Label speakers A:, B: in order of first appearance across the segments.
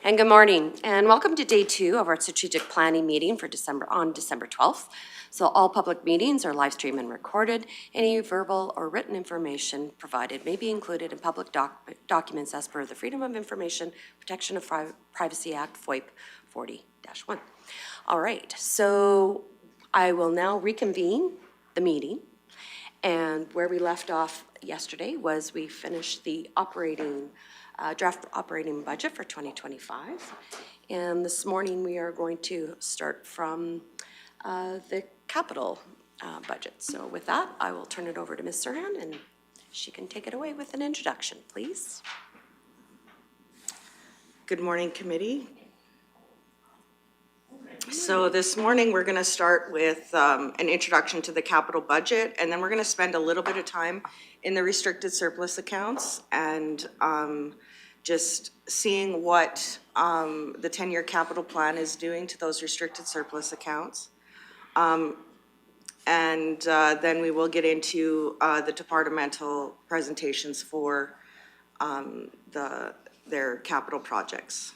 A: And good morning, and welcome to day 2 of our strategic planning meeting for December 12th. So all public meetings are live streamed and recorded. Any verbal or written information provided may be included in public documents as per the Freedom of Information Protection of Privacy Act, FOIP 40-1. All right, so I will now reconvene the meeting. And where we left off yesterday was we finished the draft operating budget for 2025. And this morning we are going to start from the capital budget. So with that, I will turn it over to Ms. Serhan and she can take it away with an introduction, please.
B: Good morning, committee. So this morning we're going to start with an introduction to the capital budget, and then we're going to spend a little bit of time in the restricted surplus accounts and just seeing what the 10-year capital plan is doing to those restricted surplus accounts. And then we will get into the departmental presentations for their capital projects.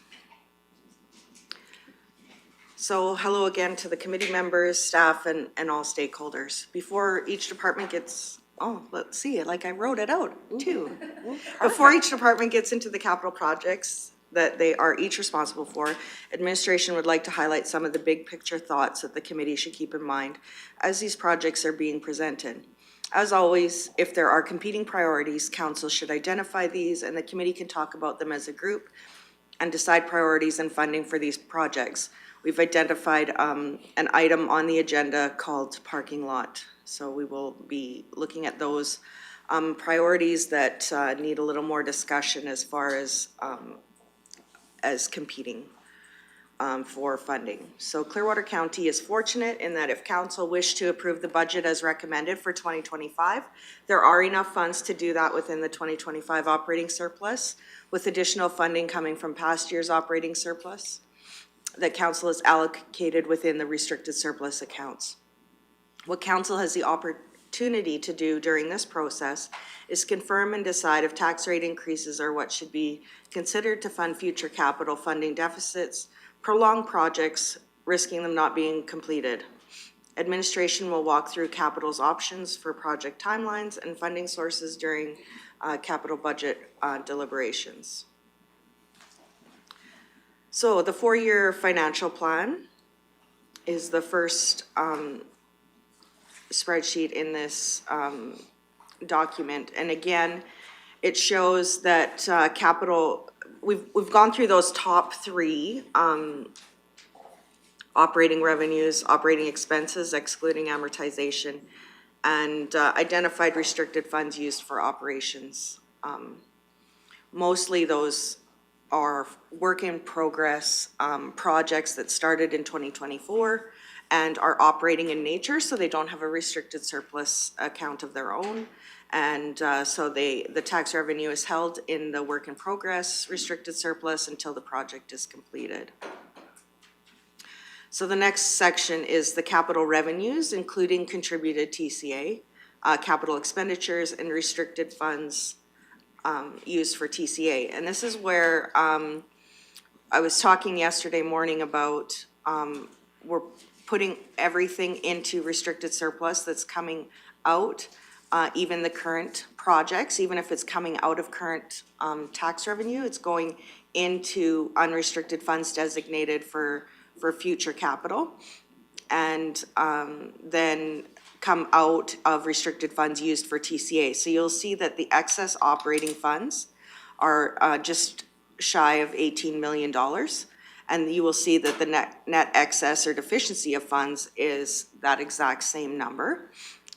B: So hello again to the committee members, staff, and all stakeholders. Before each department gets, let's see, like I wrote it out too. Before each department gets into the capital projects that they are each responsible for, administration would like to highlight some of the big picture thoughts that the committee should keep in mind as these projects are being presented. As always, if there are competing priorities, council should identify these and the committee can talk about them as a group and decide priorities and funding for these projects. We've identified an item on the agenda called parking lot. So we will be looking at those priorities that need a little more discussion as far as competing for funding. So Clearwater County is fortunate in that if council wished to approve the budget as recommended for 2025, there are enough funds to do that within the 2025 operating surplus, with additional funding coming from past year's operating surplus that council has allocated within the restricted surplus accounts. What council has the opportunity to do during this process is confirm and decide if tax rate increases are what should be considered to fund future capital funding deficits, prolong projects, risking them not being completed. Administration will walk through capital's options for project timelines and funding sources during capital budget deliberations. So the 4-year financial plan is the first spreadsheet in this document. And again, it shows that capital, we've gone through those top 3 operating revenues, operating expenses, excluding amortization, and identified restricted funds used for operations. Mostly those are work in progress projects that started in 2024 and are operating in nature, so they don't have a restricted surplus account of their own. And so the tax revenue is held in the work in progress restricted surplus until the project is completed. So the next section is the capital revenues, including contributed TCA, capital expenditures, and restricted funds used for TCA. And this is where I was talking yesterday morning about we're putting everything into restricted surplus that's coming out, even the current projects, even if it's coming out of current tax revenue, it's going into unrestricted funds designated for future capital, and then come out of restricted funds used for TCA. So you'll see that the excess operating funds are just shy of $18 million. And you will see that the net excess or deficiency of funds is that exact same number.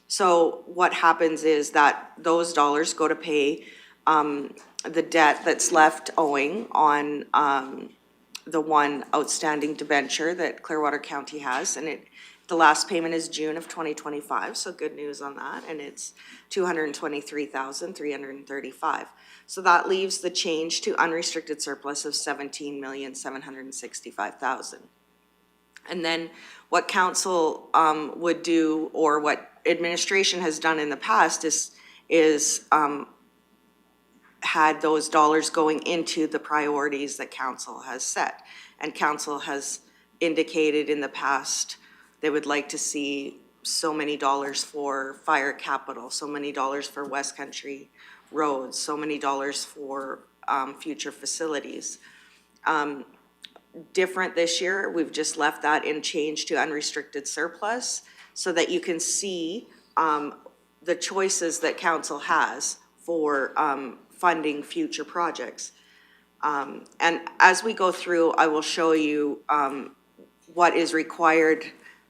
B: So what happens is that those dollars go to pay the debt that's left owing on the one outstanding debenture that Clearwater County has, and the last payment is June of 2025, so good news on that, and it's $223,335. So that leaves the change to unrestricted surplus of $17,765,000. And then what council would do, or what administration has done in the past, is had those dollars going into the priorities that council has set. And council has indicated in the past they would like to see so many dollars for fire capital, so many dollars for West Country roads, so many dollars for future facilities. Different this year, we've just left that in change to unrestricted surplus so that you can see the choices that council has for funding future projects. And as we go through, I will show you what is required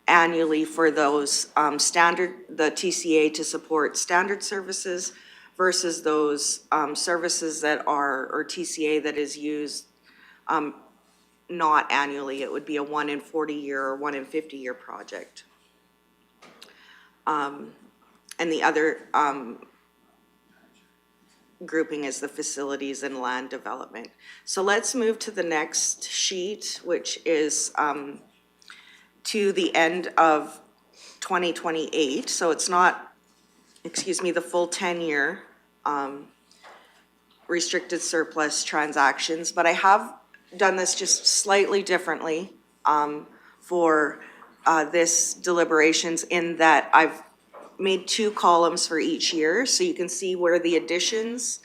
B: annually for those the TCA to support standard services versus those services that are, or TCA that is used not annually. It would be a 1 in 40 year or 1 in 50 year project. And the other grouping is the facilities and land development. So let's move to the next sheet, which is to the end of 2028. So it's not, excuse me, the full 10-year restricted surplus transactions, but I have done this just slightly differently for this deliberations in that I've made 2 columns for each year, so you can see where the additions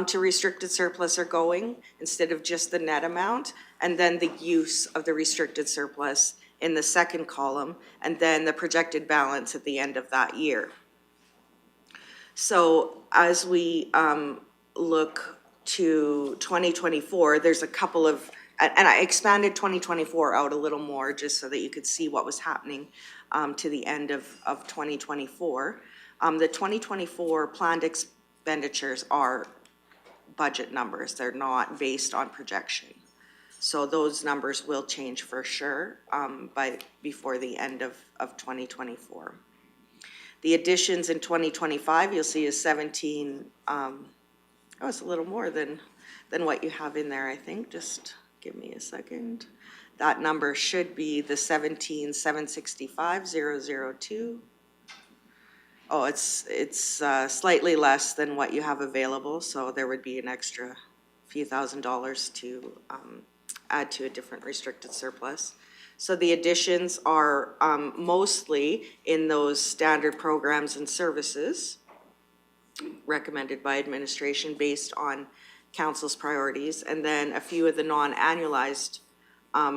B: to restricted surplus are going instead of just the net amount, and then the use of the restricted surplus in the second column, and then the projected balance at the end of that year. So as we look to 2024, there's a couple of, and I expanded 2024 out a little more just so that you could see what was happening to the end of 2024. The 2024 planned expenditures are budget numbers. They're not based on projection. So those numbers will change for sure before the end of 2024. The additions in 2025, you'll see is 17, it's a little more than what you have in there, I think. Just give me a second. That number should be the 17,765,002. Oh, it's slightly less than what you have available, so there would be an extra few $1,000s to add to a different restricted surplus. So the additions are mostly in those standard programs and services recommended by administration based on council's priorities, and then a few of the non-annualized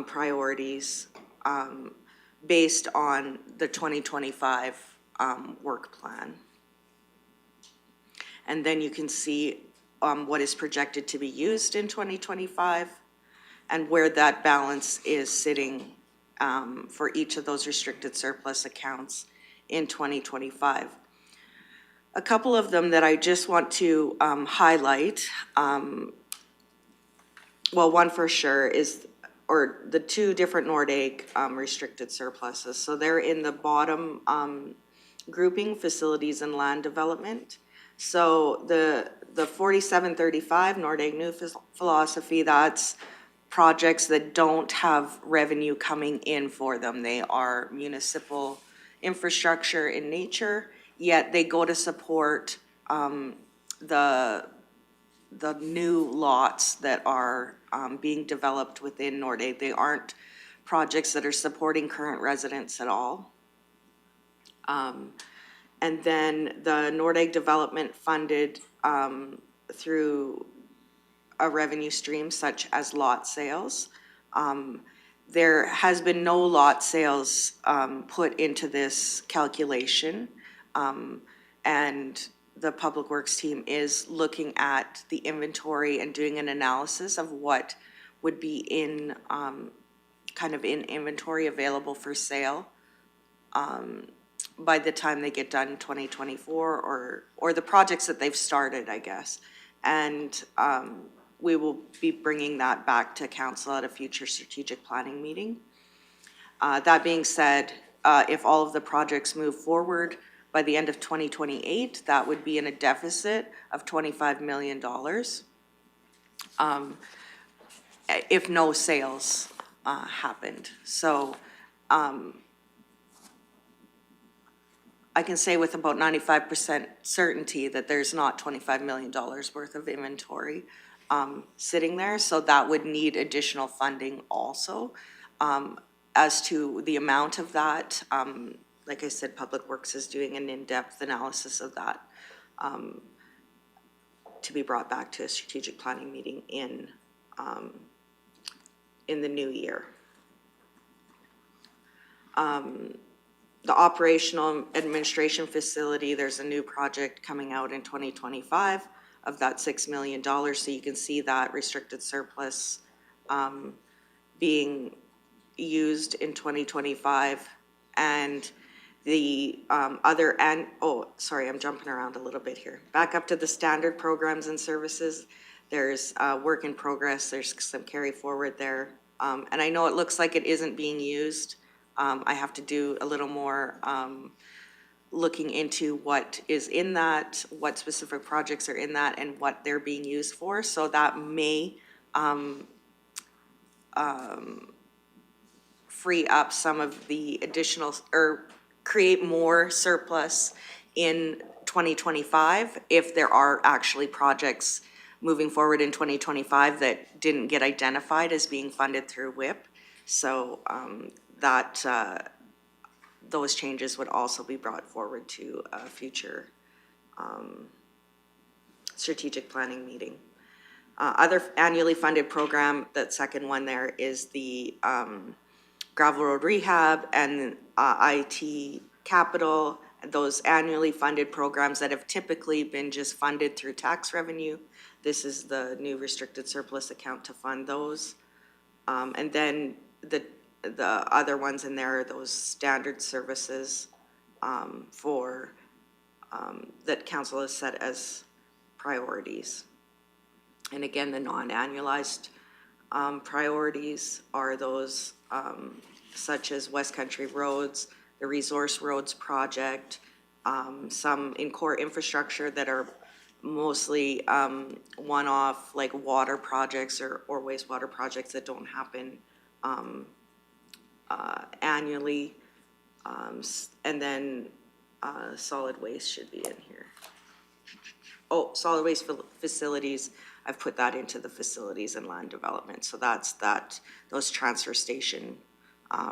B: priorities based on the 2025 work plan. And then you can see what is projected to be used in 2025 and where that balance is sitting for each of those restricted surplus accounts in 2025. A couple of them that I just want to highlight, well, one for sure is, or the 2 different Nordeg restricted surpluses. So they're in the bottom grouping, facilities and land development. So the 4735 Nordeg new philosophy, that's projects that don't have revenue coming in for them. They are municipal infrastructure in nature, yet they go to support the new lots that are being developed within Nordeg. They aren't projects that are supporting current residents at all. And then the Nordeg development funded through a revenue stream such as lot sales. There has been no lot sales put into this calculation, and the Public Works team is looking at the inventory and doing an analysis of what would be in kind of in inventory available for sale by the time they get done 2024 or the projects that they've started, I guess. And we will be bringing that back to council at a future strategic planning meeting. That being said, if all of the projects move forward by the end of 2028, that would be in a deficit of $25 million if no sales happened. So I can say with about 95% certainty that there's not $25 million worth of inventory sitting there, so that would need additional funding also. As to the amount of that, like I said, Public Works is doing an in-depth analysis of that to be brought back to a strategic planning meeting in the new year. The operational administration facility, there's a new project coming out in 2025 of that $6 million. So you can see that restricted surplus being used in 2025. And the other, and oh, sorry, I'm jumping around a little bit here. Back up to the standard programs and services. There's work in progress. There's some carry forward there. And I know it looks like it isn't being used. I have to do a little more looking into what is in that, what specific projects are in that, and what they're being used for. So that may free up some of the additional, or create more surplus in 2025 if there are actually projects moving forward in 2025 that didn't get identified as being funded through WIP. So those changes would also be brought forward to a future strategic planning meeting. Other annually funded program, that second one there, is the gravel road rehab and IT capital, those annually funded programs that have typically been just funded through tax revenue. This is the new restricted surplus account to fund those. And then the other ones in there are those standard services that council has set as priorities. And again, the non-annualized priorities are those such as West Country Roads, the Resource Roads project, some in core infrastructure that are mostly one-off, like water projects or wastewater projects that don't happen annually. And then solid waste should be in here. Oh, solid waste facilities, I've put that into the facilities and land development. So that's those transfer station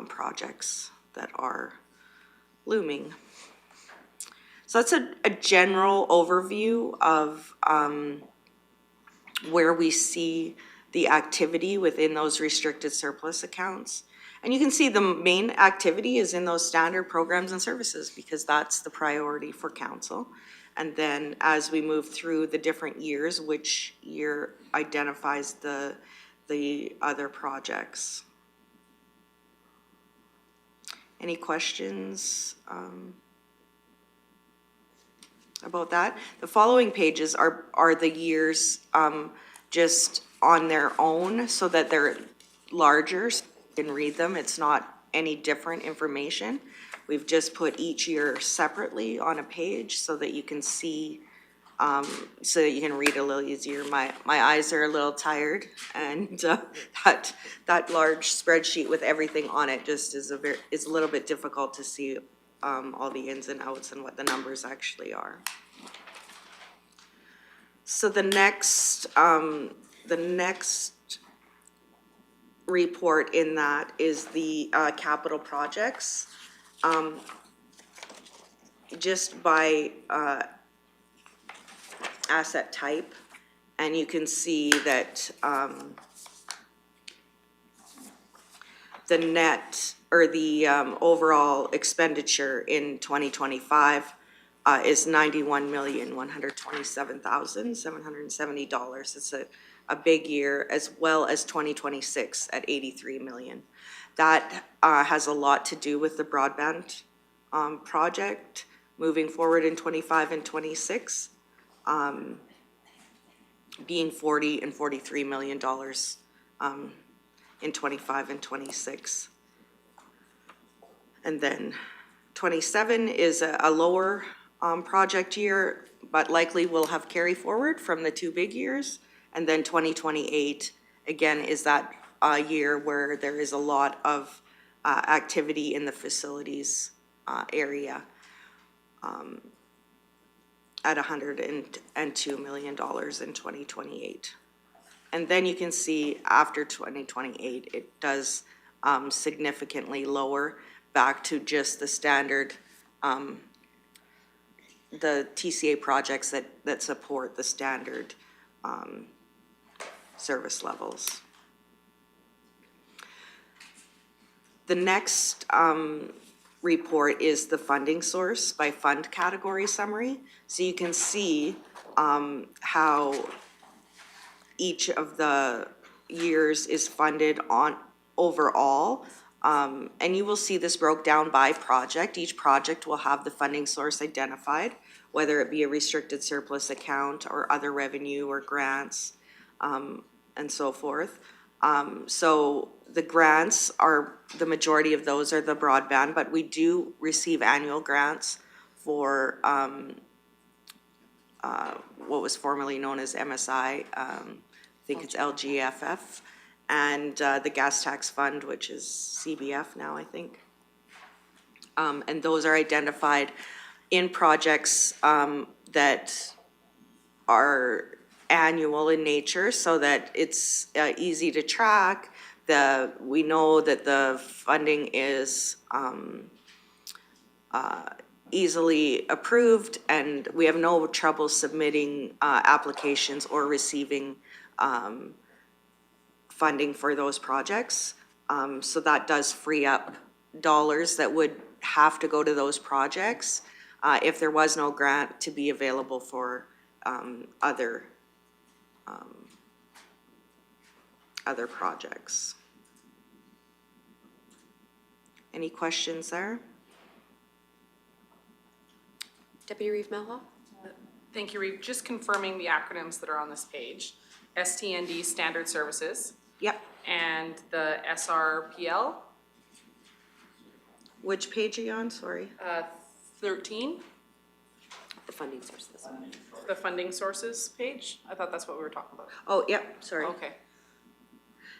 B: projects that are looming. So that's a general overview of where we see the activity within those restricted surplus accounts. And you can see the main activity is in those standard programs and services because that's the priority for council. And then as we move through the different years, which year identifies the other projects. Any questions about that? The following pages are the years just on their own so that they're larger, so you can read them. It's not any different information. We've just put each year separately on a page so that you can see, so that you can read a little easier. My eyes are a little tired, and that large spreadsheet with everything on it just is a little bit difficult to see all the ins and outs and what the numbers actually are. So the next report in that is the capital projects. Just by asset type, and you can see that the net or the overall expenditure in 2025 is $91,127,770. It's a big year, as well as 2026 at $83 million. That has a lot to do with the broadband project moving forward in 25 and 26, being $40 and $43 million in 25 and 26. And then 27 is a lower project year, but likely will have carry forward from the two big years. And then 2028, again, is that year where there is a lot of activity in the facilities area. at $102 million in 2028. And then you can see after 2028, it does significantly lower back to just the standard, the TCA projects that support the standard service levels. The next report is the funding source by fund category summary. So you can see how each of the years is funded on overall. And you will see this broke down by project. Each project will have the funding source identified, whether it be a restricted surplus account or other revenue or grants, and so forth. So the grants are, the majority of those are the broadband, but we do receive annual grants for what was formerly known as MSI. I think it's LGFF, and the gas tax fund, which is CBF now, I think. And those are identified in projects that are annual in nature, so that it's easy to track. We know that the funding is easily approved, and we have no trouble submitting applications or receiving funding for those projects. So that does free up dollars that would have to go to those projects if there was no grant to be available for other projects. Any questions there?
A: Deputy Reeve Melhoff?
C: Thank you, Reeve. Just confirming the acronyms that are on this page. STND, Standard Services,
B: Yep.
C: and the SRPL,
B: Which page are you on? Sorry.
C: 13,
A: The funding sources.
C: the funding sources page. I thought that's what we were talking about.
B: Oh, yep, sorry.
C: Okay.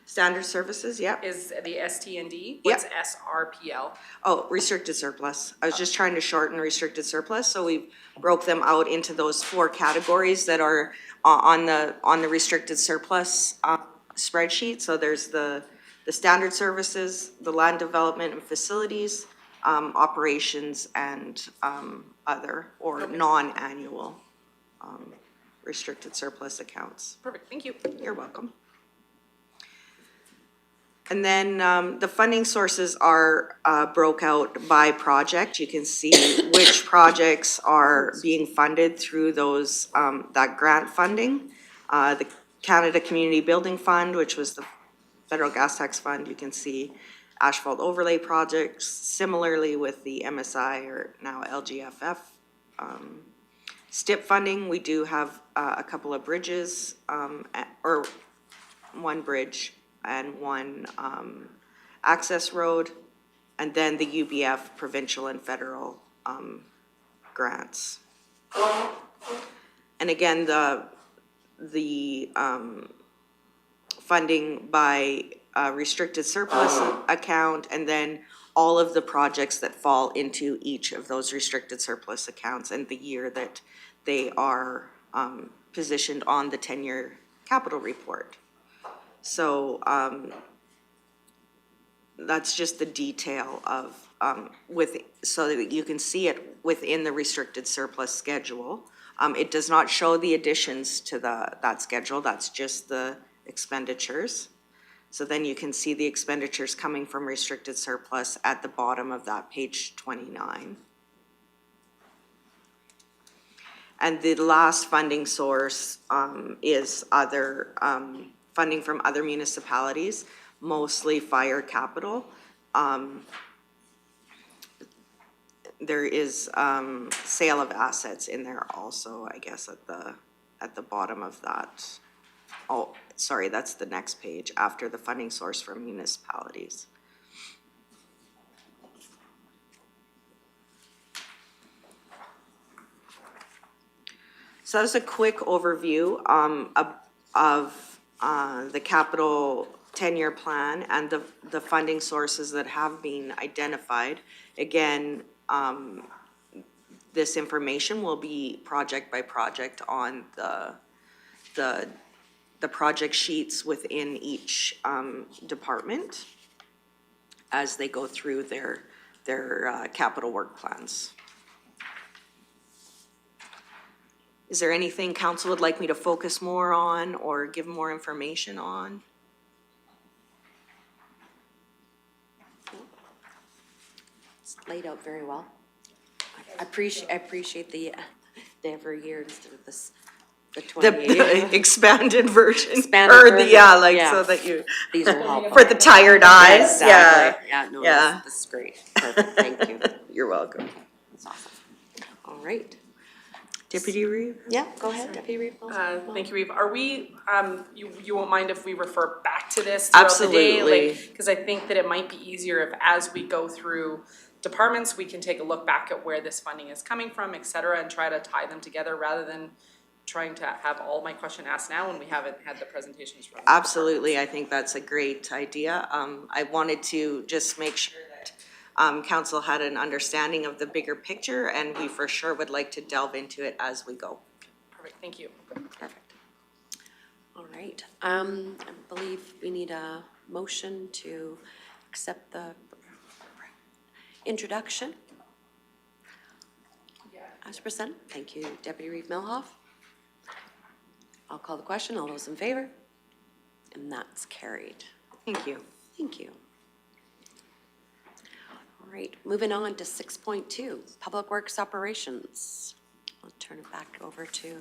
B: Standard services, yep.
C: Is the STND?
B: Yep.
C: What's SRPL?
B: Oh, restricted surplus. I was just trying to shorten restricted surplus, so we broke them out into those 4 categories that are on the restricted surplus spreadsheet. So there's the standard services, the land development and facilities, operations, and other or non-annual restricted surplus accounts.
C: Perfect, thank you.
B: You're welcome. And then the funding sources are broke out by project. You can see which projects are being funded through those, that grant funding. The Canada Community Building Fund, which was the federal gas tax fund. You can see asphalt overlay projects, similarly with the MSI or now LGFF. STIP funding, we do have a couple of bridges, or one bridge and one access road, and then the UBF provincial and federal grants. And again, the funding by restricted surplus account, and then all of the projects that fall into each of those restricted surplus accounts and the year that they are positioned on the 10-year capital report. So that's just the detail of so that you can see it within the restricted surplus schedule. It does not show the additions to that schedule. That's just the expenditures. So then you can see the expenditures coming from restricted surplus at the bottom of that page 29. And the last funding source is other funding from other municipalities, mostly fire capital. There is sale of assets in there also, I guess, at the bottom of that. Oh, sorry, that's the next page after the funding source from municipalities. So that was a quick overview of the capital 10-year plan and the funding sources that have been identified. Again, this information will be project by project on the project sheets within each department as they go through their capital work plans. Is there anything council would like me to focus more on or give more information on?
A: It's laid out very well. I appreciate the every year instead of this, the
B: The
A: 28.
B: expanded version?
A: Expanded
B: Or
A: version,
B: so
A: yeah.
B: that you,
A: These will help.
B: for the tired eyes, yeah.
A: Exactly. Yeah, no,
B: Yeah.
A: this is great. Perfect, thank you.
B: You're welcome.
A: That's awesome. All right.
B: Deputy Reeve?
A: Yeah, go ahead, Deputy Reeve.
C: Thank you, Reeve. Are we, you won't mind if we refer back to this throughout the day?
B: Absolutely.
C: Because I think that it might be easier if, as we go through departments, we can take a look back at where this funding is coming from, et cetera, and try to tie them together rather than trying to have all my question asked now when we haven't had the presentations from.
B: Absolutely, I think that's a great idea. I wanted to just make sure that council had an understanding of the bigger picture, and we for sure would like to delve into it as we go.
C: Perfect, thank you.
A: Perfect. All right, I believe we need a motion to accept the introduction. As present, thank you, Deputy Reeve Milhoff. I'll call the question, all those in favor? And that's carried.
B: Thank you.
A: Thank you. All right, moving on to 6.2, Public Works Operations. I'll turn it back over to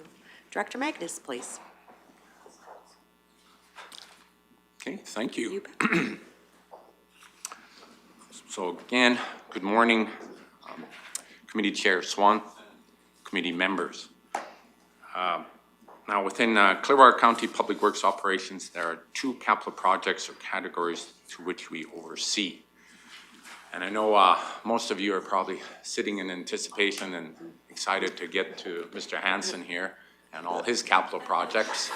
A: Director Magnus, please.
D: Okay, thank you.
A: You bet.
D: So again, good morning, Committee Chair Swan, committee members. Now within Clearwater County Public Works Operations, there are two capital projects or categories to which we oversee. And I know most of you are probably sitting in anticipation and excited to get to Mr. Hansen here and all his capital projects.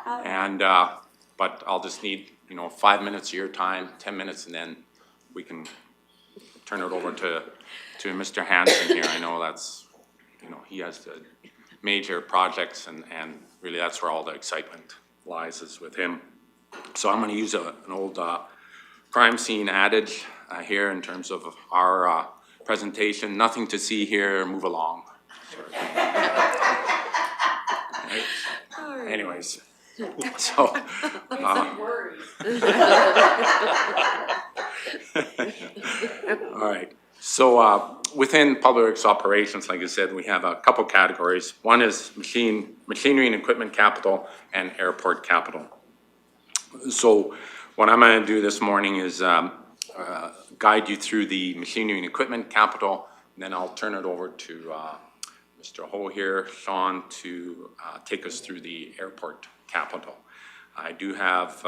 D: And but I'll just need 5 minutes of your time, 10 minutes, and then we can turn it over to Mr. Hansen here. I know that's he has the major projects and really that's where all the excitement lies is with him. So I'm going to use an old crime scene adage here in terms of our presentation. Nothing to see here, move along. Right? Anyways, so all right. So within Public Works Operations, like I said, we have a couple categories. One is machinery and equipment capital and airport capital. So what I'm going to do this morning is guide you through the machinery and equipment capital, and then I'll turn it over to Mr. Ho here, Sean, to take us through the airport capital. I do have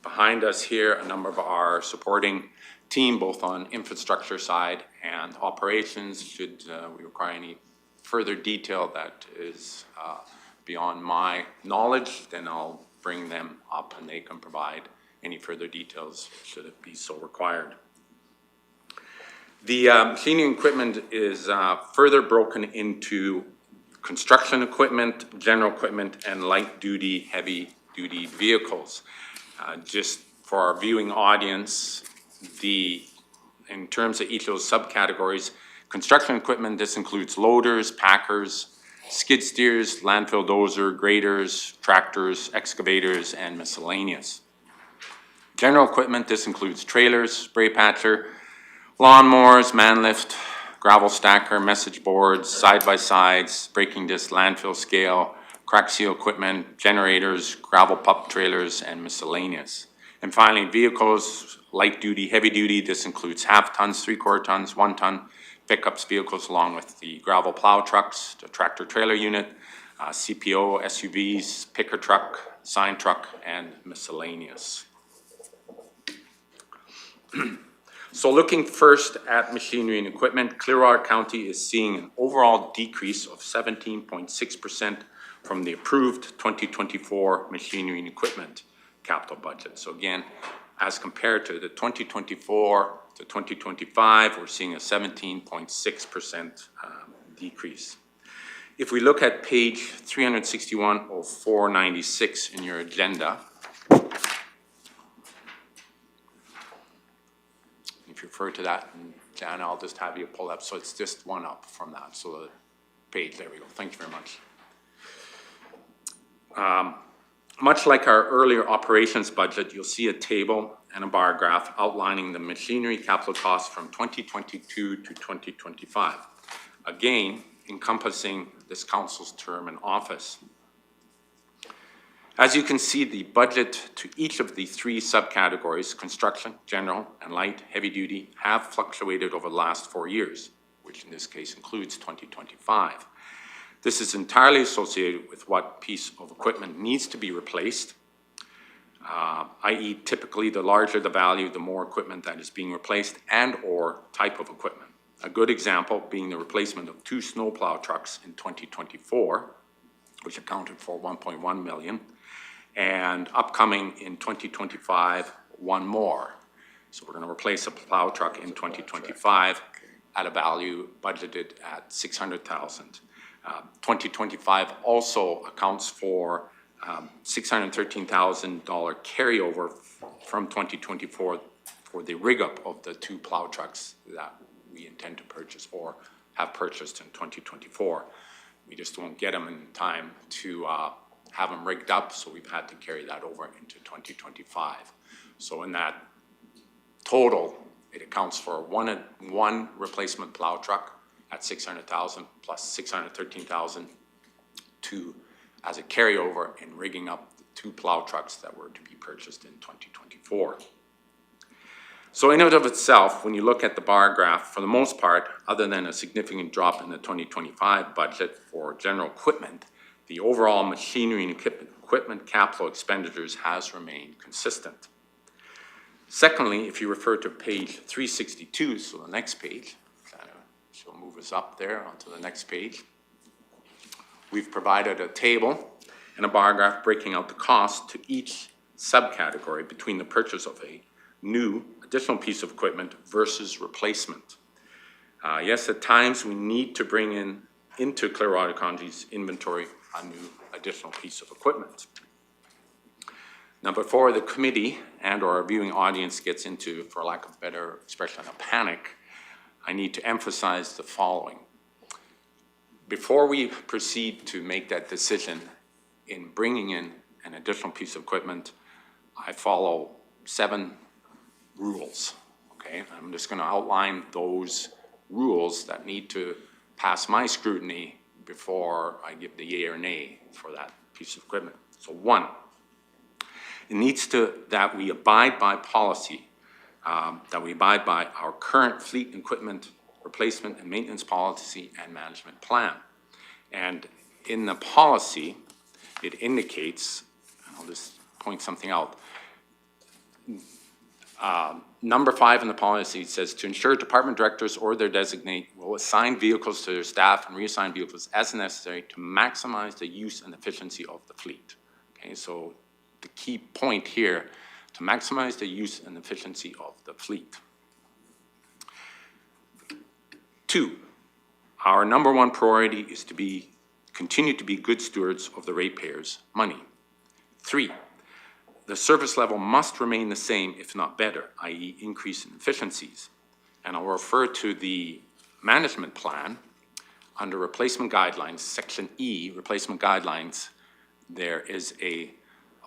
D: behind us here a number of our supporting team, both on infrastructure side and operations. Should we require any further detail that is beyond my knowledge, then I'll bring them up and they can provide any further details should it be so required. The machinery and equipment is further broken into construction equipment, general equipment, and light duty, heavy duty vehicles. Just for our viewing audience, in terms of each of those subcategories, construction equipment, this includes loaders, packers, skid steers, landfill dozer, graders, tractors, excavators, and miscellaneous. General equipment, this includes trailers, spray patcher, lawnmowers, man lift, gravel stacker, message boards, side-by-sides, breaking disc, landfill scale, crack seal equipment, generators, gravel pup trailers, and miscellaneous. And finally, vehicles, light duty, heavy duty, this includes half tons, 3/4 tons, 1 ton, pickups vehicles along with the gravel plow trucks, the tractor trailer unit, CPO, SUVs, picker truck, sign truck, and miscellaneous. So looking first at machinery and equipment, Clearwater County is seeing an overall decrease of 17.6% from the approved 2024 machinery and equipment capital budget. So again, as compared to the 2024 to 2025, we're seeing a 17.6% decrease. If we look at page 361 of 496 in your agenda, if you refer to that, and Jan, I'll just have you pull up, so it's just one up from that, so the page, there we go, thank you very much. Much like our earlier operations budget, you'll see a table and a bar graph outlining the machinery capital costs from 2022 to 2025. Again, encompassing this council's term in office. As you can see, the budget to each of the three subcategories, construction, general, and light heavy duty, have fluctuated over the last 4 years, which in this case includes 2025. This is entirely associated with what piece of equipment needs to be replaced, i.e. typically the larger the value, the more equipment that is being replaced and or type of equipment. A good example being the replacement of 2 snowplow trucks in 2024, which accounted for 1.1 million, and upcoming in 2025, 1 more. So we're going to replace a plow truck in 2025 at a value budgeted at 600,000. 2025 also accounts for $613,000 carryover from 2024 for the rig up of the 2 plow trucks that we intend to purchase or have purchased in 2024. We just won't get them in time to have them rigged up, so we've had to carry that over into 2025. So in that total, it accounts for one replacement plow truck at 600,000 plus 613,000 as a carryover in rigging up the 2 plow trucks that were to be purchased in 2024. So in and of itself, when you look at the bar graph, for the most part, other than a significant drop in the 2025 budget for general equipment, the overall machinery and equipment capital expenditures has remained consistent. Secondly, if you refer to page 362, so the next page, she'll move us up there onto the next page. We've provided a table and a bar graph breaking out the cost to each subcategory between the purchase of a new additional piece of equipment versus replacement. Yes, at times we need to bring into Clearwater County's inventory a new additional piece of equipment. Now, before the committee and or our viewing audience gets into, for lack of a better expression, a panic, I need to emphasize the following. Before we proceed to make that decision in bringing in an additional piece of equipment, I follow 7 rules, okay? I'm just going to outline those rules that need to pass my scrutiny before I give the yay or nay for that piece of equipment. So 1, it needs that we abide by policy, that we abide by our current fleet equipment replacement and maintenance policy and management plan. And in the policy, it indicates, and I'll just point something out, number 5 in the policy says to ensure department directors or their designate will assign vehicles to their staff and reassign vehicles as necessary to maximize the use and efficiency of the fleet. Okay, so the key point here, to maximize the use and efficiency of the fleet. 2, our number 1 priority is to continue to be good stewards of the ratepayers' money. 3, the service level must remain the same, if not better, i.e. increase in efficiencies. And I'll refer to the management plan under replacement guidelines, section E, replacement guidelines. There is a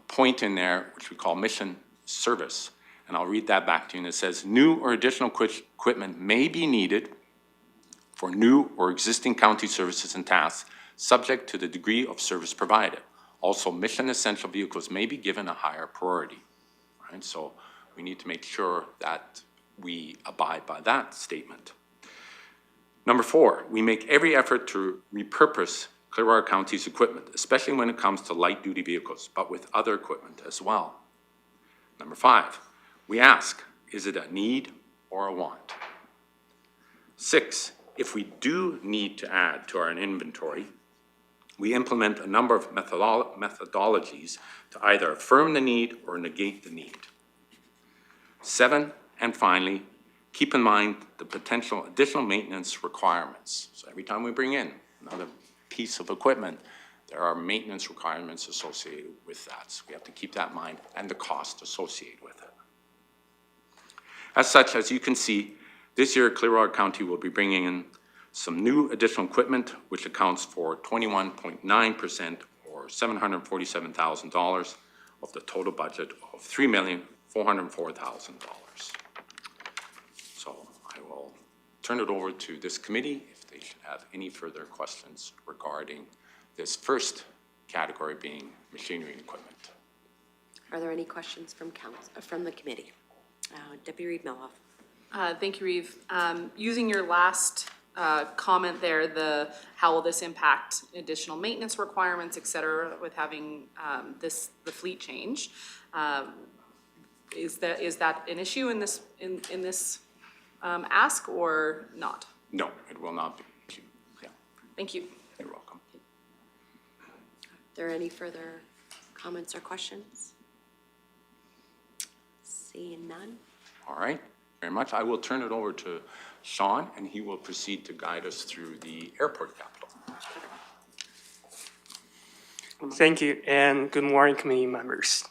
D: point in there which we call mission service. And I'll read that back to you. And it says, new or additional equipment may be needed for new or existing county services and tasks, subject to the degree of service provided. Also, mission essential vehicles may be given a higher priority. Right? So we need to make sure that we abide by that statement. Number 4, we make every effort to repurpose Clearwater County's equipment, especially when it comes to light duty vehicles, but with other equipment as well. Number 5, we ask, is it a need or a want? 6, if we do need to add to our inventory, we implement a number of methodologies to either affirm the need or negate the need. 7, and finally, keep in mind the potential additional maintenance requirements. So every time we bring in another piece of equipment, there are maintenance requirements associated with that. So we have to keep that in mind and the cost associated with it. As such, as you can see, this year Clearwater County will be bringing in some new additional equipment, which accounts for 21.9% or $747,000 of the total budget of $3,404,000. So I will turn it over to this committee if they should have any further questions regarding this first category being machinery and equipment.
A: Are there any questions from from the committee? Deputy Reeve-Melhoff.
C: Thank you, Reeve. Using your last comment there, how will this impact additional maintenance requirements, et cetera, with having the fleet change? Is that an issue in this ask or not?
D: No, it will not be. Yeah,
C: Thank you.
D: you're welcome.
A: Are there any further comments or questions? Seeing none.
D: All right, very much. I will turn it over to Sean, and he will proceed to guide us through the airport capital.
E: Thank you, and good morning, committee members.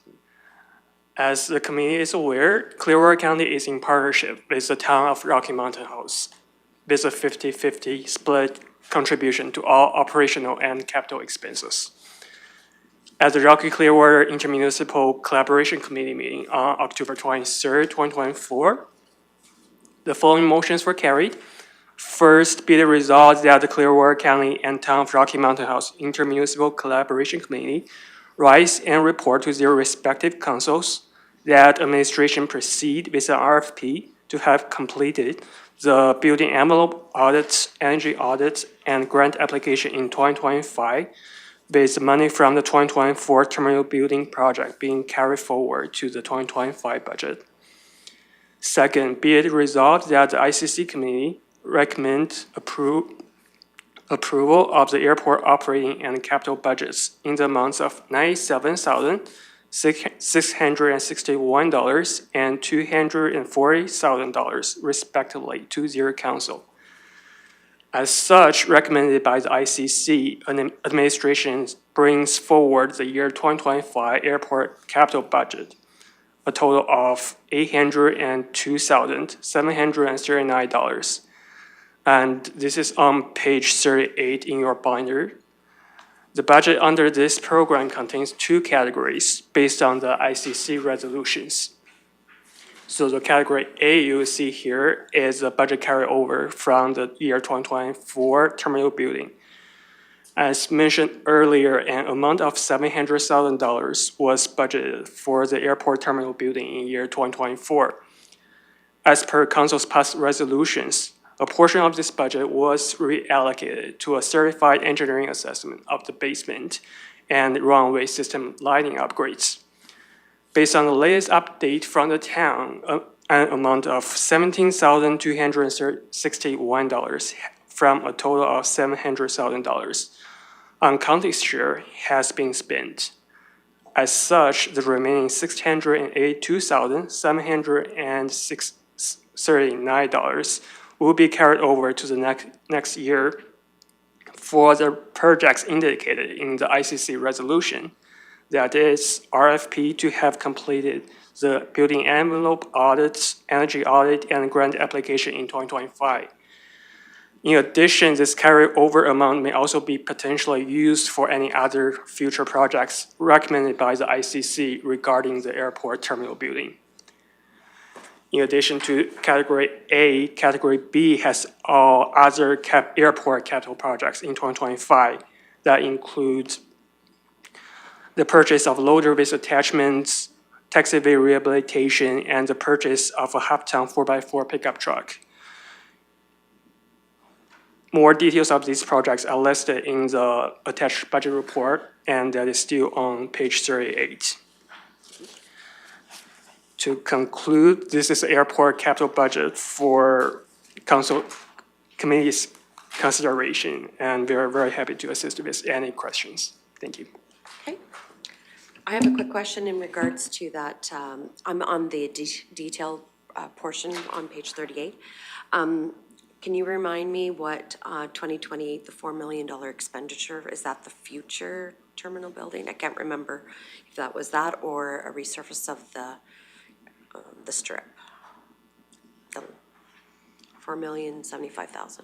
E: As the committee is aware, Clearwater County is in partnership with the town of Rocky Mountain House with a 50-50 split contribution to all operational and capital expenses. At the Rocky Clearwater Intermunicipal Collaboration Committee meeting on October 23rd, 2024, the following motions were carried. First, be it resolved that the Clearwater County and Town of Rocky Mountain House Intermunicipal Collaboration Committee rise and report to their respective councils that administration proceed with an RFP to have completed the building envelope audits, energy audits, and grant application in 2025, with money from the 2024 terminal building project being carried forward to the 2025 budget. Second, be it resolved that the ICC committee recommend approval of the airport operating and capital budgets in the amounts of $97,661 and $240,000 respectively to their council. As such, recommended by the ICC, administration brings forward the year 2025 airport capital budget, a total of $802,739. And this is on page 38 in your binder. The budget under this program contains two categories based on the ICC resolutions. So the category A you see here is a budget carryover from the year 2024 terminal building. As mentioned earlier, an amount of $700,000 was budgeted for the airport terminal building in year 2024. As per council's past resolutions, a portion of this budget was reallocated to a certified engineering assessment of the basement and runway system lighting upgrades. Based on the latest update from the town, an amount of $17,261 from a total of $700,000 on county's share has been spent. As such, the remaining $682,739 will be carried over to the next year for the projects indicated in the ICC resolution. That is, RFP to have completed the building envelope audits, energy audit, and grant application in 2025. In addition, this carryover amount may also be potentially used for any other future projects recommended by the ICC regarding the airport terminal building. In addition to category A, category B has all other airport capital projects in 2025 that includes the purchase of loader with attachments, taxiway rehabilitation, and the purchase of a half-ton 4x4 pickup truck. More details of these projects are listed in the attached budget report, and that is still on page 38. To conclude, this is the airport capital budget for council committee's consideration, and we are very happy to assist with any questions. Thank you.
A: Okay. I have a quick question in regards to that. I'm on the detailed portion on page 38. Can you remind me what 2028, the $4 million expenditure, is that the future terminal building? I can't remember if that was that or a resurface of the strip. The $4,075,000.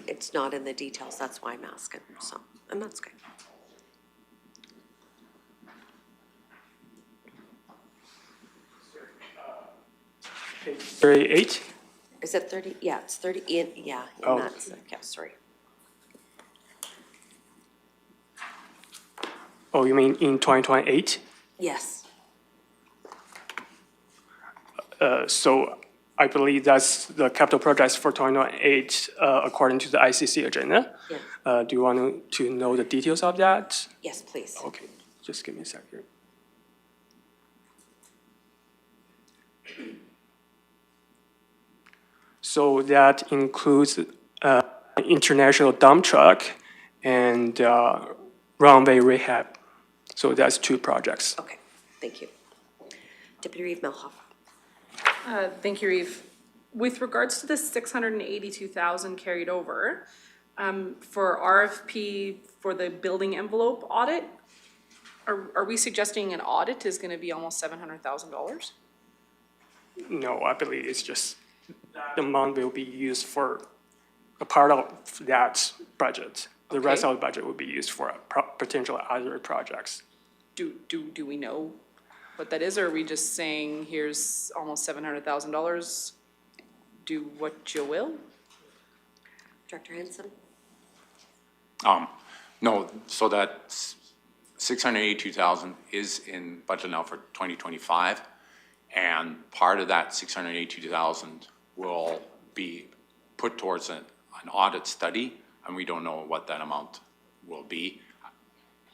A: It's not in the details, that's why I'm asking, so, and that's good.
E: Page 38?
A: Is it 30? Yeah, it's 30, yeah,
E: Oh.
A: and that's, okay, sorry.
E: Oh, you mean in 2028?
A: Yes,
E: So I believe that's the capital projects for 2028, according to the ICC agenda.
A: yeah,
E: Do you want to know the details of that?
A: yes, please.
E: Okay, just give me a second. So that includes international dump truck and runway rehab. So that's 2 projects.
A: Okay, thank you. Deputy Reeve Melhoff.
C: Thank you, Reeve. With regards to the 682,000 carried over, for RFP for the building envelope audit, are we suggesting an audit is gonna be almost $700,000?
E: No, I believe it's just the amount will be used for a part of that budget. The rest
C: Okay.
E: of the budget will be used for potential other projects.
C: Do we know what that is, or are we just saying, here's almost $700,000, do what you will?
A: Director Hanson?
D: No, so that 682,000 is in budget now for 2025. And part of that 682,000 will be put towards an audit study, and we don't know what that amount will be.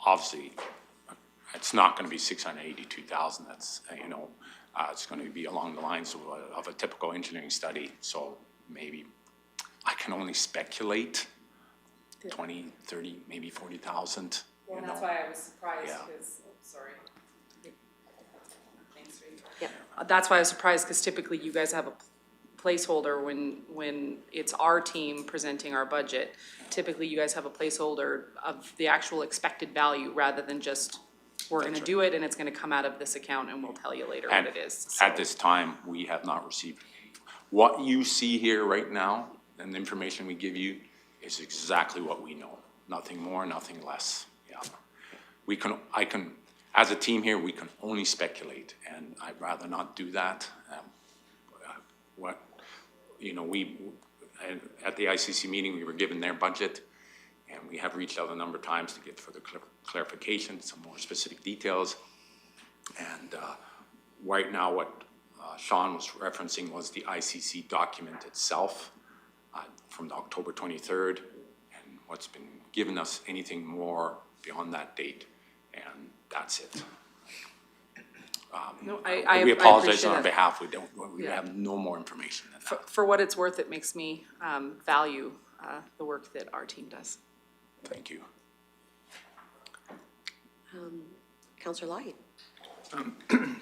D: Obviously, it's not gonna be 682,000, that's, it's gonna be along the lines of a typical engineering study, so maybe, I can only speculate, 20, 30, maybe 40,000,
C: Well, that's why I was surprised,
D: Yeah.
C: because, sorry. Thanks, Reeve.
A: Yep.
C: That's why I was surprised, because typically you guys have a placeholder when it's our team presenting our budget. Typically, you guys have a placeholder of the actual expected value, rather than just, we're gonna do it and it's gonna come out of this account and we'll tell you later what
D: And
C: it is.
D: at
C: So-
D: this time, we have not received. What you see here right now, and the information we give you, is exactly what we know. Nothing more, nothing less, yeah. As a team here, we can only speculate, and I'd rather not do that. At the ICC meeting, we were given their budget, and we have reached out a number of times to get further clarification, some more specific details. And right now, what Sean was referencing was the ICC document itself from October 23rd, and what's been given us anything more beyond that date, and that's it.
C: No, I
D: We apologize
C: appreciate
D: on our
C: that.
D: behalf, we
C: Yeah.
D: have no more information than that.
C: For what it's worth, it makes me value the work that our team does.
D: Thank you.
A: Counselor Lyon?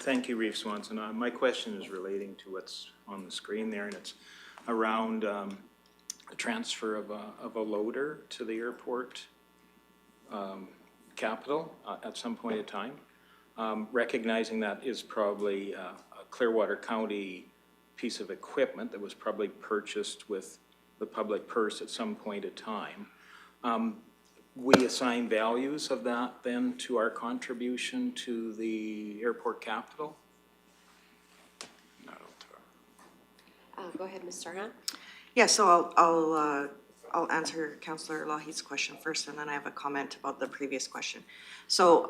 F: Thank you, Reeve Swanson. My question is relating to what's on the screen there, and it's around the transfer of a loader to the airport capital at some point in time. Recognizing that is probably a Clearwater County piece of equipment that was probably purchased with the public purse at some point in time. We assign values of that then to our contribution to the airport capital?
A: Go ahead, Ms. Sarhan.
B: Yeah, so I'll answer Councillor Lahi's question first, and then I have a comment about the previous question. So,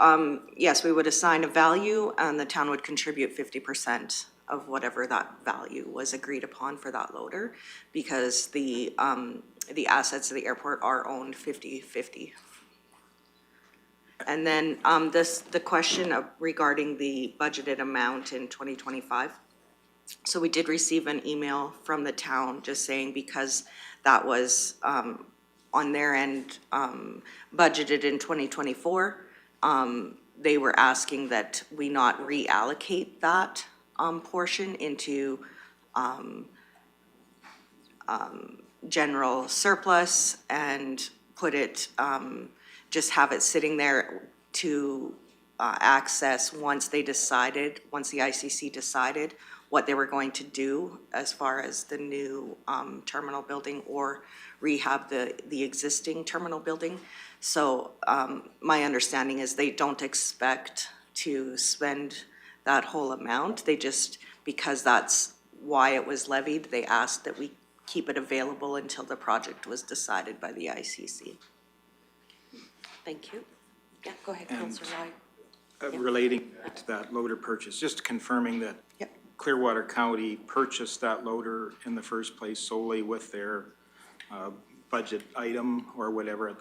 B: yes, we would assign a value, and the town would contribute 50% of whatever that value was agreed upon for that loader, because the assets of the airport are owned 50-50. And then, the question regarding the budgeted amount in 2025. So we did receive an email from the town just saying because that was on their end budgeted in 2024, they were asking that we not reallocate that portion into general surplus and put it, just have it sitting there to access once the ICC decided what they were going to do as far as the new terminal building or rehab the existing terminal building. So my understanding is they don't expect to spend that whole amount. They just, because that's why it was levied, they asked that we keep it available until the project was decided by the ICC.
A: Thank you. Yeah, go ahead,
F: And-
A: Councillor Lai.
F: Relating to that loader purchase, just confirming that
B: Yep.
F: Clearwater County purchased that loader in the first place solely with their budget item or whatever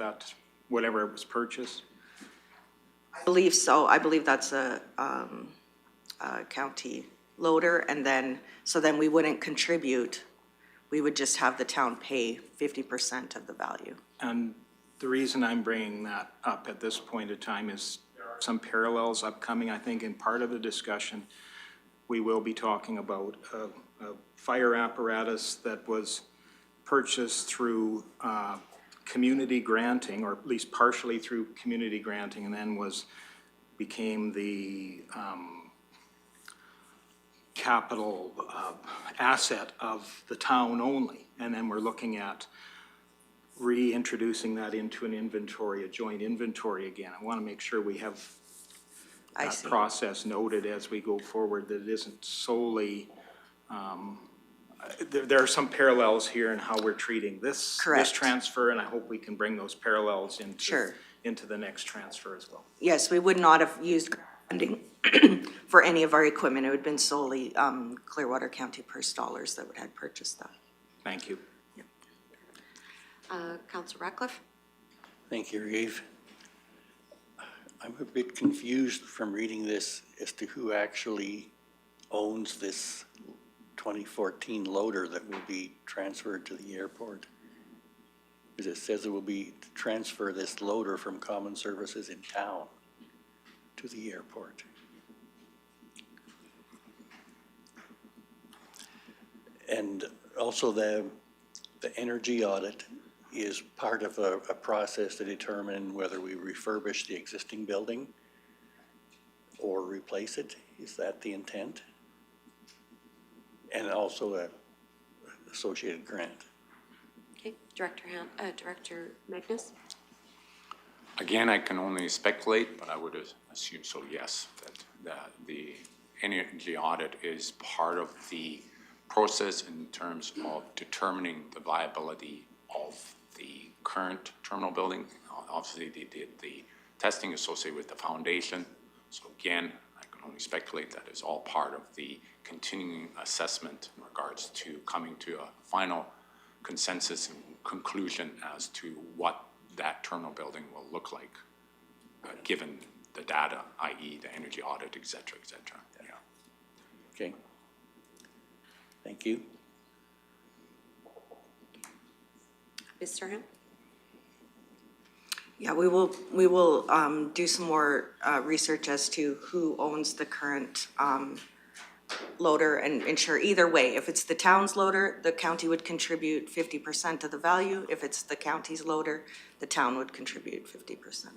F: whatever it was purchased?
B: I believe so. I believe that's a county loader, and then, so then we wouldn't contribute. We would just have the town pay 50% of the value.
F: And the reason I'm bringing that up at this point in time is some parallels upcoming. I think in part of the discussion, we will be talking about a fire apparatus that was purchased through community granting, or at least partially through community granting, and then became the capital asset of the town only. And then we're looking at reintroducing that into an inventory, a joint inventory again. I want to make sure we have
B: I
F: that
B: see.
F: process noted as we go forward, that it isn't solely, there are some parallels here in how we're treating this
B: Correct.
F: transfer, and I hope we can bring those parallels
B: Sure.
F: into the next transfer as well.
B: Yes, we would not have used funding for any of our equipment. It would have been solely Clearwater County purse dollars that would have purchased that.
F: Thank you.
A: Councillor Ratcliffe?
G: Thank you, Reeve. I'm a bit confused from reading this as to who actually owns this 2014 loader that will be transferred to the airport. Because it says it will be to transfer this loader from common services in town to the airport. And also the energy audit is part of a process to determine whether we refurbish the existing building or replace it. Is that the intent? And also a associated grant.
A: Okay, Director Magnus?
D: Again, I can only speculate, but I would assume so, yes, that the energy audit is part of the process in terms of determining the viability of the current terminal building. Obviously, the testing associated with the foundation. So again, I can only speculate that is all part of the continuing assessment in regards to coming to a final consensus and conclusion as to what that terminal building will look like, given the data, i.e. the energy audit, et cetera, et cetera. Yeah.
G: Okay. Thank you.
A: Ms. Durham?
B: Yeah, we will do some more research as to who owns the current loader and ensure either way. If it's the town's loader, the county would contribute 50% of the value. If it's the county's loader, the town would contribute 50%.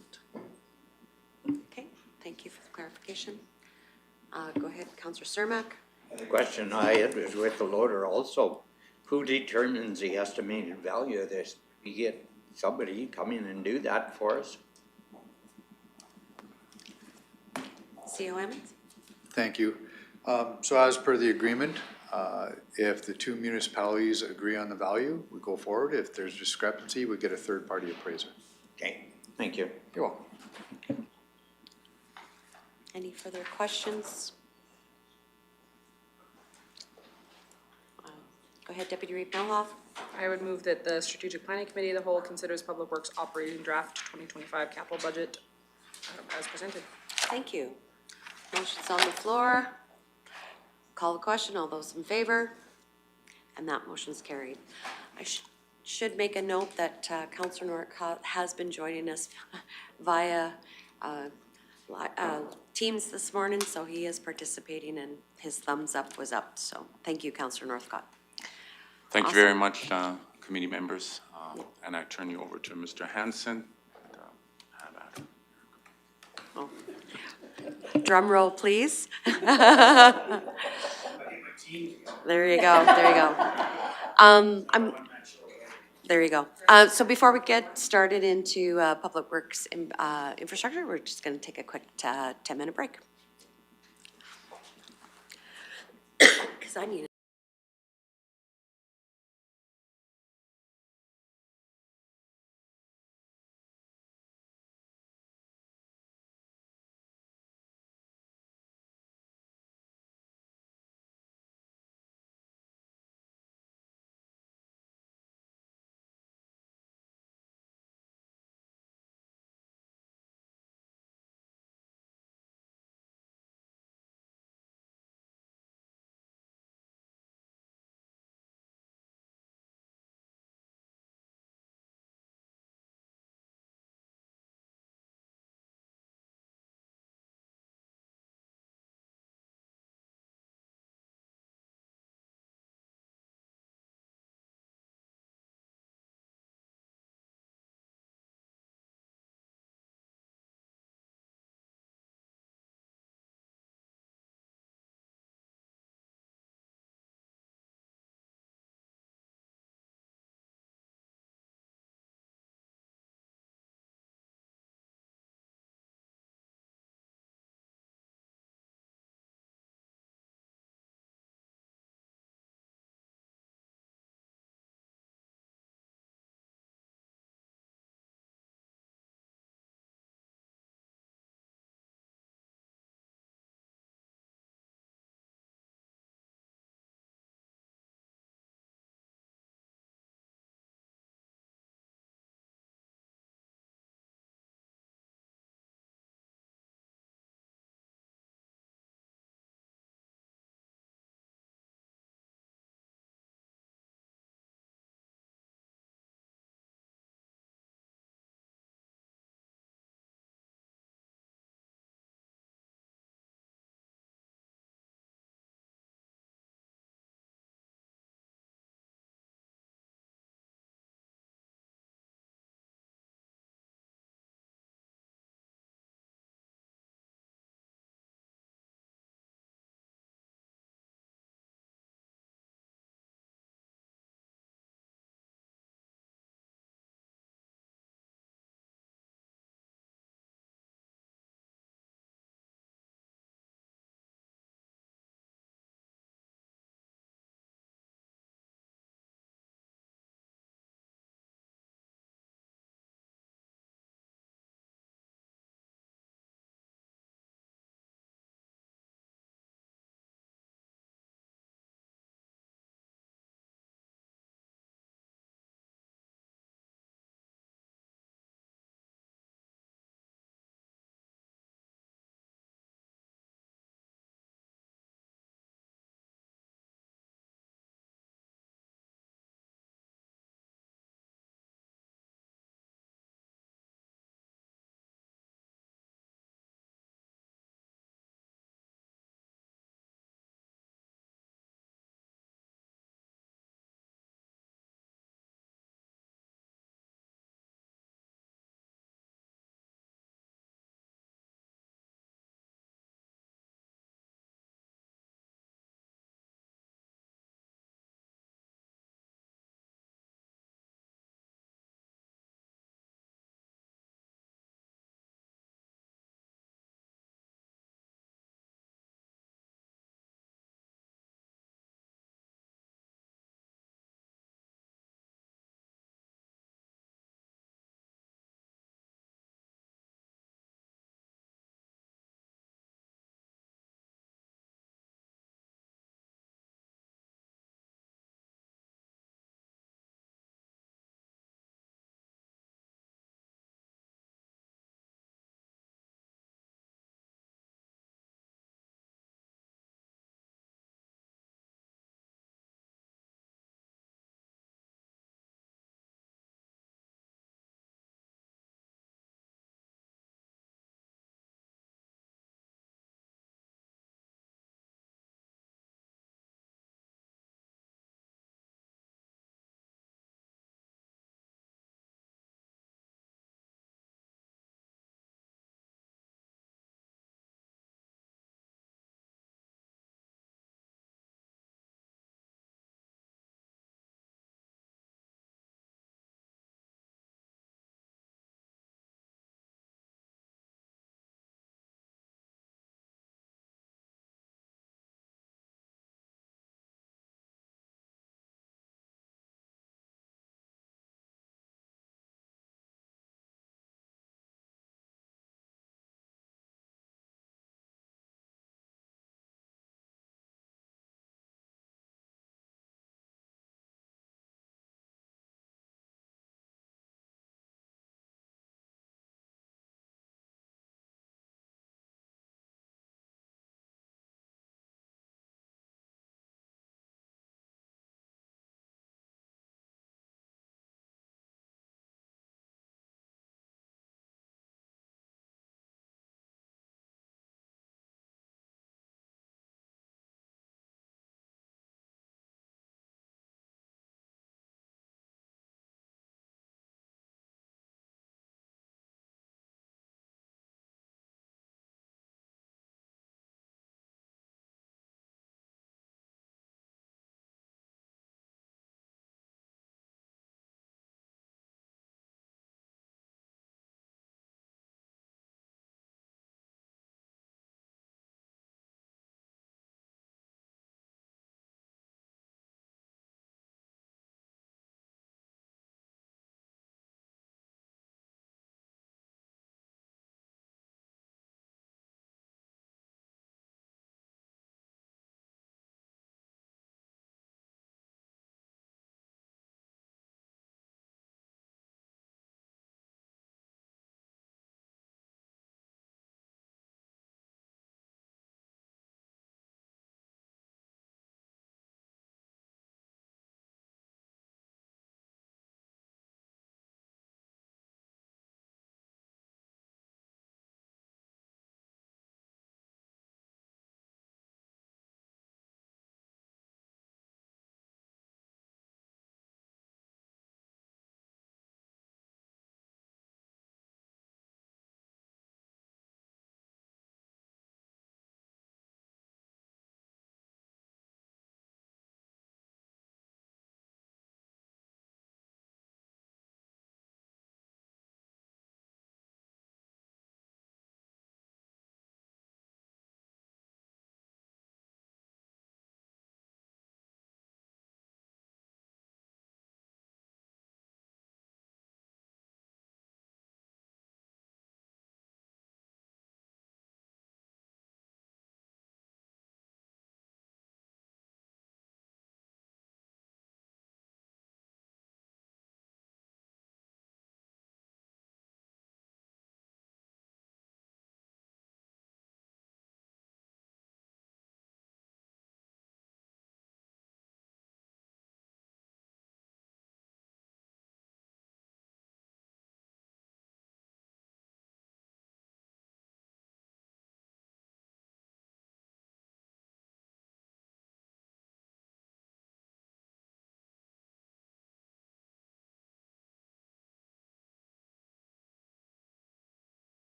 A: Okay, thank you for the clarification. Go ahead, Councillor Cermak.
H: The question I had was with the loader also. Who determines the estimated value of this? We get somebody come in and do that for us?
A: CO Emmons?
I: Thank you. So as per the agreement, if the two municipalities agree on the value, we go forward. If there's discrepancy, we get a third-party appraiser.
H: Okay, thank you.
I: You're welcome.
A: Any further questions? Go ahead, Deputy Reeve Melhoff.
C: I would move that the Strategic Planning Committee of the whole considers Public Works operating draft 2025 capital budget as presented.
A: Thank you. Motion's on the floor. Call the question. All those in favor? And that motion's carried. I should make a note that Councillor Nortcott has been joining us via Teams this morning, so he is participating and his thumbs up was up. So thank you, Councillor Northcott.
D: Thank you very
A: Awesome.
D: much, committee members. And I turn you over to Mr. Hanson. Have at it.
A: Oh. Drum roll, please. There you go, there you go. There you go. So before we get started into Public Works infrastructure, we're just going to take a quick 10-minute break. Because I need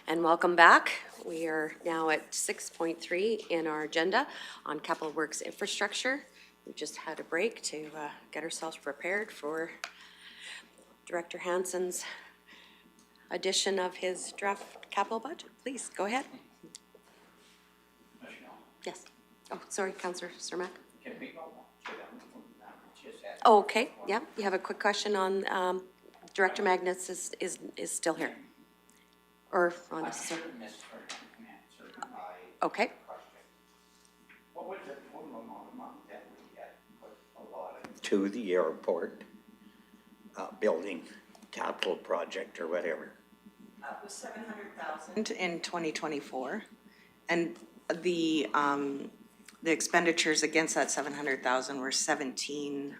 A: And welcome back. We are now at 6.3 in our agenda on Capital Works Infrastructure. We just had a break to get ourselves prepared for Director Hansen's addition of his draft capital budget. Please, go ahead. Yes. Oh, sorry, Councillor Cermak. Oh, okay, yeah, you have a quick question on, Director Magnus is still here. Or on this, okay.
H: What was the total amount of money that we had put allotted to the airport building capital project or whatever?
B: It was 700,000 in 2024, and the expenditures against that 700,000 were 17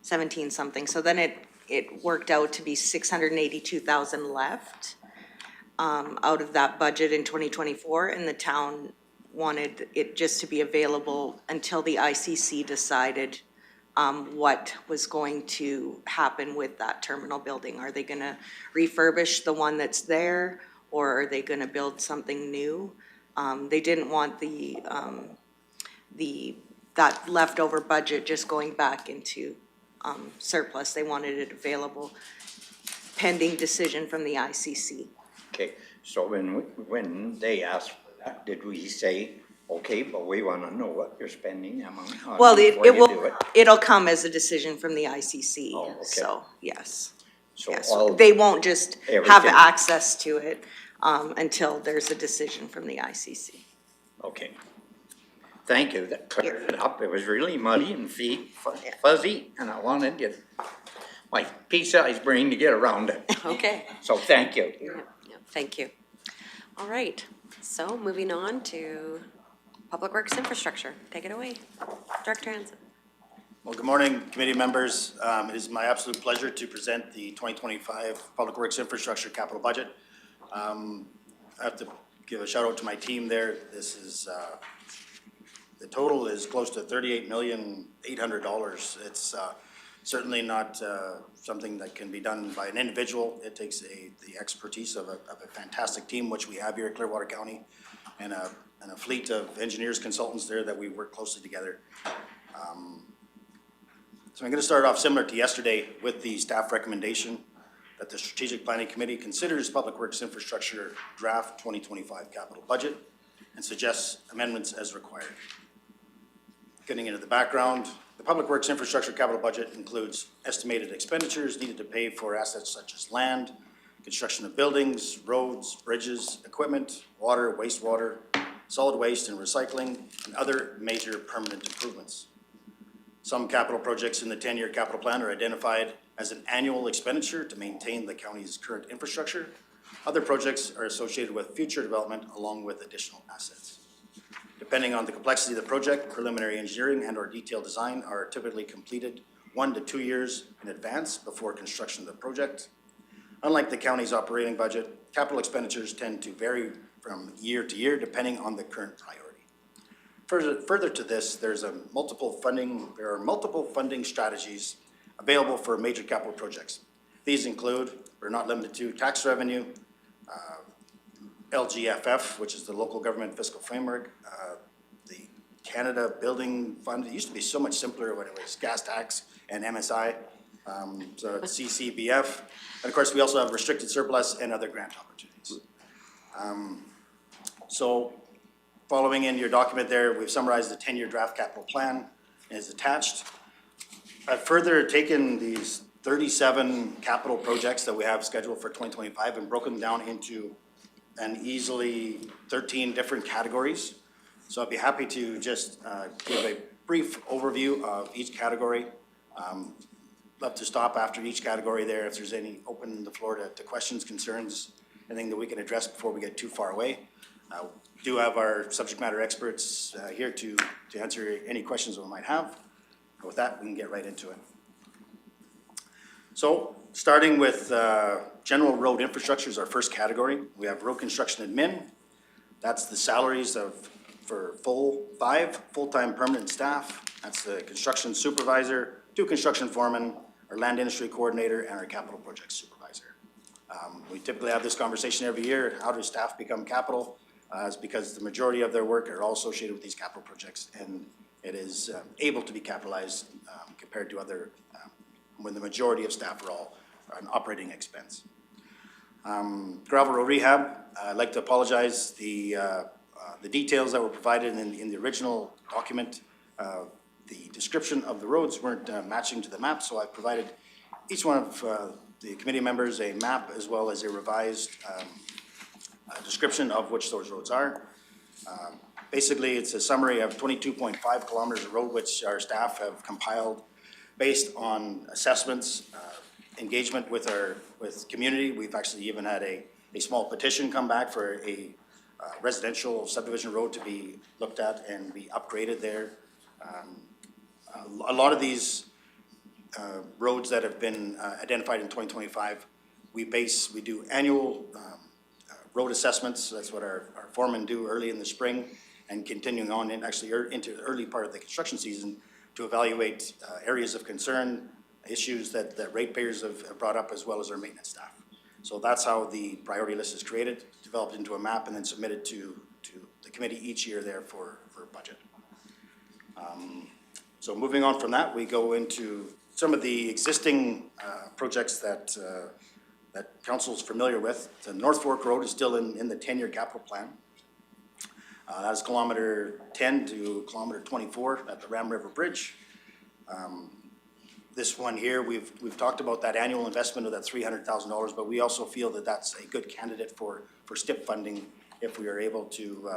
B: something. So then it worked out to be 682,000 left out of that budget in 2024, and the town wanted it just to be available until the ICC decided what was going to happen with that terminal building. Are they gonna refurbish the one that's there, or are they gonna build something new? They didn't want that leftover budget just going back into surplus. They wanted it available pending decision from the ICC.
H: Okay, so when they asked for that, did we say, okay, but we wanna know what you're spending amount on
B: Well,
H: before you do it?
B: it'll come as a decision from the ICC,
H: Oh, okay.
B: so, yes.
H: So
B: Yes,
H: all,
B: they won't just have
H: everything.
B: access to it until there's a decision from the ICC.
H: okay. Thank you, that cleared it up. It was really muddy and fuzzy, and I wanted to, my pea-sized brain to get around it.
A: Okay.
H: So thank you.
A: Yeah, thank you. All right, so moving on to Public Works Infrastructure. Take it away, Director Hansen.
J: Well, good morning, committee members. It is my absolute pleasure to present the 2025 Public Works Infrastructure Capital Budget. I have to give a shout out to my team there. This is, the total is close to $38,800,000. It's certainly not something that can be done by an individual. It takes the expertise of a fantastic team, which we have here at Clearwater County, and a fleet of engineers, consultants there that we work closely together. So I'm going to start off similar to yesterday with the staff recommendation that the Strategic Planning Committee considers Public Works Infrastructure Draft 2025 Capital Budget and suggests amendments as required. Getting into the background, the Public Works Infrastructure Capital Budget includes estimated expenditures needed to pay for assets such as land, construction of buildings, roads, bridges, equipment, water, wastewater, solid waste and recycling, and other major permanent improvements. Some capital projects in the 10-year capital plan are identified as an annual expenditure to maintain the county's current infrastructure. Other projects are associated with future development along with additional assets. Depending on the complexity of the project, preliminary engineering and or detailed design are typically completed 1 to 2 years in advance before construction of the project. Unlike the county's operating budget, capital expenditures tend to vary from year to year depending on the current priority. Further to this, there are multiple funding strategies available for major capital projects. These include, but are not limited to, tax revenue, LGFF, which is the Local Government Fiscal Framework, the Canada Building Fund. It used to be so much simpler when it was gas tax and MSI. So it's CCBF. And of course, we also have restricted surplus and other grant opportunities. So following in your document there, we've summarized the 10-year draft capital plan as attached. I've further taken these 37 capital projects that we have scheduled for 2025 and broken them down into an easily 13 different categories. So I'd be happy to just give a brief overview of each category. Love to stop after each category there if there's any, open the floor to questions, concerns, anything that we can address before we get too far away. Do have our subject matter experts here to answer any questions that we might have. With that, we can get right into it. So starting with general road infrastructure is our first category. We have road construction admin. That's the salaries for 5 full-time permanent staff. That's the construction supervisor, 2 construction foremen, our land industry coordinator, and our capital project supervisor. We typically have this conversation every year, how do staff become capital? It's because the majority of their work are all associated with these capital projects, and it is able to be capitalized compared to other, when the majority of staff are all an operating expense. Gravel road rehab, I'd like to apologize, the details that were provided in the original document, the description of the roads weren't matching to the map, so I provided each one of the committee members a map as well as a revised description of which those roads are. Basically, it's a summary of 22.5 kilometers of road which our staff have compiled based on assessments, engagement with community. We've actually even had a small petition come back for a residential subdivision road to be looked at and be upgraded there. A lot of these roads that have been identified in 2025, we do annual road assessments. That's what our foremen do early in the spring and continuing on into the early part of the construction season to evaluate areas of concern, issues that ratepayers have brought up, as well as our maintenance staff. So that's how the priority list is created, developed into a map, and then submitted to the committee each year there for budget. So moving on from that, we go into some of the existing projects that council's familiar with. The North Fork Road is still in the 10-year capital plan. That's kilometer 10 to kilometer 24 at the Ram River Bridge. This one here, we've talked about that annual investment of that $300,000, but we also feel that that's a good candidate for STIP funding if we are able to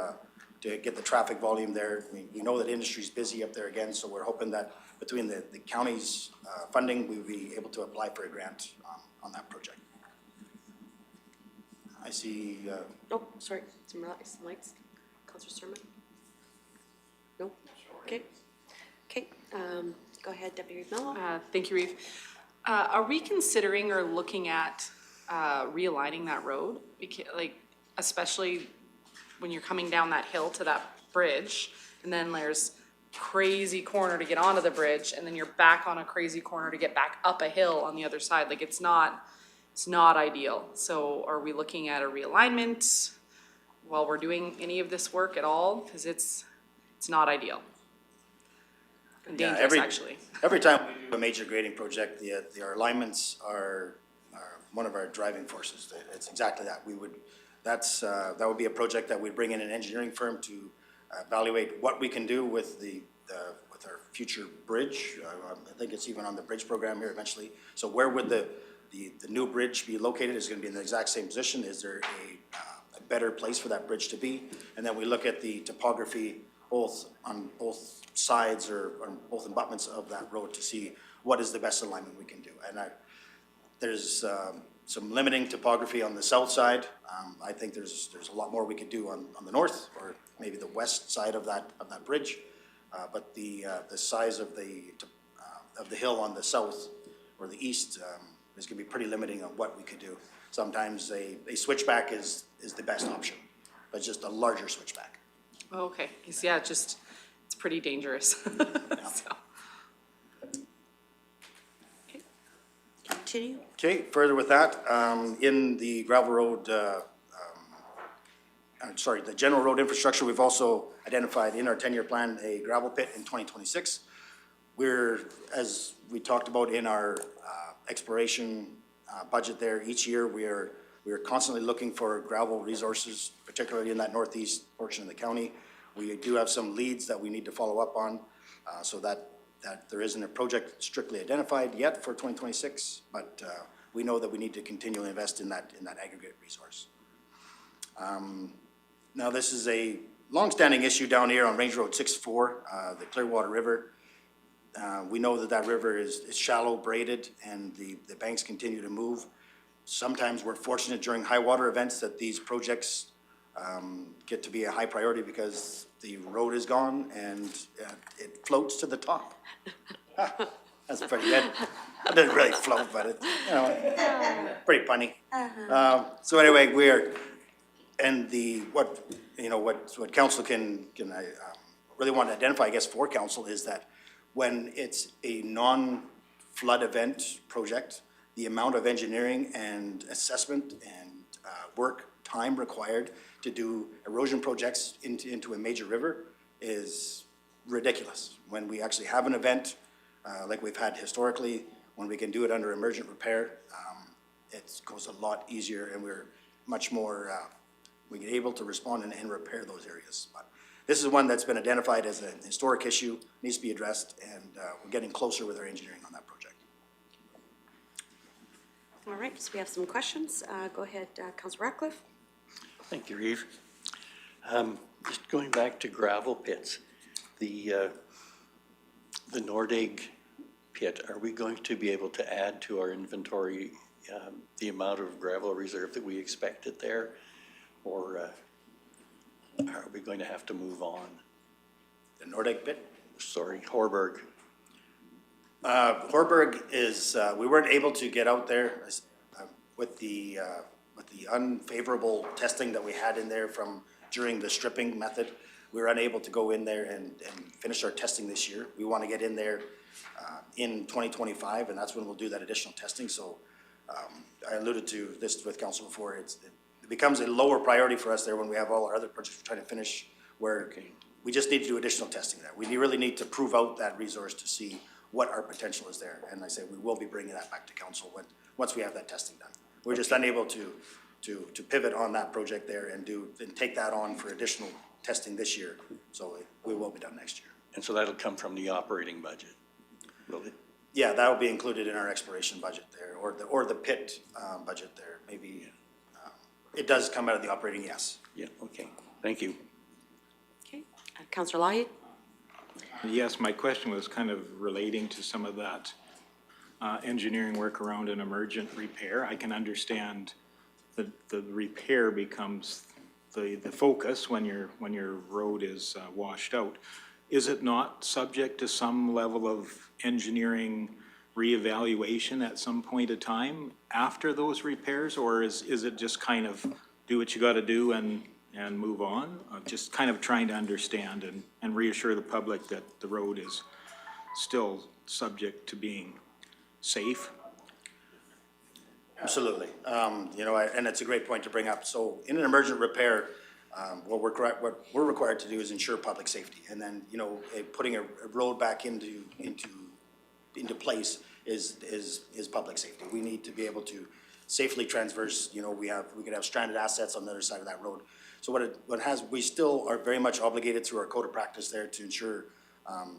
J: get the traffic volume there. We know that industry's busy up there again, so we're hoping that between the county's funding, we'll be able to apply for a grant on that project. I see.
A: Oh, sorry, some lights. Councillor Sturman? No? Okay. Okay, go ahead, Deputy Reeve Mello.
C: Thank you, Reeve. Are we considering or looking at realigning that road? Like, especially when you're coming down that hill to that bridge, and then there's crazy corner to get onto the bridge, and then you're back on a crazy corner to get back up a hill on the other side. Like, it's not ideal. So are we looking at a realignment while we're doing any of this work at all? Because it's not ideal. And dangerous, actually.
J: Every time we do a major grading project, the alignments are one of our driving forces. It's exactly that. That would be a project that we'd bring in an engineering firm to evaluate what we can do with with our future bridge. I think it's even on the bridge program here eventually. So where would the new bridge be located? Is it going to be in the exact same position? Is there a better place for that bridge to be? And then we look at the topography on both sides or on both abutments of that road to see what is the best alignment we can do. And there's some limiting topography on the south side. I think there's a lot more we could do on the north or maybe the west side of that bridge. But the size of the hill on the south or the east is going to be pretty limiting on what we could do. Sometimes a switchback is the best option, but just a larger switchback.
C: Oh, okay, because yeah, it's pretty dangerous. So.
A: Okay. Continue.
J: Okay, further with that, in the gravel road, the general road infrastructure, we've also identified in our 10-year plan a gravel pit in 2026. As we talked about in our exploration budget there, each year we are constantly looking for gravel resources, particularly in that northeast portion of the county. We do have some leads that we need to follow up on, so that there isn't a project strictly identified yet for 2026, but we know that we need to continually invest in that aggregate resource. Now, this is a long-standing issue down here on Range Road 64, the Clearwater River. We know that river is shallow, braided, and the banks continue to move. Sometimes we're fortunate during high water events that these projects get to be a high priority because the road is gone and it floats to the top. That's pretty good. It doesn't really float, but it's, pretty funny. So anyway, what council can really want to identify, I guess, for council is that when it's a non-flood event project, the amount of engineering and assessment and work time required to do erosion projects into a major river is ridiculous. When we actually have an event, like we've had historically, when we can do it under emergent repair, it goes a lot easier and we're much more, we're able to respond and repair those areas. But this is one that's been identified as a historic issue, needs to be addressed, and we're getting closer with our engineering on that project.
A: All right, so we have some questions. Go ahead, Councillor Ratcliffe.
G: Thank you, Reeve. Just going back to gravel pits, the Nordegg pit, are we going to be able to add to our inventory the amount of gravel reserve that we expected there? Or are we going to have to move on?
J: The Nordegg pit?
G: Sorry, Horberg.
J: Horberg is, we weren't able to get out there with the unfavorable testing that we had in there from during the stripping method. We were unable to go in there and finish our testing this year. We want to get in there in 2025, and that's when we'll do that additional testing. So I alluded to this with council before. It becomes a lower priority for us there when we have all our other projects we're trying to finish, where we just need to do additional testing there. We really need to prove out that resource to see what our potential is there. And I say we will be bringing that back to council once we have that testing done. We're just unable to pivot on that project there and take that on for additional testing this year. So we will be done next year.
G: And so that'll come from the operating budget, will it?
J: Yeah, that'll be included in our exploration budget there, or the pit budget there. Maybe it does come out of the operating, yes.
G: Yeah, okay, thank you.
A: Okay, Councillor Lawhead.
F: Yes, my question was kind of relating to some of that engineering work around an emergent repair. I can understand that the repair becomes the focus when your road is washed out. Is it not subject to some level of engineering reevaluation at some point of time after those repairs, or is it just kind of do what you got to do and move on? Just kind of trying to understand and reassure the public that the road is still subject to being safe.
J: Absolutely. You know, and it's a great point to bring up. So in an emergent repair, what we're required to do is ensure public safety. And then, you know, putting a road back into place is public safety. We need to be able to safely transverse. You know, we could have stranded assets on the other side of that road. So we still are very much obligated through our code of practice there to ensure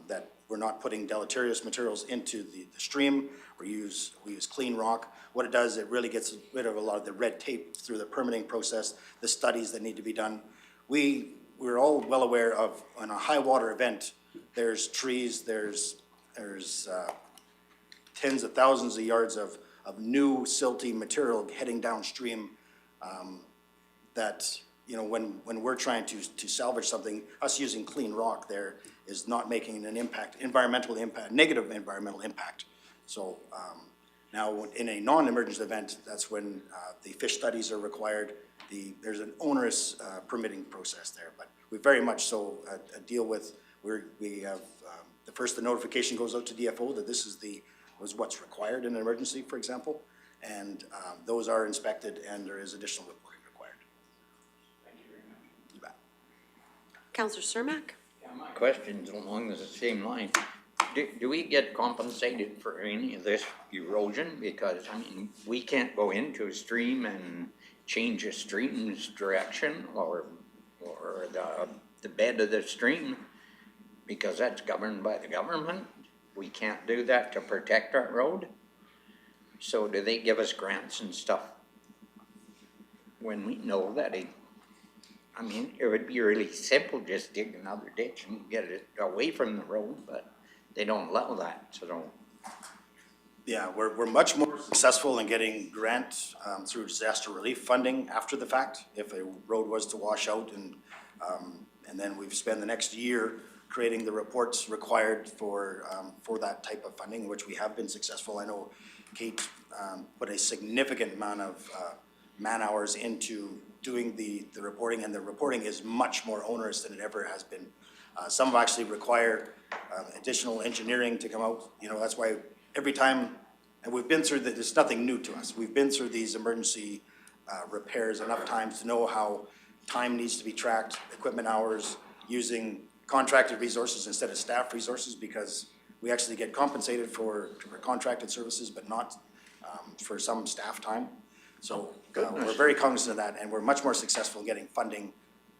J: that we're not putting deleterious materials into the stream. We use clean rock. What it does, it really gets rid of a lot of the red tape through the permitting process, the studies that need to be done. We're all well aware of, on a high water event, there's trees, there's tens of thousands of yards of new silty material heading downstream that, you know, when we're trying to salvage something, us using clean rock there is not making an impact, negative environmental impact. So now in a non-emergency event, that's when the fish studies are required. There's an onerous permitting process there, but we very much so deal with, we have, the notification goes out to DFO that this was what's required in an emergency, for example, and those are inspected and there is additional reporting required. Thank you very much. You bet.
A: Councillor Cermak.
H: My question's along the same line. Do we get compensated for any of this erosion? Because, I mean, we can't go into a stream and change a stream's direction or the bed of the stream because that's governed by the government. We can't do that to protect our road. So do they give us grants and stuff when we know that I mean, it would be really simple, just dig another ditch and get it away from the road, but they don't allow that, so don't.
J: Yeah, we're much more successful in getting grants through disaster relief funding after the fact. If a road was to wash out and then we've spent the next year creating the reports required for that type of funding, which we have been successful. I know Kate put a significant amount of man-hours into doing the reporting, and the reporting is much more onerous than it ever has been. Some actually require additional engineering to come out. You know, that's why every time and we've been through, it's nothing new to us. We've been through these emergency repairs enough times to know how time needs to be tracked, equipment hours, using contracted resources instead of staff resources, because we actually get compensated for contracted services, but not for some staff time. So we're very cognizant of that, and we're much more successful in getting funding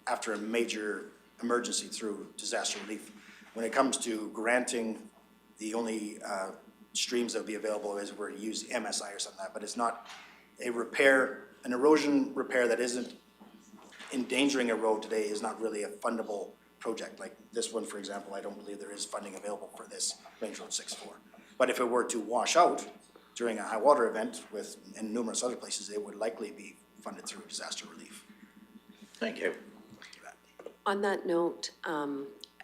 J: after a major emergency through disaster relief. When it comes to granting, the only streams that would be available is where you use MSI or something like that, but it's not a repair, an erosion repair that isn't endangering a road today is not really a fundable project. Like this one, for example, I don't believe there is funding available for this Range Road 6-4. But if it were to wash out during a high water event with, in numerous other places, it would likely be funded through disaster relief.
H: Thank you.
A: On that note,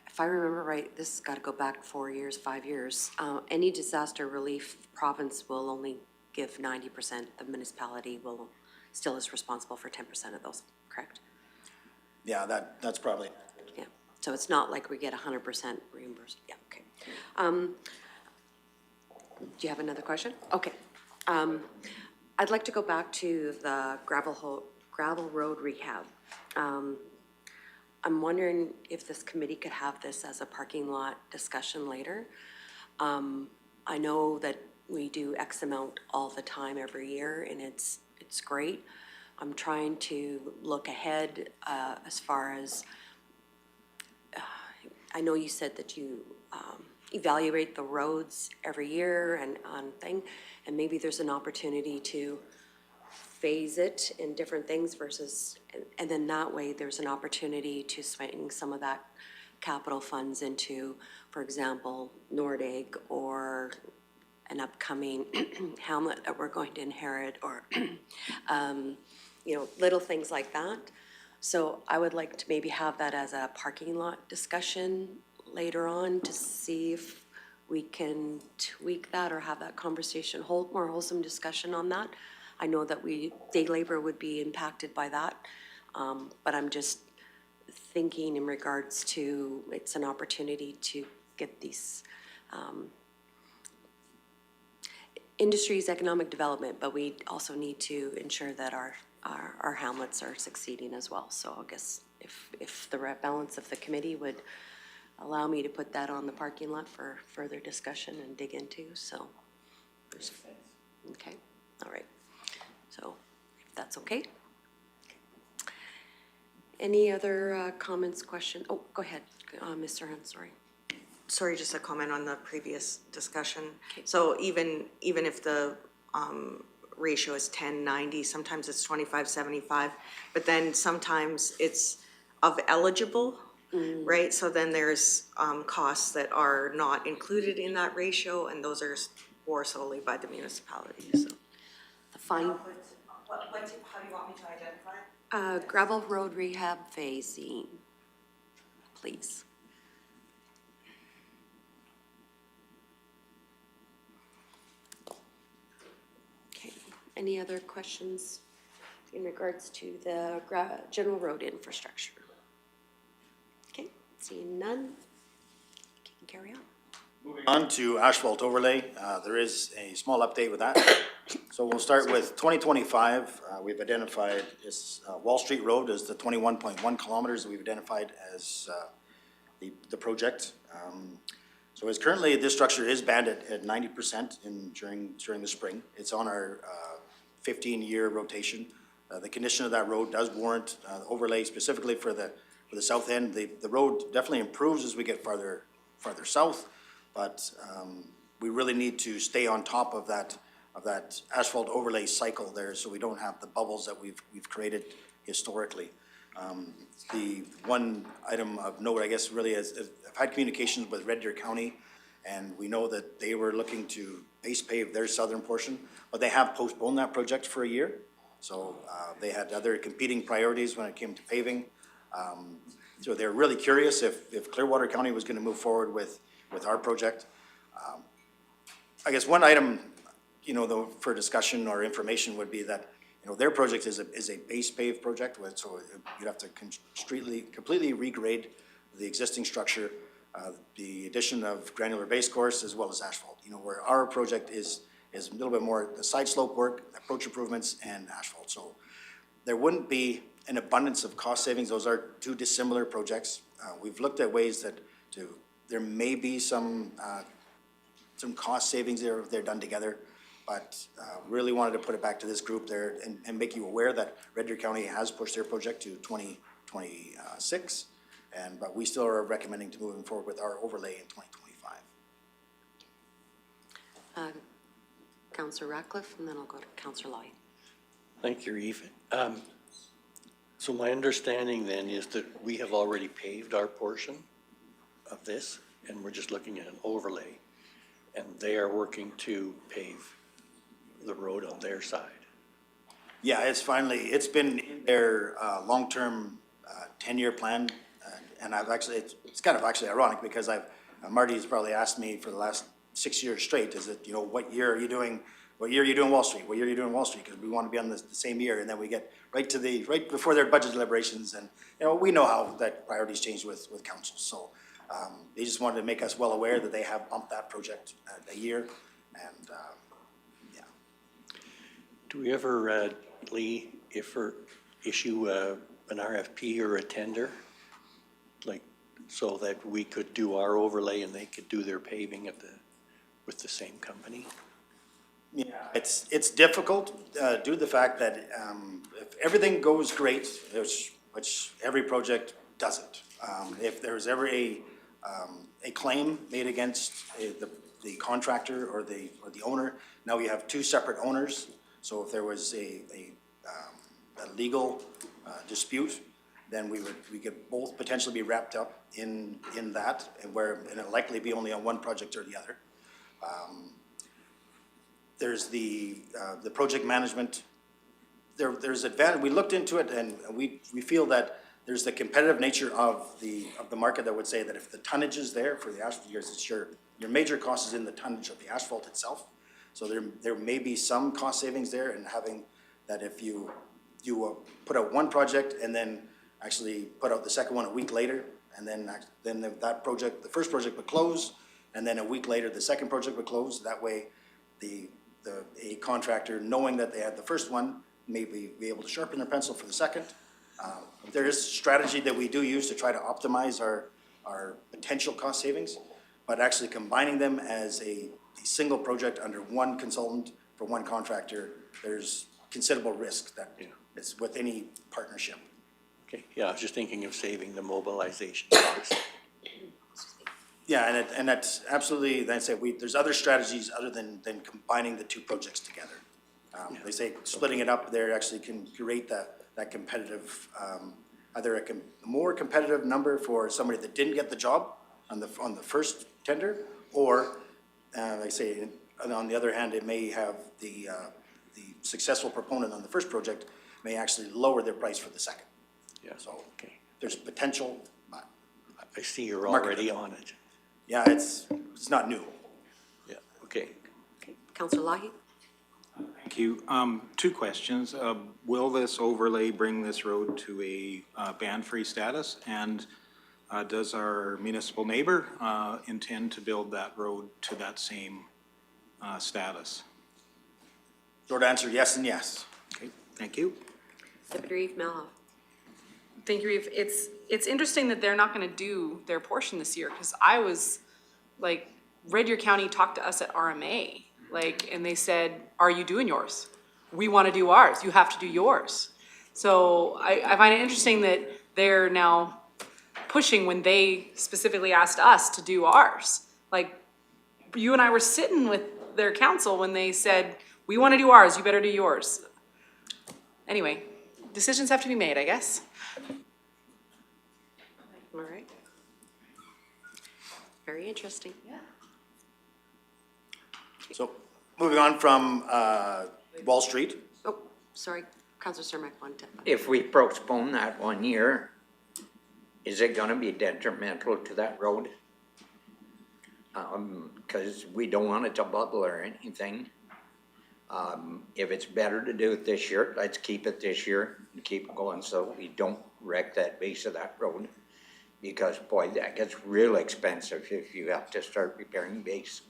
A: if I remember right, this has got to go back 4 years, 5 years. Any disaster relief province will only give 90%. The municipality still is responsible for 10% of those, correct?
J: Yeah, that's probably.
A: Yeah, so it's not like we get 100% reimbursed. Yeah, okay. Do you have another question? Okay. I'd like to go back to the gravel road rehab. I'm wondering if this committee could have this as a parking lot discussion later. I know that we do X amount all the time every year, and it's great. I'm trying to look ahead as far as, I know you said that you evaluate the roads every year and on thing, and maybe there's an opportunity to phase it in different things versus, and then that way there's an opportunity to swing some of that capital funds into, for example, Nordegg or an upcoming hamlet that we're going to inherit, or you know, little things like that. So I would like to maybe have that as a parking lot discussion later on to see if we can tweak that or have that conversation, more wholesome discussion on that. I know that day labor would be impacted by that, but I'm just thinking in regards to, it's an opportunity to get these industries, economic development, but we also need to ensure that our hamlets are succeeding as well. So I guess if the balance of the committee would allow me to put that on the parking lot for further discussion and dig into, so. Okay, all right. So if that's okay. Any other comments, questions? Oh, go ahead, Mr. Hunt, sorry.
B: Sorry, just a comment on the previous discussion. So even if the ratio is 10-90, sometimes it's 25-75, but then sometimes it's of eligible, right? So then there's costs that are not included in that ratio, and those are bore solely by the municipality, so.
A: The fine,
B: How do you want me to identify?
A: gravel road rehab phasing, please. Okay, any other questions in regards to the general road infrastructure? Okay, seeing none, can carry on.
J: Moving on to asphalt overlay, there is a small update with that. So we'll start with 2025. We've identified this Wall Street Road as the 21.1 kilometers that we've identified as the project. So as currently, this structure is banded at 90% during the spring. It's on our 15-year rotation. The condition of that road does warrant overlay specifically for the south end. The road definitely improves as we get farther south, but we really need to stay on top of that asphalt overlay cycle there, so we don't have the bubbles that we've created historically. The one item of note, I guess, really is I've had communications with Red Deer County, and we know that they were looking to base pave their southern portion, but they have postponed that project for a year. So they had other competing priorities when it came to paving. So they're really curious if Clearwater County was going to move forward with our project. I guess one item, you know, though, for discussion or information would be that, you know, their project is a base pave project, so you'd have to completely regrade the existing structure, the addition of granular base course as well as asphalt. You know, where our project is is a little bit more the side slope work, approach improvements, and asphalt. So there wouldn't be an abundance of cost savings. Those are two dissimilar projects. We've looked at ways there may be some cost savings there if they're done together, but really wanted to put it back to this group there and make you aware that Red Deer County has pushed their project to 2026, but we still are recommending to moving forward with our overlay in 2025.
A: Councillor Ratcliffe, and then I'll go to Councillor Lai.
G: Thank you, Eve. So my understanding then is that we have already paved our portion of this, and we're just looking at an overlay, and they are working to pave the road on their side.
J: Yeah, it's been in their long-term 10-year plan, and I've actually, it's kind of actually ironic because Marty's probably asked me for the last 6 years straight, is it, what year are you doing Wall Street? What year are you doing Wall Street? Because we want to be on the same year, and then we get right before their budget deliberations, and, we know how that priorities change with council, so they just wanted to make us well aware that they have bumped that project a year, and, yeah.
G: Do we ever, Lee, issue an RFP or a tender? Like, so that we could do our overlay and they could do their paving with the same company?
J: Yeah, it's difficult due to the fact that if everything goes great, which every project doesn't, if there's ever a claim made against the contractor or the owner, now we have two separate owners. So if there was a legal dispute, then we could both potentially be wrapped up in that, and it'll likely be only on one project or the other. There's the project management. There's advantage. We looked into it, and we feel that there's the competitive nature of the market that would say that if the tonnage is there for the asphalt, your major cost is in the tonnage of the asphalt itself. So there may be some cost savings there in having that if you put out one project and then actually put out the second one a week later, and then that project, the first project would close, and then a week later the second project would close. That way, a contractor, knowing that they had the first one, may be able to sharpen their pencil for the second. There is strategy that we do use to try to optimize our potential cost savings, but actually combining them as a single project under one consultant for one contractor, there's considerable risk that it's with any partnership.
G: Okay, yeah, I was just thinking of saving the mobilization cost.
J: Yeah, and that's absolutely, I'd say there's other strategies other than combining the two projects together. They say splitting it up there actually can create that competitive, either a more competitive number for somebody that didn't get the job on the first tender, or like I say, on the other hand, it may have the successful proponent on the first project may actually lower their price for the second.
G: Yeah.
J: So
G: Okay.
J: there's potential, but
G: I see you're already on it.
J: yeah, it's not new.
G: Yeah, okay.
A: Okay, Councillor Lai.
F: Thank you. Two questions. Will this overlay bring this road to a ban-free status? And does our municipal neighbor intend to build that road to that same status?
J: Short answer, yes and yes.
F: Okay, thank you.
A: Deputy Reeve Melhoff.
C: Thank you, Reeve. It's interesting that they're not gonna do their portion this year, because I was, like, Red Deer County talked to us at RMA, and they said, are you doing yours? We wanna do ours, you have to do yours. So I find it interesting that they're now pushing when they specifically asked us to do ours. Like, you and I were sitting with their council when they said, we wanna do ours, you better do yours. Anyway, decisions have to be made, I guess.
A: All right. Very interesting. Yeah.
J: So moving on from Wall Street.
A: Oh, sorry, Councillor Cermak wanted to.
H: If we postpone that 1 year, is it gonna be detrimental to that road? Cause we don't want it to bubble or anything. If it's better to do it this year, let's keep it this year and keep it going so we don't wreck that base of that road. Because boy, that gets real expensive if you have to start repairing base.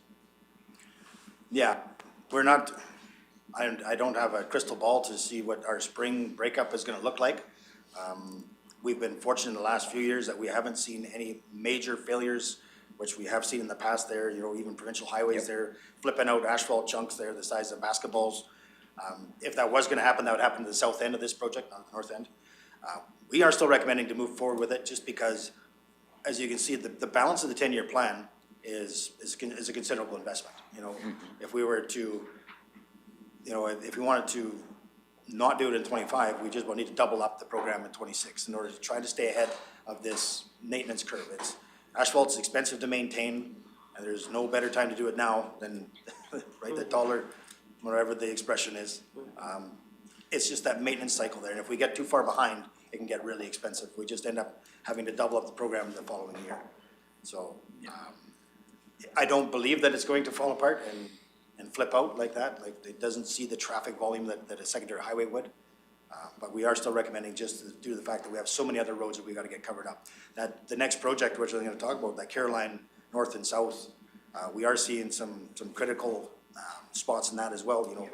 J: Yeah, we're not, I don't have a crystal ball to see what our spring breakup is gonna look like. We've been fortunate in the last few years that we haven't seen any major failures, which we have seen in the past there, you know, even provincial highways there, flipping out asphalt chunks there the size of basketballs. If that was gonna happen, that would happen to the south end of this project, not the north end. We are still recommending to move forward with it, just because, as you can see, the balance of the 10-year plan is a considerable investment, you know? If we were to, you know, if we wanted to not do it in 25, we just will need to double up the program in 26 in order to try to stay ahead of this maintenance curve. Asphalt's expensive to maintain, and there's no better time to do it now than, right, the dollar, whatever the expression is. It's just that maintenance cycle there, and if we get too far behind, it can get really expensive. We just end up having to double up the program the following year. So, I don't believe that it's going to fall apart and flip out like that. Like, it doesn't see the traffic volume that a secondary highway would. But we are still recommending, just due to the fact that we have so many other roads that we gotta get covered up. That the next project, which I'm gonna talk about, that Caroline North and South, we are seeing some critical, spots in that as well, you know.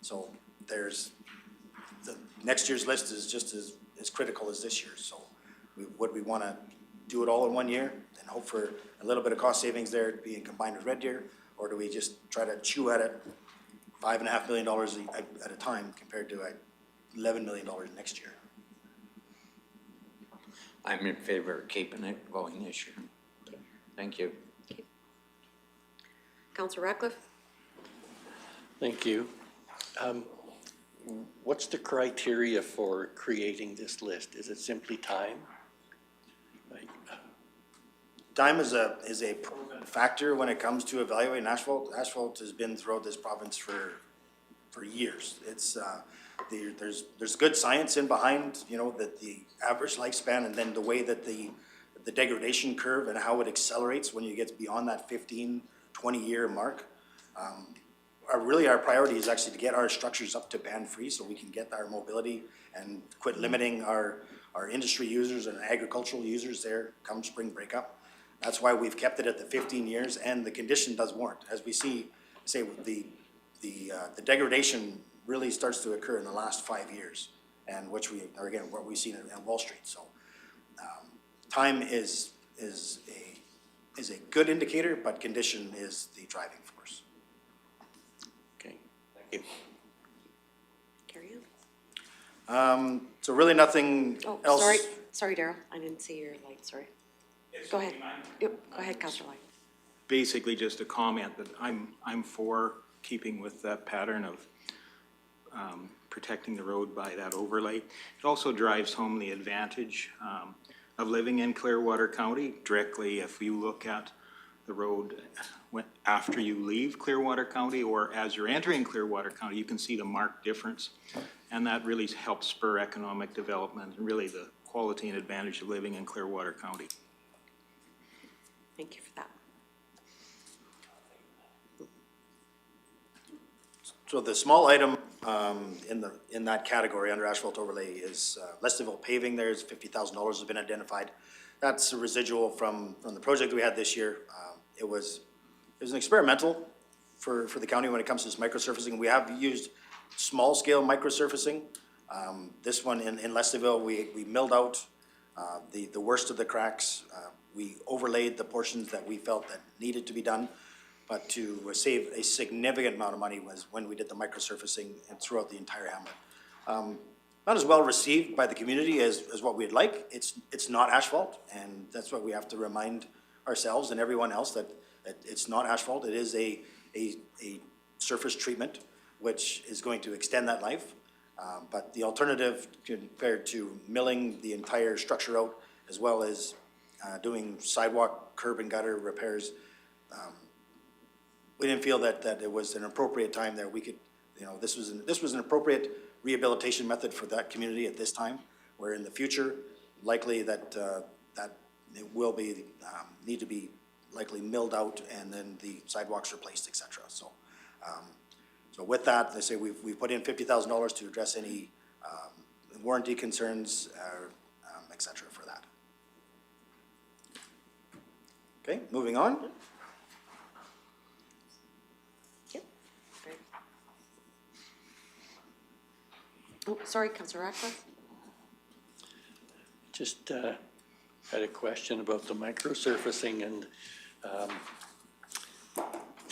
J: So there's, the next year's list is just as critical as this year's, so would we wanna do it all in 1 year and hope for a little bit of cost savings there being combined with Red Deer? Or do we just try to chew at it $5.5 million at a time compared to $11 million next year?
H: I'm in favor of keeping it going this year. Thank you.
A: Councillor Ratcliffe?
G: Thank you. What's the criteria for creating this list? Is it simply time? Like,
J: Time is a proven factor when it comes to evaluating asphalt. Asphalt has been throughout this province for years. It's, there's good science in behind, you know, that the average lifespan, and then the way that the degradation curve and how it accelerates when you get beyond that 15, 20-year mark. Our priority is actually to get our structures up to band-free so we can get our mobility and quit limiting our industry users and agricultural users there come spring breakup. That's why we've kept it at the 15 years, and the condition does warrant. As we see, say, the degradation really starts to occur in the last 5 years, and which we are, again, what we've seen in Wall Street. So time is a good indicator, but condition is the driving force.
G: okay, thank you.
A: Carry on.
J: So really nothing
A: Oh,
J: else.
A: sorry, Darrell, I didn't see your light, sorry. Go ahead. Yep, go ahead, Councillor Light.
F: Basically, just a comment that I'm for keeping with that pattern of protecting the road by that overlay. It also drives home the advantage of living in Clearwater County. Directly, if you look at the road after you leave Clearwater County or as you're entering Clearwater County, you can see the marked difference. And that really helps spur economic development and really the quality and advantage of living in Clearwater County.
A: Thank you for that.
J: So the small item in that category under asphalt overlay is Lesterville paving. There's $50,000 has been identified. That's a residual from the project we had this year. It was an experimental for the county when it comes to this microsurfacing. We have used small scale microsurfacing. This one in Lesterville, we milled out the worst of the cracks. We overlaid the portions that we felt that needed to be done. But to save a significant amount of money was when we did the microsurfacing and throughout the entire hamlet. Not as well received by the community as what we'd like. It's not asphalt, and that's what we have to remind ourselves and everyone else that it's not asphalt. It is a surface treatment, which is going to extend that life. But the alternative compared to milling the entire structure out, as well as doing sidewalk, curb and gutter repairs, we didn't feel that it was an appropriate time there. We could, you know, this was an appropriate rehabilitation method for that community at this time, where in the future, likely that it will be, need to be likely milled out and then the sidewalks replaced, et cetera. So, so with that, they say we've put in $50,000 to address any warranty concerns, et cetera, for that. Okay, moving on.
A: sorry, Councillor Radcliffe?
G: Just had a question about the microsurfacing and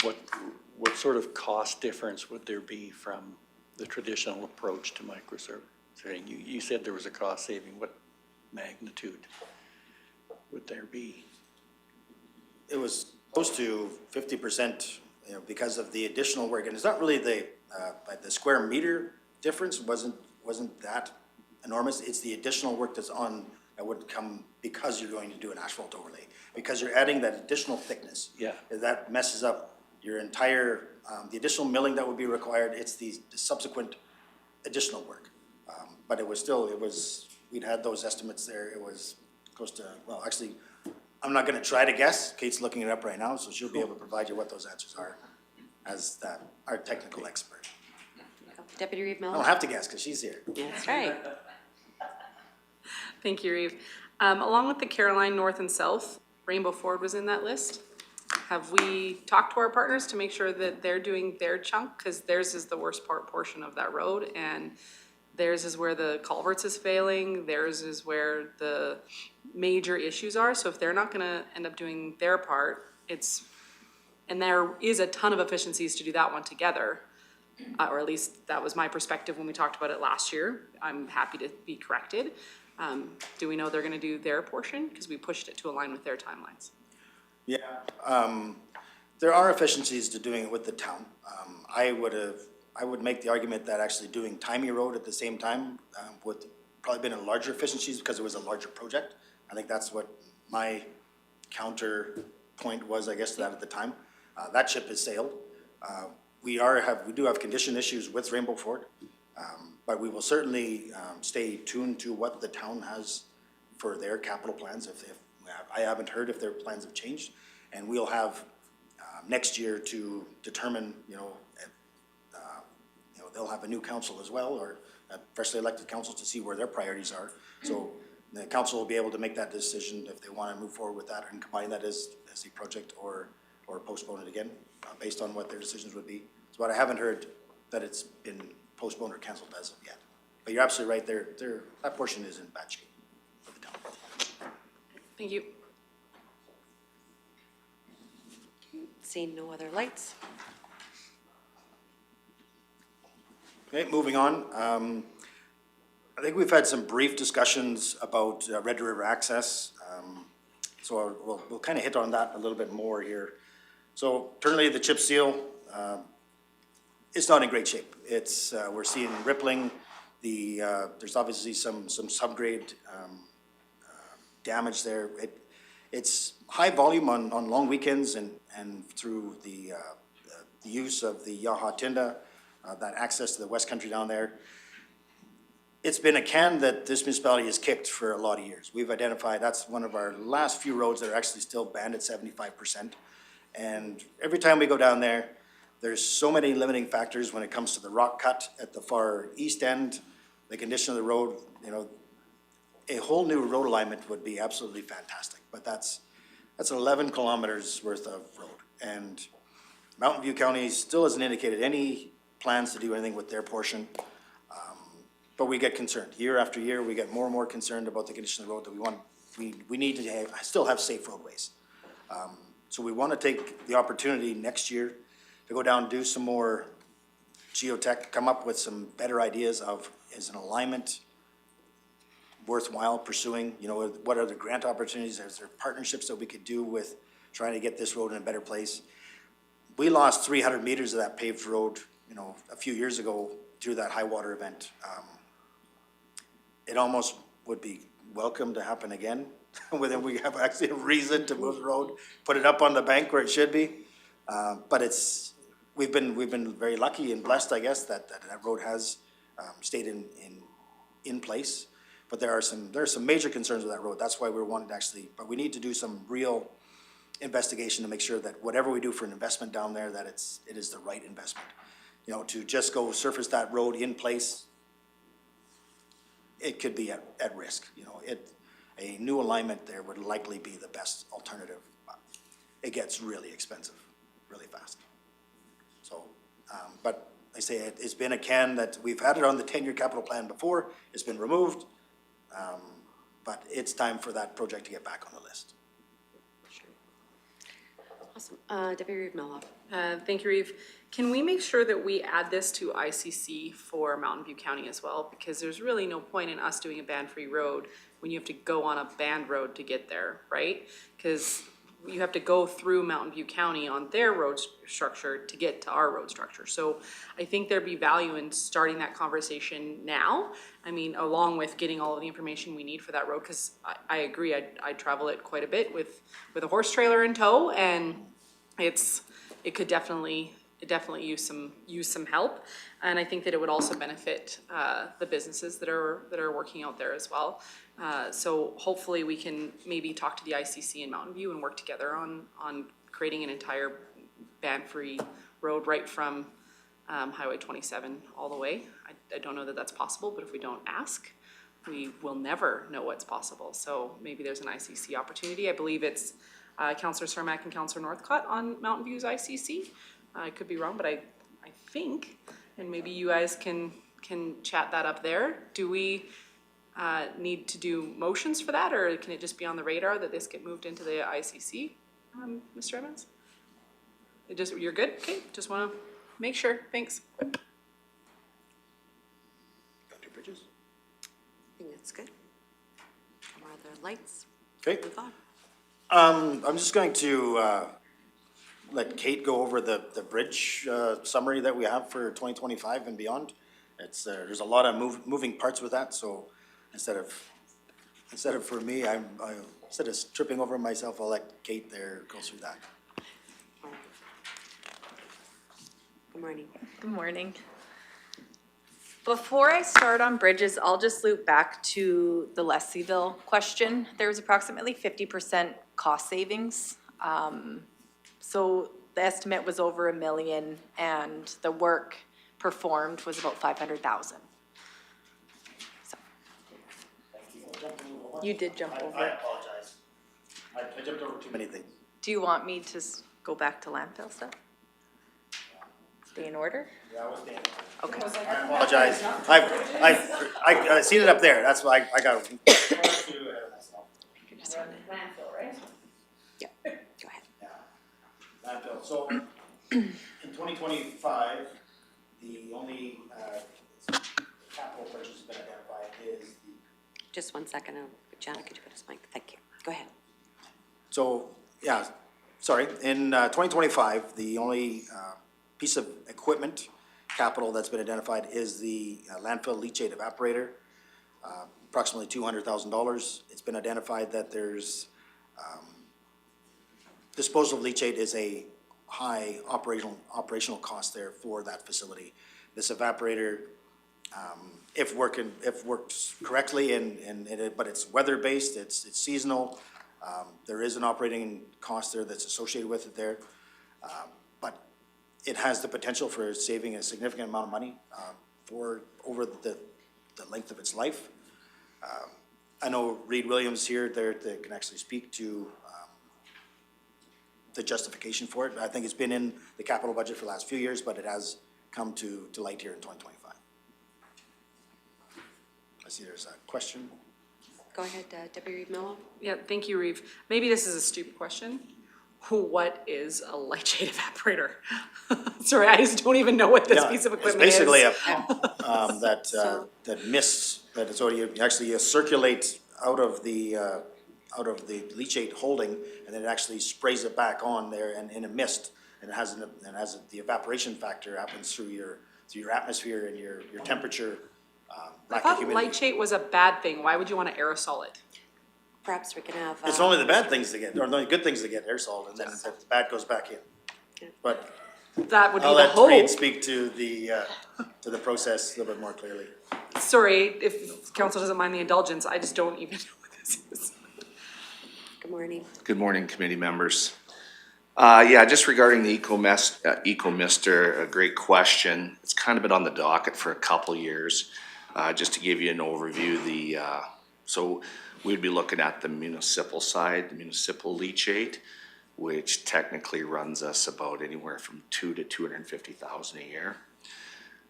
G: what sort of cost difference would there be from the traditional approach to microsurfacing? You said there was a cost saving. What magnitude would there be?
J: It was close to 50%, you know, because of the additional work, and it's not really the square meter difference wasn't that enormous. It's the additional work that's on, that would come because you're going to do an asphalt overlay, because you're adding that additional thickness.
G: Yeah.
J: That messes up your entire, the additional milling that would be required, it's the subsequent additional work. But it was still, we'd had those estimates there, it was close to, well, actually, I'm not gonna try to guess, Kate's looking it up right now, so she'll be able to provide you what those answers are as our technical expert.
A: Deputy Reeve
J: I don't
A: Miller?
J: have to guess, because she's here.
A: That's right.
C: Thank you, Reeve. Along with the Caroline North and South, Rainbow Ford was in that list. Have we talked to our partners to make sure that they're doing their chunk? Because theirs is the worst portion of that road, and theirs is where the culverts is failing, theirs is where the major issues are. So if they're not gonna end up doing their part, and there is a ton of efficiencies to do that one together, or at least that was my perspective when we talked about it last year. I'm happy to be corrected. Do we know they're gonna do their portion? Because we pushed it to align with their timelines.
J: Yeah, there are efficiencies to doing it with the town. I would make the argument that actually doing Timey Road at the same time would probably been a larger efficiencies because it was a larger project. I think that's what my counterpoint was, I guess, to that at the time. That ship has sailed. We do have condition issues with Rainbow Ford, but we will certainly stay tuned to what the town has for their capital plans. I haven't heard if their plans have changed, and we'll have next year to determine, they'll have a new council as well, or a freshly elected council to see where their priorities are. So the council will be able to make that decision if they want to move forward with that and combine that as a project or postpone it again, based on what their decisions would be. So, but I haven't heard that it's been postponed or canceled as of yet. But you're absolutely right, that portion is in bad shape for the town.
C: Thank you.
A: Seeing no other lights?
J: Okay, moving on. I think we've had some brief discussions about Red River access. So we'll kind of hit on that a little bit more here. So currently the chip seal, it's not in great shape. We're seeing rippling. There's obviously some subgrade damage there. It's high volume on long weekends and through the use of the Yaha Tinda, that access to the West Country down there. It's been a can that this municipality has kicked for a lot of years. We've identified, that's one of our last few roads that are actually still banned at 75%. And every time we go down there, there's so many limiting factors when it comes to the rock cut at the far east end, the condition of the road, a whole new road alignment would be absolutely fantastic. But that's 11 kilometers worth of road. And Mountain View County still hasn't indicated any plans to do anything with their portion. But we get concerned. Year after year, we get more and more concerned about the condition of the road that we need to still have safe roadways. So we want to take the opportunity next year to go down and do some more geotech, come up with some better ideas of, is an alignment worthwhile pursuing? What are the grant opportunities? Is there partnerships that we could do with trying to get this road in a better place? We lost 300 meters of that paved road, a few years ago through that high water event. It almost would be welcome to happen again, whether we have actually a reason to move the road, put it up on the bank where it should be. But we've been very lucky and blessed, I guess, that road has stayed in place. But there are some major concerns with that road. That's why we're wanting to but we need to do some real investigation to make sure that whatever we do for an investment down there, that it is the right investment. To just go surface that road in place, it could be at risk. A new alignment there would likely be the best alternative. It gets really expensive, really fast. So, but I say it's been a can that we've had it on the 10-year capital plan before, it's been removed. But it's time for that project to get back on the list.
A: Awesome. Deputy Reeve Mello.
C: Thank you, Reeve. Can we make sure that we add this to ICC for Mountain View County as well? Because there's really no point in us doing a band-free road when you have to go on a band road to get there, right? Because you have to go through Mountain View County on their road structure to get to our road structure. So I think there'd be value in starting that conversation now. I mean, along with getting all of the information we need for that road, because I agree, I travel it quite a bit with a horse trailer in tow, and it could definitely use some help. And I think that it would also benefit the businesses that are working out there as well. So hopefully we can maybe talk to the ICC in Mountain View and work together on creating an entire ban-free road right from Highway 27 all the way. I don't know that that's possible, but if we don't ask, we will never know what's possible. So maybe there's an ICC opportunity. I believe it's Councillor Cermak and Councillor Northcott on Mountain View's ICC. I could be wrong, but I think, and maybe you guys can chat that up there. Do we need to do motions for that, or can it just be on the radar that this get moved into the ICC, Mr. Evans? You're good? Okay, just want to make sure. Thanks.
J: Dr. Bridges?
A: I think that's good. No more other lights.
J: Okay.
A: Move on.
J: I'm just going to let Kate go over the bridge summary that we have for 2025 and beyond. It's there's a lot of moving parts with that, so instead of for me, instead of tripping over myself, I'll let Kate there go through that.
A: Good morning.
K: Good morning. Before I start on bridges, I'll just loop back to the Leslieville question. There was approximately 50% cost savings. So the estimate was over $1 million, and the work performed was about 500,000. So. You did jump over.
J: I apologize. I jumped over too many things.
K: Do you want me to go back to landfill stuff? Stay in order?
J: Yeah, I was thinking.
K: Okay.
J: I apologize. I seen it up there. That's why I got.
C: Landfill, right?
A: Yeah, go ahead.
J: Landfill. So in 2025, the only capital purchase that's been identified is the.
A: Just 1 second. Janet, could you put his mic? Thank you. Go ahead.
J: So, yeah, sorry, in 2025, the only piece of equipment, capital that's been identified is the landfill leachate evaporator, approximately $200,000. It's been identified that there's, disposal of leachate is a high operational cost there for that facility. This evaporator, if works correctly but it's weather-based, it's seasonal, there is an operating cost there that's associated with it there. But it has the potential for saving a significant amount of money for over the length of its life. I know Reed Williams here there that can actually speak to the justification for it. I think it's been in the capital budget for the last few years, but it has come to light here in 2025. I see there's a question.
A: Go ahead, Deputy Reeve Mello.
C: Yeah, thank you, Reeve. Maybe this is a stupid question. What is a leachate evaporator? Sorry, I just don't even know what this piece of equipment is.
J: It's basically a pump that mists, that it's already, you circulate out of the leachate holding, and then it actually sprays it back on there and in a mist, and it has the evaporation factor happens through your atmosphere and your temperature.
C: I thought leachate was a bad thing. Why would you want to aerosol it?
A: Perhaps we can have.
J: It's only the bad things to get, or the good things to get aerosol, and then the bad goes back in. But
C: That would be
J: I'll
C: the
J: let
C: hope.
J: Reed speak to the process a little bit more clearly.
C: Sorry, if council doesn't mind the indulgence, I just don't even know what this is.
A: Good morning.
L: Good morning, committee members. Yeah, just regarding the Eco-Mister, a great question. It's kind of been on the docket for a couple years. Just to give you an overview, so we'd be looking at the municipal side, the municipal leachate, which technically runs us about anywhere from $200,000 to $250,000 a year.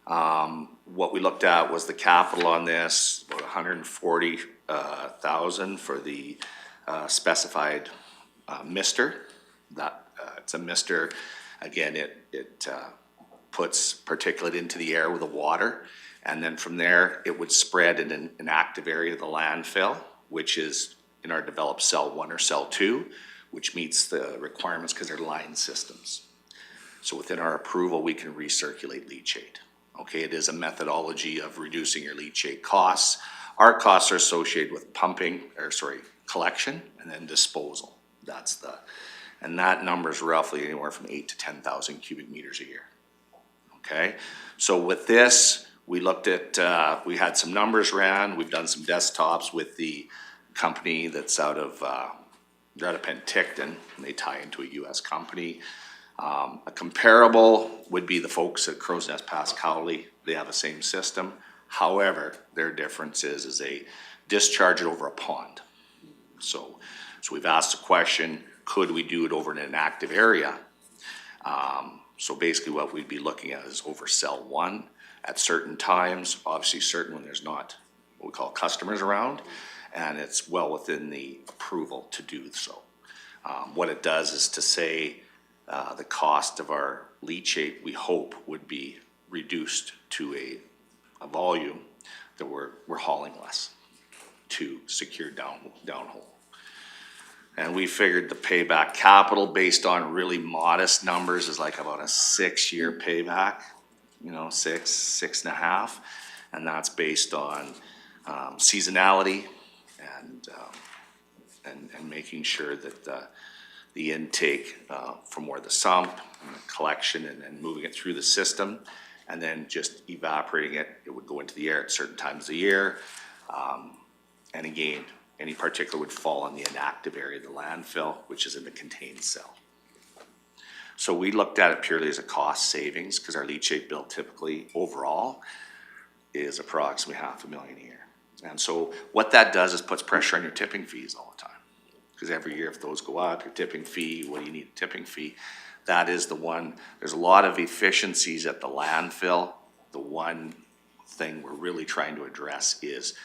L: What we looked at was the capital on this, about $140,000 for the specified mister. That, it's a mister, again, it puts particulate into the air with the water. And then from there, it would spread in an active area of the landfill, which is in our developed cell 1 or cell 2, which meets the requirements because they're line systems. So within our approval, we can recirculate leachate. Okay, it is a methodology of reducing your leachate costs. Our costs are associated with collection and then disposal. And that number is roughly anywhere from 8 to 10,000 cubic meters a year. Okay, so with this, we looked at, we had some numbers ran, we've done some desktops with the company that's out of Penticton, and they tie into a US company. A comparable would be the folks at Crow's Nest Pass Cowley. They have the same system. However, their difference is they discharge it over a pond. So we've asked the question, could we do it over in an active area? So basically what we'd be looking at is over cell 1 at certain times, obviously certain when there's not what we call customers around, and it's well within the approval to do so. What it does is to say the cost of our leachate, we hope, would be reduced to a volume that we're hauling less to secure downhole. And we figured the payback capital based on really modest numbers is like about a 6-year payback, you know, 6.5. And that's based on seasonality and making sure that the intake from where the sump and the collection and moving it through the system and then just evaporating it, it would go into the air at certain times of the year. And again, any particulate would fall on the inactive area of the landfill, which is in the contained cell. So we looked at it purely as a cost savings because our leachate bill typically overall is approximately $500,000 a year. And so what that does is puts pressure on your tipping fees all the time. Because every year if those go up, your tipping fee, what do you need a tipping fee? That is the one, there's a lot of efficiencies at the landfill. The one thing we're really trying to address is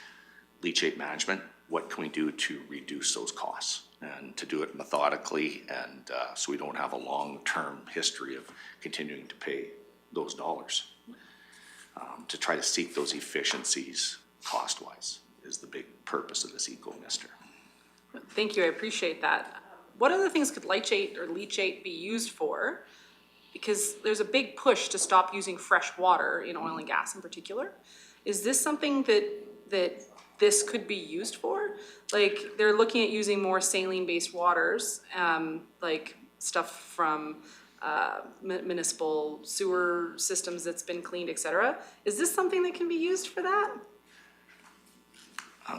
L: leachate management. What can we do to reduce those costs? And to do it methodically and so we don't have a long-term history of continuing to pay those dollars. To try to seek those efficiencies cost-wise is the big purpose of this eco-mister.
C: Thank you, I appreciate that. What other things could leachate be used for? Because there's a big push to stop using fresh water in oil and gas in particular. Is this something that this could be used for? Like, they're looking at using more saline-based waters, like stuff from municipal sewer systems that's been cleaned, et cetera. Is this something that can be used for that?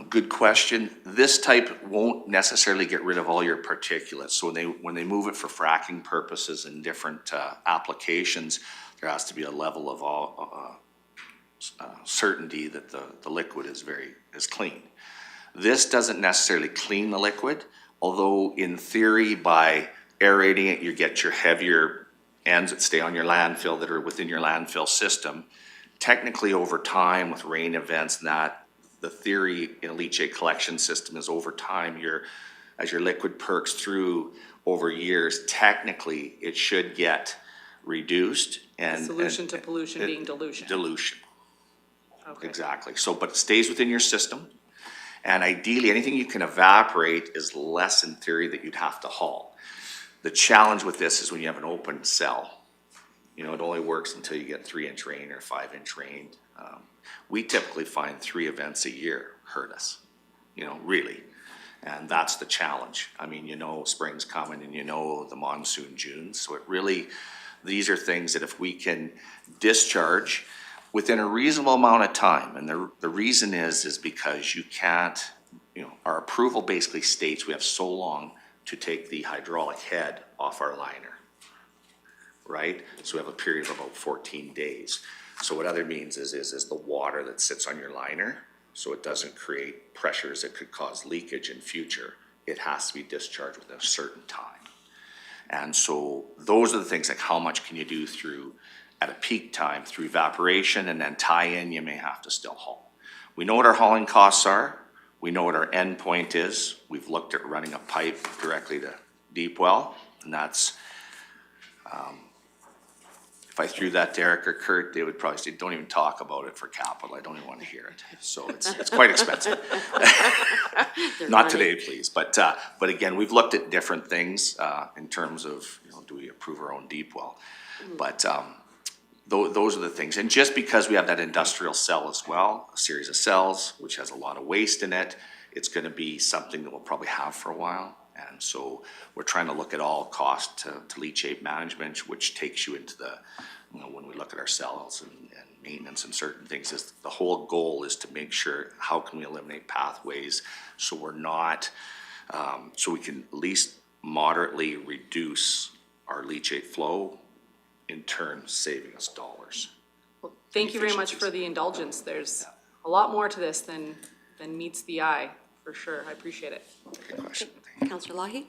L: Good question. This type won't necessarily get rid of all your particulates. So when they move it for fracking purposes and different applications, there has to be a level of certainty that the liquid is clean. This doesn't necessarily clean the liquid, although in theory by aerating it, you get your heavier ends that stay on your landfill that are within your landfill system. Technically over time with rain events and that, the theory in a leachate collection system is over time, as your liquid perks through over years, technically it should get reduced. And
C: Solution to pollution being dilution.
L: Dilution.
C: Okay.
L: Exactly. So, but it stays within your system. And ideally, anything you can evaporate is less in theory that you'd have to haul. The challenge with this is when you have an open cell, you know, it only works until you get 3-inch rain or 5-inch rain. We typically find 3 events a year hurt us, you know, really. And that's the challenge. I mean, you know, spring's coming and you know the monsoon June. So it really, these are things that if we can discharge within a reasonable amount of time, and the reason is because you can't, you know, our approval basically states we have so long to take the hydraulic head off our liner, right? So we have a period of about 14 days. So what other means is the water that sits on your liner, so it doesn't create pressures that could cause leakage in future. It has to be discharged within a certain time. And so those are the things like how much can you do through at a peak time through evaporation, and then tie-in, you may have to still haul. We know what our hauling costs are. We know what our end point is. We've looked at running a pipe directly to deep well, and that's, if I threw that to Eric or Kurt, they would probably say, don't even talk about it for capital. I don't even want to hear it. So it's quite expensive. Not today, please. But again, we've looked at different things, in terms of, do we approve our own deep well? But, those are the things. And just because we have that industrial cell as well, a series of cells, which has a lot of waste in it, it's gonna be something that we'll probably have for a while. And so we're trying to look at all cost to leachate management, which takes you into the, when we look at our cells and maintenance and certain things, is the whole goal is to make sure, how can we eliminate pathways so we're not, so we can at least moderately reduce our leachate flow, in turn saving us dollars.
C: Well, thank you very much for the indulgence. There's a lot more to this than meets the eye, for sure. I appreciate it.
L: Good question.
A: Councillor Lahi?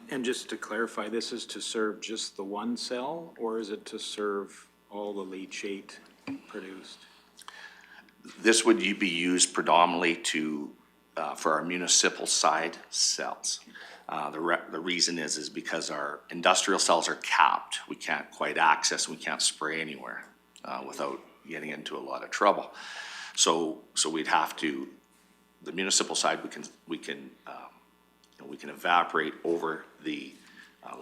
F: And just to clarify, this is to serve just the one cell, or is it to serve all the leachate produced?
L: This would be used predominantly to, for our municipal side cells. The reason is because our industrial cells are capped. We can't quite access, we can't spray anywhere, without getting into a lot of trouble. So we'd have to, the municipal side, we can evaporate over the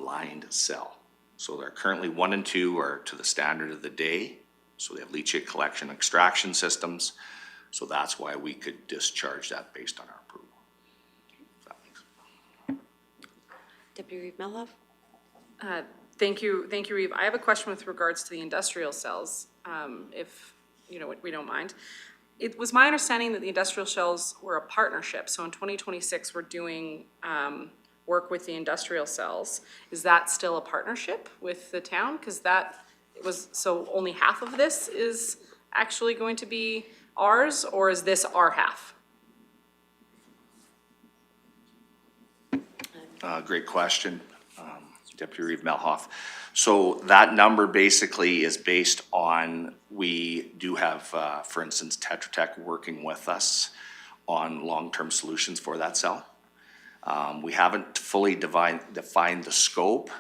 L: lined cell. So they're currently 1 and 2 are to the standard of the day. So they have leachate collection extraction systems. So that's why we could discharge that based on our approval. If that makes sense.
A: Deputy Reeve Melhoff?
C: Thank you, Reeve. I have a question with regards to the industrial cells, if, we don't mind. It was my understanding that the industrial cells were a partnership, so in 2026, we're doing work with the industrial cells. Is that still a partnership with the town? Because so only half of this is actually going to be ours, or is this our half?
L: Great question, Deputy Reeve Melhoff. So that number basically is based on, we do have, for instance, Tetra Tech working with us on long-term solutions for that cell. We haven't fully defined the scope,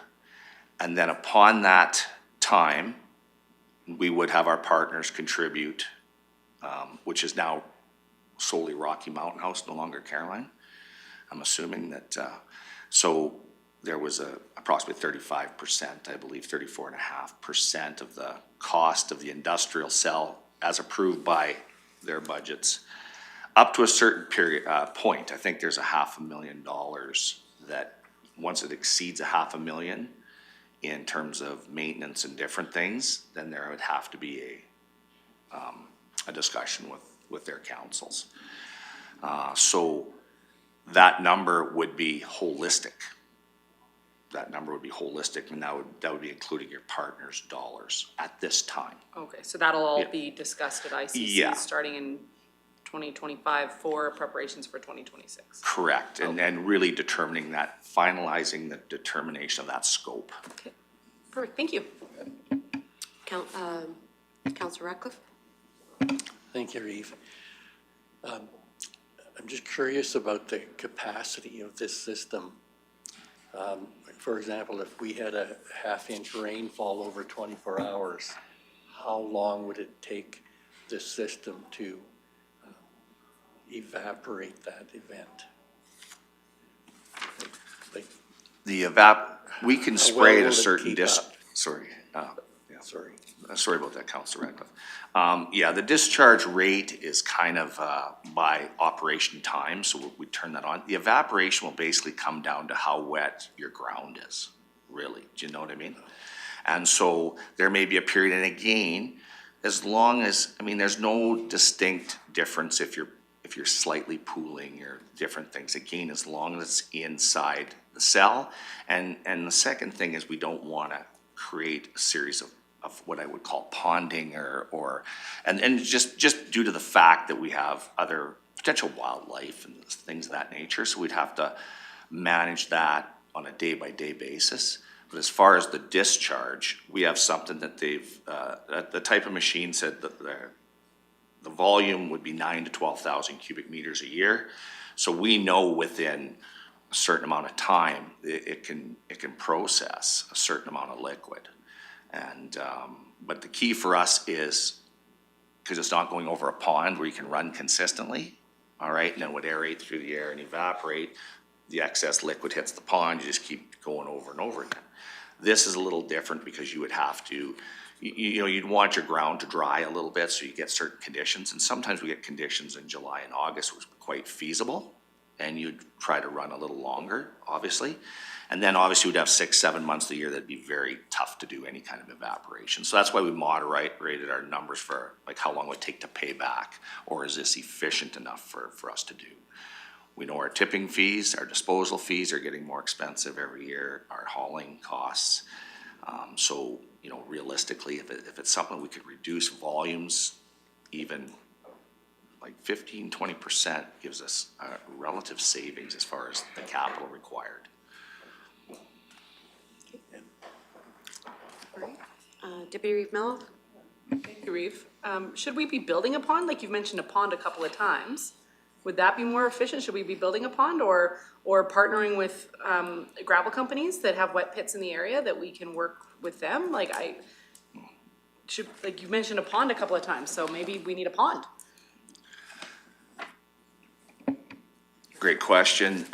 L: and then upon that time, we would have our partners contribute, which is now solely Rocky Mountain House, no longer Caroline. I'm assuming that, so there was approximately 35%, I believe 34.5% of the cost of the industrial cell as approved by their budgets. Up to a certain point, I think there's $500,000 that once it exceeds $500,000 in terms of maintenance and different things, then there would have to be a discussion with their councils. So that number would be holistic. That number would be holistic, and that would be including your partner's dollars at this time.
C: Okay, so that'll all be discussed at ICC
L: Yeah.
C: starting in 2025 for preparations for 2026.
L: Correct, and really determining that, finalizing the determination of that scope.
C: Okay, perfect, thank you.
A: Councillor Ratcliffe?
G: Thank you, Reeve. I'm just curious about the capacity of this system. For example, if we had a half-inch rainfall over 24 hours, how long would it take this system to evaporate that event?
L: We can
G: How
L: spray
G: well
L: at
G: will
L: a
G: it
L: certain
G: keep
L: distance.
G: up?
L: Sorry.
G: Sorry.
L: Sorry about that, Councillor Radcliffe. The discharge rate is kind of by operation time, so we turn that on. The evaporation will basically come down to how wet your ground is, really. Do you know what I mean? And so there may be a period, and again, as long as, there's no distinct difference if you're slightly pooling or different things, again, as long as it's inside the cell. And the second thing is we don't want to create a series of what I would call ponding and just due to the fact that we have other potential wildlife and things of that nature, so we'd have to manage that on a day-by-day basis. But as far as the discharge, we have something that they've, the type of machine said that the volume would be 9 to 12,000 cubic meters a year. So we know within a certain amount of time, it can process a certain amount of liquid. And, but the key for us is, because it's not going over a pond where you can run consistently, all right, and then would aerate through the air and evaporate, the excess liquid hits the pond, you just keep going over and over again. This is a little different because you would have to, you know, you'd want your ground to dry a little bit so you get certain conditions, and sometimes we get conditions in July and August was quite feasible, and you'd try to run a little longer, obviously. And then obviously we'd have 6, 7 months of the year that'd be very tough to do any kind of evaporation. So that's why we moderated our numbers for like how long it would take to pay back, or is this efficient enough for us to do? We know our tipping fees, our disposal fees are getting more expensive every year, our hauling costs. So, you know, realistically, if it's something we could reduce volumes, even like 15, 20% gives us relative savings as far as the capital required.
A: Deputy Reeve Mello?
C: Thank you, Reeve. Should we be building a pond? Like you've mentioned a pond a couple of times. Would that be more efficient? Should we be building a pond or partnering with gravel companies that have wet pits in the area that we can work with them? Like you mentioned a pond a couple of times, so maybe we need a pond.
L: Great question.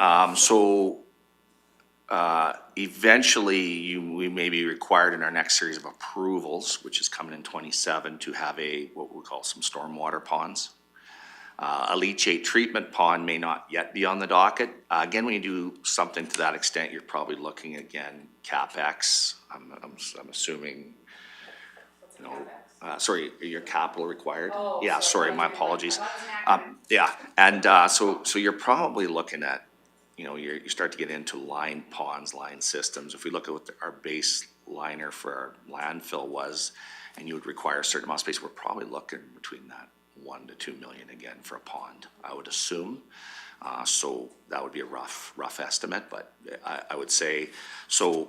L: Eventually, we may be required in our next series of approvals, which is coming in 27, to have what we call some stormwater ponds. A leachate treatment pond may not yet be on the docket. Again, when you do something to that extent, you're probably looking again CapEx. I'm assuming, you know, sorry, your capital required?
C: Oh,
L: yeah, sorry, my apologies. Yeah, and so you're probably looking at, you know, you start to get into line ponds, line systems. If we look at what our base liner for our landfill was, and you would require a certain amount of space, we're probably looking between that 1 to 2 million again for a pond, I would assume. So that would be a rough estimate, but I would say, so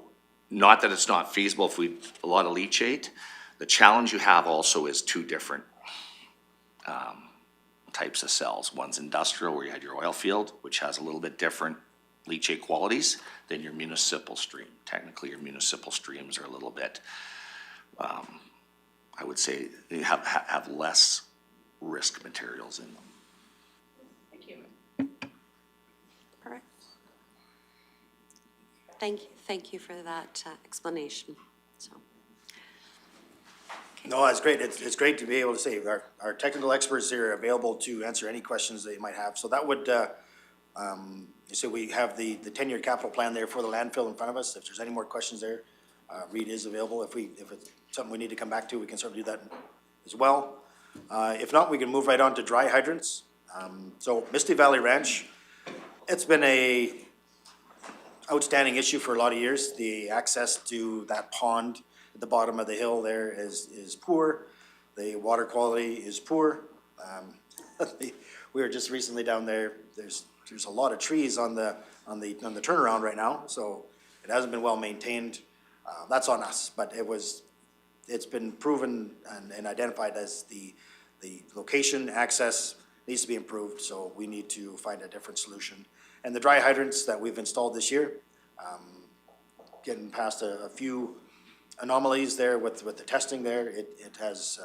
L: not that it's not feasible if a lot of leachate. The challenge you have also is 2 different types of cells. One's industrial, where you had your oil field, which has a little bit different leachate qualities than your municipal stream. Technically, your municipal streams are a little bit, I would say, they have less risk materials in them.
C: Thank you.
A: Perfect. Thank you for that explanation. So.
J: No, that's great. It's great to be able to say our technical experts here are available to answer any questions they might have. So that would, so we have the 10-year capital plan there for the landfill in front of us. If there's any more questions there, Reed is available. If it's something we need to come back to, we can certainly do that as well. If not, we can move right on to dry hydrants. So Misty Valley Ranch, it's been a outstanding issue for a lot of years. The access to that pond at the bottom of the hill there is poor. The water quality is poor. We were just recently down there. There's a lot of trees on the turnaround right now, so it hasn't been well maintained. That's on us, but it's been proven and identified as the location access needs to be improved, so we need to find a different solution. And the dry hydrants that we've installed this year, getting past a few anomalies there with the testing there, it has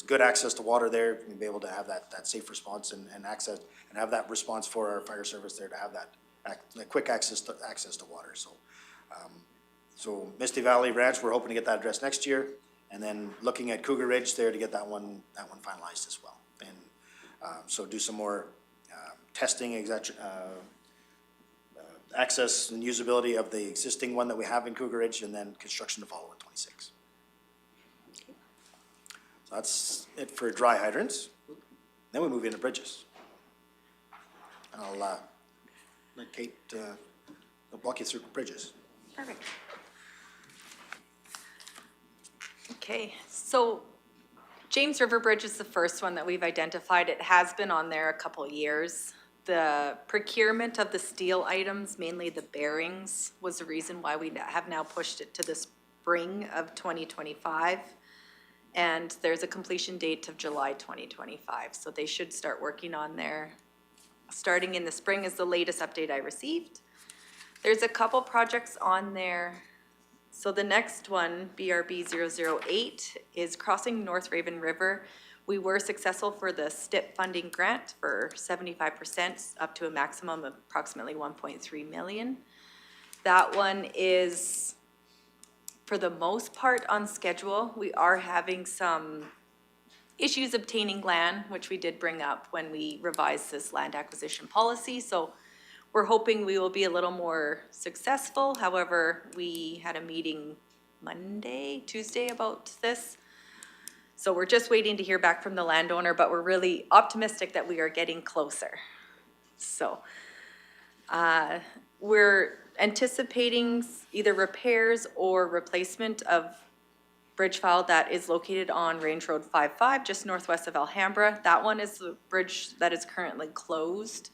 J: good access to water there, and be able to have that safe response and access, and have that response for our fire service there to have that quick access to water. So Misty Valley Ranch, we're hoping to get that addressed next year, and then looking at Cougar Ridge there to get that one finalized as well. And so do some more testing, access and usability of the existing one that we have in Cougar Ridge, and then construction to follow in 26. So that's it for dry hydrants. Then we move into bridges. I'll let Kate walk you through bridges.
A: Perfect.
K: Okay, so James River Bridge is the first one that we've identified. It has been on there a couple of years. the procurement of the steel items, mainly the bearings, was the reason why we have now pushed it to the spring of 2025. And there's a completion date of July 2025, so they should start working on there. Starting in the spring is the latest update I received. There's a couple projects on there. So the next one, BRB 008, is crossing North Raven River. We were successful for the STIP funding grant for 75%, up to a maximum of approximately 1.3 million. That one is, for the most part, on schedule. We are having some issues obtaining land, which we did bring up when we revised this land acquisition policy. So we're hoping we will be a little more successful. However, we had a meeting Tuesday about this. So we're just waiting to hear back from the landowner, but we're really optimistic that we are getting closer. So we're anticipating either repairs or replacement of bridge file that is located on Range Road 55, just northwest of Alhambra. That one is the bridge that is currently closed.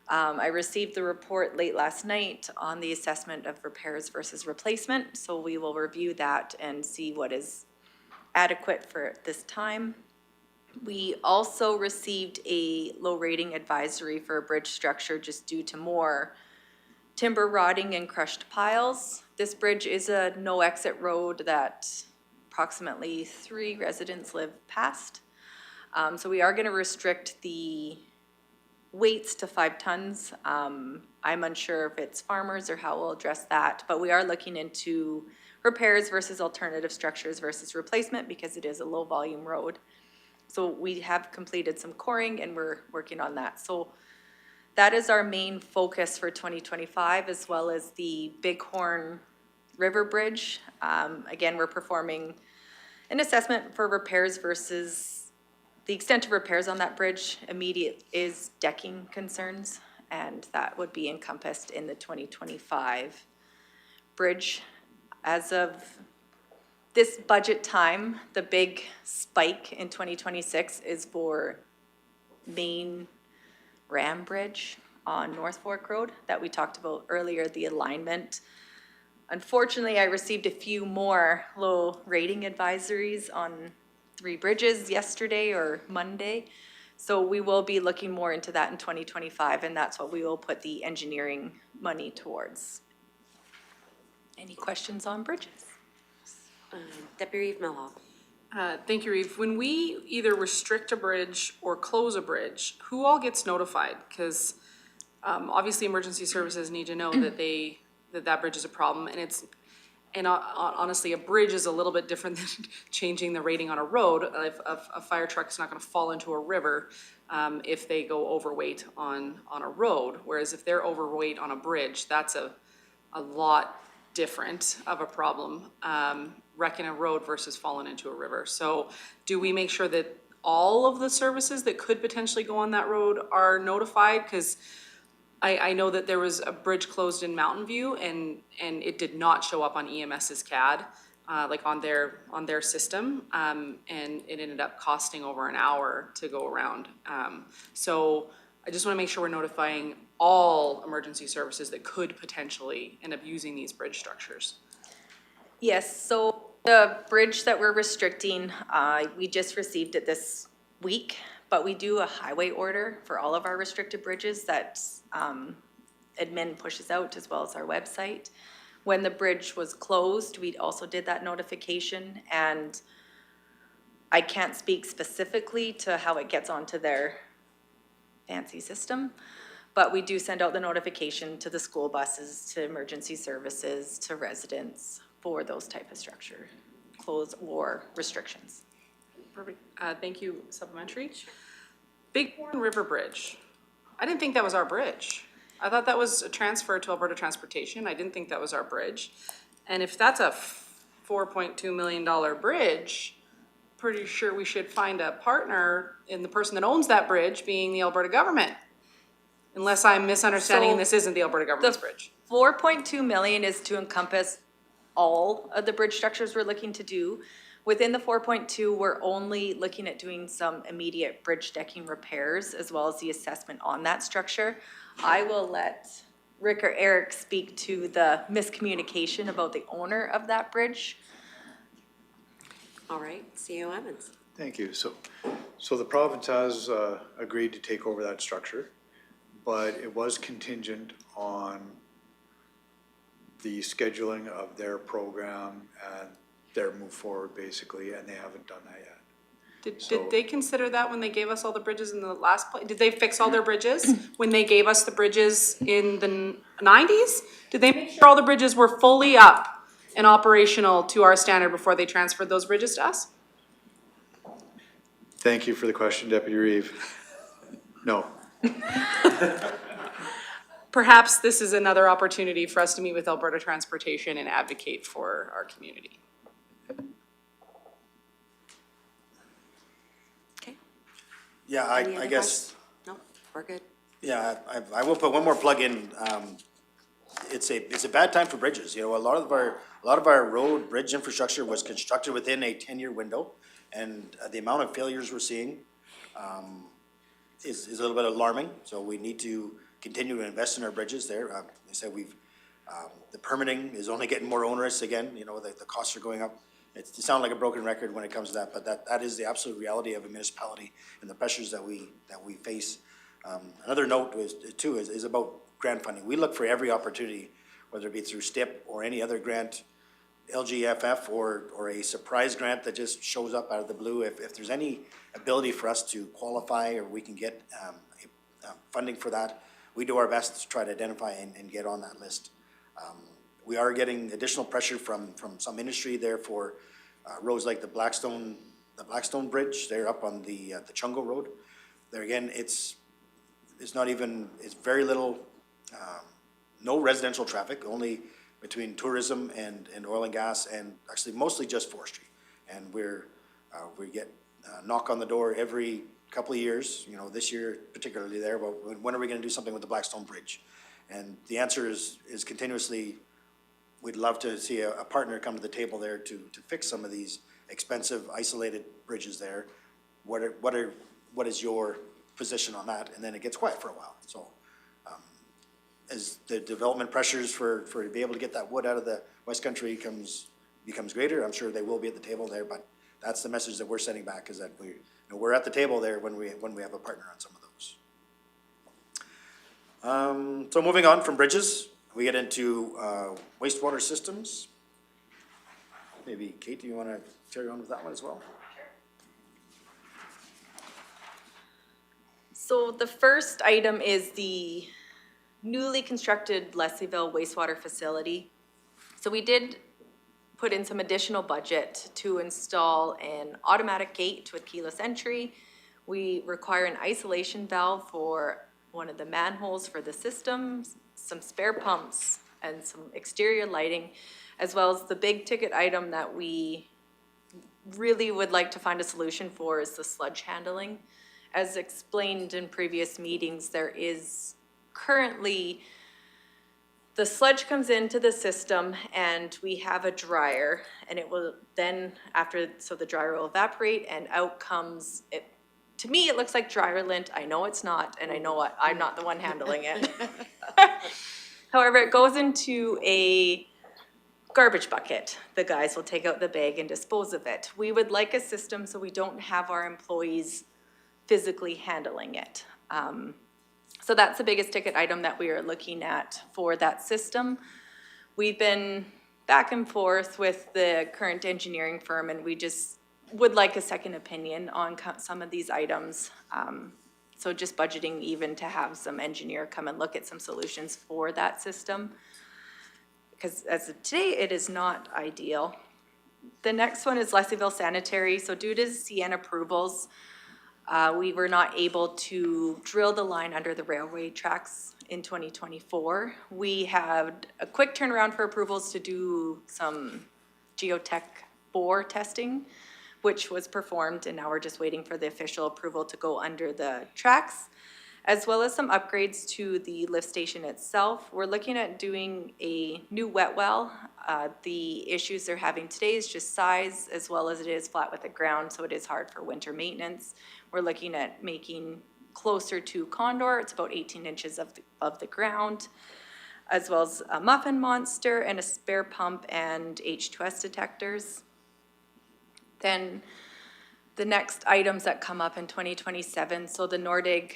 K: I received the report late last night on the assessment of repairs versus replacement, so we will review that and see what is adequate for this time. We also received a low rating advisory for a bridge structure just due to more timber rotting and crushed piles. This bridge is a no exit road that approximately 3 residents live past. So we are gonna restrict the weights to 5 tons. I'm unsure if it's farmers or how we'll address that, but we are looking into repairs versus alternative structures versus replacement because it is a low volume road. So we have completed some coring and we're working on that. So that is our main focus for 2025, as well as the Bighorn River Bridge. Again, we're performing an assessment for repairs versus the extent of repairs on that bridge. Immediate is decking concerns, and that would be encompassed in the 2025 bridge. As of this budget time, the big spike in 2026 is for Main Ram Bridge on North Fork Road that we talked about earlier, the alignment. Unfortunately, I received a few more low rating advisories on 3 bridges yesterday or Monday. So we will be looking more into that in 2025, and that's what we will put the engineering money towards. Any questions on bridges?
A: Deputy Reeve Millhoff.
C: Thank you, Reeve. When we either restrict a bridge or close a bridge, who all gets notified? Because obviously emergency services need to know that that bridge is a problem, and honestly, a bridge is a little bit different than changing the rating on a road. If a fire truck is not going to fall into a river if they go overweight on a road, whereas if they're overweight on a bridge, that's a lot different of a problem, wrecking a road versus falling into a river. So do we make sure that all of the services that could potentially go on that road are notified? Because I know that there was a bridge closed in Mountain View and it did not show up on EMS's CAD, like on their system, and it ended up costing over an hour to go around. So I just want to make sure we're notifying all emergency services that could potentially end up using these bridge structures.
K: Yes, so the bridge that we're restricting, we just received it this week, but we do a highway order for all of our restricted bridges that admin pushes out, as well as our website. When the bridge was closed, we also did that notification, and I can't speak specifically to how it gets onto their fancy system, but we do send out the notification to the school buses, to emergency services, to residents for those type of structure, close or restrictions.
C: Perfect. Thank you, supplementary. Bighorn River Bridge. I didn't think that was our bridge. I thought that was a transfer to Alberta Transportation. I didn't think that was our bridge. And if that's a $4.2 million bridge, pretty sure we should find a partner in the person that owns that bridge, being the Alberta government. Unless I'm misunderstanding and this isn't the Alberta government's bridge.
K: 4.2 million is to encompass all of the bridge structures we're looking to do. Within the 4.2, we're only looking at doing some immediate bridge decking repairs as well as the assessment on that structure. I will let Rick or Eric speak to the miscommunication about the owner of that bridge.
A: All right, CEO Evans.
I: Thank you. So the province has agreed to take over that structure, but it was contingent on the scheduling of their program and their move forward, basically, and they haven't done that yet.
C: Did they consider that when they gave us all the bridges in the last place? Did they fix all their bridges when they gave us the bridges in the 90s? Did they make sure all the bridges were fully up and operational to our standard before they transferred those bridges to us?
I: Thank you for the question, Deputy Reeve. No.
C: Perhaps this is another opportunity for us to meet with Alberta Transportation and advocate for our community.
A: Okay.
J: Yeah,
A: Any
J: I
A: other
J: guess,
A: questions? No, we're good.
J: yeah, I will put one more plug in. It's a bad time for bridges. You know, a lot of our road bridge infrastructure was constructed within a 10-year window. And the amount of failures we're seeing is a little bit alarming. So we need to continue to invest in our bridges there. They said the permitting is only getting more onerous again. You know, the costs are going up. It sounds like a broken record when it comes to that, but that is the absolute reality of a municipality and the pressures that we face. Another note is about grant funding. We look for every opportunity, whether it be through STIP or any other grant, LGFF or a surprise grant that just shows up out of the blue. If there's any ability for us to qualify or we can get funding for that, we do our best to try to identify and get on that list. We are getting additional pressure from some industry there for roads like the Blackstone Bridge. They're up on the Chungo Road. There again, it's very little, no residential traffic, only between tourism and oil and gas, and actually mostly just forestry. And we get knock on the door every couple of years, you know, this year particularly there, but when are we gonna do something with the Blackstone Bridge? And the answer is continuously, we'd love to see a partner come to the table there to fix some of these expensive isolated bridges there. What is your position on that? And then it gets quiet for a while. So as the development pressures to be able to get that wood out of the West Country becomes greater, I'm sure they will be at the table there, but that's the message that we're sending back, is that we're at the table there when we have a partner on some of those. So moving on from bridges, we get into wastewater systems. Maybe Kate, do you want to carry on with that one as well?
K: So the first item is the newly constructed Leslieville wastewater facility. So we did put in some additional budget to install an automatic gate with keyless entry. We require an isolation valve for one of the manholes for the system, some spare pumps, and some exterior lighting, as well as the big ticket item that we really would like to find a solution for is the sludge handling. As explained in previous meetings, there is currently, the sludge comes into the system and we have a dryer, and it will then, so the dryer will evaporate and out comes, to me it looks like dryer lint. I know it's not, and I know I'm not the one handling it. However, it goes into a garbage bucket. The guys will take out the bag and dispose of it. We would like a system so we don't have our employees physically handling it. So that's the biggest ticket item that we are looking at for that system. We've been back and forth with the current engineering firm, and we just would like a second opinion on some of these items. So just budgeting even to have some engineer come and look at some solutions for that system. Because as of today, it is not ideal. The next one is Leslieville Sanitary. So due to CN approvals, we were not able to drill the line under the railway tracks in 2024. We had a quick turnaround for approvals to do some geotech bore testing, which was performed, and now we're just waiting for the official approval to go under the tracks. as well as some upgrades to the lift station itself. We're looking at doing a new wet well. The issues they're having today is just size, as well as it is flat with the ground, so it is hard for winter maintenance. We're looking at making closer to Condor. It's about 18 inches of the ground, as well as a muffin monster and a spare pump and H2S detectors. Then the next items that come up in 2027, so the Nordig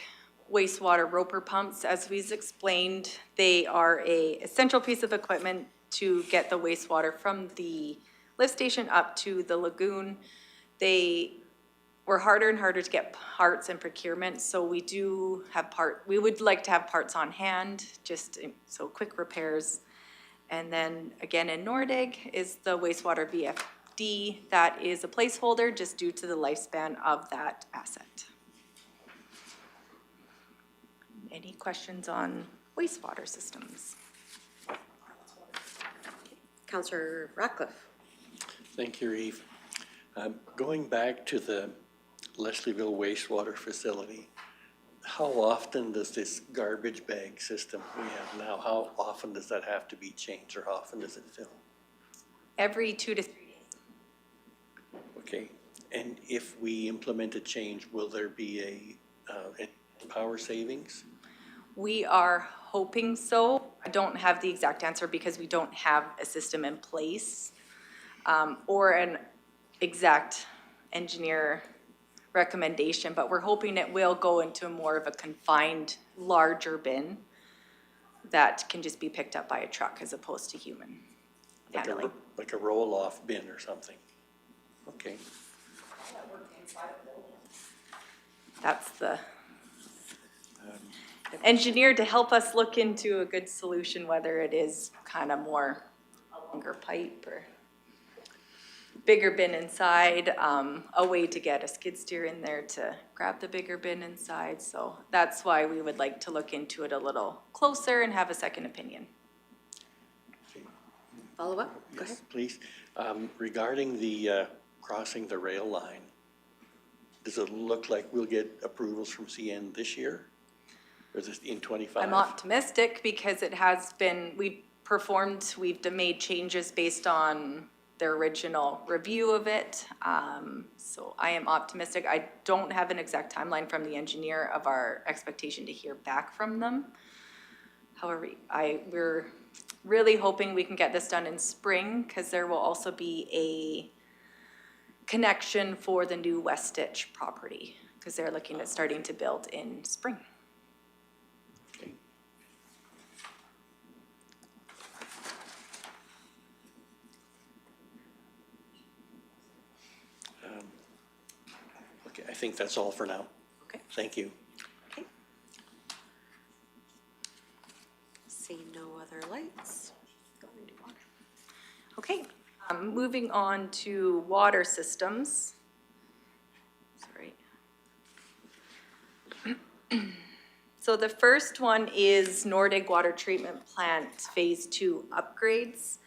K: wastewater roper pumps, as we've explained, they are a essential piece of equipment to get the wastewater from the lift station up to the lagoon. They were harder and harder to get parts and procurement, so we would like to have parts on hand, so quick repairs. And then again in Nordig is the wastewater VFD. That is a placeholder just due to the lifespan of that asset. Any questions on wastewater systems?
A: Councillor Ratcliffe.
G: Thank you, Eve. Going back to the Leslieville wastewater facility, how often does this garbage bag system we have now, how often does that have to be changed, or how often does it fill?
K: Every 2 to 3 days.
G: Okay, and if we implement a change, will there be a power savings?
K: We are hoping so. I don't have the exact answer because we don't have a system in place or an exact engineer recommendation, but we're hoping it will go into more of a confined, larger bin that can just be picked up by a truck as opposed to human handling.
G: Like a roll-off bin or something? Okay.
K: That's the engineer to help us look into a good solution, whether it is kind of more a longer pipe or bigger bin inside, a way to get a skid steer in there to grab the bigger bin inside. So that's why we would like to look into it a little closer and have a second opinion.
A: Follow up? Go ahead.
G: Yes, please. Regarding the crossing the rail line, does it look like we'll get approvals from CN this year? Or is it in 25?
K: I'm optimistic because it has been, we've made changes based on their original review of it. So I am optimistic. I don't have an exact timeline from the engineer of our expectation to hear back from them. However, we're really hoping we can get this done in spring because there will also be a connection for the new West Stitch property because they're looking at starting to build in spring.
G: Okay. Okay, I think that's all for now.
A: Okay.
G: Thank you.
A: Okay. See no other lights. Going to water.
K: Okay, moving on to water systems. Sorry. So the first one is Nordig Water Treatment Plant Phase 2 upgrades.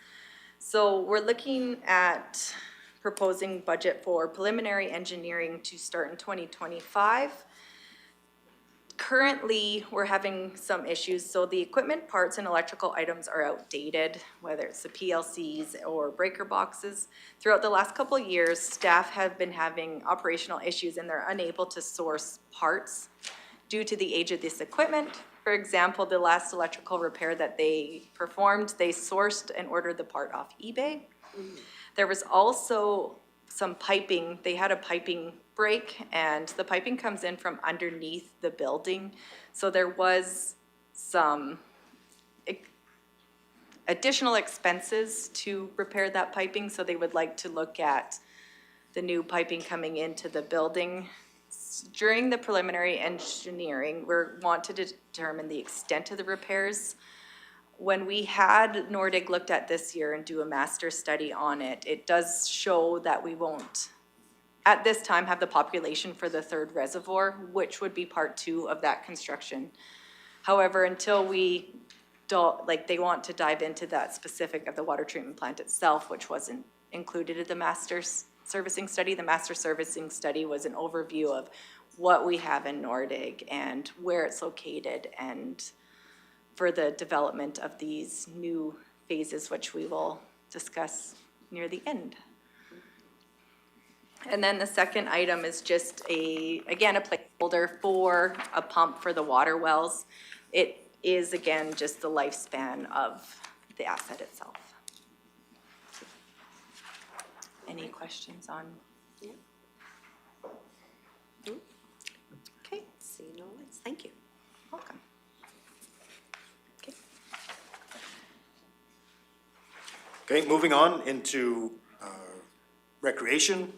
K: So we're looking at proposing budget for preliminary engineering to start in 2025. Currently, we're having some issues. So the equipment parts and electrical items are outdated, whether it's the PLCs or breaker boxes. Throughout the last couple of years, staff have been having operational issues and they're unable to source parts due to the age of this equipment. For example, the last electrical repair that they performed, they sourced and ordered the part off eBay. There was also some piping. They had a piping break and the piping comes in from underneath the building. So there was some additional expenses to repair that piping. So they would like to look at the new piping coming into the building. During the preliminary engineering, we want to determine the extent of the repairs. When we had Nordig looked at this year and do a master study on it, it does show that we won't, at this time, have the population for the third reservoir, which would be part 2 of that construction. However, until we don't, they want to dive into that specific of the water treatment plant itself, which wasn't included in the master servicing study. The master servicing study was an overview of what we have in Nordig and where it's located, and for the development of these new phases, which we will discuss near the end. And then the second item is just again, a placeholder for a pump for the water wells. It is, again, just the lifespan of the asset itself. Any questions on?
A: Yeah.
K: Okay,
A: See no lights, thank you.
K: welcome. Okay.
J: Okay, moving on into recreation.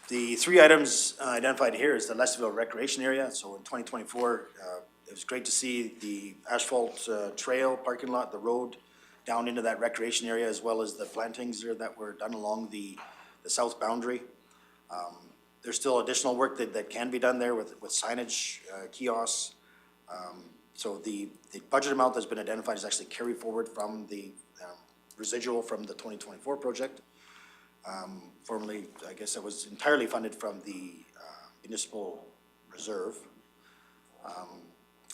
J: The three items identified here is the Leslieville Recreation Area. So in 2024, it was great to see the asphalt trail, parking lot, the road down into that recreation area, as well as the plantings there that were done along the south boundary. There's still additional work that can be done there with signage, kiosks. So the budget amount that's been identified is actually carried forward from the residual from the 2024 project. Formerly, I guess it was entirely funded from the municipal reserve.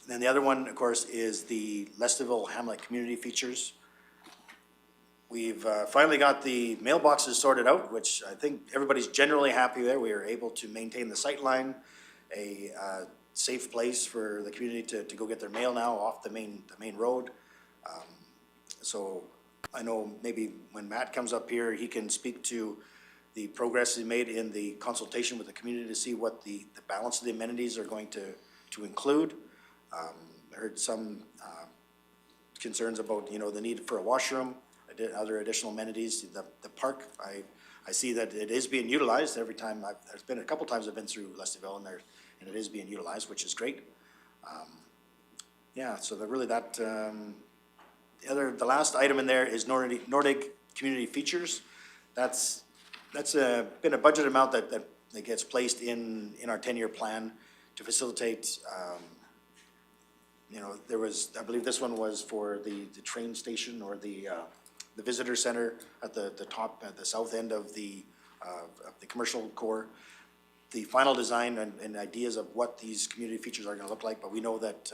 J: Then the other one, of course, is the Leslieville Hamlet Community Features. We've finally got the mailboxes sorted out, which I think everybody's generally happy there. We are able to maintain the sight line, a safe place for the community to go get their mail now off the main road. So I know maybe when Matt comes up here, he can speak to the progress he made in the consultation with the community to see what the balance of the amenities are going to include. I heard some concerns about, the need for a washroom, other additional amenities. The park, I see that it is being utilized every time. There's been a couple times I've been through Leslieville and it is being utilized, which is great. Yeah, so the last item in there is Nordic Community Features. That's been a budget amount that gets placed in our 10-year plan to facilitate, there was, I believe this one was for the train station or the visitor center at the top, at the south end of the commercial core. The final design and ideas of what these community features are gonna look like, but we know that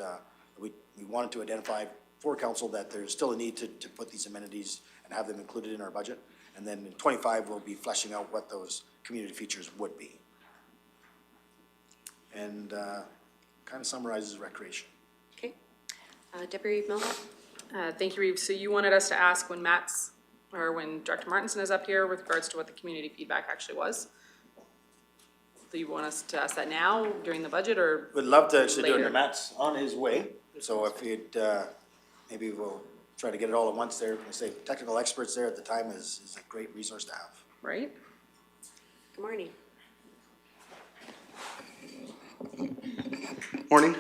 J: we wanted to identify for council that there's still a need to put these amenities and have them included in our budget. And then in 25, we'll be fleshing out what those community features would be. And kind of summarizes recreation.
A: Okay. Deputy Milhart?
C: Thank you, Reeve. So you wanted us to ask when Director Martinson is up here with regards to what the community feedback actually was? Do you want us to ask that now during the budget or
J: Would love to actually do it,
C: later?
J: and Matt's on his way. So if you'd, maybe we'll try to get it all at once there. I say technical experts there at the time is a great resource to have.
C: Right?
A: Good morning.
L: Morning.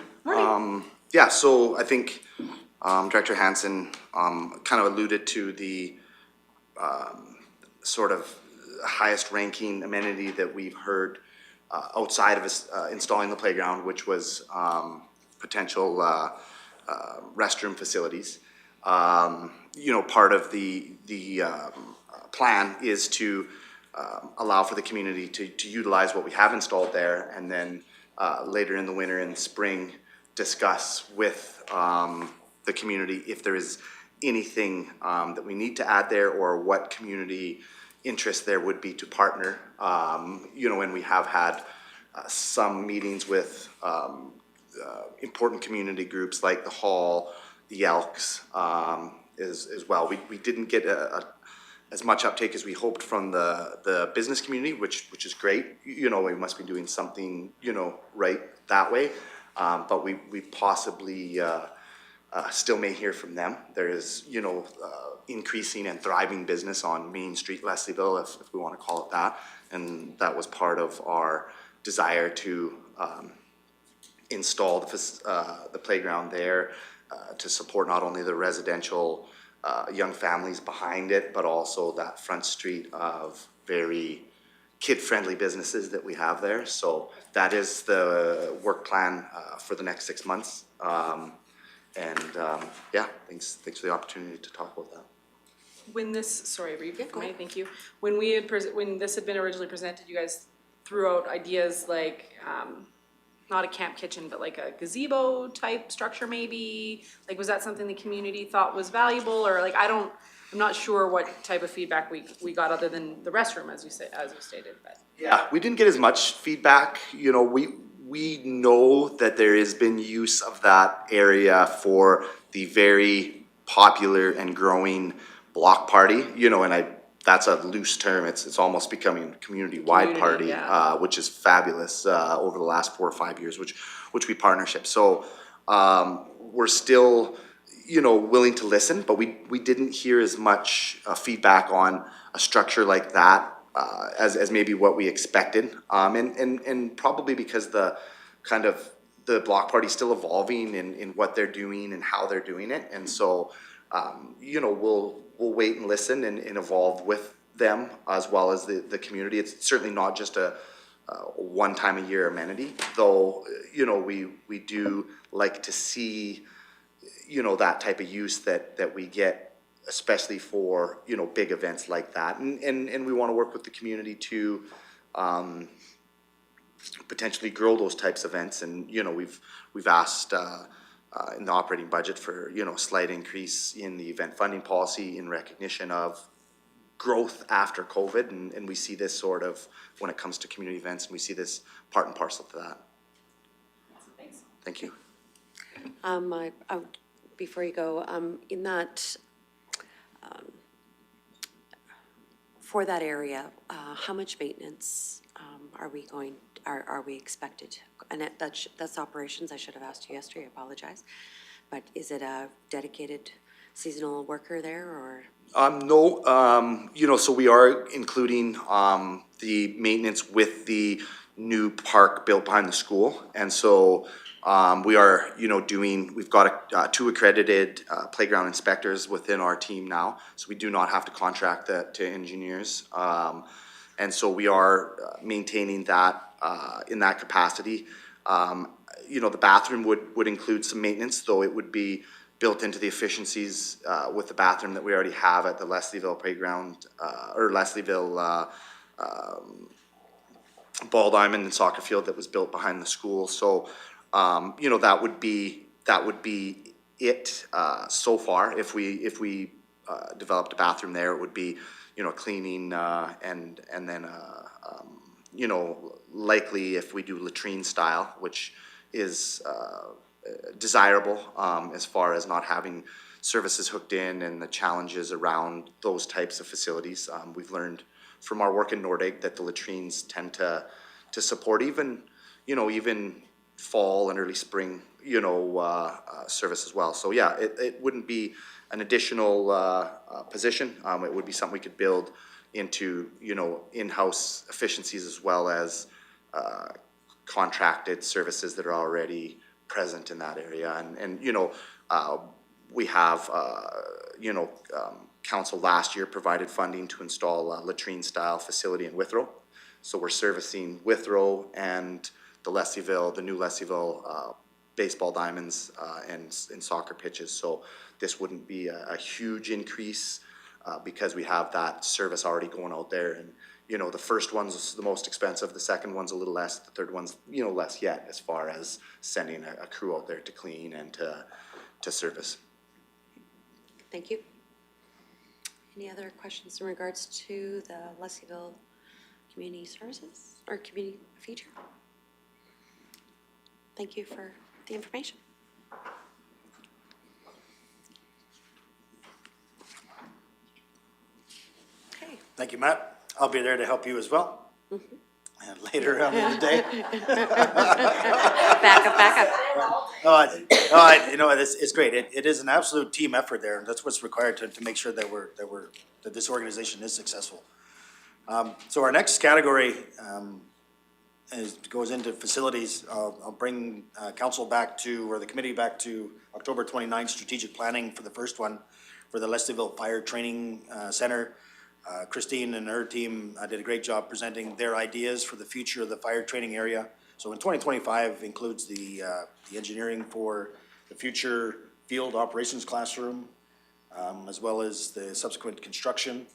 L: Yeah, so I think Director Hansen kind of alluded to the sort of highest ranking amenity that we've heard outside of us installing the playground, which was potential restroom facilities. Part of the plan is to allow for the community to utilize what we have installed there, and then later in the winter and spring, discuss with the community if there is anything that we need to add there or what community interest there would be to partner. And we have had some meetings with important community groups like the Hall, the Elks, as well. We didn't get as much uptake as we hoped from the business community, which is great. We must be doing something, right that way. But we possibly still may hear from them. There is, increasing and thriving business on Main Street, Leslieville, if we want to call it that. And that was part of our desire to install the playground there to support not only the residential young families behind it, but also that front street of very kid-friendly businesses that we have there. So that is the work plan for the next 6 months. Thanks for the opportunity to talk about that.
C: When this, sorry, Reeve,
A: Yeah, go ahead.
C: thank you. When this had been originally presented, you guys threw out ideas like, not a camp kitchen, but like a gazebo type structure maybe. Like, was that something the community thought was valuable, or like, I'm not sure what type of feedback we got other than the restroom, as you stated, but.
M: Yeah, we didn't get as much feedback. You know, we know that there has been use of that area for the very popular and growing block party, you know, and that's a loose term. It's almost becoming a community-wide
C: Community,
M: party,
C: yeah.
M: which is fabulous, over the last 4 or 5 years, which we partnership. So, we're still, you know, willing to listen, but we didn't hear as much feedback on a structure like that as maybe what we expected. And probably because the block party's still evolving in what they're doing and how they're doing it. And so, you know, we'll wait and listen and evolve with them as well as the community. It's certainly not just a one time a year amenity, though, you know, we do like to see, you know, that type of use that we get, especially for, you know, big events like that. And we want to work with the community to potentially grow those types of events. And, you know, we've asked in the operating budget for, you know, a slight increase in the event funding policy in recognition of growth after COVID. And we see this sort of, when it comes to community events, and we see this part and parcel to that.
C: Thanks.
M: Thank you.
A: Before you go, in that, for that area, how much maintenance are we expected? And that's operations. I should have asked you yesterday. I apologize. But is it a dedicated seasonal worker there, or?
M: No, you know, so we are including the maintenance with the new park built behind the school. And so we are, you know, we've got 2 accredited playground inspectors within our team now. So we do not have to contract that to engineers. And so we are maintaining that in that capacity. You know, the bathroom would include some maintenance, though it would be built into the efficiencies with the bathroom that we already have at the Leslieville playground, or Leslieville ball diamond and soccer field that was built behind the school. So, you know, that would be it so far. If we developed a bathroom there, it would be, you know, cleaning and then you know, likely if we do latrine style, which is desirable as far as not having services hooked in and the challenges around those types of facilities. We've learned from our work in Nordig that the latrines tend to support even, you know, even fall and early spring, you know, service as well. So yeah, it wouldn't be an additional position. It would be something we could build into, you know, in-house efficiencies as well as contracted services that are already present in that area. And you know, we have, you know, council last year provided funding to install a latrine-style facility in Withrow. So we're servicing Withrow and the new Leslieville baseball diamonds and soccer pitches. So this wouldn't be a huge increase because we have that service already going out there. And you know, the first one's the most expensive, the second one's a little less, the third one's, you know, less yet as far as sending a crew out there to clean and to service.
A: Thank you. Any other questions in regards to the Leslieville Community Services or Community Feature? Thank you for the information. Okay.
J: Thank you, Matt. I'll be there to help you as well. And later on in the day.
A: Back up.
J: You know, it's great. It is an absolute team effort there, and that's what's required to make sure that this organization is successful. So our next category goes into facilities. I'll bring council back to, or the committee back to October 29th, strategic planning for the first one for the Leslieville Fire Training Center. Christine and her team did a great job presenting their ideas for the future of the fire training area. So in 2025 includes the engineering for the future field operations classroom, as well as the subsequent construction.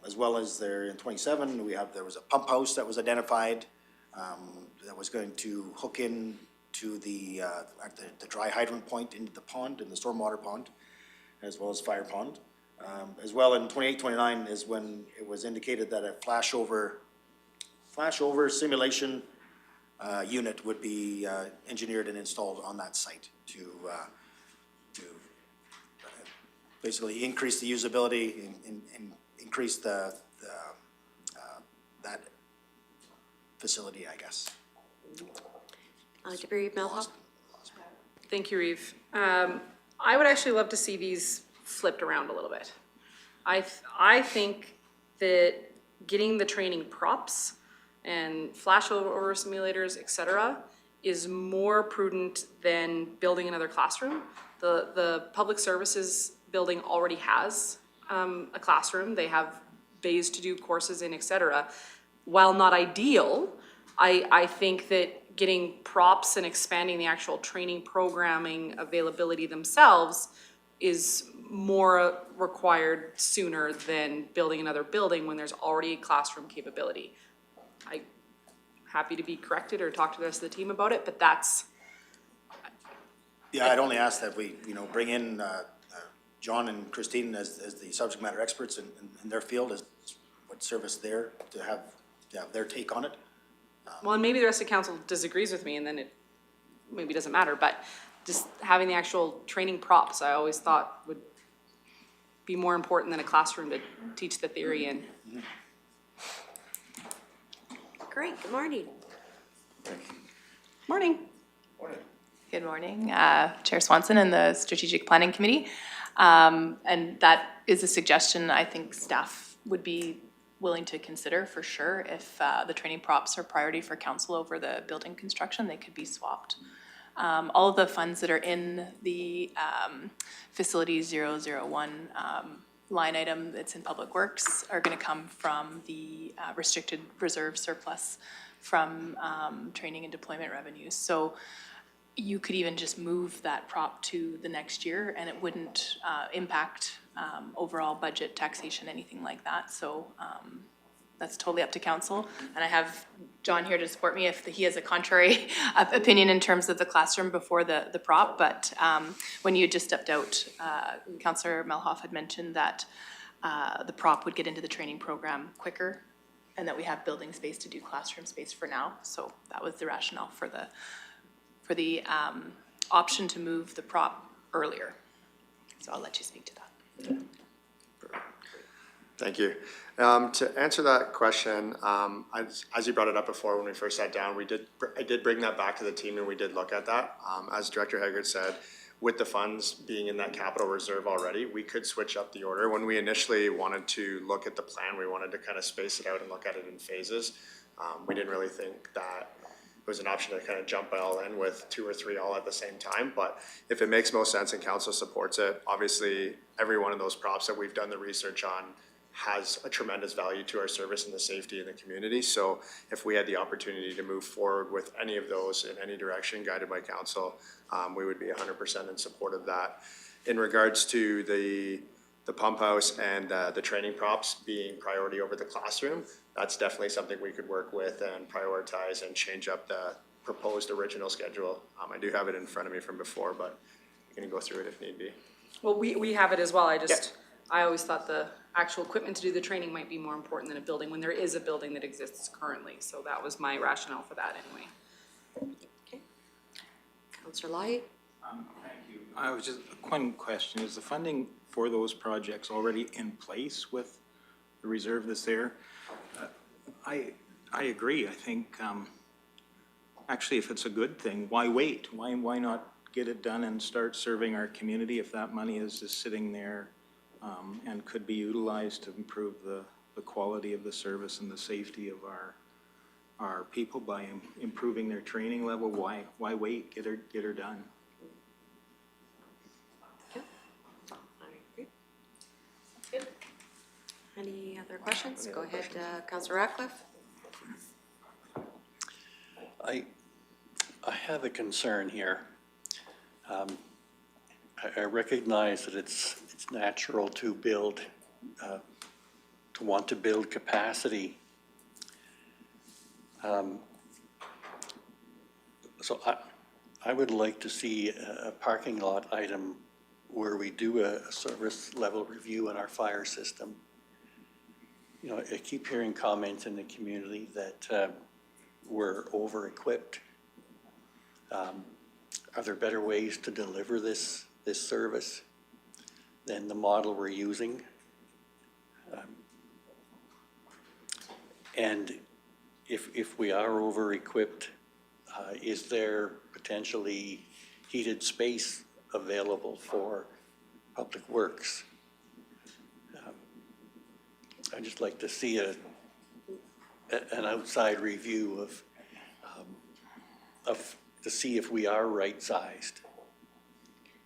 J: As well as there in 27, there was a pump house that was identified that was going to hook in to the dry hydrant point into the pond, in the stormwater pond, as well as fire pond. As well in 28, 29 is when it was indicated that a flashover simulation unit would be engineered and installed on that site to basically increase the usability and increase that facility, I guess.
A: Deputy Melhoff?
C: Thank you, Reeve. I would actually love to see these flipped around a little bit. I think that getting the training props and flashover simulators, et cetera, is more prudent than building another classroom. The public services building already has a classroom. They have bays to do courses in, et cetera. While not ideal, I think that getting props and expanding the actual training programming availability themselves is more required sooner than building another building when there's already classroom capability. I'm happy to be corrected or talk to the rest of the team about it, but that's.
J: Yeah, I'd only ask that we, bring in John and Christine as the subject matter experts in their field, as what service there to have their take on it.
C: Well, and maybe the rest of council disagrees with me and then it maybe doesn't matter, but just having the actual training props, I always thought would be more important than a classroom to teach the theory in.
A: Great, good morning.
C: Morning.
K: Good morning, Chair Swanson and the Strategic Planning Committee. And that is a suggestion I think staff would be willing to consider for sure. If the training props are priority for council over the building construction, they could be swapped. All of the funds that are in the Facility 001 line item that's in Public Works are going to come from the restricted reserve surplus from training and deployment revenues. So you could even just move that prop to the next year and it wouldn't impact overall budget, taxation, anything like that. So that's totally up to council. And I have John here to support me if he has a contrary opinion in terms of the classroom before the prop. But when you just stepped out, Councillor Melhoff had mentioned that the prop would get into the training program quicker and that we have building space to do classroom space for now. So that was the rationale for the option to move the prop earlier. So I'll let you speak to that.
N: Thank you. To answer that question, as you brought it up before when we first sat down, I did bring that back to the team and we did look at that. As Director Haggard said, with the funds being in that capital reserve already, we could switch up the order. When we initially wanted to look at the plan, we wanted to kind of space it out and look at it in phases. We didn't really think that it was an option to kind of jump it all in with 2 or 3 all at the same time. But if it makes most sense and council supports it, obviously every one of those props that we've done the research on has a tremendous value to our service and the safety in the community. So if we had the opportunity to move forward with any of those in any direction guided by council, we would be 100% in support of that. In regards to the pump house and the training props being priority over the classroom, that's definitely something we could work with and prioritize and change up the proposed original schedule. I do have it in front of me from before, but I can go through it if need be.
C: Well, we have it as well. I always thought the actual equipment to do the training might be more important than a building when there is a building that exists currently. So that was my rationale for that anyway.
A: Okay. Councillor Lai?
F: Thank you. I was just, one question, is the funding for those projects already in place with the reserve that's there? I agree. I think, actually, if it's a good thing, why wait? Why not get it done and start serving our community if that money is just sitting there and could be utilized to improve the quality of the service and the safety of our people by improving their training level? Why wait? Get her done.
A: Good. Any other questions? Go ahead, Councillor Ratcliffe.
G: I have a concern here. I recognize that it's natural to build want to build capacity. So I would like to see a parking lot item where we do a service level review in our fire system. You know, I keep hearing comments in the community that we're over-equipped. Are there better ways to deliver this service than the model we're using? And if we are over-equipped, is there potentially heated space available for public works? I'd just like to see an outside review to see if we are right-sized.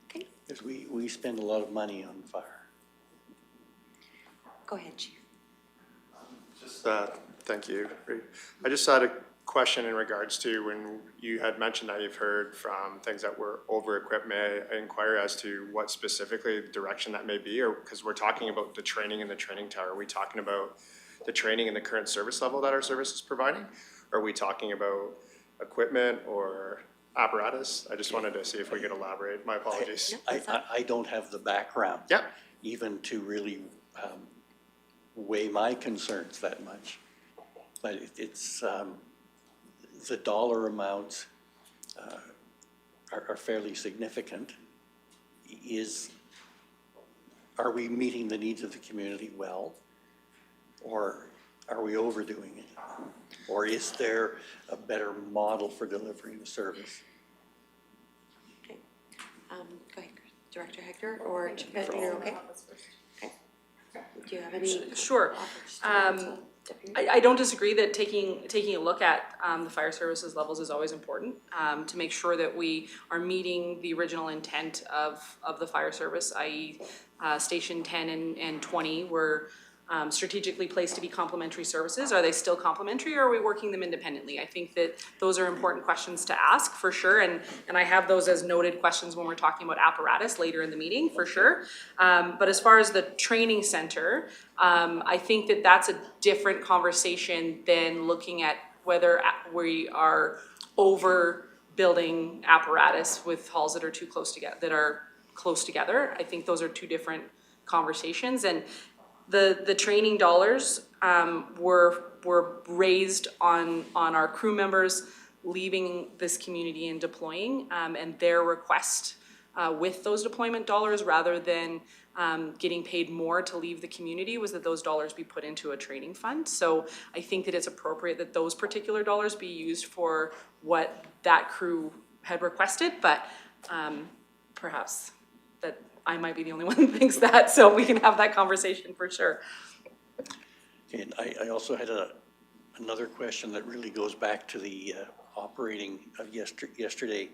A: Okay,
G: Because we spend a lot of money on fire.
A: go ahead, Chief.
N: Just, thank you. I just had a question in regards to when you had mentioned that you've heard from things that were over-equipped. May I inquire as to what specifically direction that may be? Or, because we're talking about the training in the training tower, are we talking about the training in the current service level that our service is providing? Or are we talking about equipment or apparatus? I just wanted to see if we could elaborate. My apologies.
G: I don't have the background.
N: Yep.
G: Even to really weigh my concerns that much. But it's, the dollar amounts are fairly significant. Are we meeting the needs of the community well? Or are we overdoing it? Or is there a better model for delivering the service?
A: Okay. Go ahead, Director Hector, or you're okay? Okay. Do you have any?
C: Sure. I don't disagree that taking a look at the fire services levels is always important to make sure that we are meeting the original intent of the fire service, i.e. Station 10 and 20 were strategically placed to be complementary services. Are they still complementary, or are we working them independently? I think that those are important questions to ask for sure, and I have those as noted questions when we're talking about apparatus later in the meeting for sure. But as far as the training center, I think that that's a different conversation than looking at whether we are overbuilding apparatus with halls that are too close together, that are close together. I think those are two different conversations, and the training dollars were raised on our crew members leaving this community and deploying, and their request with those deployment dollars, rather than getting paid more to leave the community, was that those dollars be put into a training fund. So I think that it's appropriate that those particular dollars be used for what that crew had requested, but perhaps that I might be the only one who thinks that, so we can have that conversation for sure.
G: And I also had another question that really goes back to the operating of yesterday,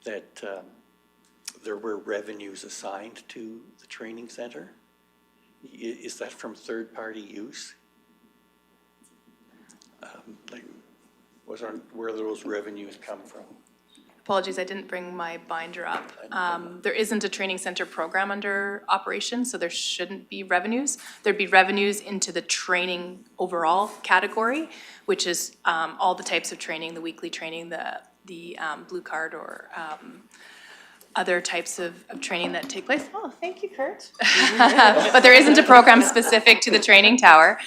G: that there were revenues assigned to the training center. Is that from third-party use? Where those revenues come from?
K: Apologies, I didn't bring my binder up. There isn't a training center program under operation, so there shouldn't be revenues. There'd be revenues into the training overall category, which is all the types of training, the weekly training, the blue card, or other types of training that take place. Oh, thank you, Kurt. But there isn't a program specific to the training tower.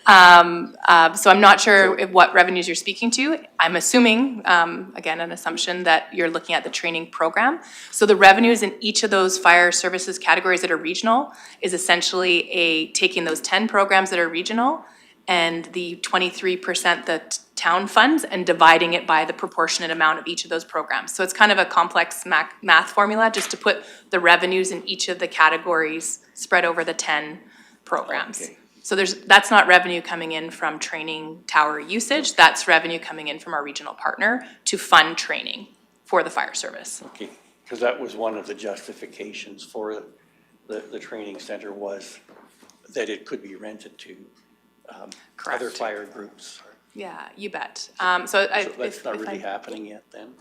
K: So I'm not sure what revenues you're speaking to. I'm assuming, again, an assumption that you're looking at the training program. So the revenues in each of those fire services categories that are regional is essentially taking those 10 programs that are regional and the 23% that town funds and dividing it by the proportionate amount of each of those programs. So it's kind of a complex math formula just to put the revenues in each of the categories spread over the 10 programs.
G: Okay.
K: So that's not revenue coming in from training tower usage, that's revenue coming in from our regional partner to fund training for the fire service.
G: Okay, because that was one of the justifications for the training center, was that it could be rented to other fire groups.
K: Yeah, you bet.
G: So that's not really happening yet then?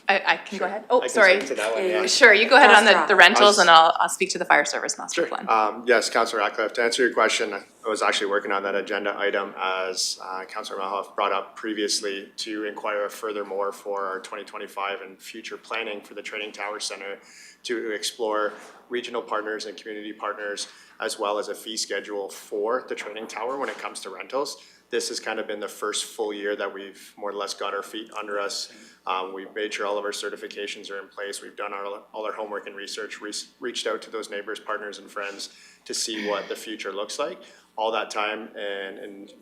K: I can go ahead.
N: I
K: Oh,
N: can
K: sorry.
N: speak to that one, yeah.
K: Sure, you go ahead on
A: Councillor
K: the rentals
N: was-
K: and I'll speak to the fire service master plan.
N: Yes, Councillor Ratcliffe, to answer your question, I was actually working on that agenda item as Councillor Malhoff brought up previously to inquire furthermore for our 2025 and future planning for the Training Tower Center to explore regional partners and community partners, as well as a fee schedule for the training tower when it comes to rentals. This has kind of been the first full year that we've more or less got our feet under us. We've made sure all of our certifications are in place. We've done all our homework and research, reached out to those neighbors, partners, and friends to see what the future looks like. All that time and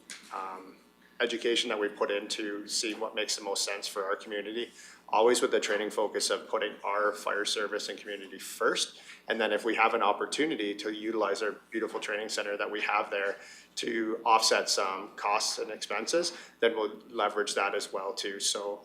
N: education that we put into see what makes the most sense for our community. Always with the training focus of putting our fire service and community first. And then if we have an opportunity to utilize our beautiful training center that we have there to offset some costs and expenses, then we'll leverage that as well too. So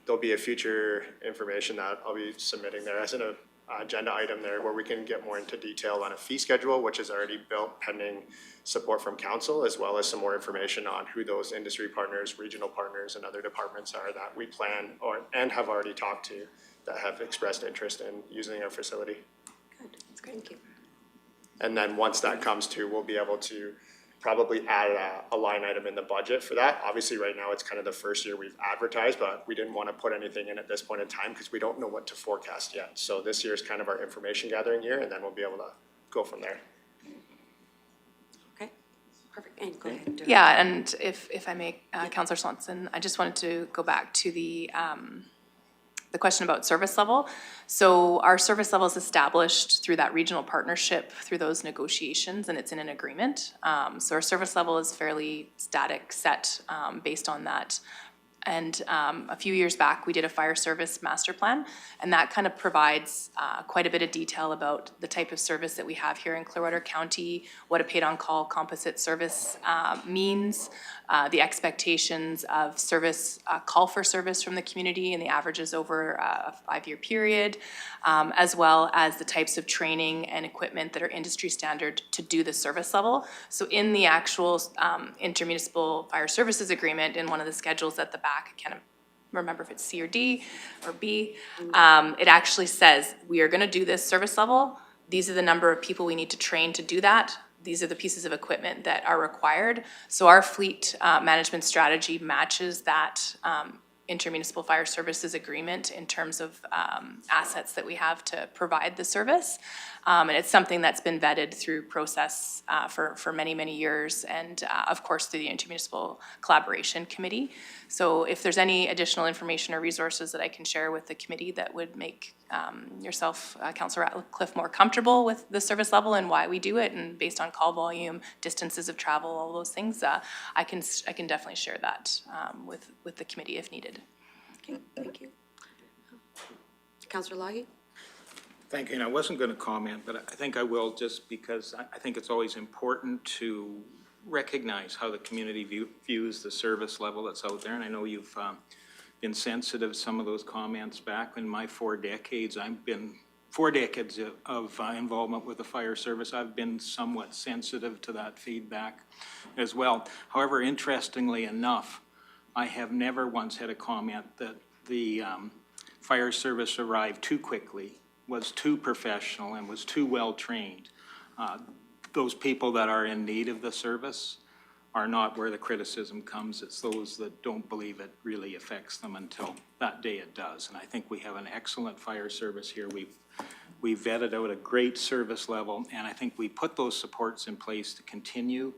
N: there'll be a future information that I'll be submitting there as an agenda item there where we can get more into detail on a fee schedule, which is already built pending support from council, as well as some more information on who those industry partners, regional partners, and other departments are that we plan and have already talked to that have expressed interest in using our facility.
A: Good, that's great, thank you.
N: And then once that comes to, we'll be able to probably add a line item in the budget for that. Obviously, right now, it's kind of the first year we've advertised, but we didn't want to put anything in at this point in time because we don't know what to forecast yet. So this year is kind of our information gathering year, and then we'll be able to go from there.
A: Okay, perfect, and go ahead.
K: Yeah, and if I may, Councillor Swanson, I just wanted to go back to the question about service level. So our service level is established through that regional partnership, through those negotiations, and it's in an agreement. So our service level is fairly static, set based on that. And a few years back, we did a fire service master plan, and that kind of provides quite a bit of detail about the type of service that we have here in Clearwater County, what a paid-on-call composite service means, the expectations of service, call for service from the community and the averages over a 5-year period, as well as the types of training and equipment that are industry standard to do the service level. So in the actual intermunicipal fire services agreement, in one of the schedules at the back, I can't remember if it's C or D or B, it actually says, we are gonna do this service level. These are the number of people we need to train to do that. These are the pieces of equipment that are required. So our fleet management strategy matches that intermunicipal fire services agreement in terms of assets that we have to provide the service. And it's something that's been vetted through process for many, many years, and of course through the Intermunicipal Collaboration Committee. So if there's any additional information or resources that I can share with the committee that would make yourself, Councillor Ratcliffe, more comfortable with the service level and why we do it, and based on call volume, distances of travel, all those things, I can definitely share that with the committee if needed.
A: Okay, thank you. Councillor Lahi?
F: Thank you, and I wasn't going to comment, but I think I will just because I think it's always important to recognize how the community views the service level that's out there, and I know you've been sensitive to some of those comments back in my 4 decades. I've been 4 decades of involvement with the fire service. I've been somewhat sensitive to that feedback as well. However, interestingly enough, I have never once had a comment that the fire service arrived too quickly, was too professional, and was too well trained. Those people that are in need of the service are not where the criticism comes. It's those that don't believe it really affects them until that day it does. And I think we have an excellent fire service here. We've vetted out a great service level, and I think we put those supports in place to continue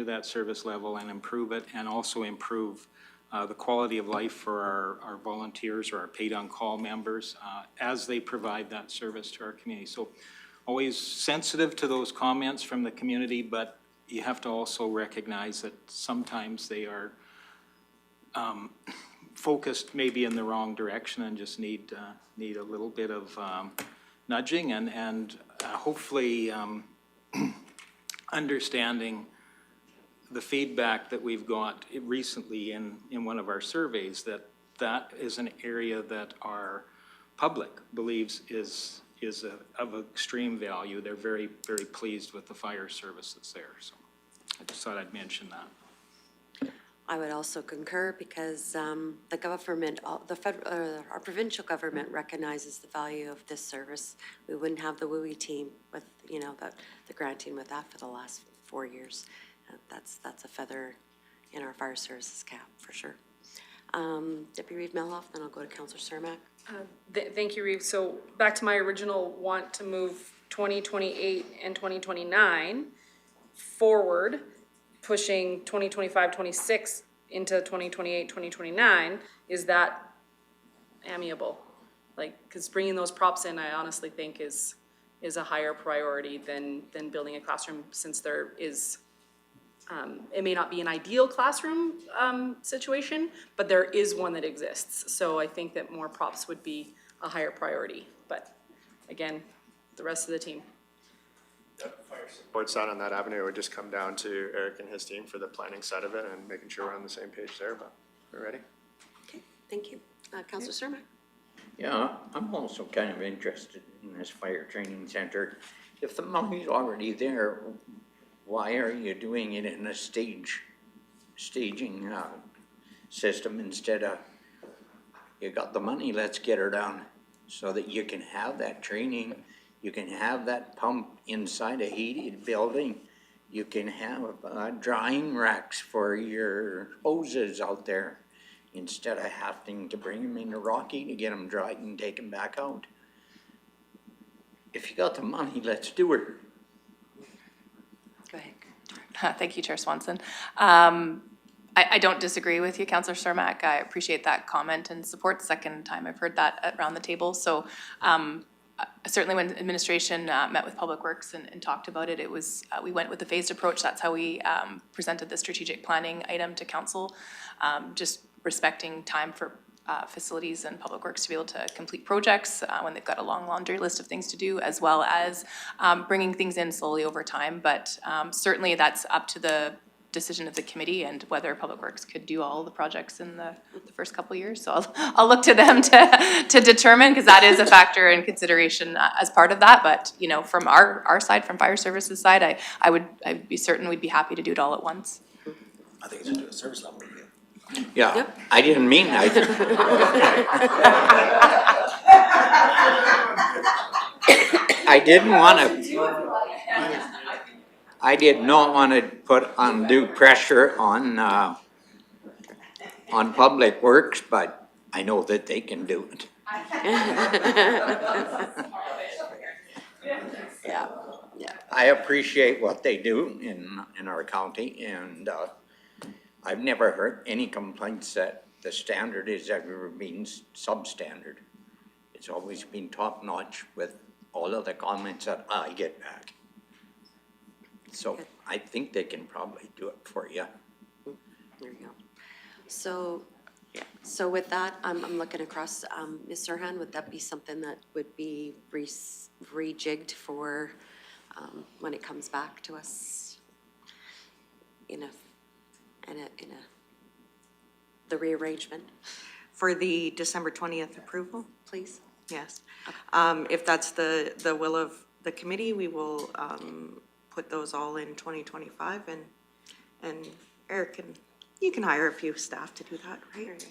F: that service level and improve it, and also improve the quality of life for our volunteers or our paid-on-call members as they provide that service to our community. So always sensitive to those comments from the community, but you have to also recognize that sometimes they are focused maybe in the wrong direction and just need a little bit of nudging and hopefully understanding the feedback that we've got recently in one of our surveys, that is an area that our public believes is of extreme value. They're very, very pleased with the fire service that's there. So I just thought I'd mention that.
A: I would also concur because the government, our provincial government recognizes the value of this service. We wouldn't have the WUI team with, you know, the granting with that for the last 4 years. That's a feather in our fire services cap, for sure. Deputy Reeve Melhoff, then I'll go to Councillor Cermak.
C: Thank you, Reeve. So back to my original want to move 2028 and 2029 forward, pushing 2025, 26 into 2028, 2029, is that amiable? Like, because bringing those props in, I honestly think is a higher priority than building a classroom, since there is, it may not be an ideal classroom situation, but there is one that exists. So I think that more props would be a higher priority. But again, the rest of the team.
N: Support side on that avenue, it would just come down to Eric and his team for the planning side of it and making sure we're on the same page there, but we're ready.
A: Okay, thank you. Councillor Cermak.
H: Yeah, I'm also kind of interested in this fire training center. If the money's already there, why are you doing it in a staging system instead of, you got the money, let's get her done, so that you can have that training, you can have that pump inside a heated building, you can have drying racks for your hoses out there, instead of having to bring them into Rocky to get them dried and take them back out. If you got the money, let's do it.
A: Go ahead.
K: Thank you, Chair Swanson. I don't disagree with you, Councillor Cermak. I appreciate that comment and support. Second time I've heard that around the table. So certainly when administration met with Public Works and talked about it, it was, we went with the phased approach. That's how we presented the strategic planning item to council, just respecting time for facilities and Public Works to be able to complete projects when they've got a long laundry list of things to do, as well as bringing things in slowly over time. But certainly that's up to the decision of the committee and whether Public Works could do all the projects in the first couple of years. So I'll look to them to determine, because that is a factor in consideration as part of that. But, you know, from our side, from fire services side, I'd be certain we'd be happy to do it all at once.
J: I think it's a service level review.
H: Yeah,
A: Yep.
H: I didn't mean that. I didn't want to. I did not want to put undue pressure on Public Works, but I know that they can do it.
A: Yeah, yeah.
H: I appreciate what they do in our county, and I've never heard any complaints that the standard has ever been substandard. It's always been top notch with all of the comments that I get back. So I think they can probably do it for you.
A: There you go. So, yeah, so with that, I'm looking across, Ms. Serhan, would that be something that would be rejigged for when it comes back to us in the rearrangement?
B: For the December 20th approval,
A: Please?
B: yes. If that's the will of the committee, we will put those all in 2025, and Eric you can hire a few staff to do that, right?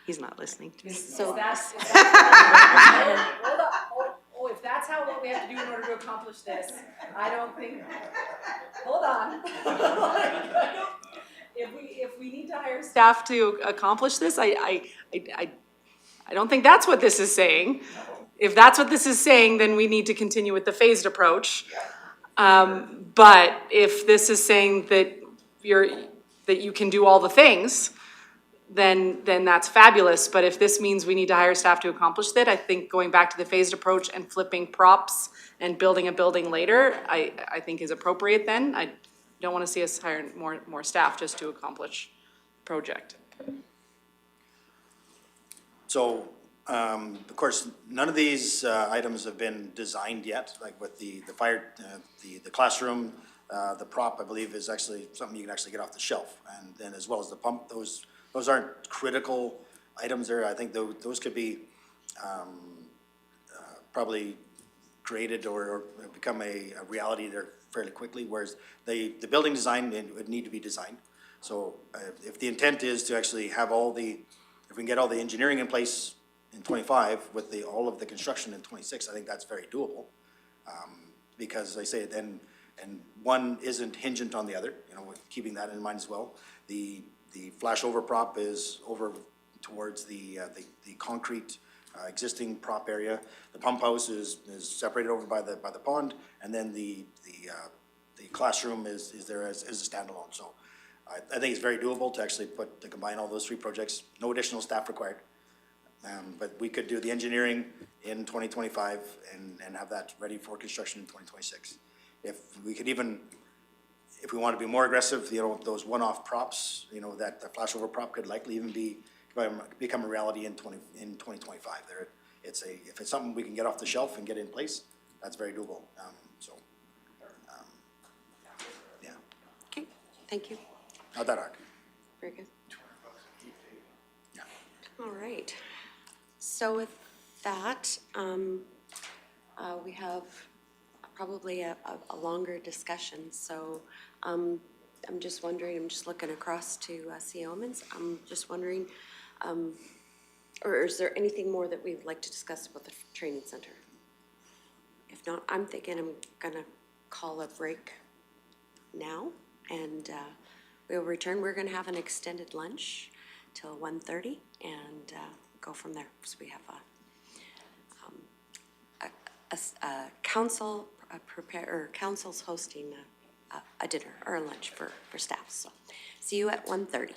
B: He's not listening to me.
A: So,
C: If that's what we have to do in order to accomplish this, I don't think, hold on. If we need to hire staff to accomplish this, I don't think that's what this is saying. If that's what this is saying, then we need to continue with the phased approach. But if this is saying that you can do all the things, then that's fabulous. But if this means we need to hire staff to accomplish that, I think going back to the phased approach and flipping props and building a building later, I think is appropriate then. I don't want to see us hire more staff just to accomplish the project.
J: So, of course, none of these items have been designed yet, like with the fire, the classroom, the prop, I believe, is actually something you can actually get off the shelf. And then as well as the pump, those aren't critical items there. I think those could be probably created or become a reality there fairly quickly, whereas the building design would need to be designed. So if the intent is to actually have if we can get all the engineering in place in '25 with all of the construction in '26, I think that's very doable. Because I say then, and one isn't hingent on the other, you know, keeping that in mind as well. The flashover prop is over towards the concrete existing prop area. The pump house is separated over by the pond, and then the classroom is there as a standalone. So I think it's very doable to actually to combine all those three projects, no additional staff required. But we could do the engineering in 2025 and have that ready for construction in 2026. If we could even, if we want to be more aggressive, you know, those one-off props, you know, that the flashover prop could likely even become a reality in 2025. If it's something we can get off the shelf and get in place, that's very doable. Yeah,
A: Okay, thank you.
J: not that hard.
A: Very good. All right. So with that, we have probably a longer discussion. So I'm just wondering, I'm just looking across to C. Omens. I'm just wondering, or is there anything more that we'd like to discuss about the training center? If not, I'm thinking I'm gonna call a break now, and we'll return. We're gonna have an extended lunch till 1:30 and go from there. So we have a council council's hosting a dinner or a lunch for staff. So see you at 1:30.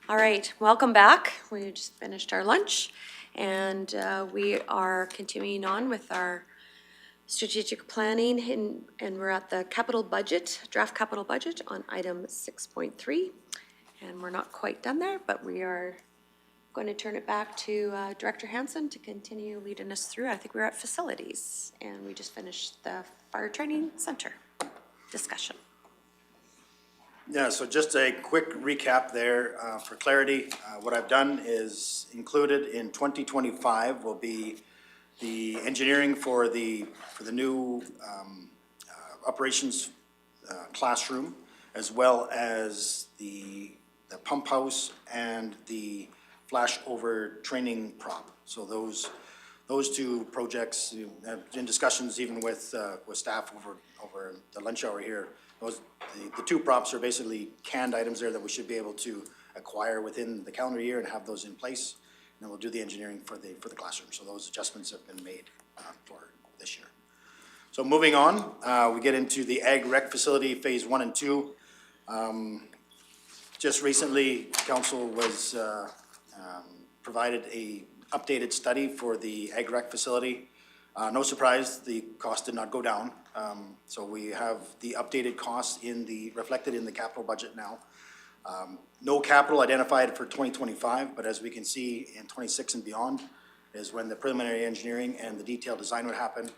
A: All right, welcome back. We just finished our lunch, and we are continuing on with our strategic planning, and we're at the capital budget, draft capital budget on item 6.3. And we're not quite done there, but we are going to turn it back to Director Hansen to continue leading us through. I think we're at facilities, and we just finished the fire training center discussion.
J: Yeah, so just a quick recap there, for clarity. What I've done is included in 2025 will be the engineering for the new operations classroom, as well as the pump house and the flashover training prop. So those two projects, in discussions even with staff over the lunch hour here, the two props are basically canned items there that we should be able to acquire within the calendar year and have those in place. And then we'll do the engineering for the classroom. So those adjustments have been made for this year. So moving on, we get into the Ag Rec Facility Phase 1 and 2. Just recently, council was provided a updated study for the Ag Rec facility. No surprise, the cost did not go down. So we have the updated costs reflected in the capital budget now. No capital identified for 2025, but as we can see in 26 and beyond is when the preliminary engineering and the detailed design would happen.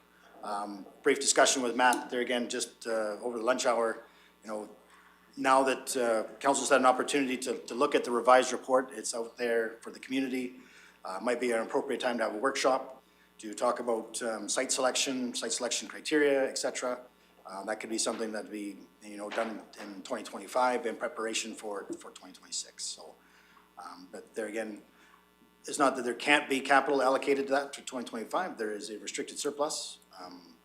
J: Brief discussion with Matt there again, just over the lunch hour. You know, now that council's had an opportunity to look at the revised report, it's out there for the community. Might be an appropriate time to have a workshop to talk about site selection criteria, et cetera. That could be something that'd be, done in 2025 in preparation for 2026. So, but there again, it's not that there can't be capital allocated to that for 2025. There is a restricted surplus,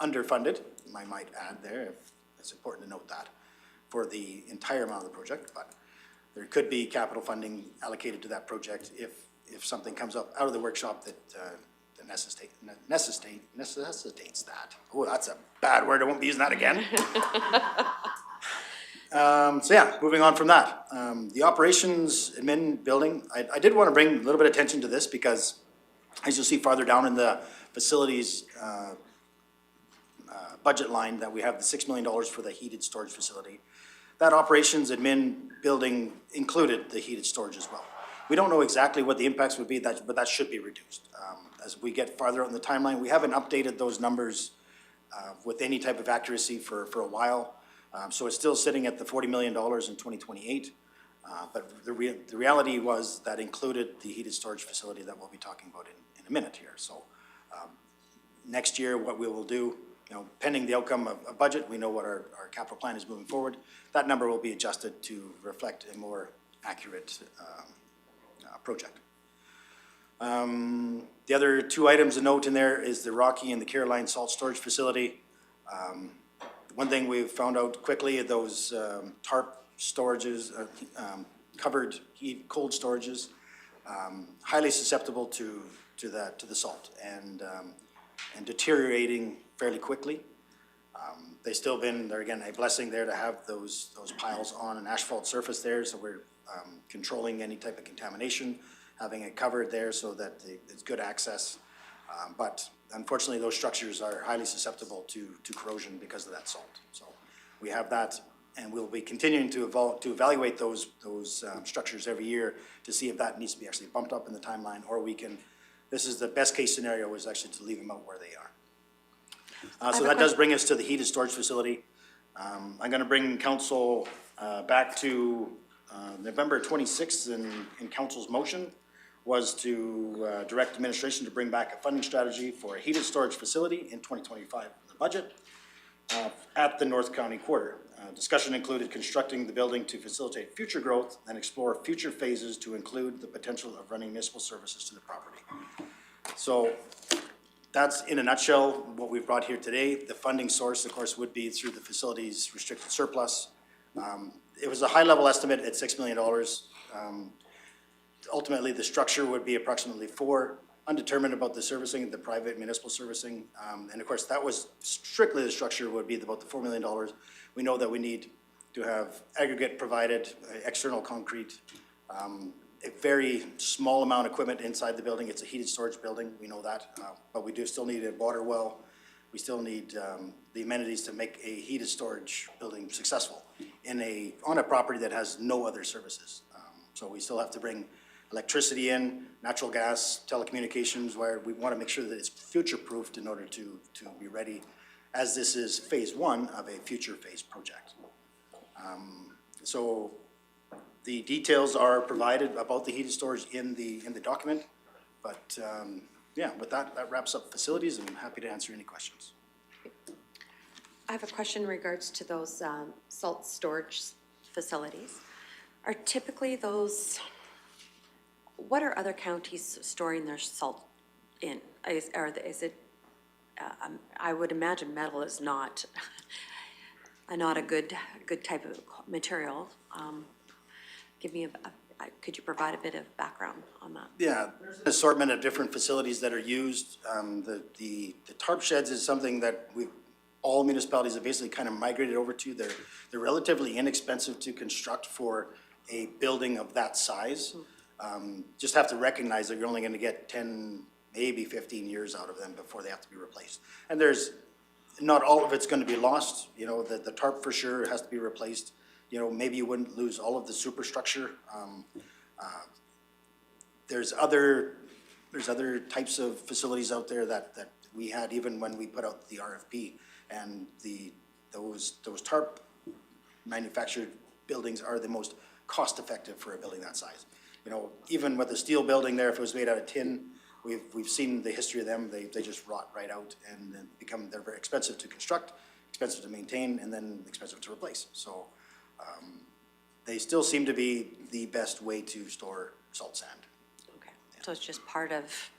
J: underfunded, I might add there. It's important to note that for the entire amount of the project, but there could be capital funding allocated to that project if something comes up out of the workshop that necessitates that. Oh, that's a bad word. I won't be using that again. So yeah, moving on from that. The operations admin building, I did want to bring a little bit of attention to this because as you'll see farther down in the facilities budget line that we have the $6 million for the heated storage facility. That operations admin building included the heated storage as well. We don't know exactly what the impacts would be, but that should be reduced. As we get farther out in the timeline, we haven't updated those numbers with any type of accuracy for a while. So it's still sitting at the $40 million in 2028. But the reality was that included the heated storage facility that we'll be talking about in a minute here. So next year, what we will do, pending the outcome of budget, we know what our capital plan is moving forward. That number will be adjusted to reflect a more accurate project. The other two items of note in there is the Rocky and the Caroline salt storage facility. One thing we've found out quickly, those tarp storages, covered cold storages, highly susceptible to the salt and deteriorating fairly quickly. They still been, there again, a blessing there to have those piles on an asphalt surface there, so we're controlling any type of contamination, having it covered there so that it's good access. But unfortunately, those structures are highly susceptible to corrosion because of that salt. So we have that, and we'll be continuing to evaluate those structures every year to see if that needs to be actually bumped up in the timeline, or we can, this is the best case scenario, is actually to leave them out where they are. So that does bring us to the heated storage facility. I'm gonna bring council back to November 26th in council's motion was to direct administration to bring back a funding strategy for a heated storage facility in 2025 in the budget at the North County Quarter. Discussion included constructing the building to facilitate future growth and explore future phases to include the potential of running municipal services to the property. So that's in a nutshell what we've brought here today. The funding source, of course, would be through the facility's restricted surplus. It was a high-level estimate at $6 million. Ultimately, the structure would be approximately $4 million, undetermined about the servicing, the private municipal servicing. And of course, that was strictly the structure would be about the $4 million. We know that we need to have aggregate provided, external concrete, a very small amount of equipment inside the building. It's a heated storage building, we know that, but we do still need a water well. We still need the amenities to make a heated storage building successful on a property that has no other services. So we still have to bring electricity in, natural gas, telecommunications, where we want to make sure that it's future-proofed in order to be ready, as this is phase one of a future phase project. So the details are provided about the heated storage in the document, but yeah, with that wraps up facilities, and I'm happy to answer any questions.
A: I have a question in regards to those salt storage facilities. Are typically those, what are other counties storing their salt in? Is it, I would imagine metal is not a good type of material. Give me could you provide a bit of background on that?
J: Yeah, there's an assortment of different facilities that are used. The tarp sheds is something that all municipalities have basically kind of migrated over to. They're relatively inexpensive to construct for a building of that size. Just have to recognize that you're only gonna get 10, maybe 15 years out of them before they have to be replaced. And not all of it's gonna be lost, you know, the tarp for sure has to be replaced. You know, maybe you wouldn't lose all of the superstructure. There's other types of facilities out there that we had even when we put out the RFP, and those tarp manufactured buildings are the most cost-effective for a building that size. You know, even with the steel building there, if it was made out of tin, we've seen the history of them. They just rot right out and then they're very expensive to construct, expensive to maintain, and then expensive to replace. So they still seem to be the best way to store salt sand.
A: Okay, so it's just part of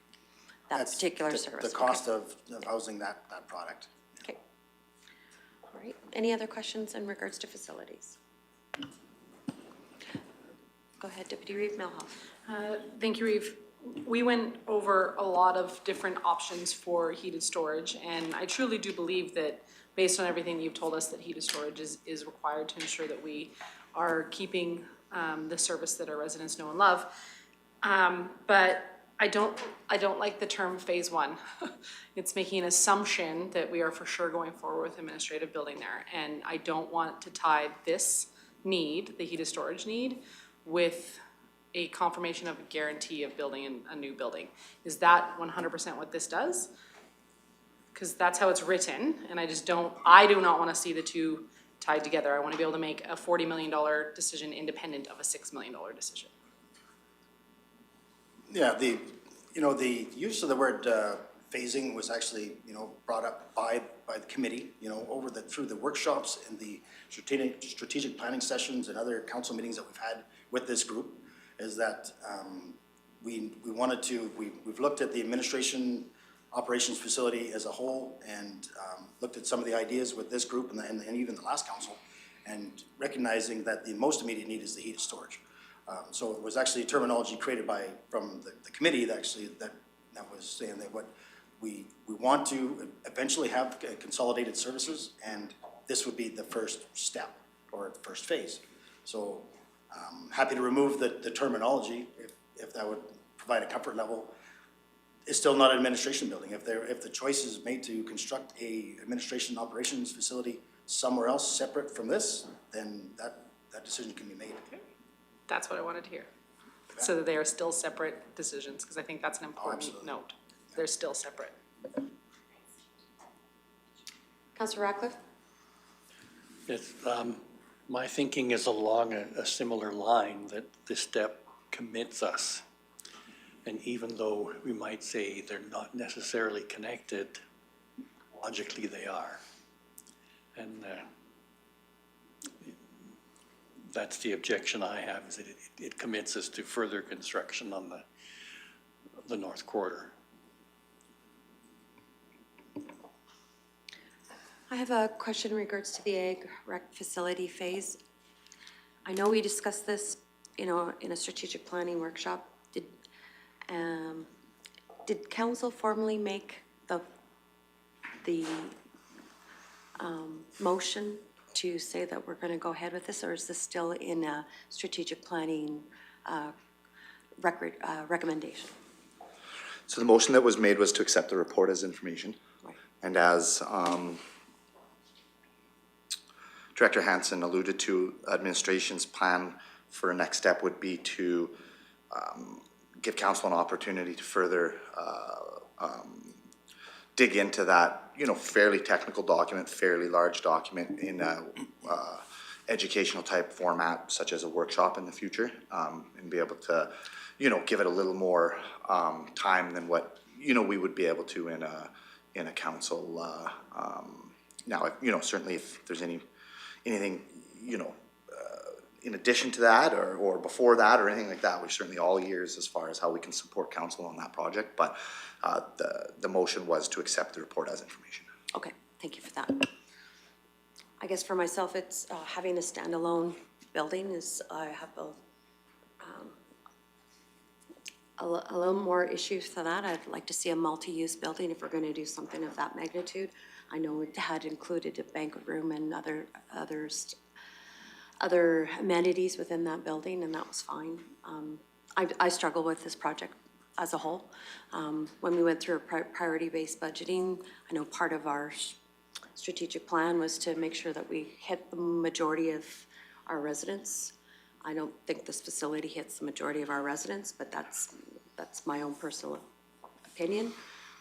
A: that particular service.
J: The cost of housing that product.
A: Okay. All right. Any other questions in regards to facilities? Go ahead, Deputy Reeve Melhoff.
C: Thank you, Reeve. We went over a lot of different options for heated storage, and I truly do believe that based on everything you've told us, that heated storage is required to ensure that we are keeping the service that our residents know and love. But I don't like the term phase one. It's making an assumption that we are for sure going forward with administrative building there. And I don't want to tie this need, the heated storage need, with a confirmation of a guarantee of building a new building. Is that 100% what this does? Because that's how it's written, and I do not want to see the two tied together. I want to be able to make a $40 million decision independent of a $6 million decision.
J: Yeah, the use of the word phasing was actually, brought up by the committee, through the workshops and the strategic planning sessions and other council meetings that we've had with this group, is that we've looked at the administration operations facility as a whole and looked at some of the ideas with this group and even the last council, and recognizing that the most immediate need is the heated storage. So it was actually terminology created from the committee that was saying that what we want to eventually have consolidated services, and this would be the first step or the first phase. So happy to remove the terminology if that would provide a comfort level. It's still not an administration building. If the choice is made to construct a administration operations facility somewhere else separate from this, then that decision can be made.
C: That's what I wanted to hear. So that they are still separate decisions, because I think that's an important note. They're still separate.
A: Councillor Ratcliffe?
G: Yes, my thinking is along a similar line, that this step commits us. And even though we might say they're not necessarily connected, logically they are. And that's the objection I have, is that it commits us to further construction on the north quarter.
A: I have a question in regards to the ag rec facility phase. I know we discussed this, in a strategic planning workshop. Did council formally make the motion to say that we're going to go ahead with this, or is this still in a strategic planning recommendation.
M: So the motion that was made was to accept the report as information.
A: Right.
M: And as Director Hansen alluded to, administration's plan for a next step would be to give council an opportunity to further dig into that, you know, fairly technical document, fairly large document in a educational type format, such as a workshop in the future, and be able to, you know, give it a little more time than what, you know, we would be able to in a council. Now, you know, certainly if there's anything, you know, in addition to that or before that or anything like that, we're certainly all ears as far as how we can support council on that project. But the motion was to accept the report as information.
A: Okay, thank you for that. I guess for myself, it's having a standalone building is, I have a little more issues to that. I'd like to see a multi-use building if we're going to do something of that magnitude. I know it had included a banquet room and other amenities within that building, and that was fine. I struggle with this project as a whole. When we went through a priority-based budgeting, I know part of our strategic plan was to make sure that we hit the majority of our residents. I don't think this facility hits the majority of our residents, but that's my own personal opinion.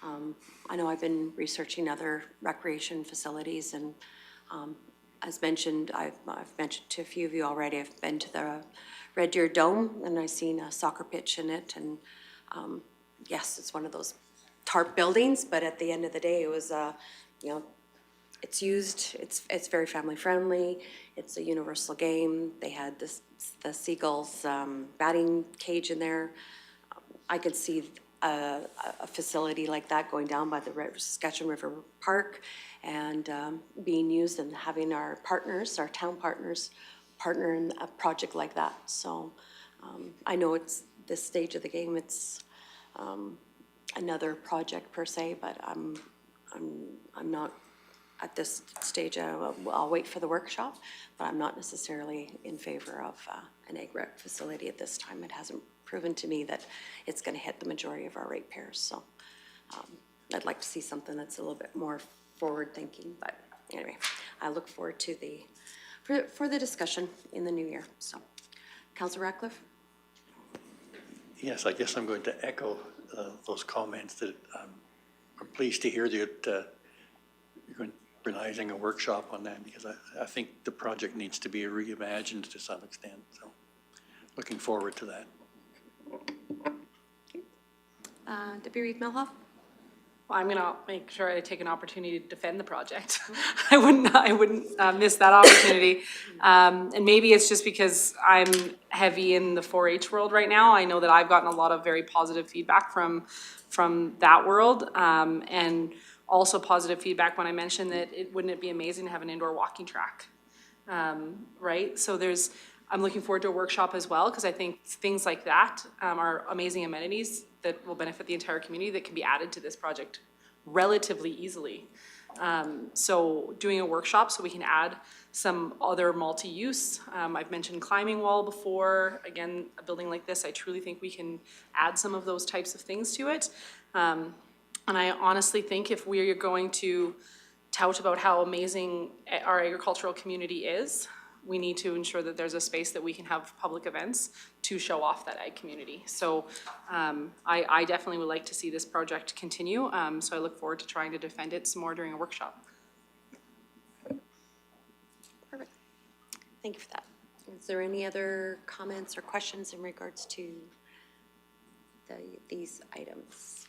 A: I know I've been researching other recreation facilities, and as mentioned, I've mentioned to a few of you already, I've been to the Red Deer Dome, and I've seen a soccer pitch in it, and yes, it's one of those tarp buildings, but at the end of the day, it was, you know, it's used, it's very family friendly, it's a universal game. They had the Seagulls batting cage in there. I could see a facility like that going down by the Saskatchewan River Park and being used and having our partners, our town partners, partner in a project like that. So I know it's this stage of the game, it's another project per se, but I'm not at this stage. I'll wait for the workshop, but I'm not necessarily in favor of an ag rec facility at this time. It hasn't proven to me that it's going to hit the majority of our ratepayers. So I'd like to see something that's a little bit more forward thinking. But anyway, I look forward to for the discussion in the new year. So, Councillor Ratcliffe.
G: Yes, I guess I'm going to echo those comments that I'm pleased to hear that you're going to be organizing a workshop on that, because I think the project needs to be reimagined to some extent. So looking forward to that.
A: Deputy Reeve Melhoff.
C: Well, I'm gonna make sure I take an opportunity to defend the project. I wouldn't miss that opportunity. And maybe it's just because I'm heavy in the 4-H world right now. I know that I've gotten a lot of very positive feedback from that world. And also positive feedback when I mentioned that wouldn't it be amazing to have an indoor walking track, right? So I'm looking forward to a workshop as well, because I think things like that are amazing amenities that will benefit the entire community that can be added to this project relatively easily. So doing a workshop so we can add some other multi-use. I've mentioned climbing wall before. Again, a building like this, I truly think we can add some of those types of things to it. And I honestly think if we're going to tout about how amazing our agricultural community is, we need to ensure that there's a space that we can have public events to show off that ag community. So I definitely would like to see this project continue. So I look forward to trying to defend it some more during a workshop.
A: Perfect. Thank you for that. Is there any other comments or questions in regards to these items?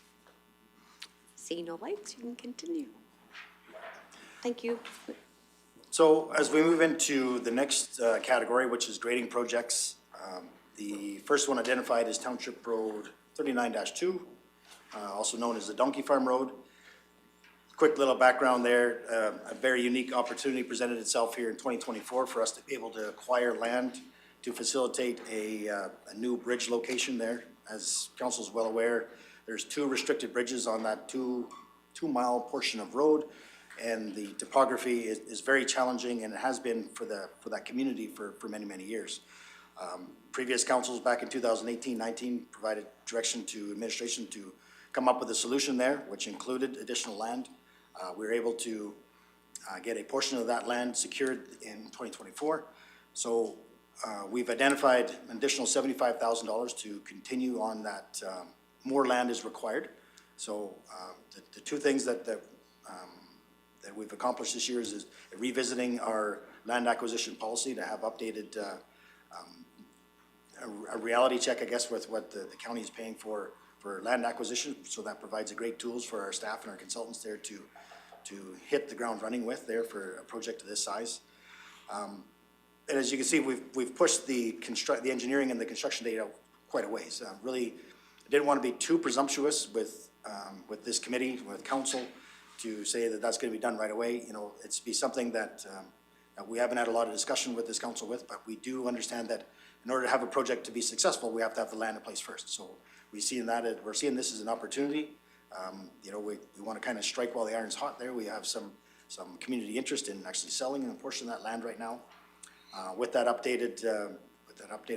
A: See no lights, you can continue. Thank you.
J: So as we move into the next category, which is grading projects, the first one identified is Township Road 39-2, also known as the Donkey Farm Road. Quick little background there, a very unique opportunity presented itself here in 2024 for us to be able to acquire land to facilitate a new bridge location there. As council is well aware, there's 2 restricted bridges on that two-mile portion of road. And the topography is very challenging, and it has been for that community for many, many years. Previous councils back in 2018-19 provided direction to administration to come up with a solution there, which included additional land. We were able to get a portion of that land secured in 2024. So we've identified an additional $75,000 to continue on that. More land is required. So the two things that we've accomplished this year is revisiting our land acquisition policy to have updated a reality check, I guess, with what the county is paying for land acquisition. So that provides a great tools for our staff and our consultants there to hit the ground running with there for a project of this size. And as you can see, we've pushed the engineering and the construction date out quite a ways. Really, I didn't want to be too presumptuous with this committee, with council, to say that that's going to be done right away. You know, it's be something that we haven't had a lot of discussion with this council with, but we do understand that in order to have a project to be successful, we have to have the land in place first. So we're seeing this as an opportunity. You know, we want to kind of strike while the iron's hot there. We have some community interest in actually selling a portion of that land right now. With that updated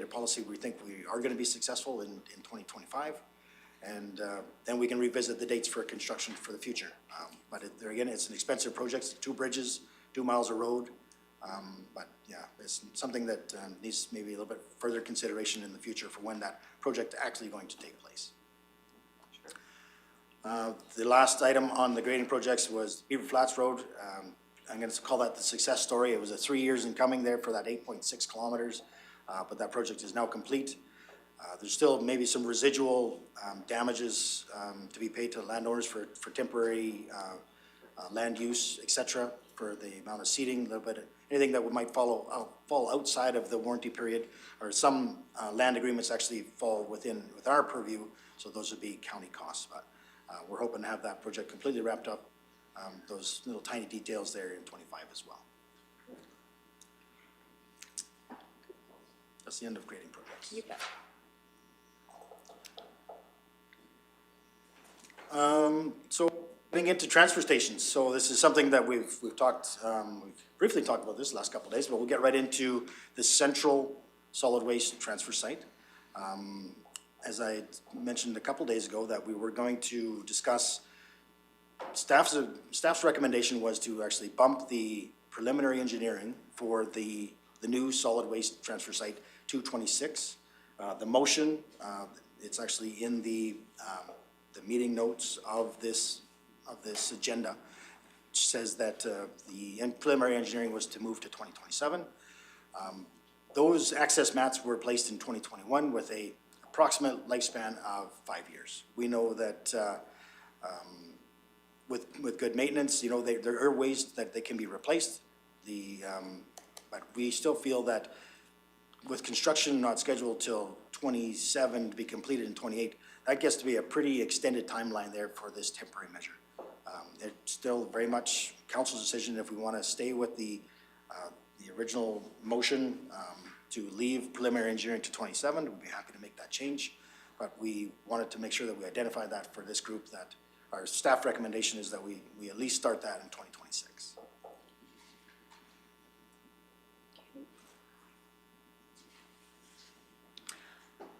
J: policy, we think we are going to be successful in 2025. And then we can revisit the dates for construction for the future. But there again, it's an expensive project, 2 bridges, 2 miles of road. But yeah, it's something that needs maybe a little bit further consideration in the future for when that project actually going to take place. The last item on the grading projects was Beaver Flats Road. I'm going to call that the success story. It was 3 years in coming there for that 8.6 kilometers, but that project is now complete. There's still maybe some residual damages to be paid to landowners for temporary land use, et cetera, for the amount of seeding, a little bit, anything that might fall outside of the warranty period, or some land agreements actually fall with our purview, so those would be county costs. But we're hoping to have that project completely wrapped up, those little tiny details there in 25 as well. That's the end of grading projects.
K: You bet.
J: So getting into transfer stations. So this is something that we've briefly talked about this last couple of days, but we'll get right into the central solid waste transfer site. As I mentioned a couple of days ago, that we were going to discuss, staff's recommendation was to actually bump the preliminary engineering for the new solid waste transfer site to 26. The motion, it's actually in the meeting notes of this agenda, which says that the preliminary engineering was to move to 2027. Those access mats were placed in 2021 with a approximate lifespan of 5 years. We know that with good maintenance, you know, there are ways that they can be replaced. But we still feel that with construction not scheduled till 27 to be completed in 28, that gets to be a pretty extended timeline there for this temporary measure. It's still very much council's decision if we want to stay with the original motion to leave preliminary engineering to 27. We'd be happy to make that change, but we wanted to make sure that we identify that for this group, that our staff recommendation is that we at least start that in 2026.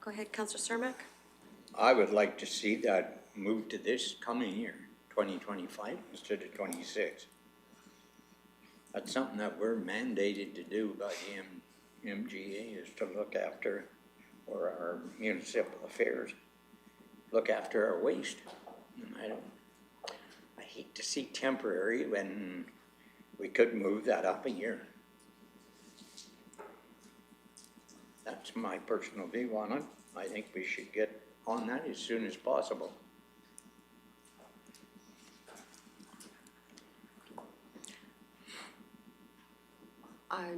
A: Go ahead, Councillor Cermak.
H: I would like to see that move to this coming year, 2025 instead of 26. That's something that we're mandated to do by the MGA, is to look after, or our municipal affairs, look after our waste. And I hate to see temporary when we could move that up a year. That's my personal view on it. I think we should get on that as soon as possible.
A: I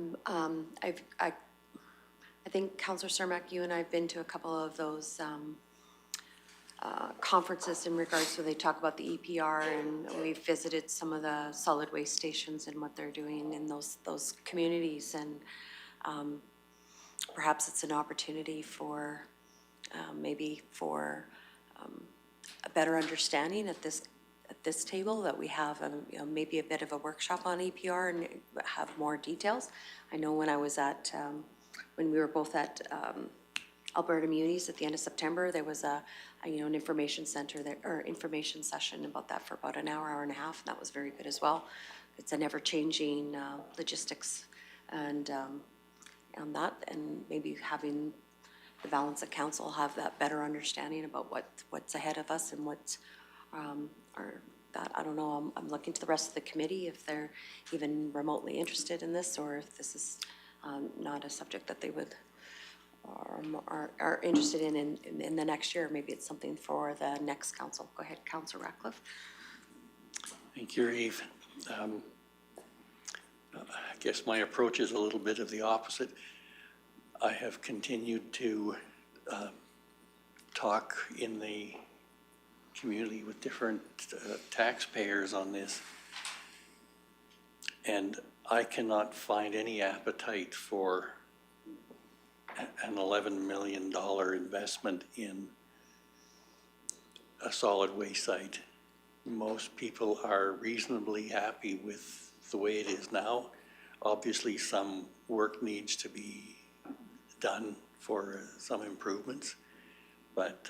A: think Councillor Cermak, you and I have been to a couple of those conferences in regards to, they talk about the EPR, and we've visited some of the solid waste stations and what they're doing in those communities, and perhaps it's an opportunity for maybe for a better understanding at this table, that we have maybe a bit of a workshop on EPR and have more details. I know when I was at when we were both at Alberta Munis at the end of September, there was an information center there, or information session about that for about an hour, hour and a half, and that was very good as well. It's a never-changing logistics and on that, and maybe having the balance of council have that better understanding about what's ahead of us and what's that, I don't know, I'm looking to the rest of the committee if they're even remotely interested in this, or if this is not a subject that they would are interested in the next year. Maybe it's something for the next council. Go ahead, Councillor Ratcliffe.
G: Thank you, Eve. I guess my approach is a little bit of the opposite. I have continued to talk in the community with different taxpayers on this, and I cannot find any appetite for an $11 million investment in a solid waste site. Most people are reasonably happy with the way it is now. Obviously, some work needs to be done for some improvements, but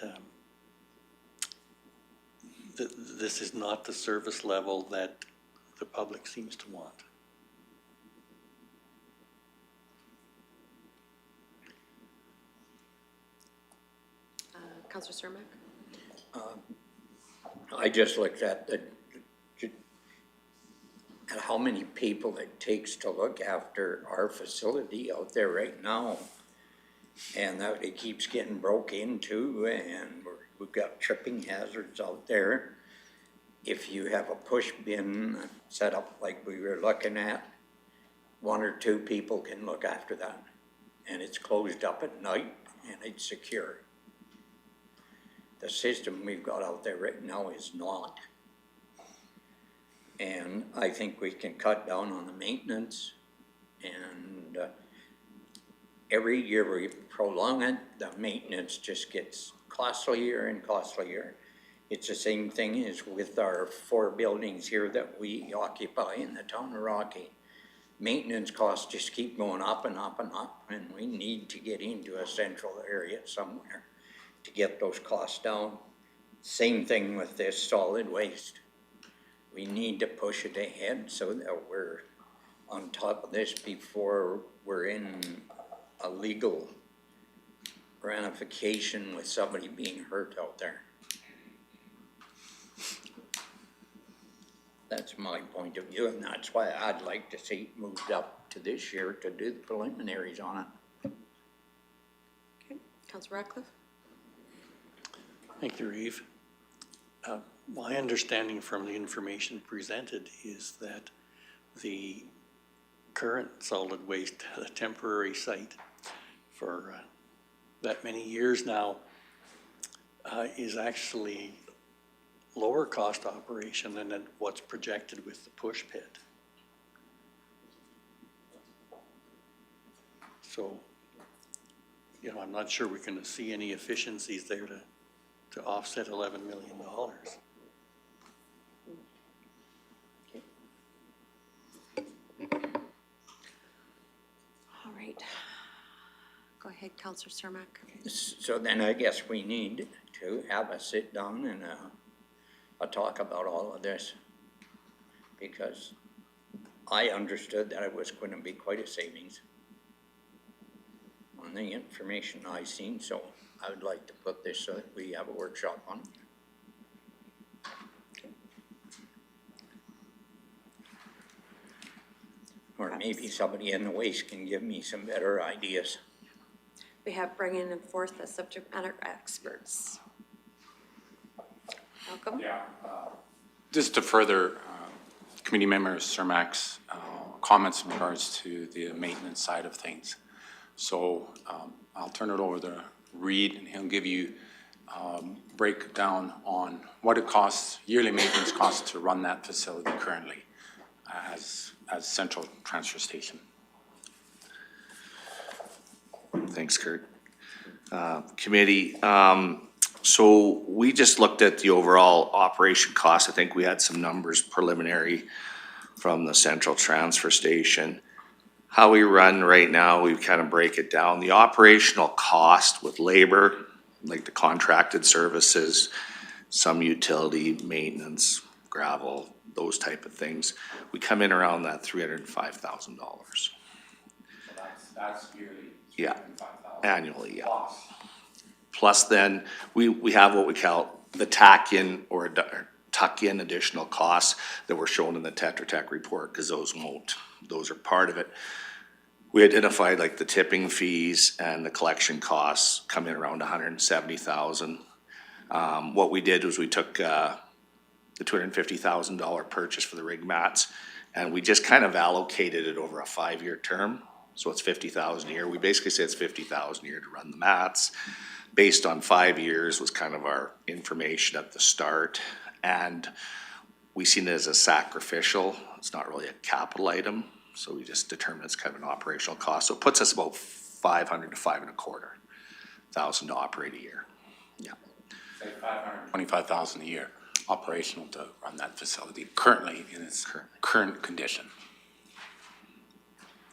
G: this is not the service level that the public seems to want.
A: Councillor Cermak?
H: I just looked at how many people it takes to look after our facility out there right now. And that it keeps getting broke into, and we've got tripping hazards out there. If you have a push bin set up like we were looking at, 1 or 2 people can look after that. And it's closed up at night and it's secure. The system we've got out there right now is not. And I think we can cut down on the maintenance, and every year we prolong it, the maintenance just gets costlier and costlier. It's the same thing as with our 4 buildings here that we occupy in the town of Rocky. Maintenance costs just keep going up and up and up, and we need to get into a central area somewhere to get those costs down. Same thing with this solid waste. We need to push it ahead so that we're on top of this before we're in a legal ramification with somebody being hurt out there. That's my point of view, and that's why I'd like to see it moved up to this year to do the preliminaries on it.
A: Okay, Councillor Ratcliffe?
G: Thank you, Eve. My understanding from the information presented is that the current solid waste, the temporary site for that many years now, is actually lower cost operation than what's projected with the push pit. So, you know, I'm not sure we're going to see any efficiencies there to offset $11 million.
A: All right. Go ahead, Councillor Cermak.
H: So then I guess we need to have a sit down and a talk about all of this, because I understood that it was going to be quite a savings on the information I seen, so I would like to put this so that we have a workshop on it. Or maybe somebody in the waste can give me some better ideas.
A: We have bringing forth the subject matter experts. Welcome.
D: Yeah. Just to further Committee Member Cermak's comments in regards to the maintenance side of things. So I'll turn it over to Reed, and he'll give you breakdown on what it costs, yearly maintenance costs to run that facility currently as Central Transfer Station.
L: Thanks, Kurt. Committee, so we just looked at the overall operation cost. I think we had some numbers preliminary from the Central Transfer Station. how we run right now, we kind of break it down. The operational cost with labor, like the contracted services, some utility, maintenance, gravel, those type of things, we come in around that $305,000.
D: That's yearly.
L: Yeah, annually, yeah. Plus then, we have what we call the tack-in or tuck-in additional costs that were shown in the Tetra Tech report, because those are part of it. We identified like the tipping fees and the collection costs come in around $170,000. What we did was we took the $250,000 purchase for the rig mats, and we just kind of allocated it over a 5-year term. So it's $50,000 a year. We basically say it's $50,000 a year to run the mats. Based on 5 years was kind of our information at the start. And we seen it as a sacrificial. It's not really a capital item. So we just determined it's kind of an operational cost. So it puts us about $500,000 to $525,000 to operate a year. Yeah.
D: Say $525,000 a year operational to run that facility currently in its current condition.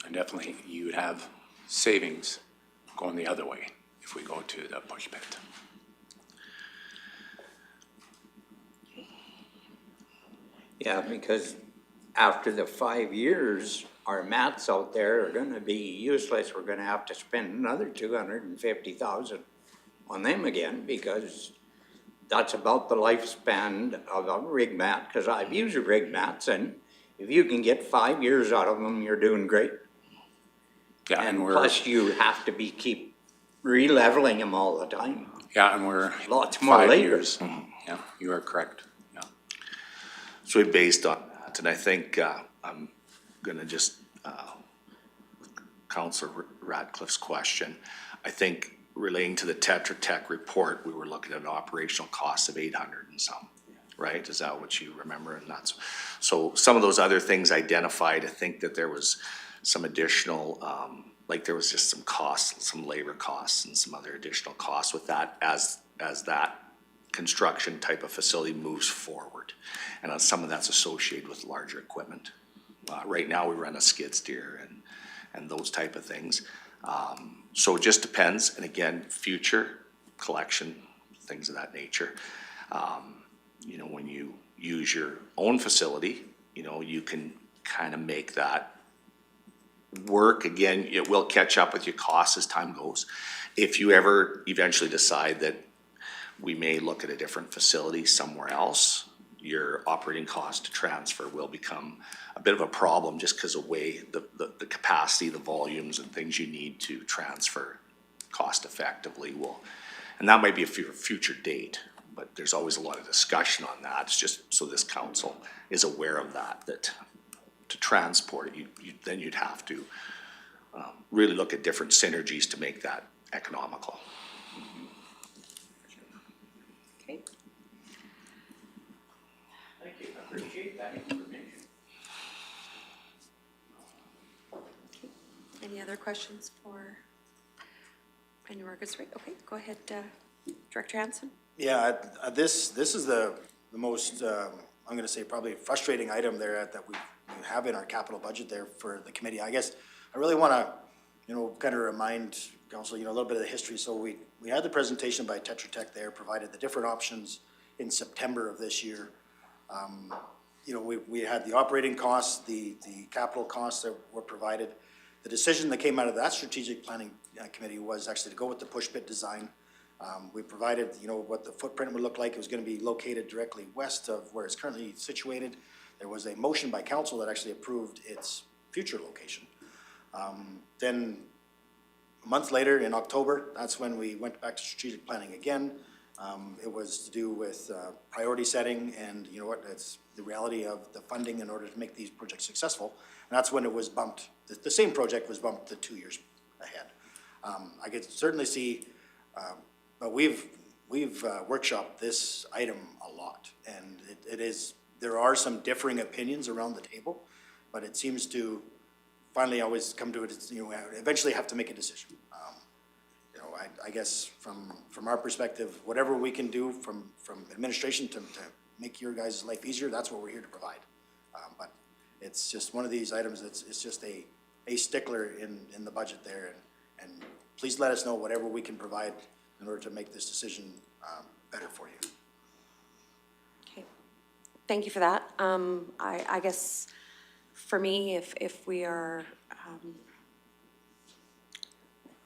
D: And definitely you would have savings going the other way if we go to the push pit.
H: Yeah, because after the 5 years, our mats out there are gonna be useless. We're gonna have to spend another $250,000 on them again, because that's about the lifespan of a rig mat, because I've used rig mats, and if you can get 5 years out of them, you're doing great.
D: Yeah,
H: And
D: we're,
H: plus you have to keep re-leveling them all the time.
D: yeah, and we're
H: Lots more
D: 5
H: labor.
D: years. Yeah, you are correct. Yeah.
L: So we based on that, and I think I'm gonna just, Councillor Radcliffe's question, I think relating to the Tetra Tech report, we were looking at an operational cost of 800 and some, right? Is that what you remember? And that's, so some of those other things identified, I think that there was some additional, like there was just some costs, some labor costs and some other additional costs with that as that construction type of facility moves forward. And some of that's associated with larger equipment. Right now we run a skid steer and those type of things. So it just depends, and again, future collection, things of that nature. You know, when you use your own facility, you know, you can kind of make that work. Again, it will catch up with your costs as time goes. If you ever eventually decide that we may look at a different facility somewhere else, your operating cost to transfer will become a bit of a problem just because of way the capacity, the volumes and things you need to transfer cost effectively will, and that might be a future date, but there's always a lot of discussion on that. It's just so this council is aware of that to transport it, then you'd have to really look at different synergies to make that economical.
K: Okay.
H: Thank you, I appreciate that information.
A: Any other questions for Brandon Marcus? Okay, go ahead, Director Hansen.
J: Yeah, this is the most, I'm gonna say probably frustrating item there that we have in our capital budget there for the committee. I guess I really wanna, kind of remind council, a little bit of the history. So we had the presentation by Tetra Tech there, provided the different options in September of this year. We had the operating costs, the capital costs that were provided. The decision that came out of that strategic planning committee was actually to go with the push pit design. We provided, what the footprint would look like. It was gonna be located directly west of where it's currently situated. There was a motion by council that actually approved its future location. Then a month later in October, that's when we went back to strategic planning again. It was to do with priority setting and it's the reality of the funding in order to make these projects successful. And that's when it was bumped, the same project was bumped to 2 years ahead. I could certainly see, but we've workshopped this item a lot, and there are some differing opinions around the table, but it seems to finally always come to it, eventually have to make a decision. I guess from our perspective, whatever we can do from administration to make your guys' life easier, that's what we're here to provide. But it's just one of these items it's just a a stickler in the budget there, and please let us know whatever we can provide in order to make this decision better for you.
A: Okay, thank you for that. I guess for me, if we are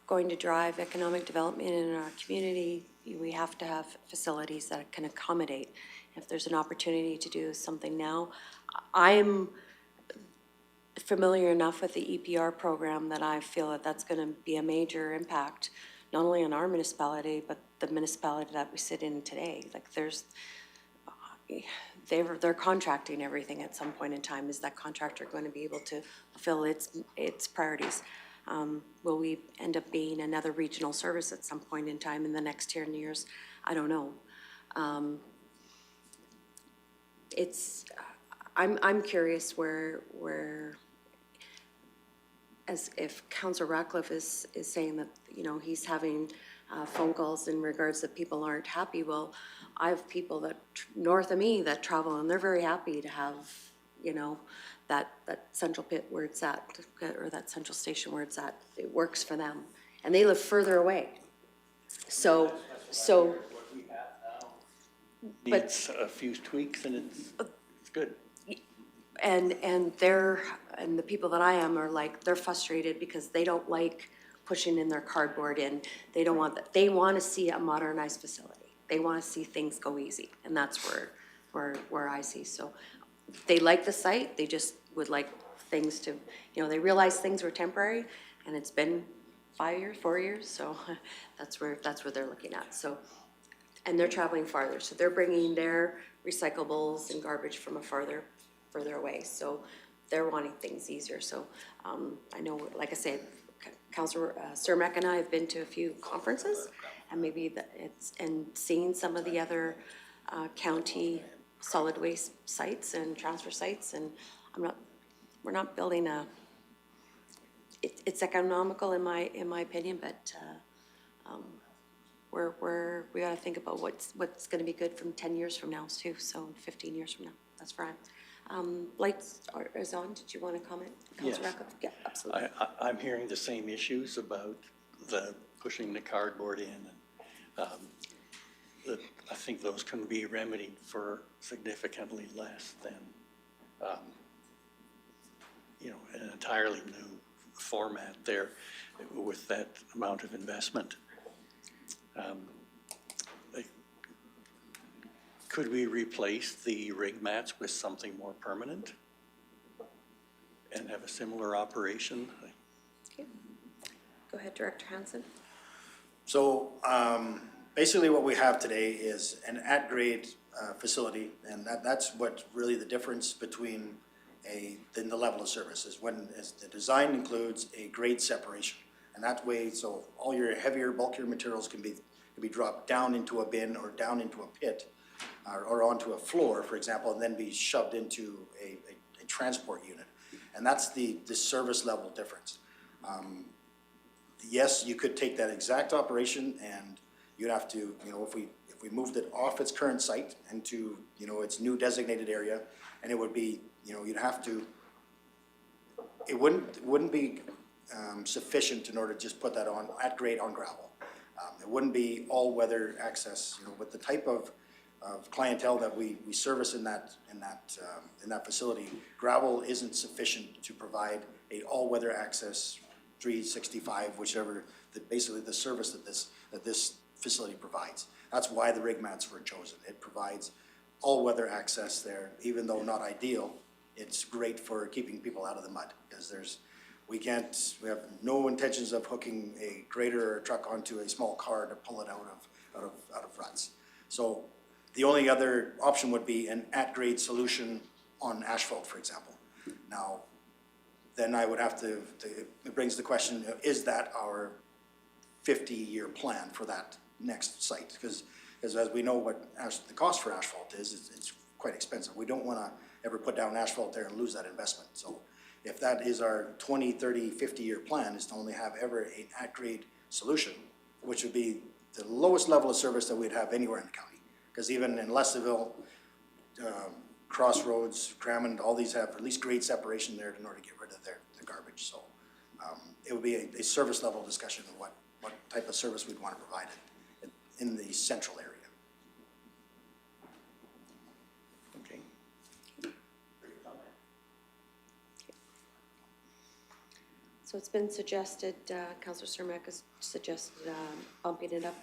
A: going to drive economic development in our community, we have to have facilities that can accommodate. If there's an opportunity to do something now, I'm familiar enough with the EPR program that I feel that that's going to be a major impact, not only on our municipality, but the municipality that we sit in today. Like they're contracting everything at some point in time. Is that contractor going to be able to fulfill its priorities? Will we end up being another regional service at some point in time in the next 10 years? I don't know. I'm curious where as if Councillor Ratcliffe is saying that, you know, he's having phone calls in regards that people aren't happy. Well, I have people that north of me that travel, and they're very happy to have, you know, that central pit where it's at, or that central station where it's at. It works for them, and they live further away. So.
G: Needs a few tweaks and it's good.
A: And the people that I am are like, they're frustrated because they don't like pushing in their cardboard in. They don't want that. They want to see a modernized facility. They want to see things go easy, and that's where I see. So they like the site. They just would like things to, you know, they realize things were temporary, and it's been 5 years, 4 years. So that's where they're looking at. So, and they're traveling farther. So they're bringing their recyclables and garbage from a further away. So they're wanting things easier. So I know, like I said, Councillor Cermak and I have been to a few conferences, and maybe and seeing some of the other county solid waste sites and transfer sites, and we're not building it's economical in my opinion, but we got to think about what's going to be good from 10 years from now too. So 15 years from now, that's fine. Lights is on. Did you want to comment, Councillor
G: Yes.
A: Ratcliffe? Yeah, absolutely.
G: I'm hearing the same issues about the pushing the cardboard in, and I think those can be remedied for significantly less than, you know, an entirely new format there with that amount of investment. Could we replace the rig mats with something more permanent and have a similar operation?
A: Okay. Go ahead, Director Hansen.
J: So basically what we have today is an at-grade facility, and that's what really the difference between the level of service is when the design includes a grade separation. And that way, so all your heavier, bulkier materials can be dropped down into a bin or down into a pit or onto a floor, for example, and then be shoved into a transport unit. And that's the service level difference. Yes, you could take that exact operation and you'd have to, you know, if we moved it off its current site into, you know, its new designated area, and it would be, you know, you'd have to, it wouldn't be sufficient in order to just put that on at grade on gravel. It wouldn't be all-weather access, you know, with the type of clientele that we service in that facility. Gravel isn't sufficient to provide a all-weather access 365, whichever basically the service that this facility provides. That's why the rig mats were chosen. It provides all-weather access there, even though not ideal. It's great for keeping people out of the mud because we have no intentions of hooking a grader or a truck onto a small car to pull it out of ruts. So the only other option would be an at-grade solution on asphalt, for example. Now, then I would have to, it brings the question, is that our 50-year plan for that next site? Because as we know what the cost for asphalt is, it's quite expensive. We don't want to ever put down asphalt there and lose that investment. So if that is our 20, 30, 50-year plan, is to only have ever an at-grade solution, which would be the lowest level of service that we'd have anywhere in the county. Because even in Leseville, Crossroads, Crammond, all these have at least grade separation there in order to get rid of the garbage. So It would be a service level discussion of what type of service we'd want to provide in the central area.
G: Okay.
A: So it's been suggested, Councillor Cermak has suggested bumping it up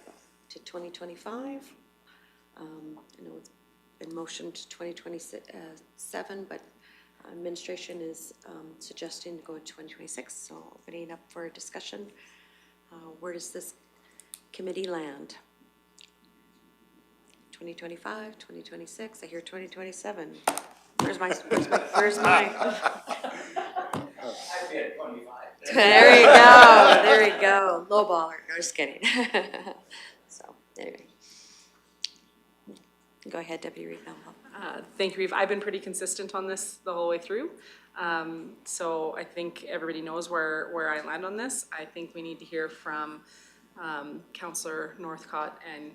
A: to 2025. I know it's been motioned to 2027, but administration is suggesting to go to 2026, so opening up for a discussion. Where does this committee land? 2025, 2026, I hear 2027. Where's my? There you go, there you go, low baller, no, just kidding. So, anyway. Go ahead, Deputy Reeve.
C: Thank you, Reeve. I've been pretty consistent on this the whole way through. So I think everybody knows where I land on this. I think we need to hear from Councillor Northcott and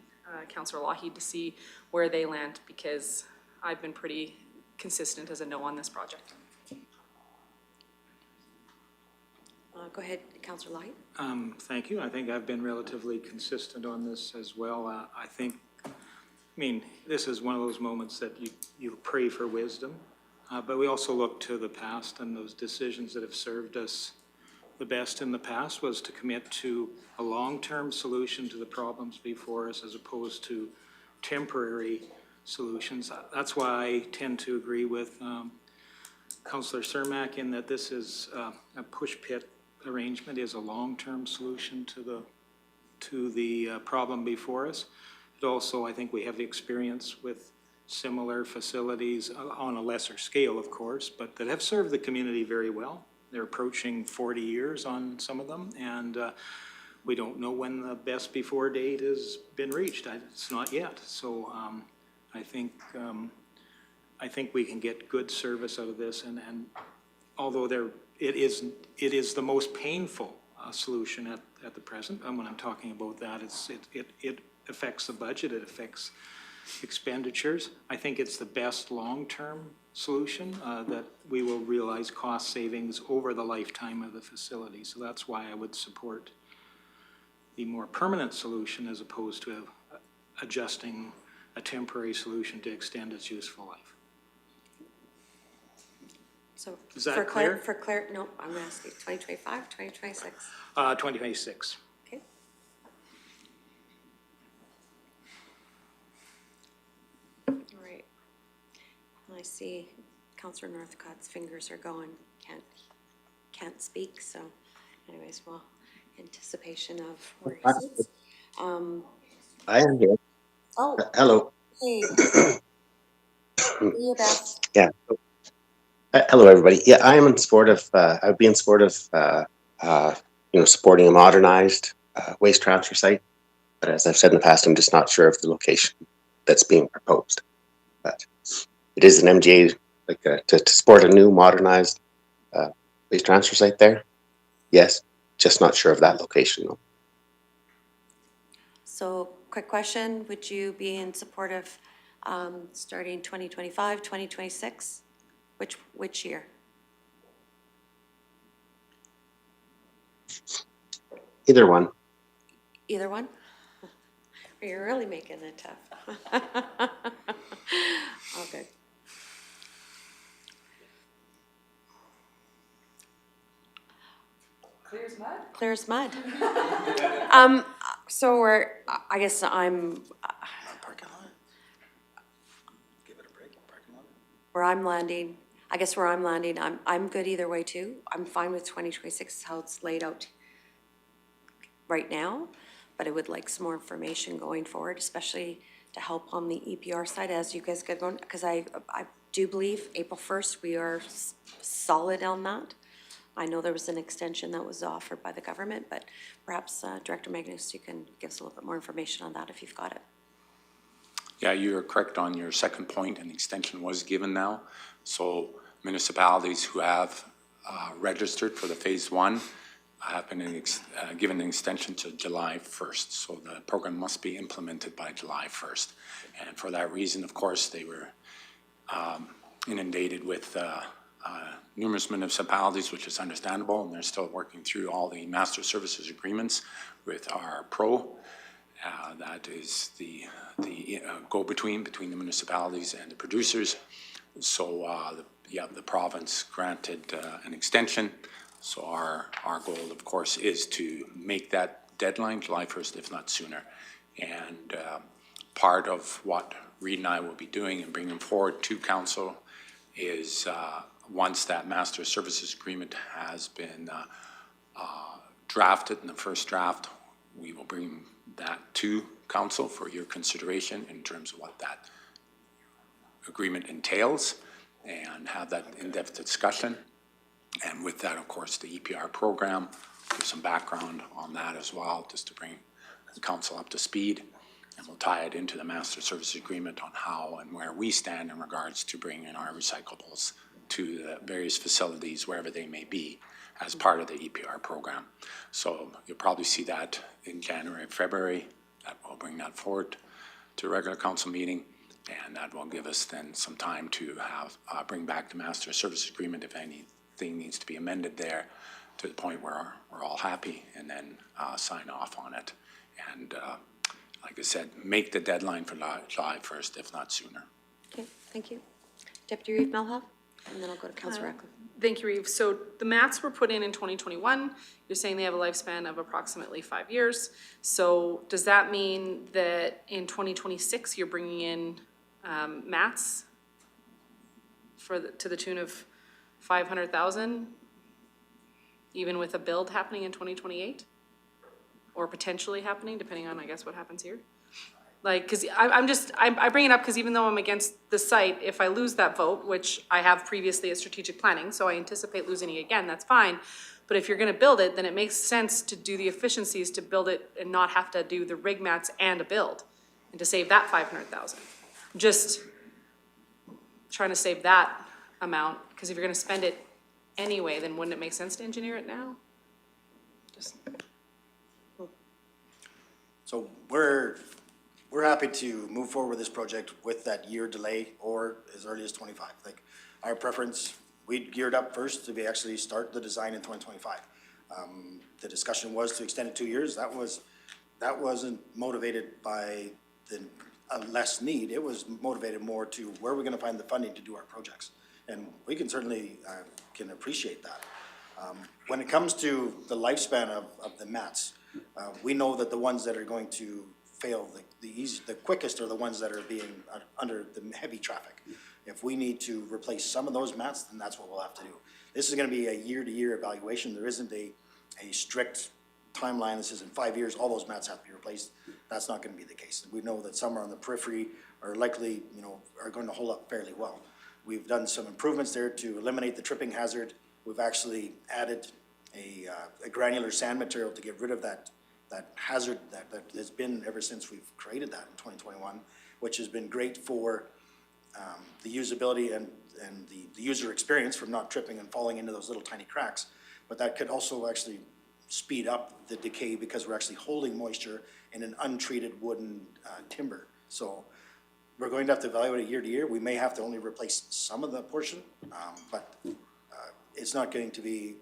C: Councillor Lougheed to see where they land, because I've been pretty consistent as a no on this project.
A: Go ahead, Councillor Lougheed.
F: Thank you. I think I've been relatively consistent on this as well. I mean, this is one of those moments that you pray for wisdom, but we also look to the past, and those decisions that have served us the best in the past was to commit to a long-term solution to the problems before us as opposed to temporary solutions. That's why I tend to agree with Councillor Cermak in that this is a push-pit arrangement is a long-term solution to the problem before us. But also, I think we have the experience with similar facilities on a lesser scale, of course, but that have served the community very well. They're approaching 40 years on some of them, and we don't know when the best before date has been reached. It's not yet. So I think we can get good service out of this, and although it is the most painful solution at the present, and when I'm talking about that, it affects the budget, it affects expenditures. I think it's the best long-term solution that we will realize cost savings over the lifetime of the facility. So that's why I would support the more permanent solution as opposed to adjusting a temporary solution to extend its useful life.
A: So
F: Is that clear?
A: No, I'm asking 2025, 2026.
F: 2026.
A: Okay. All right. I see Councillor Northcott's fingers are going. Can't speak. So, anyways, well, anticipation of where he sits.
O: I am here.
A: Oh.
O: Hello.
A: Hey. You Beth.
O: Yeah. Hello, everybody. Yeah, I am in support of. I'd be in support of, supporting a modernized waste transfer site. But as I've said in the past, I'm just not sure of the location that's being proposed. But it is an MGA, to support a new modernized waste transfer site there. Yes, just not sure of that location though.
A: So, quick question: would you be in support of starting 2025, 2026? Which year?
O: Either one.
A: Either one? You're really making it tough. Okay.
C: Clear as mud?
A: Clear as mud. So I guess I'm,
J: Parking lot? Give it a break, parking lot?
A: where I'm landing, I'm good either way too. I'm fine with 2026, how it's laid out right now, but I would like some more information going forward, especially to help on the EPR side as you guys get going, because I do believe April 1st, we are solid on that. I know there was an extension that was offered by the government, but perhaps Director Magnus, you can give us a little bit more information on that if you've got it.
D: Yeah, you're correct on your second point. An extension was given now. So municipalities who have registered for the phase one have been given an extension to July 1st. So the program must be implemented by July 1st. And for that reason, of course, they were inundated with numerous municipalities, which is understandable, and they're still working through all the master services agreements with our pro. That is the go-between between the municipalities and the producers. So, the province granted an extension. So our goal, of course, is to make that deadline July 1st, if not sooner. And part of what Reid and I will be doing and bringing forward to council is once that master services agreement has been drafted in the first draft, we will bring that to council for your consideration in terms of what that agreement entails and have that in-depth discussion. And with that, of course, the EPR program, give some background on that as well, just to bring the council up to speed. And we'll tie it into the master service agreement on how and where we stand in regards to bringing our recyclables to the various facilities, wherever they may be, as part of the EPR program. So you'll probably see that in January, February. That will bring that forward to a regular council meeting. And that will give us then some time to have, bring back the master service agreement if anything needs to be amended there to the point where we're all happy, and then sign off on it. And like I said, make the deadline for July 1st, if not sooner.
A: Okay, thank you. Deputy Reeve Melhoff, and then I'll go to Councillor Radcliffe.
C: Thank you, Reeve. So the mats were put in 2021. You're saying they have a lifespan of approximately 5 years. So does that mean that in 2026 you're bringing in mats to the tune of 500,000, even with a build happening in 2028, or potentially happening, depending on, I guess, what happens here? Like, because I bring it up because even though I'm against the site, if I lose that vote, which I have previously at strategic planning, so I anticipate losing it again, that's fine. But if you're gonna build it, then it makes sense to do the efficiencies to build it and not have to do the rig mats and a build, and to save that 500,000. Just trying to save that amount, because if you're gonna spend it anyway, then wouldn't it make sense to engineer it now? Just.
J: So we're happy to move forward with this project with that year delay or as early as 25. Like, our preference, we geared up first to actually start the design in 2025. The discussion was to extend it 2 years. That wasn't motivated by a less need. It was motivated more to where we're gonna find the funding to do our projects. And we can certainly can appreciate that. When it comes to the lifespan of the mats, we know that the ones that are going to fail the quickest are the ones that are being under the heavy traffic. If we need to replace some of those mats, then that's what we'll have to do. This is gonna be a year-to-year evaluation. There isn't a strict timeline that says in 5 years, all those mats have to be replaced. That's not gonna be the case. We know that some are on the periphery are likely, are going to hold up fairly well. We've done some improvements there to eliminate the tripping hazard. We've actually added a granular sand material to get rid of that hazard that has been ever since we've created that in 2021, which has been great for the usability and the user experience from not tripping and falling into those little tiny cracks. But that could also actually speed up the decay because we're actually holding moisture in an untreated wooden timber. So we're going to have to evaluate it year to year. We may have to only replace some of the portion, but it's not going to be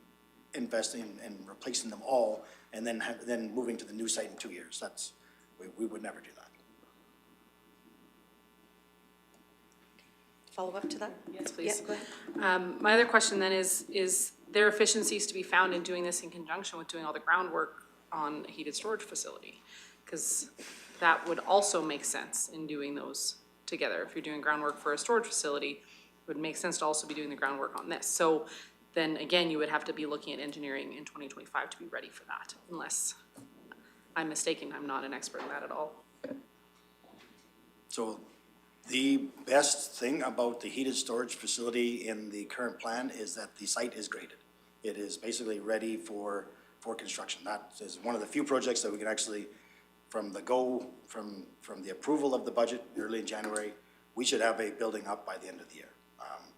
J: investing in replacing them all and then moving to the new site in 2 years. We would never do that.
A: Follow up to that?
C: Yes, please.
A: Yeah, go ahead.
C: My other question then is there efficiencies to be found in doing this in conjunction with doing all the groundwork on a heated storage facility? Because that would also make sense in doing those together. If you're doing groundwork for a storage facility, it would make sense to also be doing the groundwork on this. So then again, you would have to be looking at engineering in 2025 to be ready for that, unless I'm mistaken. I'm not an expert in that at all.
J: So the best thing about the heated storage facility in the current plan is that the site is graded. It is basically ready for construction. That is one of the few projects that we can actually, from the approval of the budget early in January, we should have a building up by the end of the year.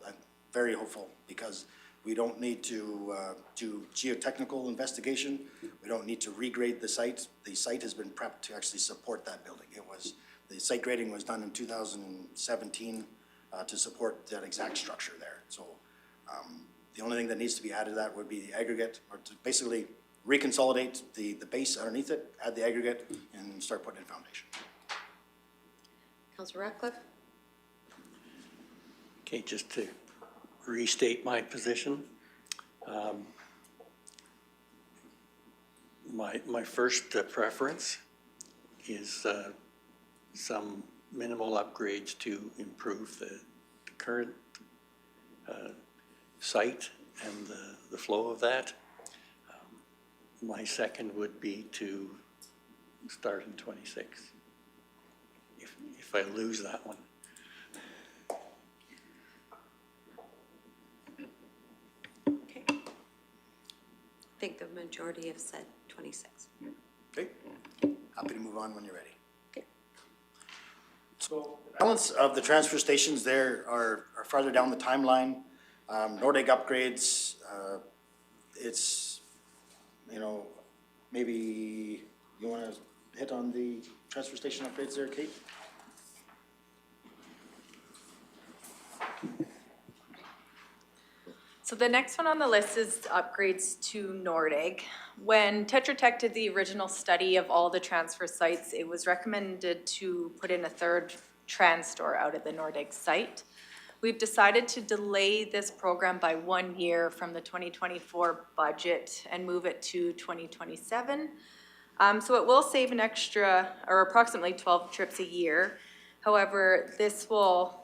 J: I'm very hopeful because we don't need to do geotechnical investigation. We don't need to regrade the site. The site has been prepped to actually support that building. The site grading was done in 2017 to support that exact structure there. So The only thing that needs to be added to that would be the aggregate, or to basically reconsolidate the base underneath it, add the aggregate, and start putting in foundation.
A: Councillor Ratcliffe?
G: Okay, just to restate my position. My first preference is some minimal upgrades to improve the current site and the flow of that. My second would be to start in 26, if I lose that one.
A: Okay. I think the majority have said 26.
J: Okay? Happy to move on when you're ready.
A: Okay.
J: So the balance of the transfer stations there are farther down the timeline. Nordic upgrades, it's, you know, maybe you want to hit on the transfer station upgrades there, Kate?
K: So the next one on the list is upgrades to Nordig. When Tetra Tech did the original study of all the transfer sites, it was recommended to put in a third trans store out at the Nordig site. We've decided to delay this program by 1 year from the 2024 budget and move it to 2027. So it will save an extra, or approximately 12 trips a year. However, this will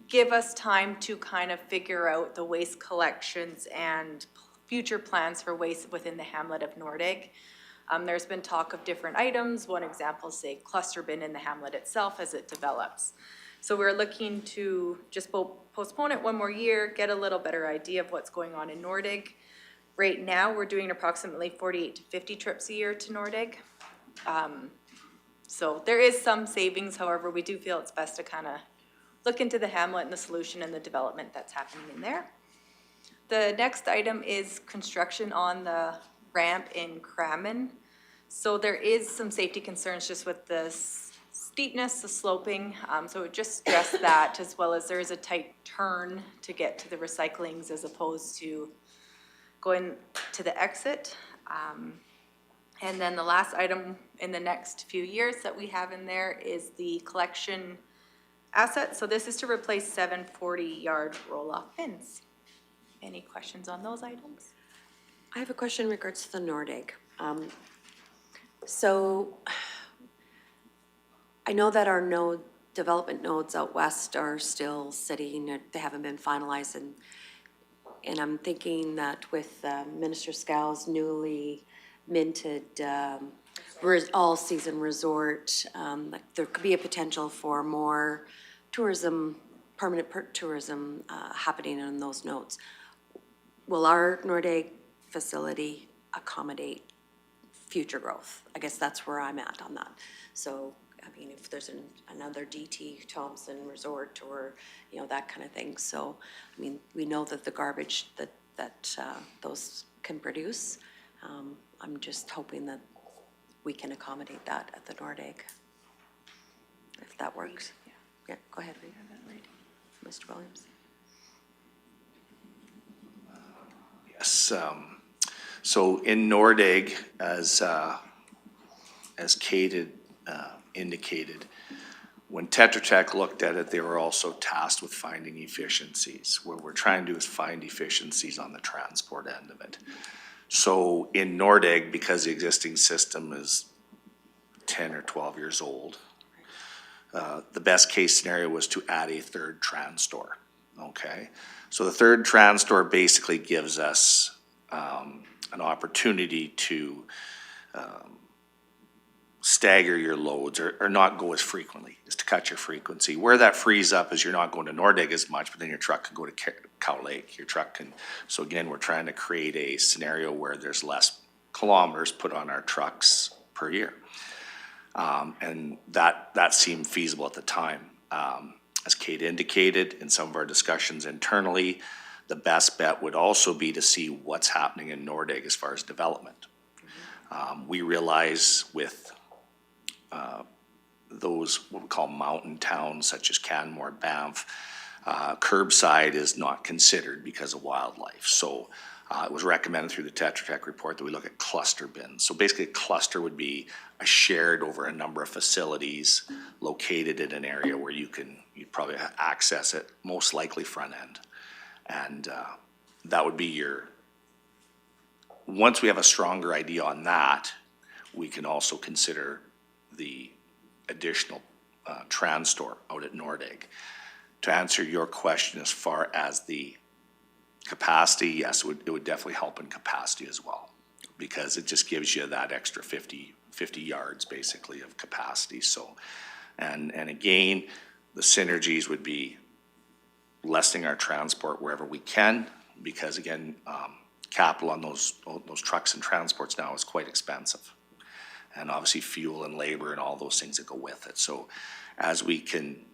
K: give us time to kind of figure out the waste collections and future plans for waste within the hamlet of Nordig. There's been talk of different items. One example, say, cluster bin in the hamlet itself as it develops. So we're looking to just postpone it 1 more year, get a little better idea of what's going on in Nordig. Right now, we're doing approximately 48 to 50 trips a year to Nordig. So there is some savings, however, we do feel it's best to kind of look into the hamlet and the solution and the development that's happening in there. The next item is construction on the ramp in Crammon. So there is some safety concerns just with the steepness, the sloping, so just stress that, as well as there is a tight turn to get to the recyclings as opposed to going to the exit. And then the last item in the next few years that we have in there is the collection asset. So this is to replace 7 40-yard roll-off bins. Any questions on those items?
A: I have a question in regards to the Nordig. So I know that our development nodes out west are still sitting, they haven't been finalized, and I'm thinking that with Minister Scow's newly minted all-season resort, like there could be a potential for more tourism, permanent tourism happening in those nodes. Will our Nordig facility accommodate future growth? I guess that's where I'm at on that. So, I mean, if there's another DT Thompson resort or, you know, that kind of thing. So, I mean, we know that the garbage that those can produce, I'm just hoping that we can accommodate that at the Nordig, if that works. Yeah, go ahead, read that, Mr. Williams.
L: Yes, so in Nordig, as Kate had indicated, when Tetra Tech looked at it, they were also tasked with finding efficiencies. What we're trying to do is find efficiencies on the transport end of it. So in Nordig, because the existing system is 10 or 12 years old, the best case scenario was to add a third trans store, okay? So the third trans store basically gives us an opportunity to stagger your loads or not go as frequently, is to cut your frequency. Where that frees up is you're not going to Nordig as much, but then your truck can go to Cow Lake. Your truck can, so again, we're trying to create a scenario where there's less kilometers put on our trucks per year. And that seemed feasible at the time. As Kate indicated in some of our discussions internally, the best bet would also be to see what's happening in Nordig as far as development. We realize with those what we call mountain towns such as Canmore, Banff, Curbside is not considered because of wildlife. So it was recommended through the Tetra Tech report that we look at cluster bins. So basically, a cluster would be a shared over a number of facilities located in an area where you'd probably access it, most likely front end. And that would be once we have a stronger idea on that, we can also consider the additional TransStore out at Nordegg. To answer your question as far as the capacity, yes, it would definitely help in capacity as well, because it just gives you that extra 50 yards basically of capacity. So, and again, the synergies would be lessening our transport wherever we can, because again, capital on those trucks and transports now is quite expensive. And obviously fuel and labor and all those things that go with it. So as we can,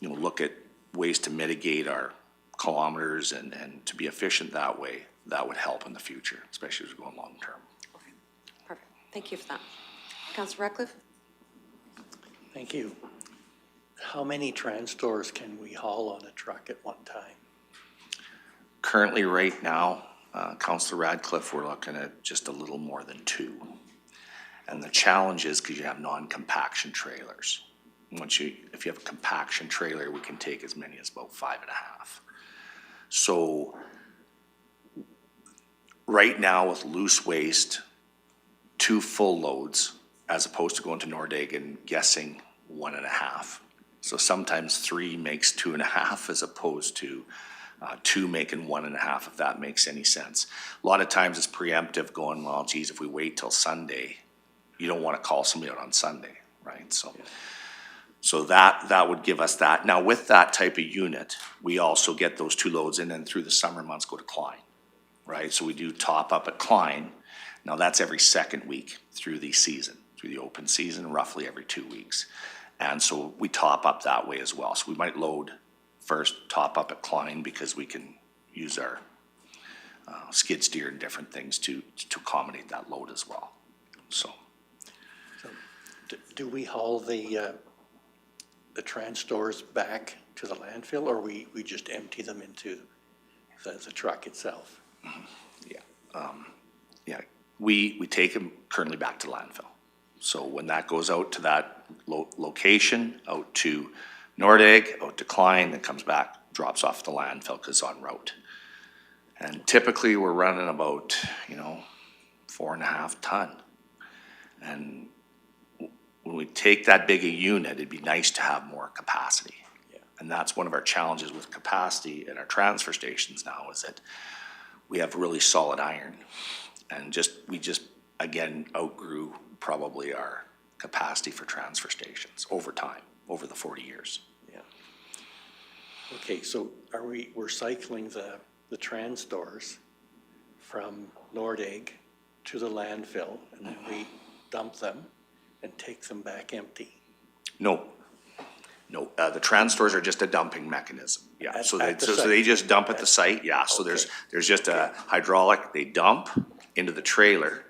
L: look at ways to mitigate our kilometers and to be efficient that way, that would help in the future, especially as we go long term.
A: Perfect. Thank you for that. Councillor Ratcliffe?
G: Thank you. How many TransStores can we haul on a truck at one time?
L: Currently, right now, Councillor Radcliffe, we're looking at just a little more than 2. And the challenge is because you have non-compaction trailers. If you have a compaction trailer, we can take as many as about 5.5. So right now with loose waste, 2 full loads, as opposed to going to Nordegg and guessing 1.5. So sometimes 3 makes 2.5 as opposed to 2 making 1.5, if that makes any sense. A lot of times it's preemptive going, well, geez, if we wait till Sunday, you don't want to call somebody out on Sunday, right? So that would give us that. Now with that type of unit, we also get those 2 loads in and through the summer months go to Klein, right? So we do top up at Klein. Now that's every second week through the season, through the open season, roughly every 2 weeks. And so we top up that way as well. So we might load first, top up at Klein because we can use our skid steer and different things to accommodate that load as well. So
G: do we haul the TransStores back to the landfill, or we just empty them into the truck itself?
L: Yeah, we take them currently back to landfill. So when that goes out to that location, out to Nordegg, out to Klein, then comes back, drops off the landfill because it's en route. And typically we're running about, 4.5 ton. And when we take that big a unit, it'd be nice to have more capacity. Yeah. And that's one of our challenges with capacity at our transfer stations now, is that we have really solid iron. And we just again outgrew probably our capacity for transfer stations over time, over the 40 years.
G: Yeah. Okay, so we're cycling the TransStores from Nordegg to the landfill, and then we dump them and take them back empty?
L: No, the TransStores are just a dumping mechanism. Yeah, so they just dump at the site. Yeah, so there's just a hydraulic. They dump into the trailer,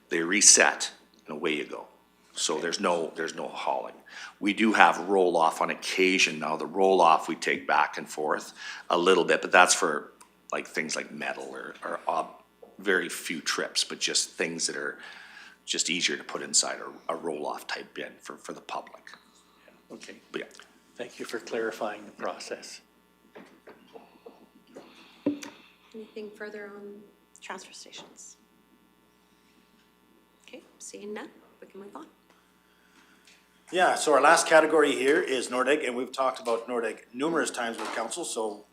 L: they reset, and away you go. So there's no hauling. We do have roll off on occasion. Now the roll off we take back and forth a little bit, but that's for like things like metal or very few trips, but just things that are just easier to put inside a roll-off type bin for the public.
G: Okay.
L: But yeah.
G: Thank you for clarifying the process.
A: Anything further on transfer stations? Okay, seeing none, we can move on.
J: Yeah, so our last category here is Nordegg, and we've talked about Nordegg numerous times with council, so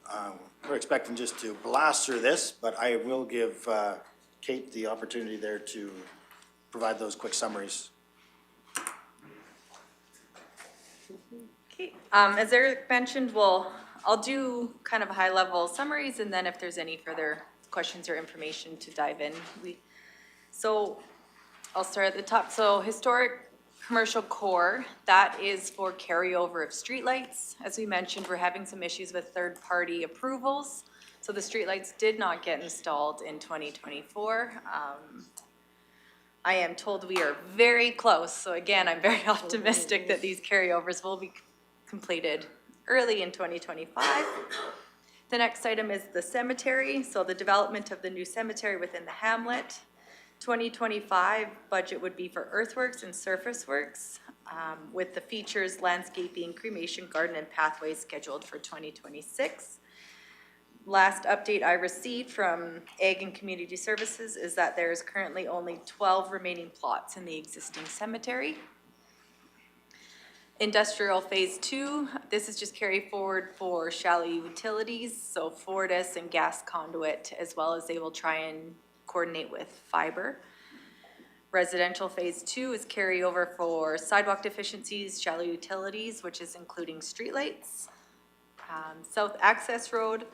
J: we're expecting just to blast through this, but I will give Kate the opportunity there to provide those quick summaries.
K: Okay, as Eric mentioned, I'll do kind of high-level summaries, and then if there's any further questions or information to dive in. So I'll start at the top. So historic commercial core, that is for carryover of streetlights. As we mentioned, we're having some issues with third-party approvals. So the streetlights did not get installed in 2024. I am told we are very close. So again, I'm very optimistic that these carryovers will be completed early in 2025. The next item is the cemetery, so the development of the new cemetery within the hamlet. 2025 budget would be for earthworks and surface works, with the features, landscaping, cremation, garden, and pathways scheduled for 2026. Last update I received from Ag and Community Services is that there is currently only 12 remaining plots in the existing cemetery. Industrial Phase 2, this is just carry forward for shallow utilities, so Fortis and gas conduit, as well as they will try and coordinate with fiber. Residential Phase 2 is carryover for sidewalk deficiencies, shallow utilities, which is including streetlights. South Access Road,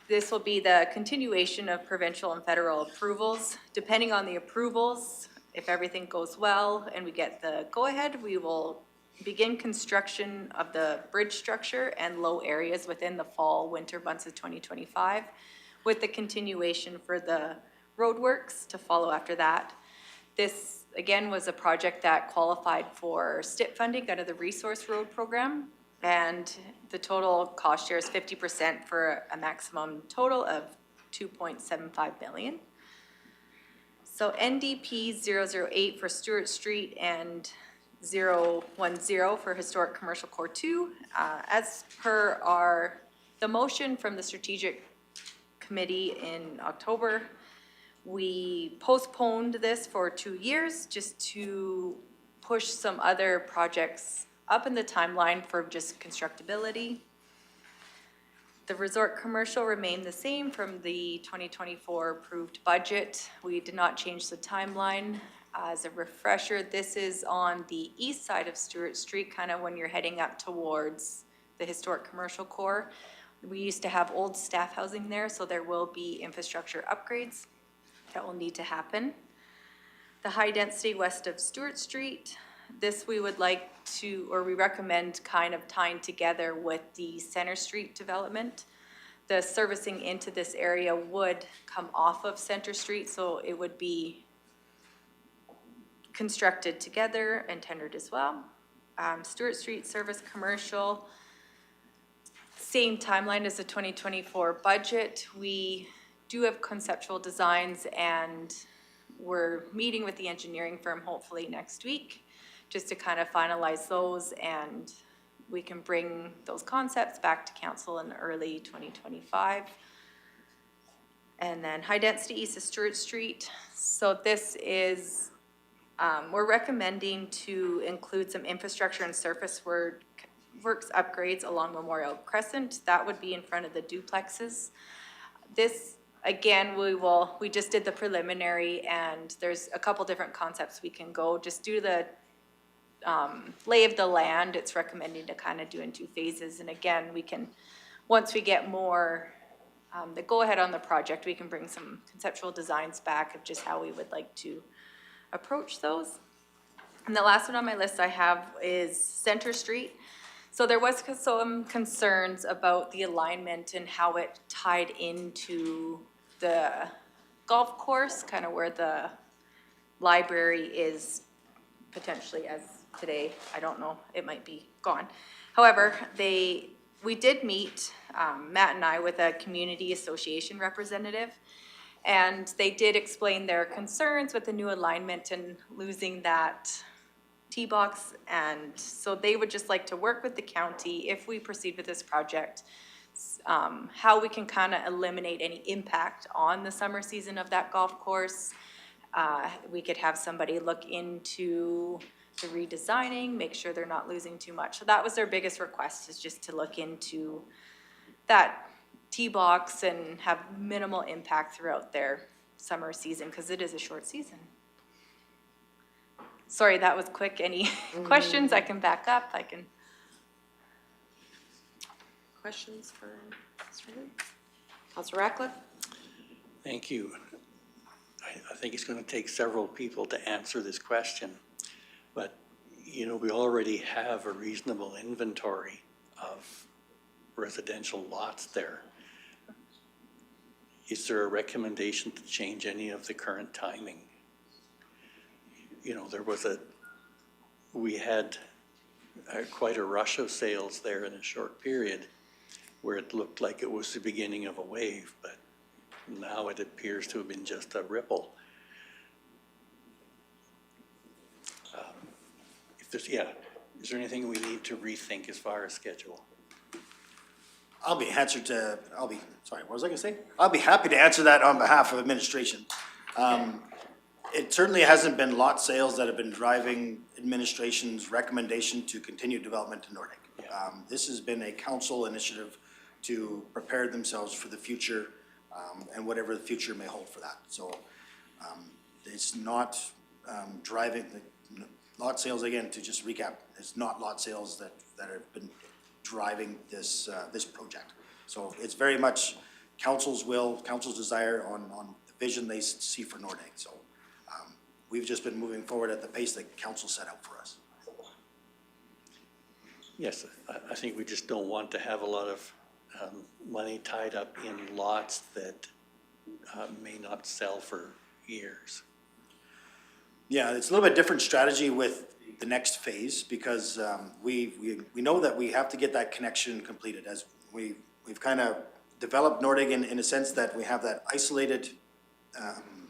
K: this will be the continuation of provincial and federal approvals. Depending on the approvals, if everything goes well and we get the go-ahead, we will begin construction of the bridge structure and low areas within the fall, winter months of 2025, with the continuation for the roadworks to follow after that. This, again, was a project that qualified for STIP funding out of the Resource Road Program, and the total cost share is 50% for a maximum total of $2.75 million. So NDP 008 for Stewart Street and 010 for Historic Commercial Core 2. As per the motion from the Strategic Committee in October, we postponed this for 2 years just to push some other projects up in the timeline for just constructability. The resort commercial remained the same from the 2024 approved budget. We did not change the timeline. As a refresher, this is on the east side of Stewart Street, kind of when you're heading up towards the historic commercial core. We used to have old staff housing there, so there will be infrastructure upgrades that will need to happen. The high density west of Stewart Street, this we would like to, or we recommend kind of tying together with the Center Street development. The servicing into this area would come off of Center Street, so it would be constructed together and tendered as well. Stewart Street service commercial, same timeline as the 2024 budget. We do have conceptual designs and we're meeting with the engineering firm hopefully next week just to kind of finalize those, and we can bring those concepts back to council in early 2025. And then high density east of Stewart Street. So this is, we're recommending to include some infrastructure and surface works upgrades along Memorial Crescent. That would be in front of the duplexes. This, again, we just did the preliminary and there's a couple different concepts we can go. Just due to the lay of the land, it's recommending to kind of do in 2 phases. And again, we can, once we get more the go-ahead on the project, we can bring some conceptual designs back of just how we would like to approach those. And the last one on my list I have is Center Street. So there was some concerns about the alignment and how it tied into the golf course, kind of where the library is potentially as today. I don't know, it might be gone. However, we did meet, Matt and I, with a community association representative, and they did explain their concerns with the new alignment and losing that tee box. And so they would just like to work with the county if we proceed with this project, how we can kind of eliminate any impact on the summer season of that golf course. We could have somebody look into the redesigning, make sure they're not losing too much. So that was their biggest request, is just to look into that tee box and have minimal impact throughout their summer season, because it is a short season. Sorry, that was quick. Any questions? I can back up.
A: Questions for Mr. Lee? Councilor Ratcliffe?
G: Thank you. I think it's going to take several people to answer this question, but, you know, we already have a reasonable inventory of residential lots there. Is there a recommendation to change any of the current timing? You know, we had quite a rush of sales there in a short period where it looked like it was the beginning of a wave, but now it appears to have been just a ripple. If there's, yeah, is there anything we need to rethink as far as schedule?
J: I'll be what was I gonna say? I'll be happy to answer that on behalf of administration. It certainly hasn't been lot sales that have been driving administration's recommendation to continue development in Nordic. This has been a council initiative to prepare themselves for the future, and whatever the future may hold for that. So, it's not, driving the lot sales, again, to just recap, it's not lot sales that have been driving this, this project. So it's very much council's will, council's desire on the vision they see for Nordic. So we've just been moving forward at the pace that council set out for us.
G: Yes, I think we just don't want to have a lot of money tied up in lots that may not sell for years.
J: Yeah, it's a little bit different strategy with the next phase because we know that we have to get that connection completed as we've kind of developed Nordic in a sense that we have that isolated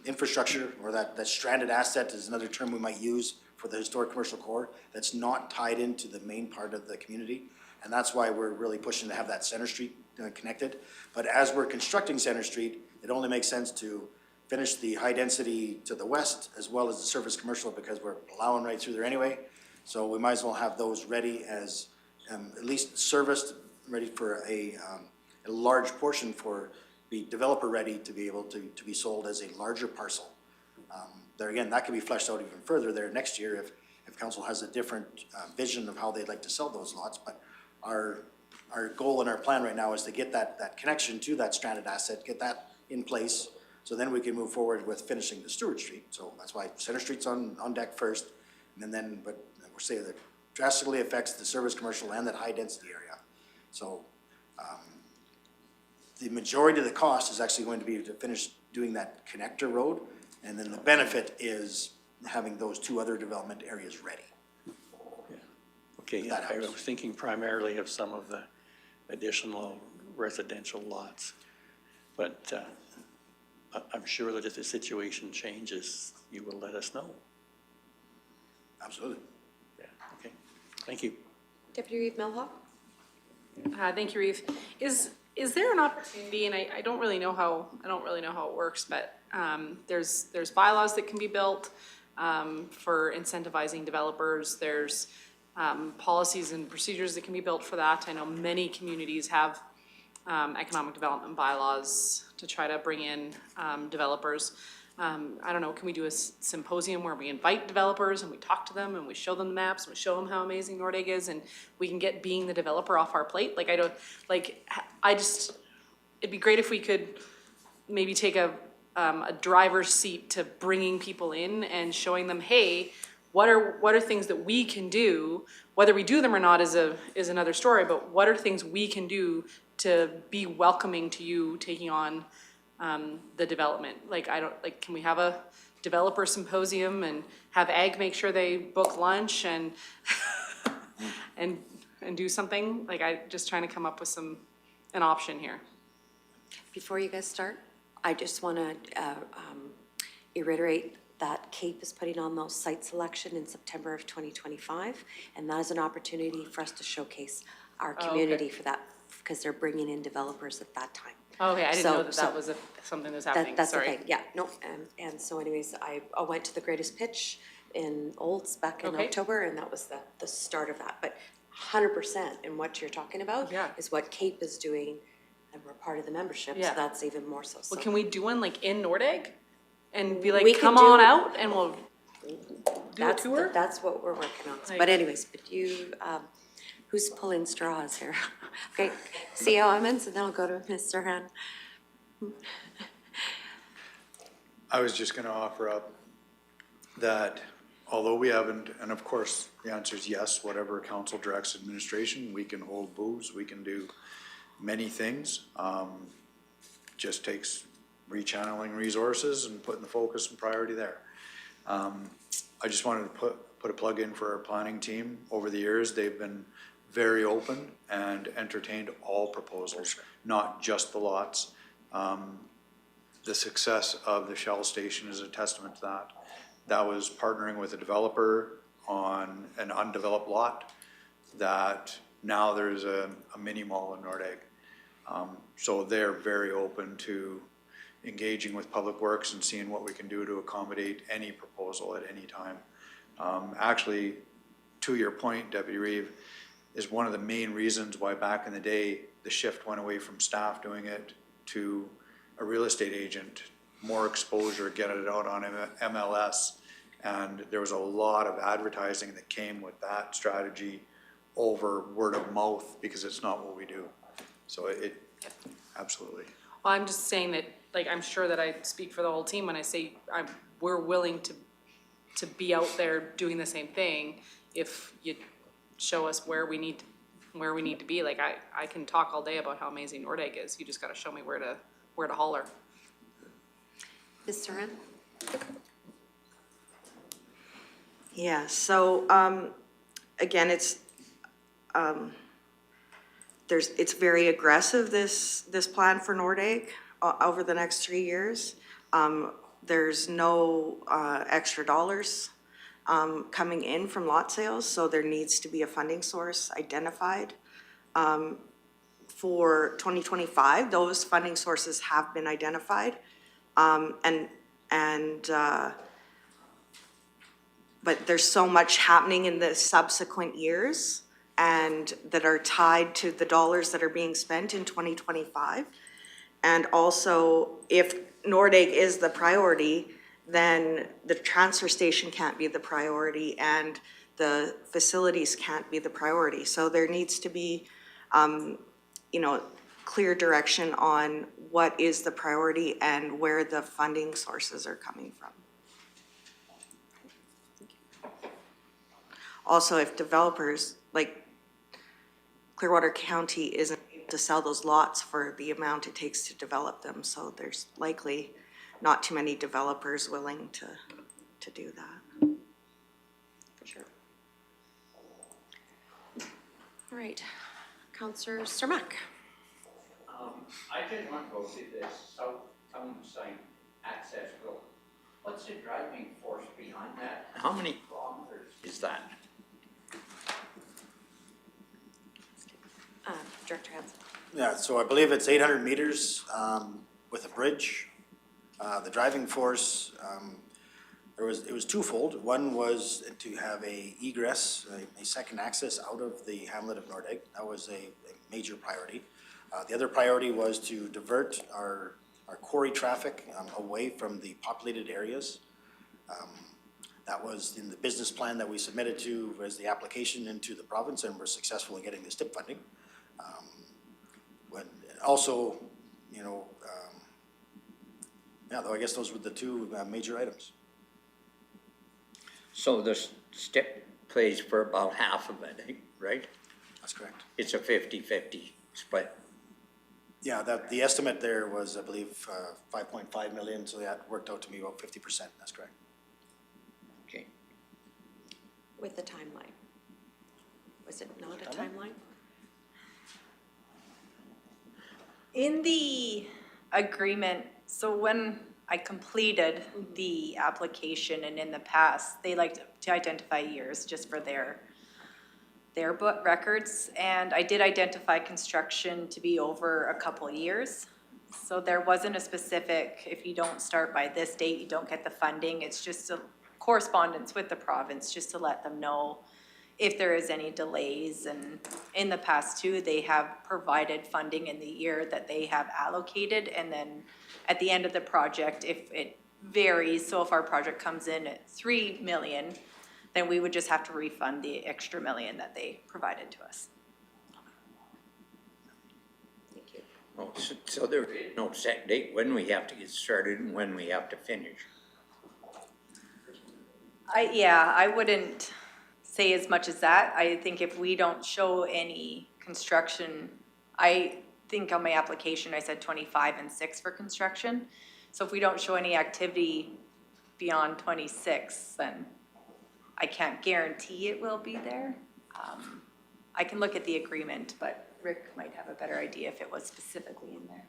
J: infrastructure, or that stranded asset is another term we might use for the historic commercial core, that's not tied into the main part of the community. And that's why we're really pushing to have that Center Street connected. But as we're constructing Center Street, it only makes sense to finish the high density to the west as well as the surface commercial because we're allowing right through there anyway. So we might as well have those ready as at least serviced, ready for a large portion for the developer ready to be able to be sold as a larger parcel. There again, that can be fleshed out even further there next year if council has a different vision of how they'd like to sell those lots. But our goal and our plan right now is to get that connection to that stranded asset, get that in place, so then we can move forward with finishing the Stewart Street. So that's why Center Street's on deck first, and then but we're saying that drastically affects the service commercial and that high density area. So the majority of the cost is actually going to be to finish doing that connector road, and then the benefit is having those two other development areas ready.
G: Okay, I was thinking primarily of some of the additional residential lots, but I'm sure that if the situation changes, you will let us know.
J: Absolutely.
G: Yeah, okay, thank you.
A: Deputy Reeve Millhoff?
C: Thank you, Reeve. Is there an opportunity, and I don't really know how it works, but there's bylaws that can be built for incentivizing developers. There's policies and procedures that can be built for that. I know many communities have economic development bylaws to try to bring in developers. I don't know, can we do a symposium where we invite developers and we talk to them and we show them the maps and we show them how amazing Nordig is and we can get being the developer off our plate? Like, it'd be great if we could maybe take a driver's seat to bringing people in and showing them, hey, what are things that we can do? Whether we do them or not is another story, but what are things we can do to be welcoming to you taking on the development? Can we have a developer symposium and have Ag make sure they book lunch and and do something? Like, I just trying to come up with an option here.
A: Before you guys start, I just want to reiterate that CAPE is putting on those site selection in September of 2025, and that is an opportunity for us to showcase our community for that, because they're bringing in developers at that time.
C: Oh, okay, I didn't know that was something that was happening,
A: That's
C: sorry.
A: okay, yeah, no, and so anyways, I went to the greatest pitch in Olds back in October, and that was the start of that. But 100% in what you're talking about is what CAPE is doing, and we're part of the membership, so that's even more so.
C: Well, can we do one like in Nordig? And be like,
A: We could
C: come
A: do
C: on
A: it.
C: out and we'll do a tour?
A: That's what we're working on.
C: Like-
A: But anyways, but you, who's pulling straws here? Okay, CEO Emmons, and then I'll go to Mr. Han.
I: I was just gonna offer up that although we haven't, and of course, the answer is yes, whatever council directs administration, we can hold booths, we can do many things. Just takes rechanneling resources and putting the focus and priority there. I just wanted to put a plug in for our planning team. Over the years, they've been very open and entertained all proposals, not just the lots. The success of the Shell station is a testament to that. That was partnering with a developer on an undeveloped lot that now there's a mini mall in Nordegg. So they're very open to engaging with Public Works and seeing what we can do to accommodate any proposal at any time. Actually, to your point, Deputy Reeve, is one of the main reasons why back in the day, the shift went away from staff doing it to a real estate agent, more exposure, get it out on MLS. And there was a lot of advertising that came with that strategy over word of mouth because it's not what we do. So it absolutely.
C: Well, I'm just saying that, like, I'm sure that I speak for the whole team when I say we're willing to be out there doing the same thing if you show us where we need to be. Like, I can talk all day about how amazing Nordegg is. You just gotta show me where to holler.
A: Ms. Saran?
B: Yeah, so, again, it's very aggressive, this plan for Nordegg over the next 3 years. There's no extra dollars coming in from lot sales, so there needs to be a funding source identified. For 2025, those funding sources have been identified. But there's so much happening in the subsequent years and that are tied to the dollars that are being spent in 2025. And also, if Nordegg is the priority, then the transfer station can't be the priority and the facilities can't be the priority. So there needs to be, clear direction on what is the priority and where the funding sources are coming from. Also, if developers, like Clearwater County isn't able to sell those lots for the amount it takes to develop them, so there's likely not too many developers willing to do that.
A: For sure. All right, Councillor Cermak.
H: I just want to go see this south town site access road. What's the driving force behind that? How many kilometers is that?
A: Director Hansen.
J: Yeah, so I believe it's 800 meters with a bridge. The driving force, it was twofold. One was to have a egress, a second access out of the hamlet of Nordegg. That was a major priority. The other priority was to divert our quarry traffic away from the populated areas. That was in the business plan that we submitted to as the application into the province, and we're successful in getting the STIP funding. Also, though I guess those were the two major items.
H: So the STIP plays for about half of it, right?
J: That's correct.
H: It's a 50-50 split.
J: Yeah, the estimate there was, I believe, 5.5 million, so that worked out to be about 50%, that's correct.
H: Okay.
A: With the timeline. Was it not a timeline?
K: In the agreement, so when I completed the application and in the past, they like to identify years just for their book records. And I did identify construction to be over a couple years. So there wasn't a specific, if you don't start by this date, you don't get the funding. It's just a correspondence with the province just to let them know if there is any delays. And in the past too, they have provided funding in the year that they have allocated. And then at the end of the project, if it varies, so if our project comes in at 3 million, then we would just have to refund the extra million that they provided to us.
A: Thank you.
H: Oh, so there is no set date when we have to get started and when we have to finish.
K: I wouldn't say as much as that. I think if we don't show any construction, I think on my application I said 25 and 6 for construction. So if we don't show any activity beyond 26, then I can't guarantee it will be there. I can look at the agreement, but Rick might have a better idea if it was specifically in there.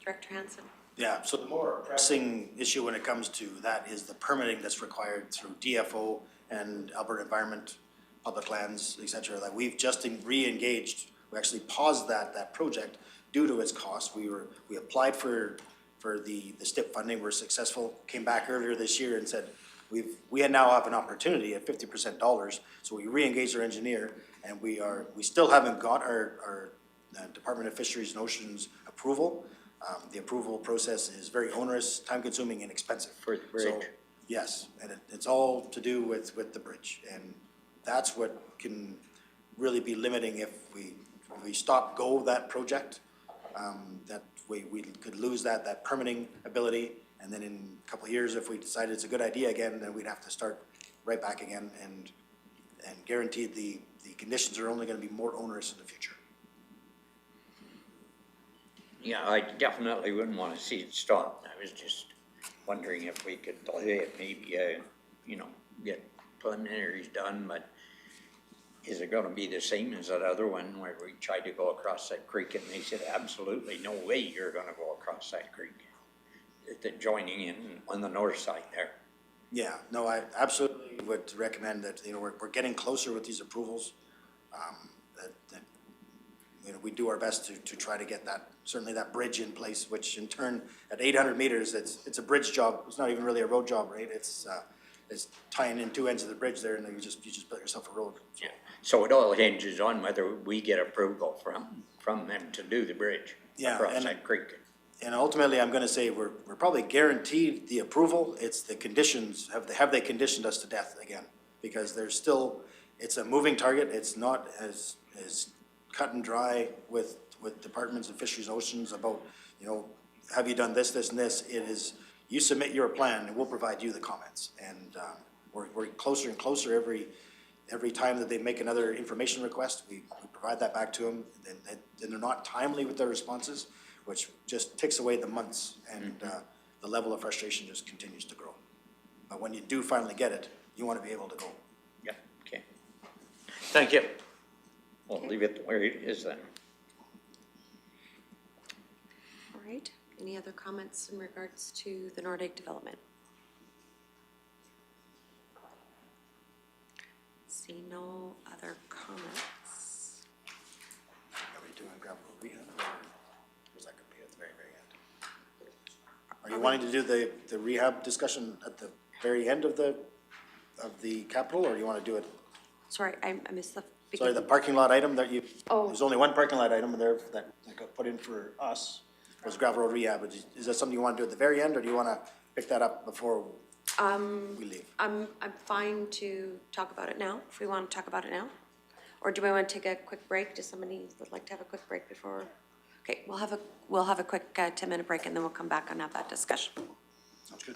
A: Director Hansen?
J: Yeah, so the more pressing issue when it comes to that is the permitting that's required through DFO and Alberta Environment, Public Lands, et cetera. Like we've just re-engaged, we actually paused that project due to its cost. We applied for the STIP funding, were successful, came back earlier this year and said, we now have an opportunity at 50% dollars. So we re-engaged our engineer and we still haven't got our Department of Fisheries and Oceans approval. The approval process is very onerous, time-consuming, and expensive.
H: For the bridge.
J: So, yes, and it's all to do with the bridge, and that's what can really be limiting if we stop go that project. That we could lose that permitting ability, and then in a couple of years, if we decide it's a good idea again, then we'd have to start right back again, and guaranteed the conditions are only gonna be more onerous in the future.
H: Yeah, I definitely wouldn't want to see it stop. I was just wondering if we could delay it, maybe, you know, get preliminaries done, but is it gonna be the same as that other one where we tried to go across that creek and they said, absolutely no way you're gonna go across that creek? The joining in on the north side there.
J: Yeah, no, I absolutely would recommend that, you know, we're getting closer with these approvals. That you know, we do our best to try to get that, certainly that bridge in place, which in turn, at 800 meters, it's a bridge job. It's not even really a road job, right? It's tying in two ends of the bridge there, and then you just built yourself a road.
H: Yeah. So it all hinges on whether we get approval from them to do the bridge across that creek.
J: And ultimately, I'm gonna say we're probably guaranteed the approval. It's the conditions, have they conditioned us to death again? Because there's still, it's a moving target. It's not as cut and dry with departments of fisheries and oceans about, you know, have you done this, this, and this? It is, you submit your plan and we'll provide you the comments. And we're closer and closer every time that they make another information request. We provide that back to them. Then they're not timely with their responses, which just takes away the months, and the level of frustration just continues to grow. But when you do finally get it, you want to be able to go.
H: Yeah, okay. Thank you. We'll leave it where it is then.
A: All right. Any other comments in regards to the Nordic development? See no other comments.
J: Are we doing gravel rehab, or was that gonna be at the very, very end? Are you wanting to do the rehab discussion at the very end of the capital, or do you want to do it?
A: Sorry, I missed the
J: Sorry,
A: beginning.
J: the parking lot item that
A: Oh.
J: there's only one parking lot item there that got put in for us, was gravel road rehab. Is that something you want to do at the very end, or do you want to pick that up before we leave?
A: I'm fine to talk about it now, if we want to talk about it now. Or do we want to take a quick break? Does somebody would like to have a quick break before? Okay, we'll have a quick 10-minute break, and then we'll come back and have that discussion.
J: Sounds good.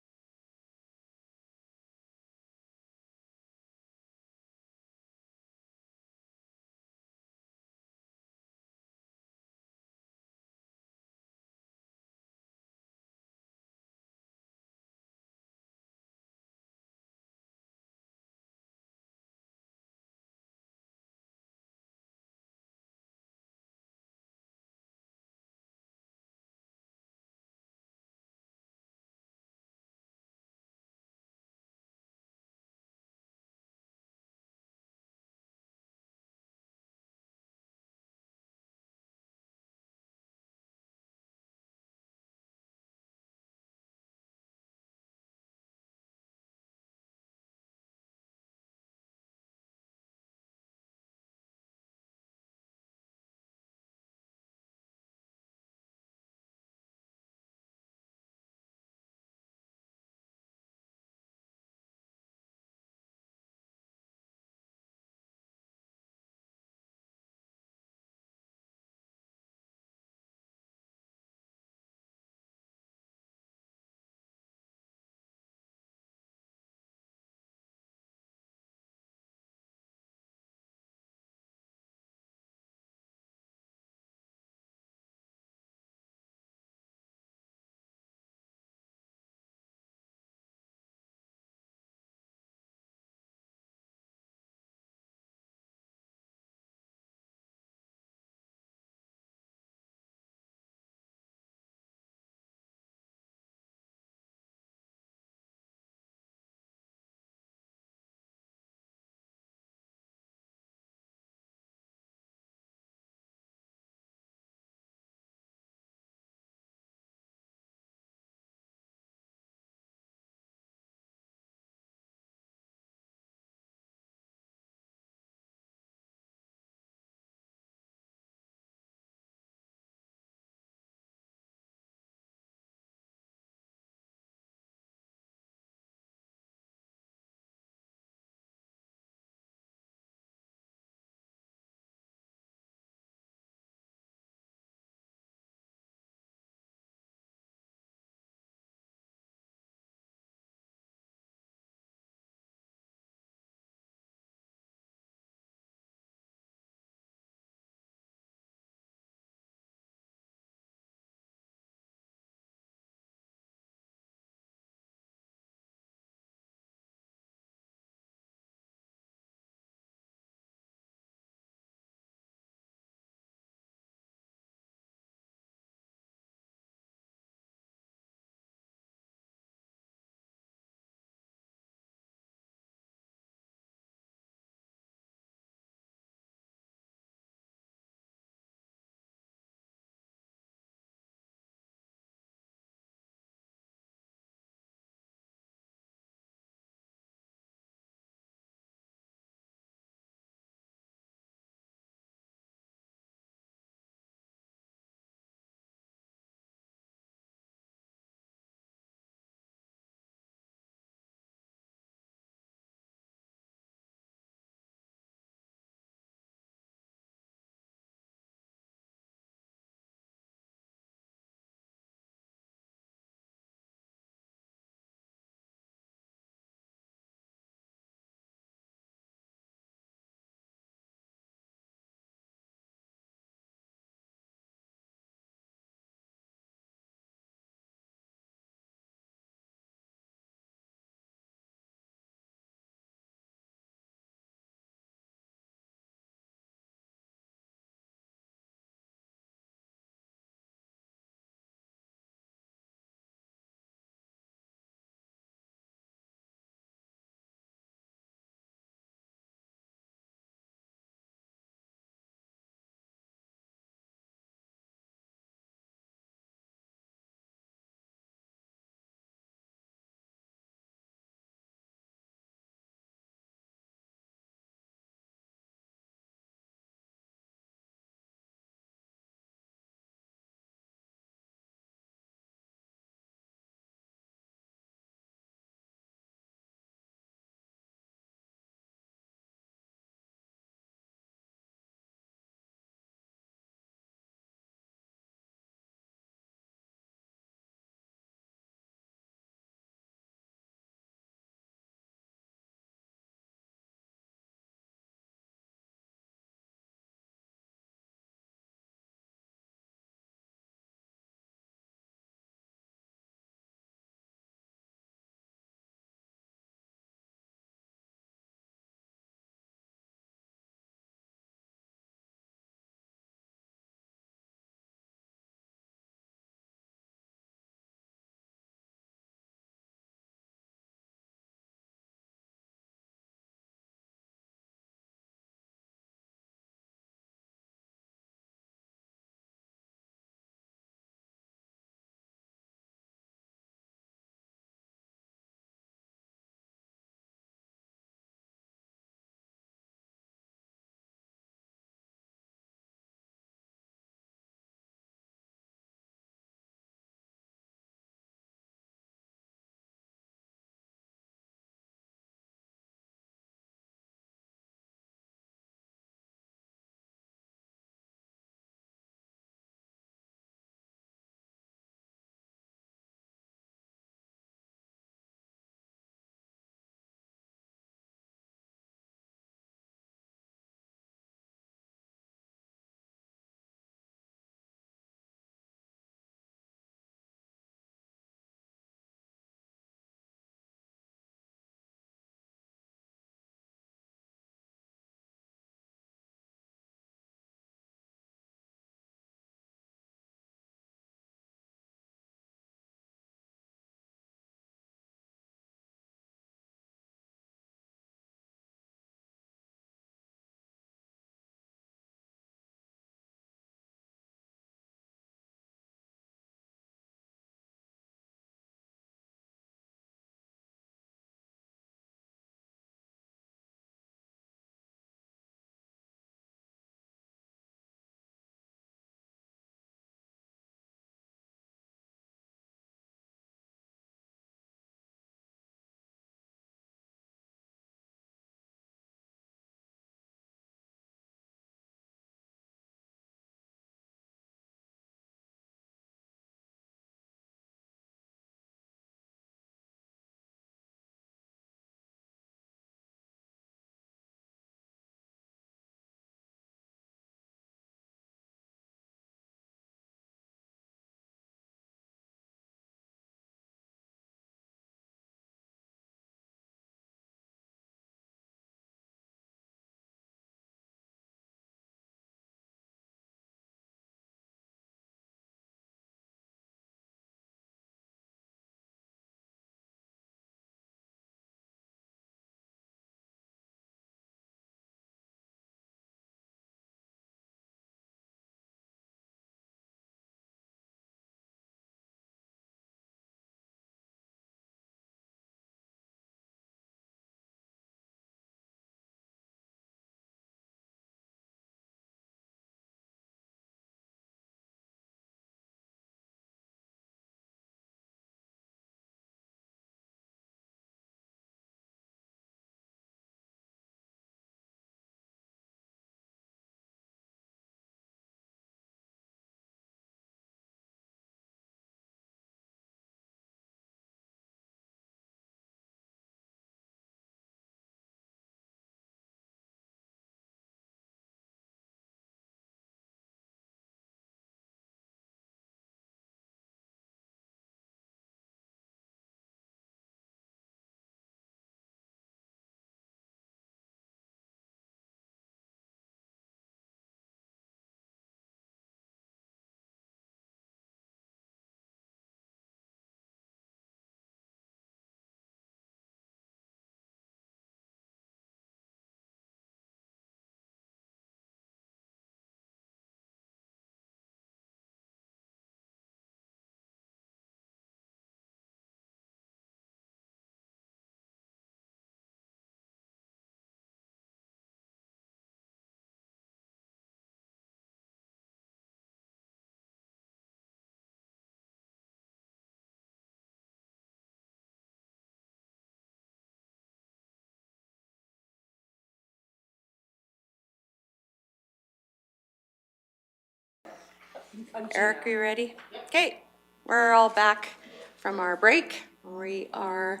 A: Eric, are you ready? Okay, we're all back from our break. We are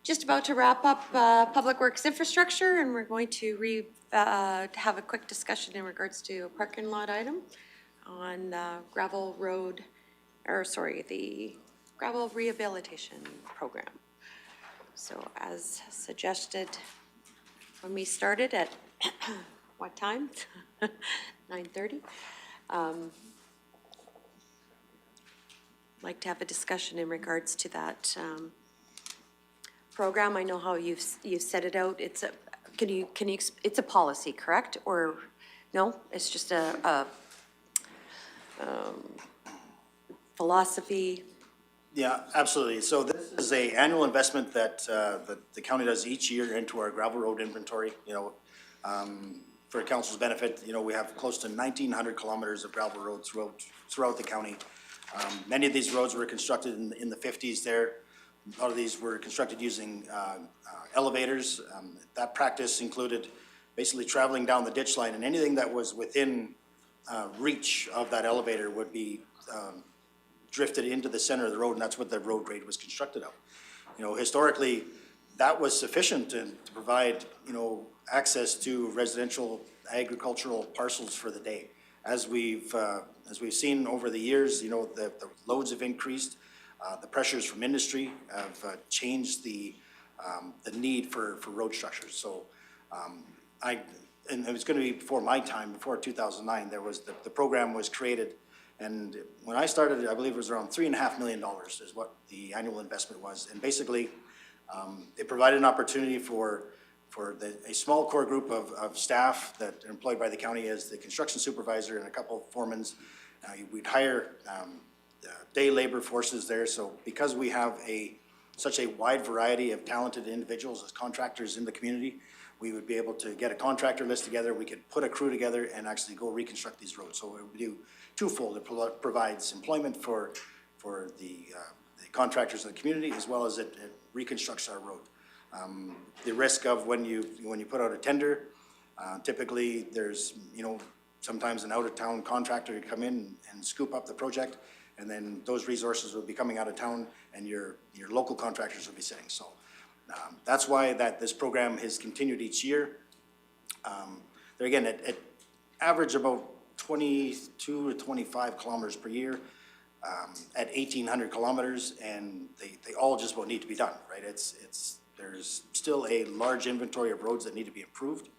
A: just about to wrap up Public Works infrastructure, and we're going to have a quick discussion in regards to a parking lot item on gravel road, or sorry, the gravel rehabilitation program. So as suggested when we started at what time? 9:30. Like to have a discussion in regards to that program. I know how you've set it out. It's a, it's a policy, correct? Or, no, it's just a philosophy?
J: Yeah, absolutely. So this is a annual investment that, that the county does each year into our gravel road inventory. For council's benefit, we have close to 1,900 kilometers of gravel road throughout the county. Many of these roads were constructed in the 50s there. A lot of these were constructed using elevators. That practice included basically traveling down the ditch line, and anything that was within reach of that elevator would be drifted into the center of the road, and that's what the road grade was constructed of. Historically, that was sufficient to provide, access to residential agricultural parcels for the day. As we've seen over the years, the loads have increased. The pressures from industry have changed the need for road structures. So and it was going to be before my time, before 2009, there was the program was created. And when I started, I believe it was around $3.5 million is what the annual investment was. And basically, it provided an opportunity for a small core group of staff that are employed by the county as the construction supervisor and a couple of foremans. We'd hire day labor forces there. So because we have such a wide variety of talented individuals as contractors in the community, we would be able to get a contractor list together. We could put a crew together and actually go reconstruct these roads. So we do twofold. It provides employment for the contractors in the community, as well as it reconstructs our road. The risk of when you put out a tender, typically there's sometimes an out-of-town contractor to come in and scoop up the project, and then those resources will be coming out of town, and your local contractors will be sitting. So that's why this program has continued each year. There again, it average about 22 to 25 kilometers per year at 1,800 kilometers, and they all just won't need to be done, right? There's still a large inventory of roads that need to be improved.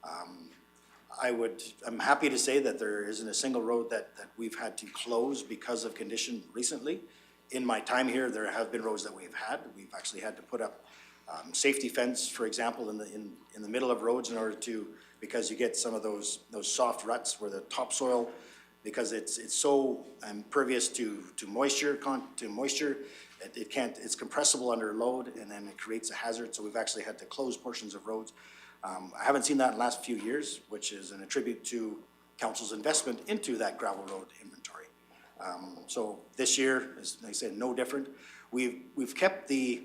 J: I'm happy to say that there isn't a single road that we've had to close because of condition recently. In my time here, there have been roads that we've actually had to put up safety fence, for example, in the middle of roads in order to, because you get some of those soft ruts where the topsoil, because it's so impervious to moisture, it's compressible under load, and then it creates a hazard. So we've actually had to close portions of roads. I haven't seen that in the last few years, which is an attribute to council's investment into that gravel road inventory. So this year, as I said, no different. We've kept the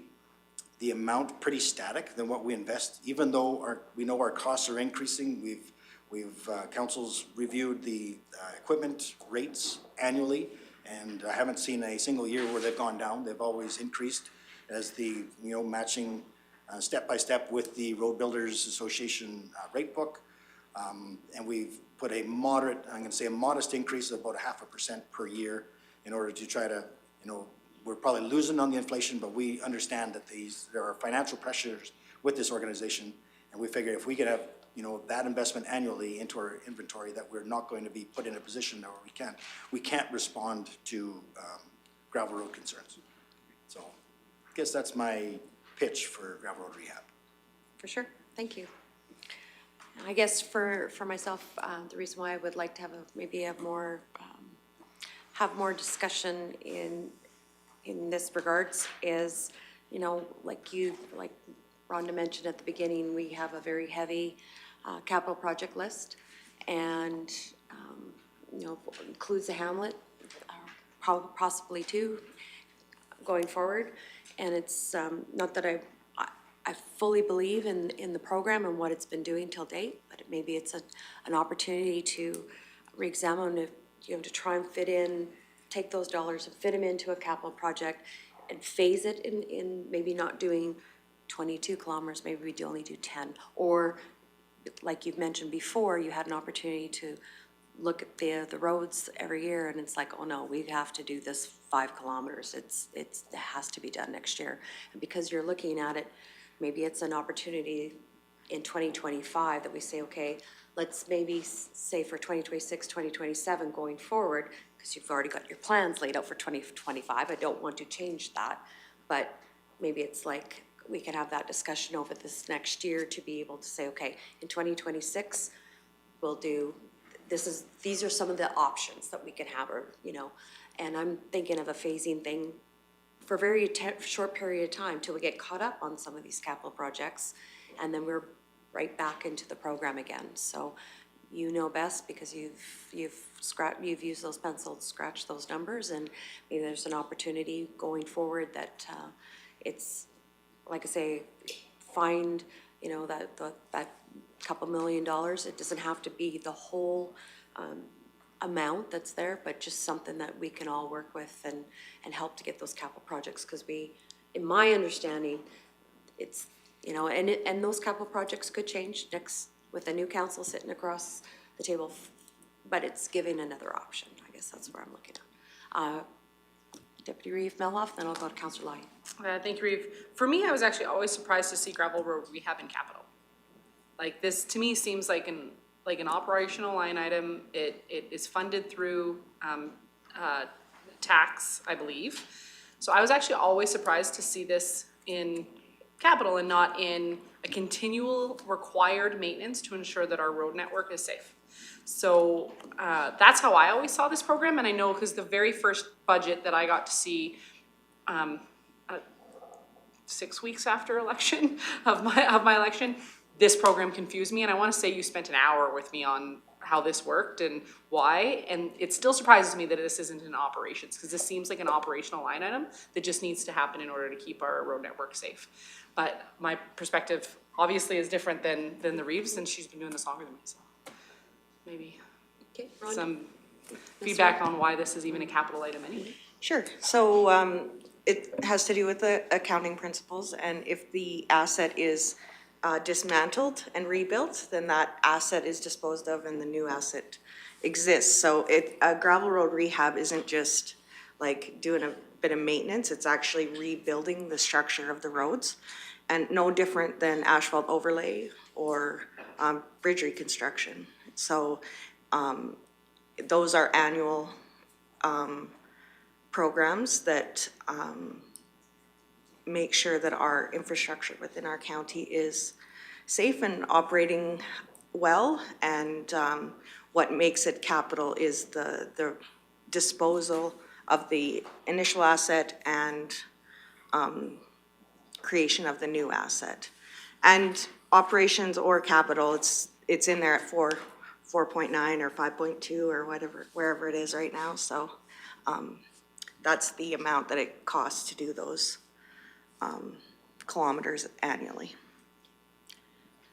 J: amount pretty static than what we invest, even though we know our costs are increasing. Council's reviewed the equipment rates annually, and I haven't seen a single year where they've gone down. They've always increased as the matching step by step with the Road Builders Association rate book, and we've put a modest increase of about 0.5% per year in order to try to, we're probably losing on the inflation, but we understand that there are financial pressures with this organization, and we figure if we could have that investment annually into our inventory, that we're not going to be put in a position where we can't respond to gravel road concerns. So I guess that's my pitch for gravel road rehab.
A: For sure, thank you. I guess for myself, the reason why I would like to have more discussion in this regards is, like Rhonda mentioned at the beginning, we have a very heavy capital project list, and includes the hamlet, possibly two, going forward. And it's not that I fully believe in the program and what it's been doing till date, but maybe it's an opportunity to re-examine to try and take those dollars and fit them into a capital project and phase it in maybe not doing 22 kilometers, maybe we only do 10. Or like you've mentioned before, you had an opportunity to look at the roads every year and it's like, oh no, we have to do this 5 kilometers. It has to be done next year. And because you're looking at it, maybe it's an opportunity in 2025 that we say, okay, let's maybe say for 2026, 2027 going forward, because you've already got your plans laid out for 2025. I don't want to change that, but maybe it's like we can have that discussion over this next year to be able to say, okay, in 2026, we'll do, these are some of the options that we can have, or, and I'm thinking of a phasing thing for a very short period of time till we get caught up on some of these capital projects, and then we're right back into the program again. So you know best because you've used those pencils to scratch those numbers, and maybe there's an opportunity going forward that it's, like I say, find, that couple $1 million. It doesn't have to be the whole amount that's there, but just something that we can all work with and help to get those capital projects, because in my understanding, it's, and those capital projects could change next with a new council sitting across the table, but it's giving another option. I guess that's where I'm looking at. Deputy Reeve Melhoff, then I'll go to Councillor Lai.
C: Thank you, Reeve. For me, I was actually always surprised to see gravel road rehab in capital. Like, this to me seems like an operational line item. It is funded through tax, I believe. So I was actually always surprised to see this in capital and not in a continual required maintenance to ensure that our road network is safe. So that's how I always saw this program, and I know because the very first budget that I got to see 6 weeks after election of my election, this program confused me, and I want to say you spent an hour with me on how this worked and why, and it still surprises me that this isn't in operations, because this seems like an operational line item that just needs to happen in order to keep our road network safe. But my perspective obviously is different than the Reeves, and she's been doing this longer than me, so maybe some feedback on why this is even a capital item anyway.
B: Sure. So it has to do with the accounting principles, and if the asset is dismantled and rebuilt, then that asset is disposed of and the new asset exists. So a gravel road rehab isn't just like doing a bit of maintenance, it's actually rebuilding the structure of the roads, and no different than asphalt overlay or bridge reconstruction. So those are annual programs that make sure that our infrastructure within our county is safe and operating well. And what makes it capital is the disposal of the initial asset and creation of the new asset. And operations or capital, it's in there at 4.9 or 5.2 or whatever, wherever it is right now. So that's the amount that it costs to do those kilometers annually.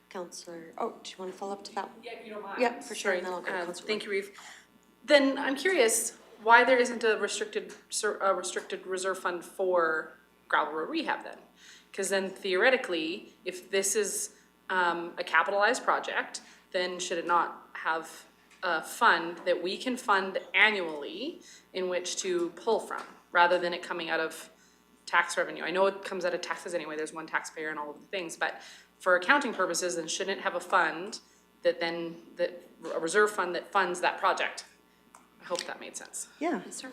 A: Councillor, do you want to follow up to that?
C: Yeah, if you don't mind.
A: Yeah, for sure. And then I'll go to Councillor.
C: Thank you, Reeve. Then I'm curious why there isn't a restricted reserve fund for gravel road rehab then? Because then theoretically, if this is a capitalized project, then should it not have a fund that we can fund annually in which to pull from, rather than it coming out of tax revenue? I know it comes out of taxes anyway, there's one taxpayer and all of the things, but for accounting purposes, then shouldn't it have a fund that then, a reserve fund that funds that project? I hope that made sense.
B: Yeah.
A: Yes, sir.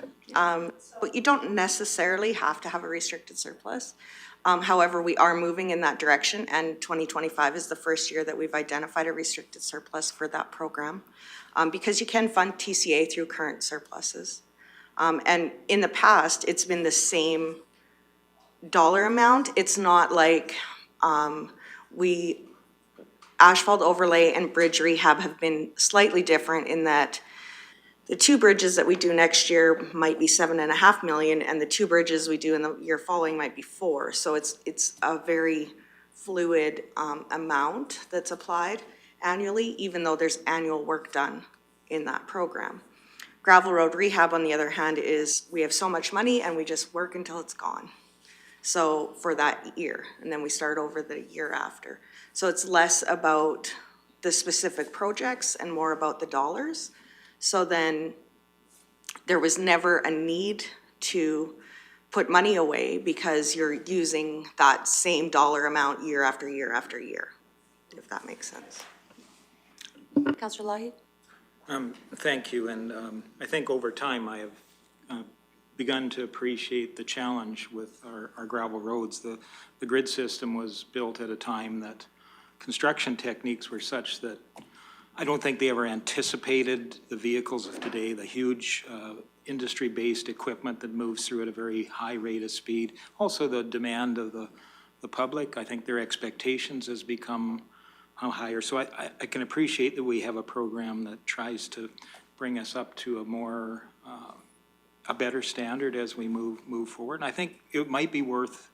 B: But you don't necessarily have to have a restricted surplus. However, we are moving in that direction, and 2025 is the first year that we've identified a restricted surplus for that program, because you can fund TCA through current surpluses. And in the past, it's been the same dollar amount. It's not like asphalt overlay and bridge rehab have been slightly different in that the 2 bridges that we do next year might be 7.5 million, and the 2 bridges we do in the year following might be 4. So it's a very fluid amount that's applied annually, even though there's annual work done in that program. Gravel road rehab, on the other hand, is we have so much money and we just work until it's gone. So for that year, and then we start over the year after. So it's less about the specific projects and more about the dollars. So then there was never a need to put money away because you're using that same dollar amount year after year after year, if that makes sense.
A: Councillor Lougheed?
F: Thank you, and I think over time I have begun to appreciate the challenge with our gravel roads. The grid system was built at a time that construction techniques were such that I don't think they ever anticipated the vehicles of today, the huge industry-based equipment that moves through at a very high rate of speed. Also the demand of the public, I think their expectations has become higher. So I can appreciate that we have a program that tries to bring us up to a more, a better standard as we move forward. And I think it might be worth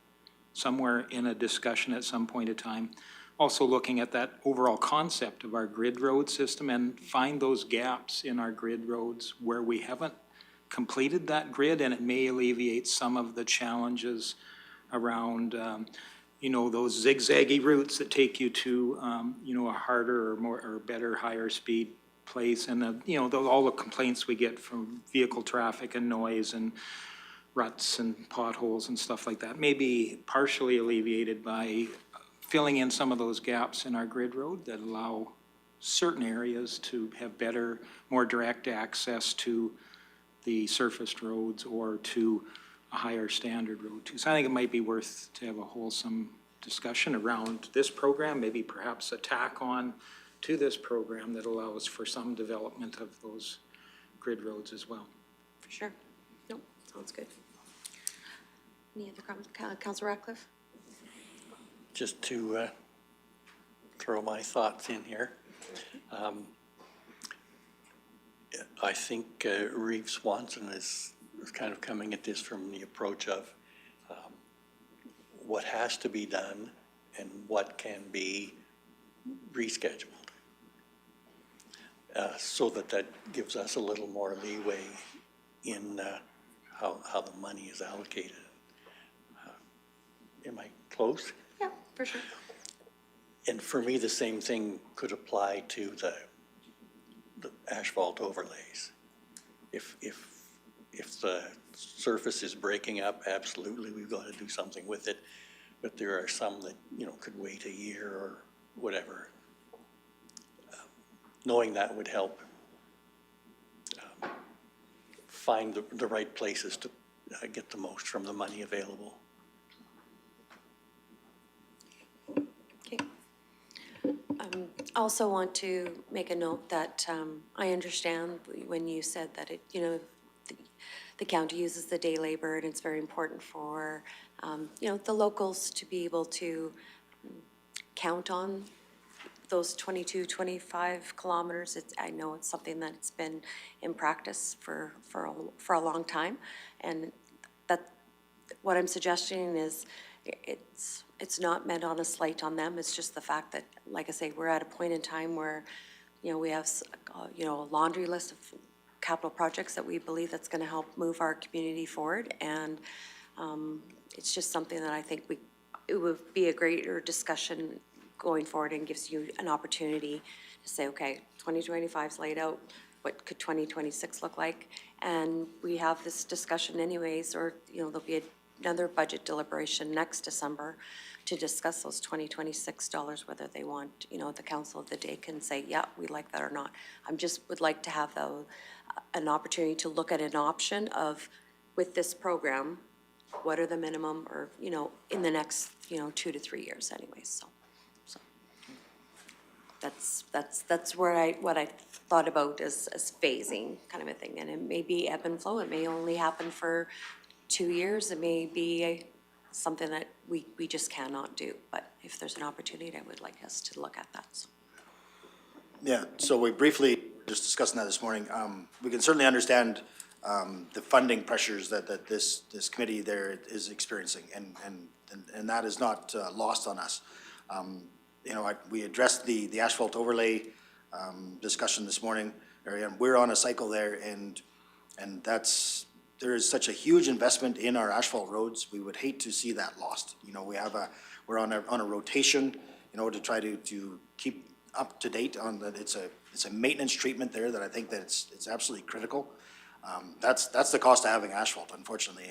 F: somewhere in a discussion at some point in time, also looking at that overall concept of our grid road system and find those gaps in our grid roads where we haven't completed that grid, and it may alleviate some of the challenges around you know, those zigzaggy routes that take you to, you know, a harder or more or better, higher speed place, and you know, all the complaints we get from vehicle traffic and noise and ruts and potholes and stuff like that may be partially alleviated by filling in some of those gaps in our grid road that allow certain areas to have better, more direct access to the surfaced roads or to a higher standard road too. So I think it might be worth to have a wholesome discussion around this program, maybe perhaps a tack on to this program that allows for some development of those grid roads as well.
A: For sure. Nope, sounds good. Any other comments? Councillor Ratcliffe?
G: Just to throw my thoughts in here. I think Reeve Swanson is kind of coming at this from the approach of what has to be done and what can be rescheduled. So that gives us a little more leeway in how the money is allocated. Am I close?
A: Yeah, for sure.
G: And for me, the same thing could apply to the asphalt overlays. If the surface is breaking up, absolutely, we've got to do something with it. But there are some that, you know, could wait a year or whatever. Knowing that would help find the right places to get the most from the money available.
A: Okay. Also want to make a note that I understand when you said that it, you know, the county uses the day labor and it's very important for, you know, the locals to be able to count on those 22, 25 kilometers. I know it's something that's been in practice for a long time. And that, what I'm suggesting is it's not meant on a slight on them. It's just the fact that, like I say, we're at a point in time where, you know, we have, you know, a laundry list of capital projects that we believe that's going to help move our community forward. And it's just something that I think it would be a greater discussion going forward and gives you an opportunity to say, okay, 2025 is laid out. What could 2026 look like? And we have this discussion anyways, or, you know, there'll be another budget deliberation next December to discuss those 2026 dollars, whether they want, you know, the council of the day can say, yeah, we like that or not. I just would like to have an opportunity to look at an option of, with this program, what are the minimum, or, you know, in the next, you know, 2 to 3 years anyways, so. That's where what I thought about as phasing kind of a thing. And it may be ebb and flow. It may only happen for 2 years. It may be something that we just cannot do. But if there's an opportunity, I would like us to look at that. So.
J: Yeah, so we briefly just discussing that this morning. We can certainly understand the funding pressures that this committee there is experiencing, and that is not lost on us. You know, we addressed the asphalt overlay discussion this morning. We're on a cycle there, and And there is such a huge investment in our asphalt roads, we would hate to see that lost. You know, we're on a rotation, you know, to try to keep up to date on that. It's a maintenance treatment there that I think that it's absolutely critical. That's the cost of having asphalt, unfortunately,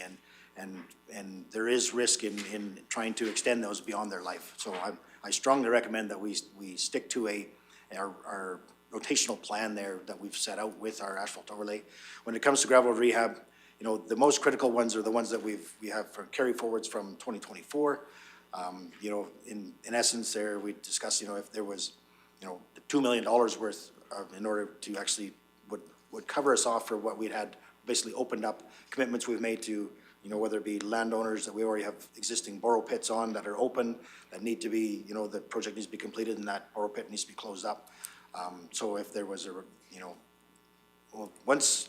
J: and there is risk in trying to extend those beyond their life. So I strongly recommend that we stick to our rotational plan there that we've set out with our asphalt overlay. When it comes to gravel rehab, you know, the most critical ones are the ones that we have for carry forwards from 2024. You know, in essence there, we discussed, you know, if there was, you know, $2 million worth of, in order to actually would cover us off for what we'd had basically opened up commitments we've made to, you know, whether it be landowners that we already have existing borrow pits on that are open, that need to be, you know, the project needs to be completed and that borrow pit needs to be closed up. So if there was you know, well, once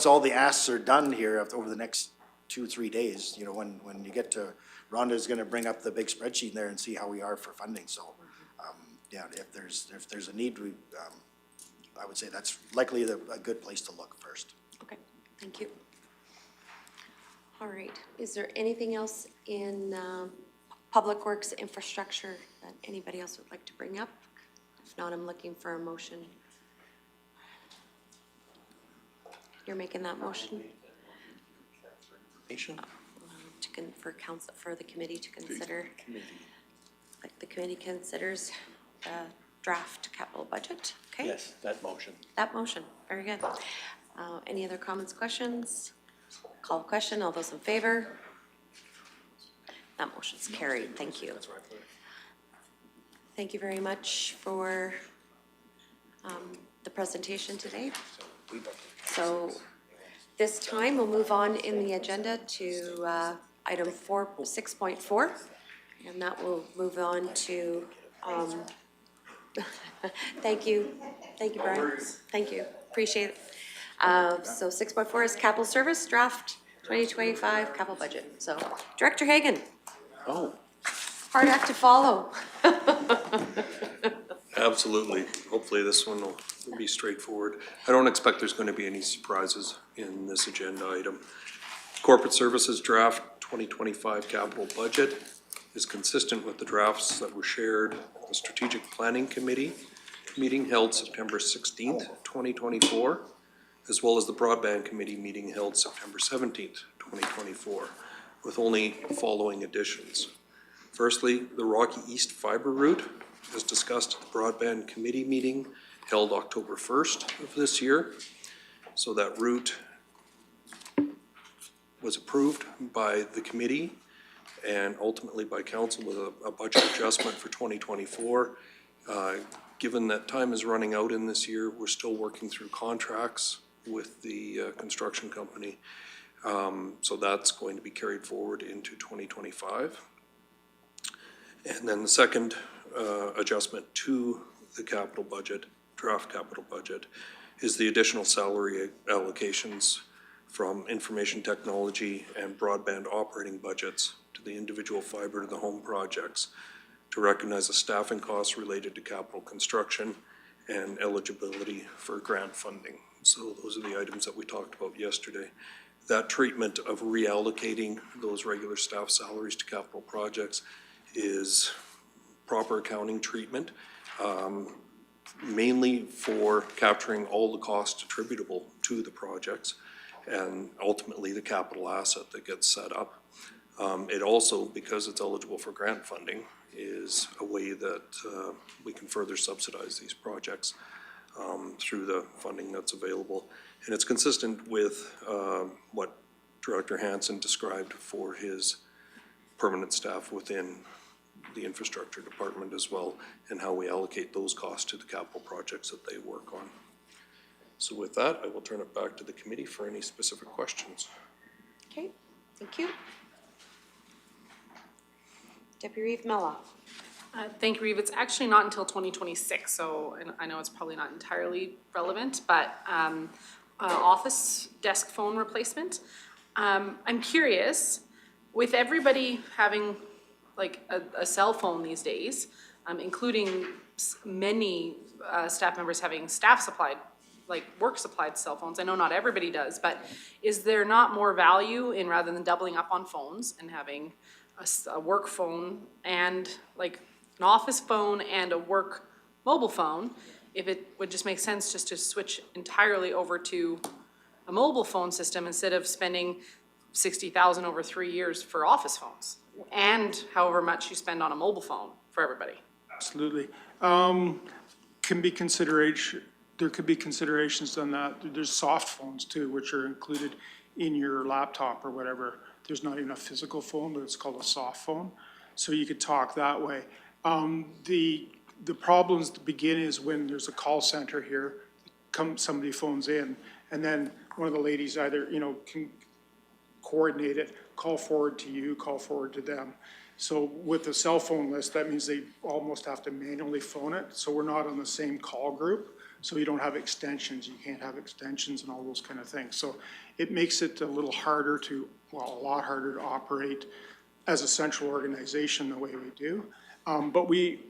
J: all the asks are done here over the next 2-3 days, you know, when you get to, Rhonda's gonna bring up the big spreadsheet there and see how we are for funding, so, yeah, if there's a need, I would say that's likely a good place to look first.
A: Okay, thank you. All right, is there anything else in Public Works infrastructure that anybody else would like to bring up? If not, I'm looking for a motion. You're making that motion? For council, for the committee to consider. Like the committee considers the draft capital budget, okay?
G: Yes, that motion.
A: That motion, very good. Any other comments, questions? Call a question, all those in favor? That motion's carried, thank you. Thank you very much for the presentation today. So this time we'll move on in the agenda to item 6.4, and that will move on to, thank you, Brian. Thank you, appreciate it. So 6.4 is capital service draft 2025 capital budget. So Director Hagan.
P: Oh.
A: Hard act to follow.
P: Absolutely. Hopefully this one will be straightforward. I don't expect there's going to be any surprises in this agenda item. Corporate Services Draft 2025 Capital Budget is consistent with the drafts that were shared at the Strategic Planning Committee meeting held September 16th, 2024, as well as the Broadband Committee meeting held September 17th, 2024, with only following additions. Firstly, the Rocky East Fiber Route, as discussed at the Broadband Committee meeting held October 1st of this year. So that route was approved by the committee and ultimately by council with a budget adjustment for 2024. Given that time is running out in this year, we're still working through contracts with the construction company. So that's going to be carried forward into 2025. And then the second adjustment to the capital budget, draft capital budget, is the additional salary allocations from information technology and broadband operating budgets to the individual fiber to the home projects to recognize the staffing costs related to capital construction and eligibility for grant funding. So those are the items that we talked about yesterday. That treatment of reallocating those regular staff salaries to capital projects is proper accounting treatment, mainly for capturing all the costs attributable to the projects and ultimately the capital asset that gets set up. It also, because it's eligible for grant funding, is a way that we can further subsidize these projects through the funding that's available. And it's consistent with what Director Hansen described for his permanent staff within the infrastructure department as well, and how we allocate those costs to the capital projects that they work on. So with that, I will turn it back to the committee for any specific questions.
A: Okay, thank you. Deputy Reeve Mella.
C: Thank you, Reeve. It's actually not until 2026, so, and I know it's probably not entirely relevant, but office desk phone replacement. I'm curious, with everybody having like a cell phone these days, including many staff members having staff supplied like work supplied cell phones. I know not everybody does, but is there not more value in rather than doubling up on phones and having a work phone and like an office phone and a work mobile phone, if it would just make sense just to switch entirely over to a mobile phone system instead of spending 60,000 over 3 years for office phones, and however much you spend on a mobile phone for everybody.
Q: Absolutely. Can be consideration, there could be considerations on that. There's soft phones too, which are included in your laptop or whatever. There's not even a physical phone, but it's called a soft phone. So you could talk that way. The problems begin is when there's a call center here, somebody phones in, and then one of the ladies either, can coordinate it, call forward to you, call forward to them. So with the cell phone list, that means they almost have to manually phone it. So we're not on the same call group. So you don't have extensions. You can't have extensions and all those kind of things. So it makes it a little harder a lot harder to operate as a central organization the way we do. But we,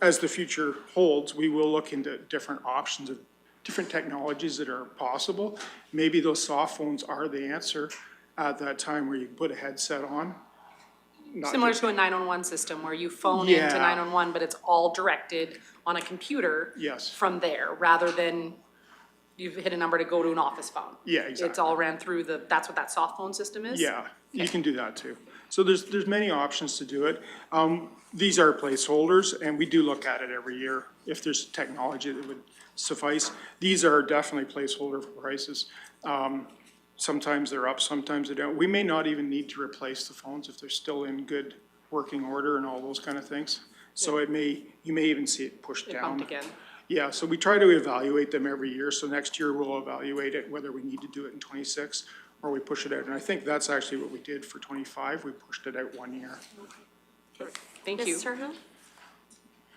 Q: as the future holds, we will look into different options of different technologies that are possible. Maybe those soft phones are the answer at that time where you can put a headset on.
C: Similar to a 911 system where you phone into 911, but it's all directed on a computer from there, rather than you've hit a number to go to an office phone.
Q: Yeah, exactly.
C: It's all ran through that's what that soft phone system is?
Q: Yeah, you can do that too. So there's many options to do it. These are placeholders, and we do look at it every year if there's technology that would suffice. These are definitely placeholder prices. Sometimes they're up, sometimes they don't. We may not even need to replace the phones if they're still in good working order and all those kind of things. So you may even see it pushed
C: It
Q: down.
C: bumped again.
Q: Yeah, so we try to evaluate them every year. So next year we'll evaluate it, whether we need to do it in '26 or we push it out. And I think that's actually what we did for '25. We pushed it out 1 year.
C: Thank you.
A: Ms. Turner?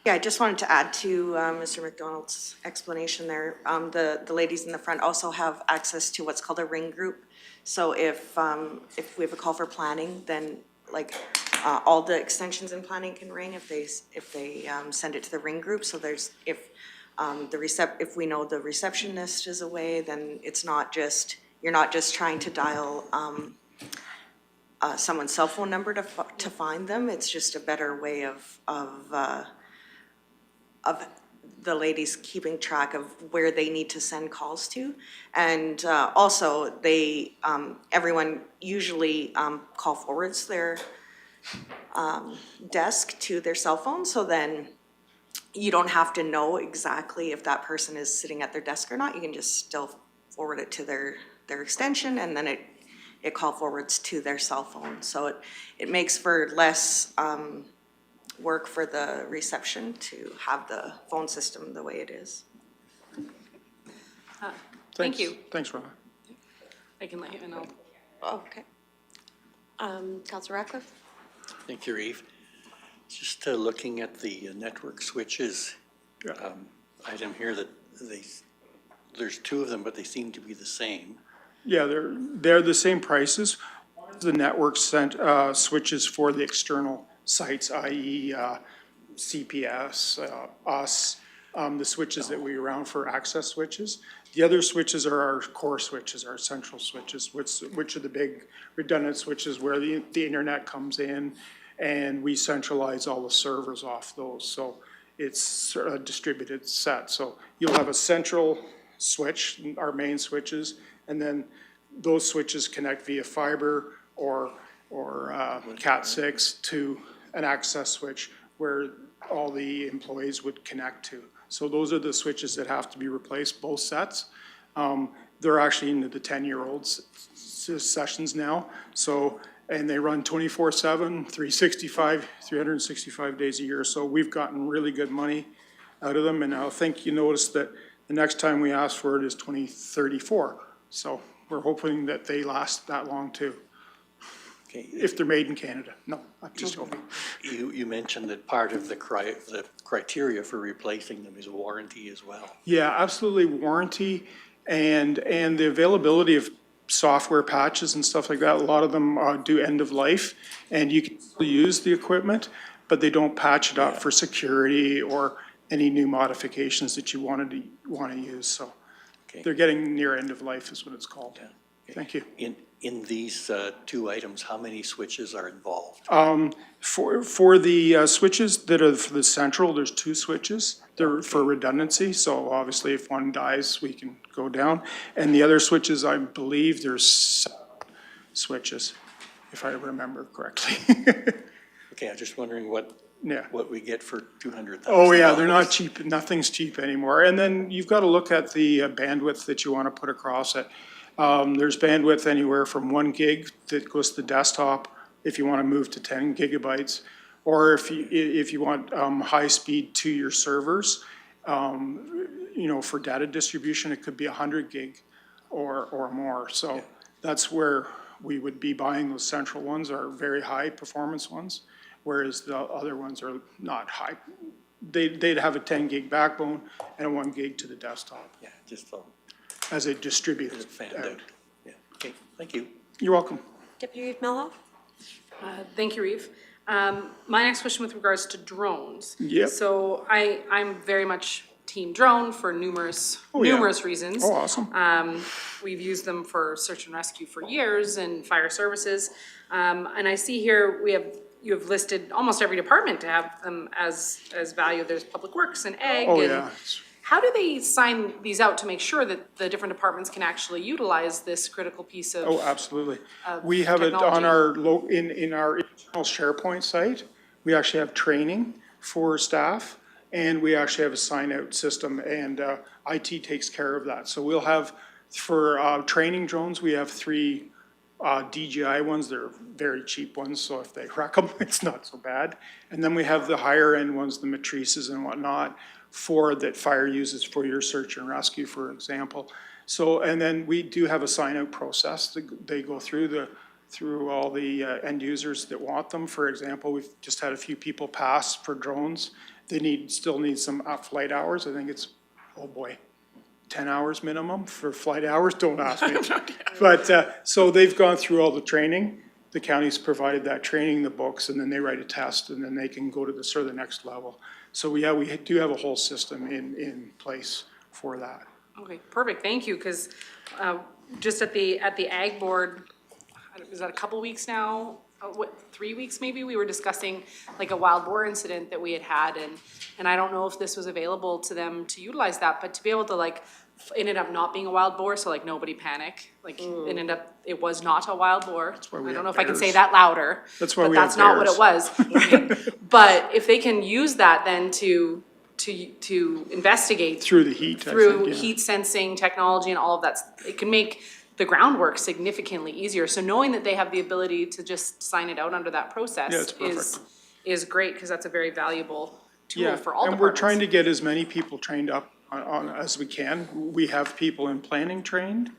B: Yeah, I just wanted to add to Mr. McDonald's explanation there. The ladies in the front also have access to what's called a ring group. So if we have a call for planning, then all the extensions in planning can ring if they send it to the ring group. So if we know the receptionist is away, then you're not just trying to dial someone's cell phone number to find them. It's just a better way of the ladies keeping track of where they need to send calls to. And also, everyone usually call forwards their desk to their cell phone, so then you don't have to know exactly if that person is sitting at their desk or not. You can just still forward it to their extension, and then it call forwards to their cell phone. So it makes for less work for the reception to have the phone system the way it is.
C: Thank you.
Q: Thanks, Ronna.
C: I can let you know.
A: Okay. Councilor Ratcliffe?
G: Thank you, Reeve. Just looking at the network switches item here, that there's two of them, but they seem to be the same.
Q: Yeah, they're the same prices. One is the network switches for the external sites, i.e. CPS, us, the switches that we round for access switches. The other switches are our core switches, our central switches, which are the big redundant switches where the internet comes in, and we centralize all the servers off those. So it's a distributed set. So you'll have a central switch, our main switches, and then those switches connect via fiber or Cat6 to an access switch where all the employees would connect to. So those are the switches that have to be replaced, both sets. They're actually into the 10-year-old sessions now. So, and they run 24/7, 365 days a year. So we've gotten really good money out of them. And I think you noticed that the next time we ask for it is 2034. So we're hoping that they last that long too.
G: Okay.
Q: If they're made in Canada. No, I'm just hoping.
G: You mentioned that part of the criteria for replacing them is warranty as well.
Q: Yeah, absolutely, warranty and the availability of software patches and stuff like that. A lot of them do end of life, and you can still use the equipment, but they don't patch it up for security or any new modifications that you want to use. So They're getting near end of life is what it's called. Thank you.
G: In these two items, how many switches are involved?
Q: For the switches that are for the central, there's 2 switches. They're for redundancy, so obviously if one dies, we can go down. And the other switches, I believe there's 7 switches, if I remember correctly.
G: Okay, I'm just wondering what
Q: Yeah.
G: we get for $200,000.
Q: Oh, yeah, they're not cheap. Nothing's cheap anymore. And then you've got to look at the bandwidth that you want to put across it. There's bandwidth anywhere from 1 gig that goes to the desktop if you want to move to 10 gigabytes. Or if you want high speed to your servers, you know, for data distribution, it could be 100 gig or more. So that's where we would be buying those central ones, are very high performance ones, whereas the other ones are not high. They'd have a 10 gig backbone and a 1 gig to the desktop.
G: Yeah, just so
Q: As a distributor.
G: fanned out. Yeah, okay, thank you.
Q: You're welcome.
A: Deputy Melhoff?
C: Thank you, Reeve. My next question with regards to drones.
Q: Yep.
C: So I'm very much team drone for numerous reasons.
Q: Oh, awesome.
C: We've used them for search and rescue for years and fire services. And I see here you have listed almost every department to have them as value. There's Public Works and Ag.
Q: Oh,
C: and
Q: yeah.
C: how do they sign these out to make sure that the different departments can actually utilize this critical piece of?
Q: Oh, absolutely. We have it on our, in our internal SharePoint site. We actually have training for staff, and we actually have a sign-out system, and IT takes care of that. So we'll have, for training drones, we have 3 DJI ones. They're very cheap ones, so if they wreck them, it's not so bad. And then we have the higher-end ones, the Matrices and whatnot, that fire uses for your search and rescue, for example. So, and then we do have a sign-out process. They go through all the end users that want them. For example, we've just had a few people pass for drones. They still need some flight hours. I think it's, oh boy, 10 hours minimum for flight hours. Don't ask me. But, so they've gone through all the training. The county's provided that training, the books, and then they write a test, and then they can go to the next level. So yeah, we do have a whole system in place for that.
C: Okay, perfect, thank you, because just at the Ag Board, was that a couple weeks now? 3 weeks maybe, we were discussing like a wild boar incident that we had, and I don't know if this was available to them to utilize that, but to be able to like, it ended up not being a wild boar, so like nobody panic. Like it was not a wild boar. I don't know if I can say that louder.
Q: That's why
C: but
Q: we have
C: that's not what
Q: bears.
C: it was. But if they can use that then to investigate
Q: Through the heat,
C: through
Q: yeah.
C: heat sensing technology and all of that, it can make the groundwork significantly easier. So knowing that they have the ability to just sign it out under that process
Q: Yeah, it's perfect.
C: is great, because that's a very valuable tool
Q: Yeah,
C: for all
Q: and
C: departments.
Q: we're trying to get as many people trained up on as we can. We have people in planning trained.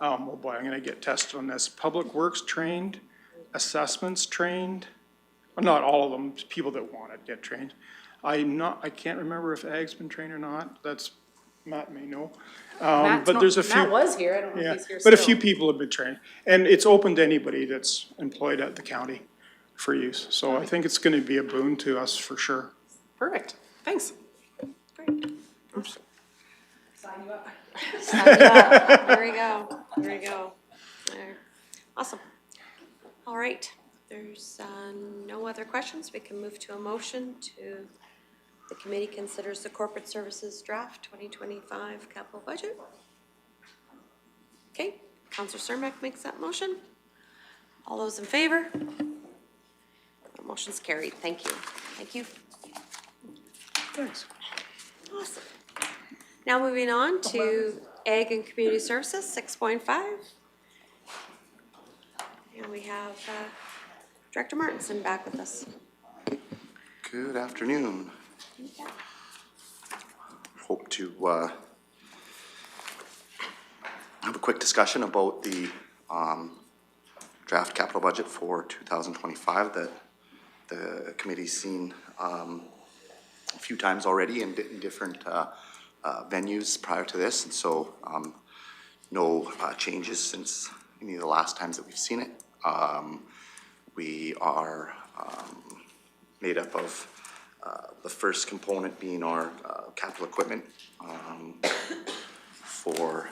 Q: Oh boy, I'm gonna get tested on this. Public Works trained, assessments trained. Well, not all of them, people that want it get trained. I can't remember if Ag's been trained or not. That's, Matt may know. But there's a few.
C: Matt was here, I don't know
Q: Yeah,
C: if he's here
Q: but a
C: still.
Q: few people have been trained. And it's open to anybody that's employed at the county for use. So I think it's gonna be a boon to us for sure.
C: Perfect, thanks.
A: Great.
Q: Oops.
C: Sign you up.
A: There we go, there we go. There. Awesome. All right, there's no other questions. We can move to a motion to, the committee considers the corporate services draft 2025 capital budget. Okay, Councillor Cermak makes that motion. All those in favor? That motion's carried. Thank you. Thank you.
Q: Thanks.
A: Awesome. Now moving on to Ag and Community Services, 6.5. And we have Director Martinson back with us.
M: Good afternoon. Hope to have a quick discussion about the draft capital budget for 2025 that the committee's seen a few times already in different venues prior to this, and so no changes since any of the last times that we've seen it. We are made up of the first component being our capital equipment for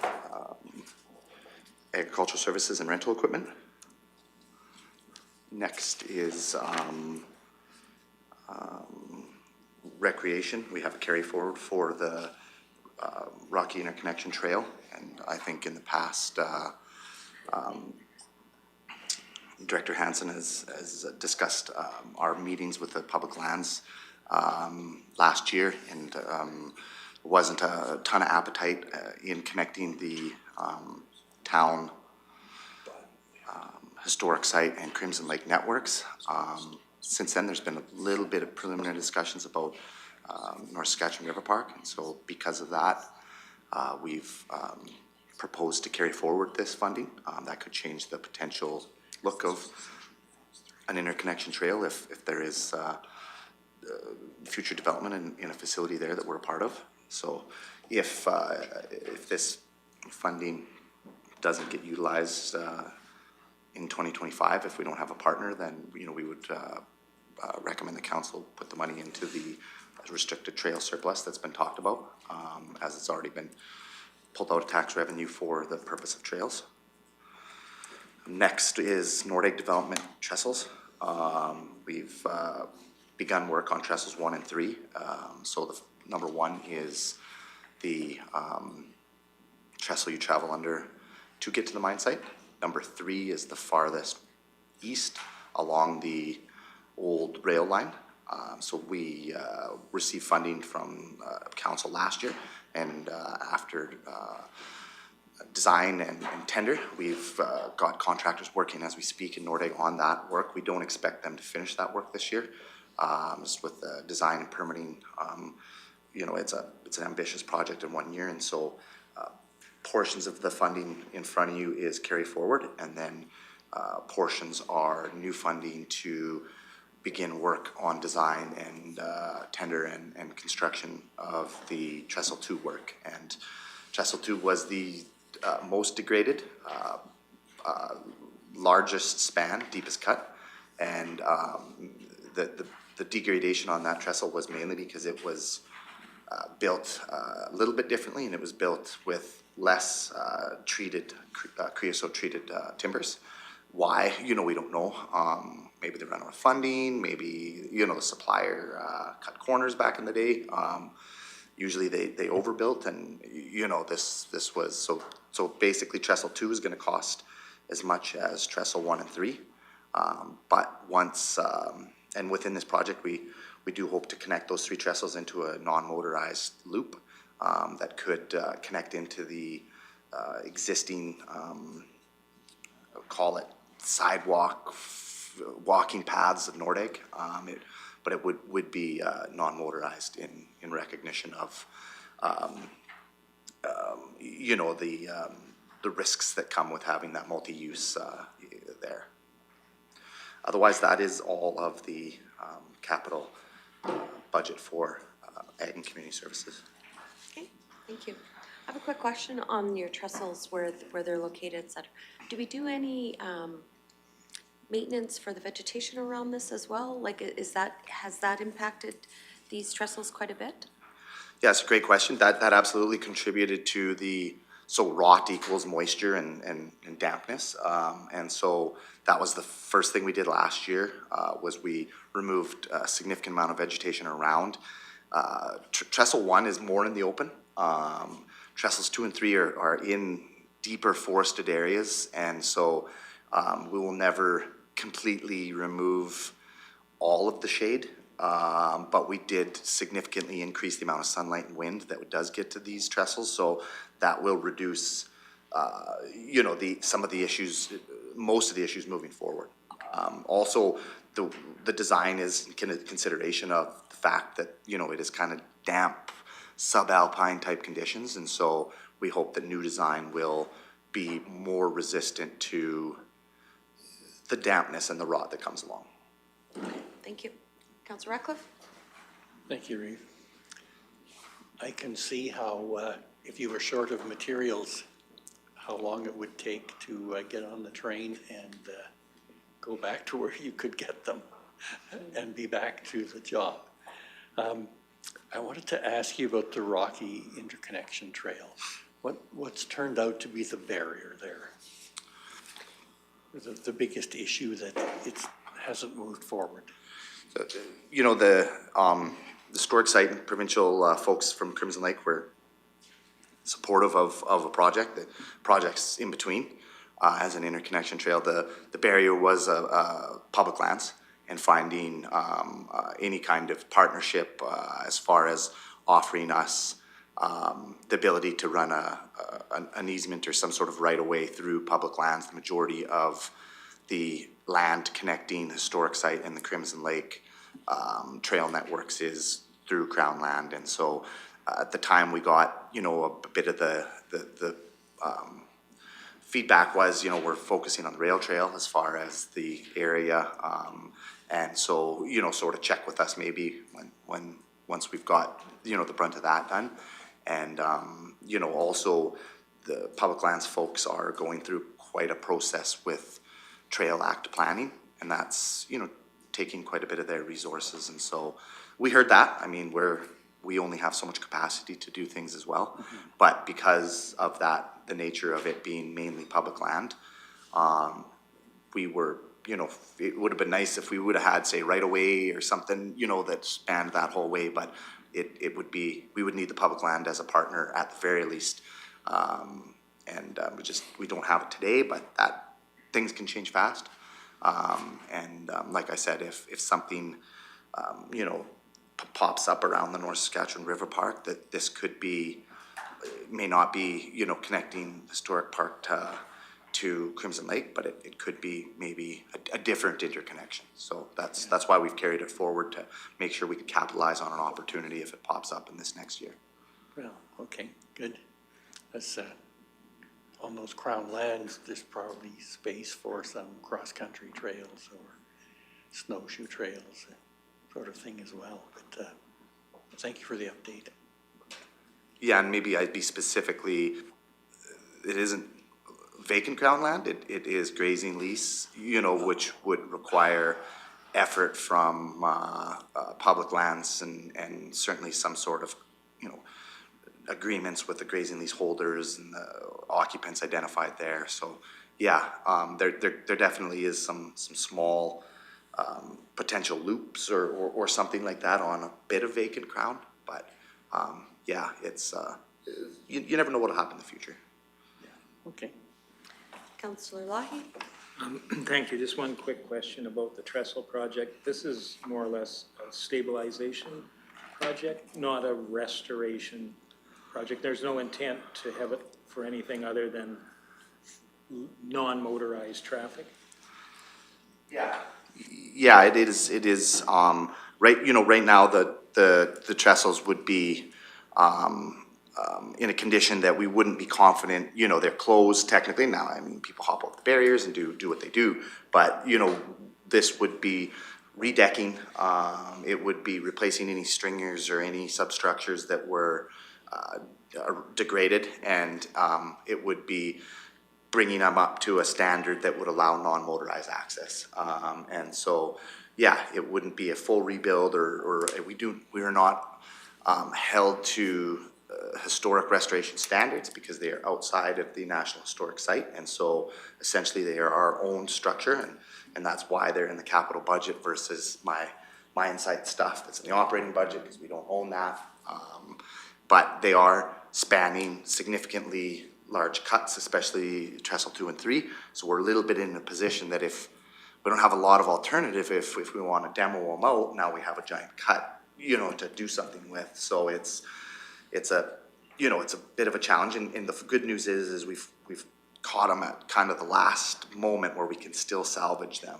M: agricultural services and rental equipment. Next is recreation. We have a carry forward for the Rocky Interconnection Trail, and I think in the past, Director Hansen has discussed our meetings with the public lands last year, and wasn't a ton of appetite in connecting the town historic site and Crimson Lake networks. Since then, there's been a little bit of preliminary discussions about North Saskatchewan River Park, and so because of that, we've proposed to carry forward this funding. That could change the potential look of an interconnection trail if there is future development in a facility there that we're a part of. So if this funding doesn't get utilized in 2025, if we don't have a partner, then we would recommend the council put the money into the restricted trail surplus that's been talked about, as it's already been pulled out of tax revenue for the purpose of trails. Next is Nordic Development Trestles. We've begun work on Trestles 1 and 3. So the number 1 is the trestle you travel under to get to the mine site. Number 3 is the farthest east along the old rail line. So we received funding from council last year, and after design and tender, we've got contractors working as we speak in Nordegg on that work. We don't expect them to finish that work this year. Just with the design and permitting, it's an ambitious project in 1 year, and so portions of the funding in front of you is carry forward, and then portions are new funding to begin work on design and tender and construction of the Trestle 2 work. And Trestle 2 was the most degraded, largest span, deepest cut, and the degradation on that trestle was mainly because it was built a little bit differently, and it was built with less creosote treated timbers. Why? We don't know. Maybe they ran out of funding, maybe, the supplier cut corners back in the day. Usually they overbuilt, and, this was, so basically Trestle 2 is gonna cost as much as Trestle 1 and 3. But once, and within this project, we do hope to connect those 3 trestles into a non-motorized loop that could connect into the existing, call it sidewalk, walking paths of Nordegg. But it would be non-motorized in recognition of, the risks that come with having that multi-use there. Otherwise, that is all of the capital budget for Ag and Community Services.
A: Okay, thank you. I have a quick question on your trestles, where they're located, et cetera. Do we do any maintenance for the vegetation around this as well? Like, has that impacted these trestles quite a bit?
M: Yeah, it's a great question. That absolutely contributed to so rot equals moisture and dampness. And so that was the first thing we did last year, was we removed a significant amount of vegetation around. Trestle 1 is more in the open. Trestles 2 and 3 are in deeper forested areas, and so we will never completely remove all of the shade, but we did significantly increase the amount of sunlight and wind that does get to these trestles, so that will reduce, some of the issues, most of the issues moving forward. Also, the design is in consideration of the fact that, it is kind of damp, subalpine type conditions, and so we hope that new design will be more resistant to the dampness and the rot that comes along.
A: Thank you. Councillor Ratcliffe?
G: Thank you, Reeve. I can see how, if you were short of materials, how long it would take to get on the train and go back to where you could get them and be back to the job. I wanted to ask you about the Rocky Interconnection Trail. What's turned out to be the barrier there? The biggest issue that it hasn't moved forward?
M: You know, the historic site and provincial folks from Crimson Lake were supportive of a project, the projects in between as an interconnection trail. The barrier was public lands and finding any kind of partnership as far as offering us the ability to run an easement or some sort of right-of-way through public lands. The majority of the land connecting the historic site and the Crimson Lake trail networks is through Crown land. And so at the time we got, you know, a bit of the feedback was, you know, we're focusing on the rail trail as far as the area. And so, you know, sort of check with us maybe once we've got, you know, the brunt of that done. And, you know, also the public lands folks are going through quite a process with Trail Act planning, and that's, you know, taking quite a bit of their resources. And so we heard that. I mean, we only have so much capacity to do things as well. But because of that, the nature of it being mainly public land, we were, you know, it would have been nice if we would have had, say, right away or something, you know, that spanned that whole way. But it would be, we would need the public land as a partner at the very least. And we don't have it today, but things can change fast. Like I said, if something, you know, pops up around the North Saskatchewan River Park, that this could be, may not be, you know, connecting historic park to Crimson Lake, but it could be maybe a different interconnection. So that's why we've carried it forward, to make sure we could capitalize on an opportunity if it pops up in this next year.
G: Well, okay, good. That's on those Crown lands, there's probably space for some cross-country trails or snowshoe trails, sort of thing as well. But thank you for the update.
M: Yeah, and maybe I'd be specifically, it isn't vacant Crown land, it is grazing lease, you know, which would require effort from public lands and certainly some sort of, you know, agreements with the grazing lease holders and the occupants identified there. So yeah, there definitely is some small potential loops or something like that on a bit of vacant ground. But yeah, it's you never know what'll happen in the future.
G: Yeah. Okay.
A: Councillor Lahi?
F: Thank you. Just one quick question about the trestle project. This is more or less a stabilization project, not a restoration project. There's no intent to have it for anything other than non-motorized traffic?
M: Yeah. Yeah, it is, right, you know, right now the trestles would be in a condition that we wouldn't be confident, you know, they're closed technically now. I mean, people hop over the barriers and do what they do, but, you know, this would be redecking. It would be replacing any stringers or any substructures that were degraded, and it would be bringing them up to a standard that would allow non-motorized access. And so, yeah, it wouldn't be a full rebuild, or we are not held to historic restoration standards because they are outside of the National Historic Site. And so essentially they are our own structure, and that's why they're in the capital budget versus my mine site stuff that's in the operating budget, because we don't own that. But they are spanning significantly large cuts, especially trestle 2 and 3. So we're a little bit in a position that if we don't have a lot of alternative, if we want to demo them out, now we have a giant cut, you know, to do something with. So it's a, you know, it's a bit of a challenge. And the good news is we've caught them at kind of the last moment where we can still salvage them.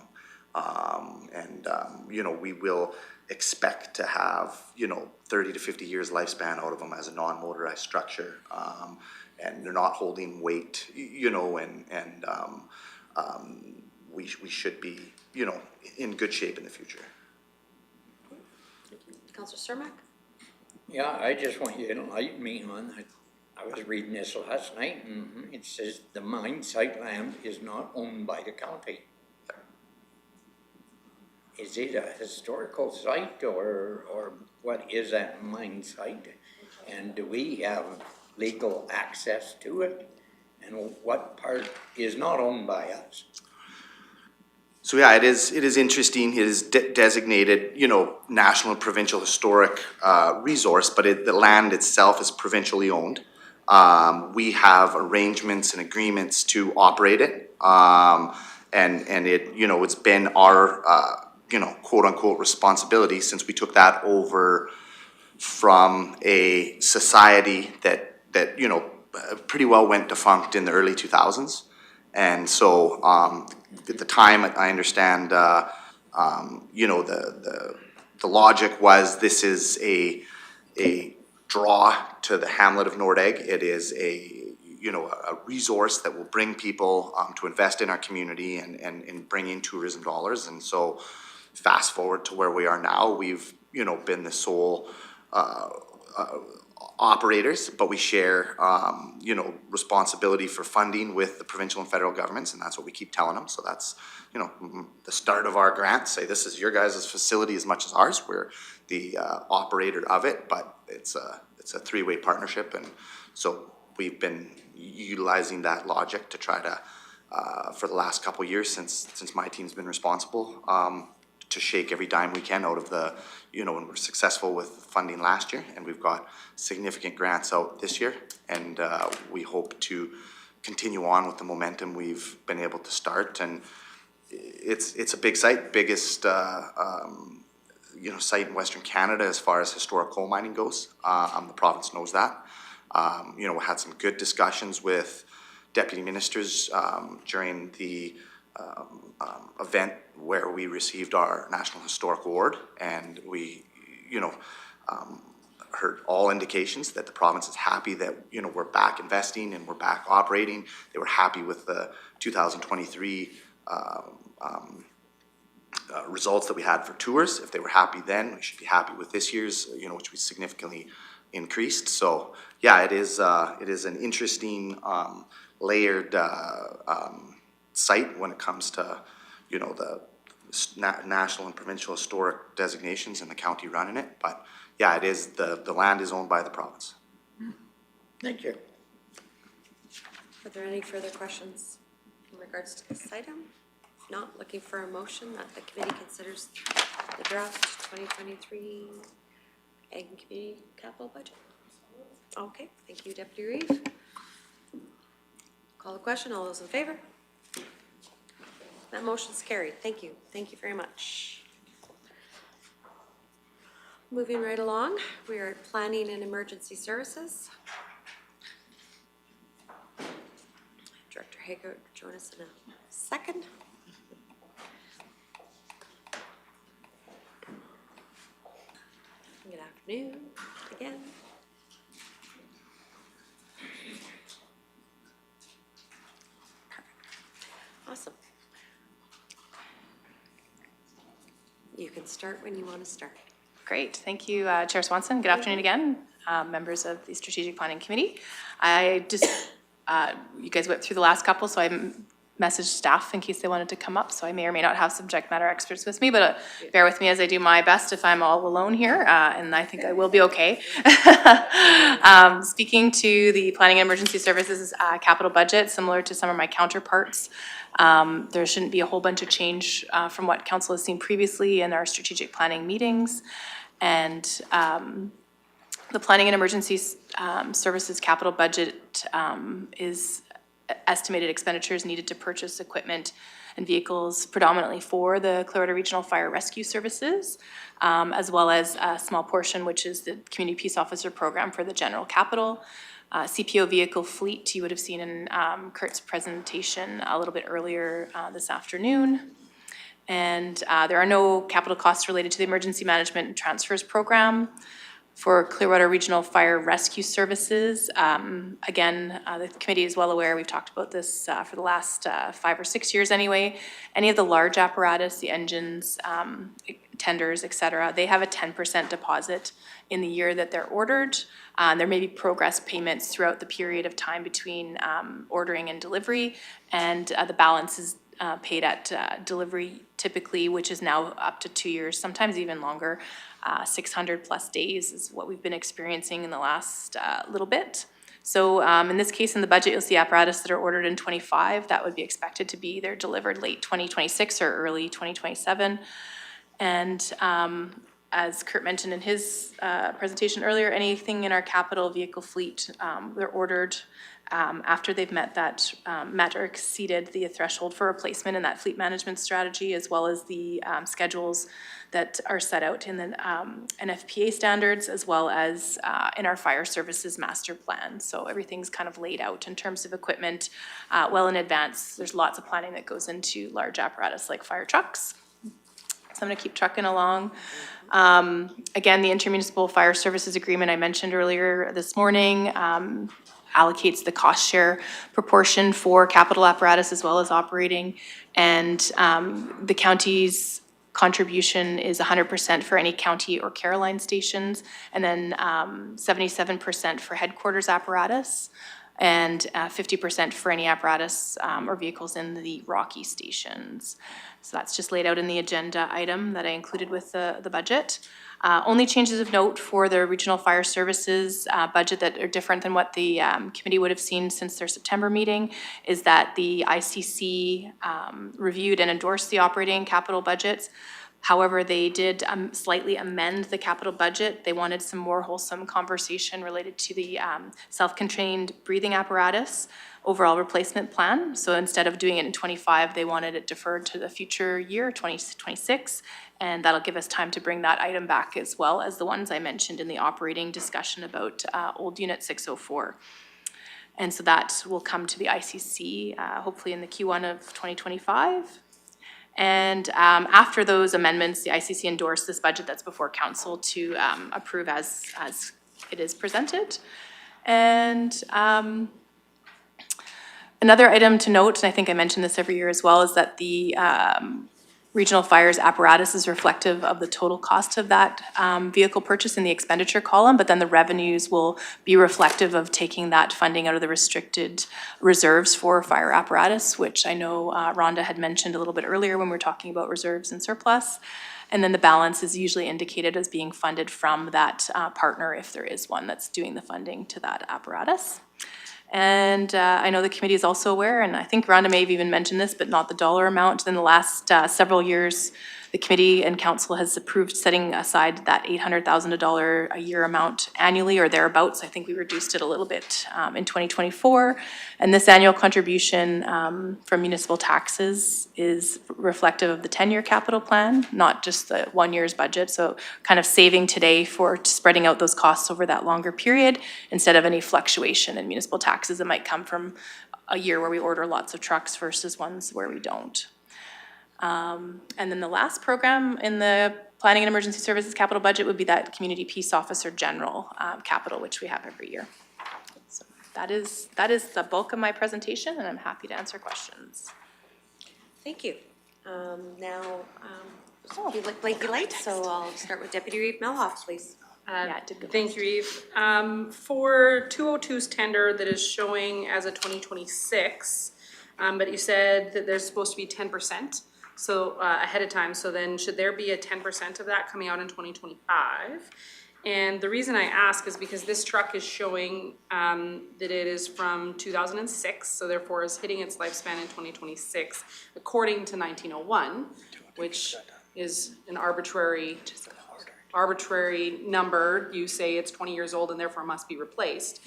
M: You know, we will expect to have, you know, 30 to 50 years lifespan out of them as a non-motorized structure. And they're not holding weight, you know, and we should be, you know, in good shape in the future.
A: Councillor Cermak?
H: Yeah, I just want you to enlighten me on, I was reading this last night, and it says the mine site land is not owned by the county. Is it a historical site, or what is that mine site? And do we have legal access to it? And what part is not owned by us?
M: So yeah, it is interesting. It is designated, you know, national and provincial historic resource, but the land itself is provincially owned. We have arrangements and agreements to operate it. And it, you know, it's been our, you know, quote unquote responsibility since we took that over from a society that, you know, pretty well went defunct in the early 2000s. And so, at the time, I understand, you know, the logic was this is a draw to the hamlet of Nordegg. It is you know, a resource that will bring people to invest in our community and bring in tourism dollars. And so, fast forward to where we are now, we've, you know, been the sole operators, but we share, you know, responsibility for funding with the provincial and federal governments, and that's what we keep telling them. So that's, you know, the start of our grant. Say this is your guys' facility as much as ours. We're the operator of it, but it's a three-way partnership, and so we've been utilizing that logic to try to, for the last couple of years since my team's been responsible, to shake every dime we can out of the, you know, and we're successful with funding last year, and we've got significant grants out this year, and we hope to continue on with the momentum we've been able to start. And it's a big site, biggest you know, site in Western Canada as far as historic coal mining goes. The province knows that. You know, we had some good discussions with deputy ministers during the event where we received our National Historic Award, and we, you know, heard all indications that the province is happy that, you know, we're back investing and we're back operating. They were happy with the 2023 results that we had for tours. If they were happy then, we should be happy with this year's, you know, which we significantly increased. So yeah, it is an interesting layered site when it comes to, you know, the national and provincial historic designations and the county running it. But yeah, it is, the land is owned by the province.
H: Thank you.
A: Are there any further questions in regards to this item? If not, looking for a motion that the committee considers the draft 2023 Ag and Community Capital Budget. Okay, thank you, Deputy Reeve. Call the question. All those in favor? That motion's carried. Thank you. Thank you very much. Moving right along, we are at Planning and Emergency Services. Director Hager, join us in a second. Good afternoon again. Awesome. You can start when you want to start.
K: Great, thank you, Chair Swanson. Good afternoon again, members of the Strategic Planning Committee. I just, you guys went through the last couple, so I messaged staff in case they wanted to come up, so I may or may not have subject matter experts with me, but bear with me as I do my best if I'm all alone here, and I think I will be okay. Speaking to the Planning and Emergency Services capital budget, similar to some of my counterparts, there shouldn't be a whole bunch of change from what council has seen previously in our strategic planning meetings. And the Planning and Emergency Services capital budget is estimated expenditures needed to purchase equipment and vehicles predominantly for the Clearwater Regional Fire Rescue Services, as well as a small portion, which is the Community Peace Officer Program for the general capital. CPO vehicle fleet, you would have seen in Kurt's presentation a little bit earlier this afternoon. And there are no capital costs related to the Emergency Management and Transfers Program. For Clearwater Regional Fire Rescue Services, again, the committee is well aware, we've talked about this for the last 5 or 6 years anyway. Any of the large apparatus, the engines, tenders, et cetera, they have a 10% deposit in the year that they're ordered. There may be progress payments throughout the period of time between ordering and delivery, and the balance is paid at delivery typically, which is now up to 2 years, sometimes even longer. 600 plus days is what we've been experiencing in the last little bit. So in this case, in the budget, you'll see apparatus that are ordered in '25. That would be expected to be either delivered late 2026 or early 2027. And as Kurt mentioned in his presentation earlier, anything in our capital vehicle fleet, they're ordered after they've met or exceeded the threshold for replacement in that fleet management strategy, as well as the schedules that are set out in the NFPA standards, as well as in our fire services master plan. So everything's kind of laid out in terms of equipment well in advance. There's lots of planning that goes into large apparatus like fire trucks. So I'm gonna keep trucking along. Again, the intermunicipal fire services agreement I mentioned earlier this morning allocates the cost share proportion for capital apparatus as well as operating. And the county's contribution is 100% for any county or Caroline stations, and then 77% for headquarters apparatus, and 50% for any apparatus or vehicles in the Rocky stations. So that's just laid out in the agenda item that I included with the budget. Only changes of note for the regional fire services budget that are different than what the committee would have seen since their September meeting is that the ICC reviewed and endorsed the operating capital budgets. However, they did slightly amend the capital budget. They wanted some more wholesome conversation related to the self-contained breathing apparatus overall replacement plan. So instead of doing it in '25, they wanted it deferred to the future year, 2026. And that'll give us time to bring that item back as well as the ones I mentioned in the operating discussion about old Unit 604. And so that will come to the ICC hopefully in the Q1 of 2025. And after those amendments, the ICC endorsed this budget that's before council to approve as it is presented. And another item to note, and I think I mention this every year as well, is that the regional fires apparatus is reflective of the total cost of that vehicle purchase in the expenditure column, but then the revenues will be reflective of taking that funding out of the restricted reserves for fire apparatus, which I know Rhonda had mentioned a little bit earlier when we were talking about reserves and surplus. And then the balance is usually indicated as being funded from that partner if there is one that's doing the funding to that apparatus. And I know the committee is also aware, and I think Rhonda may have even mentioned this, but not the dollar amount. In the last several years, the committee and council has approved setting aside that $800,000 a year amount annually or thereabouts. I think we reduced it a little bit in 2024. And this annual contribution from municipal taxes is reflective of the 10-year capital plan, not just the 1 year's budget. So kind of saving today for spreading out those costs over that longer period instead of any fluctuation in municipal taxes that might come from a year where we order lots of trucks versus ones where we don't. And then the last program in the Planning and Emergency Services capital budget would be that Community Peace Officer General capital, which we have every year. So that is the bulk of my presentation, and I'm happy to answer questions.
A: Thank you. Now, you look blanky light, so I'll start with Deputy Reeve Melhoff, please.
K: Yeah, it did go
C: Thank you, Eve. For 202's tender that is showing as a 2026, but you said that there's supposed to be 10%. So ahead of time, so then should there be a 10% of that coming out in 2025? And the reason I ask is because this truck is showing that it is from 2006, so therefore is hitting its lifespan in 2026, according to 1901, which is an arbitrary number. You say it's 20 years old and therefore must be replaced.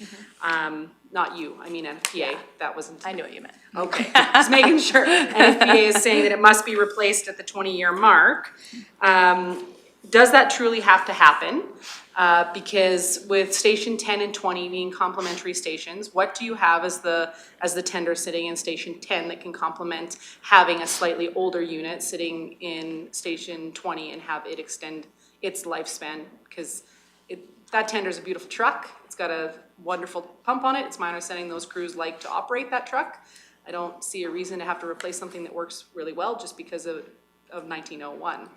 C: Not you, I mean NFPA,
K: Yeah.
C: that wasn't.
K: I knew what you meant.
C: Okay, just making sure. NFPA is saying that it must be replaced at the 20-year mark. Does that truly have to happen? Because with station 10 and 20 being complementary stations, what do you have as the tender sitting in station 10 that can complement having a slightly older unit sitting in station 20 and have it extend its lifespan? Because that tender is a beautiful truck. It's got a wonderful pump on it. It's my understanding those crews like to operate that truck. I don't see a reason to have to replace something that works really well just because of 1901.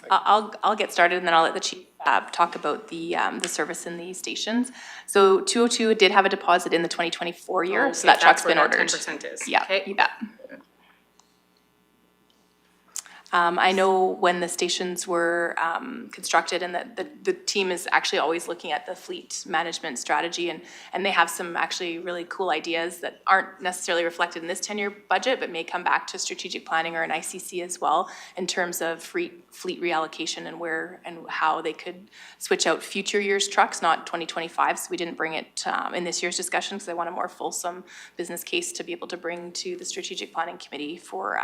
K: I'll get started and then I'll let the chief talk about the service in the stations. So 202 did have a deposit in the 2024 year, so that truck's been ordered.
C: 10% is.
K: Yeah,
C: Okay.
K: you bet. I know when the stations were constructed, and the team is actually always looking at the fleet management strategy, and they have some actually really cool ideas that aren't necessarily reflected in this 10-year budget, but may come back to strategic planning or an ICC as well, in terms of fleet reallocation and where and how they could switch out future years' trucks, not 2025. So we didn't bring it in this year's discussion because I want a more fulsome business case to be able to bring to the strategic planning committee for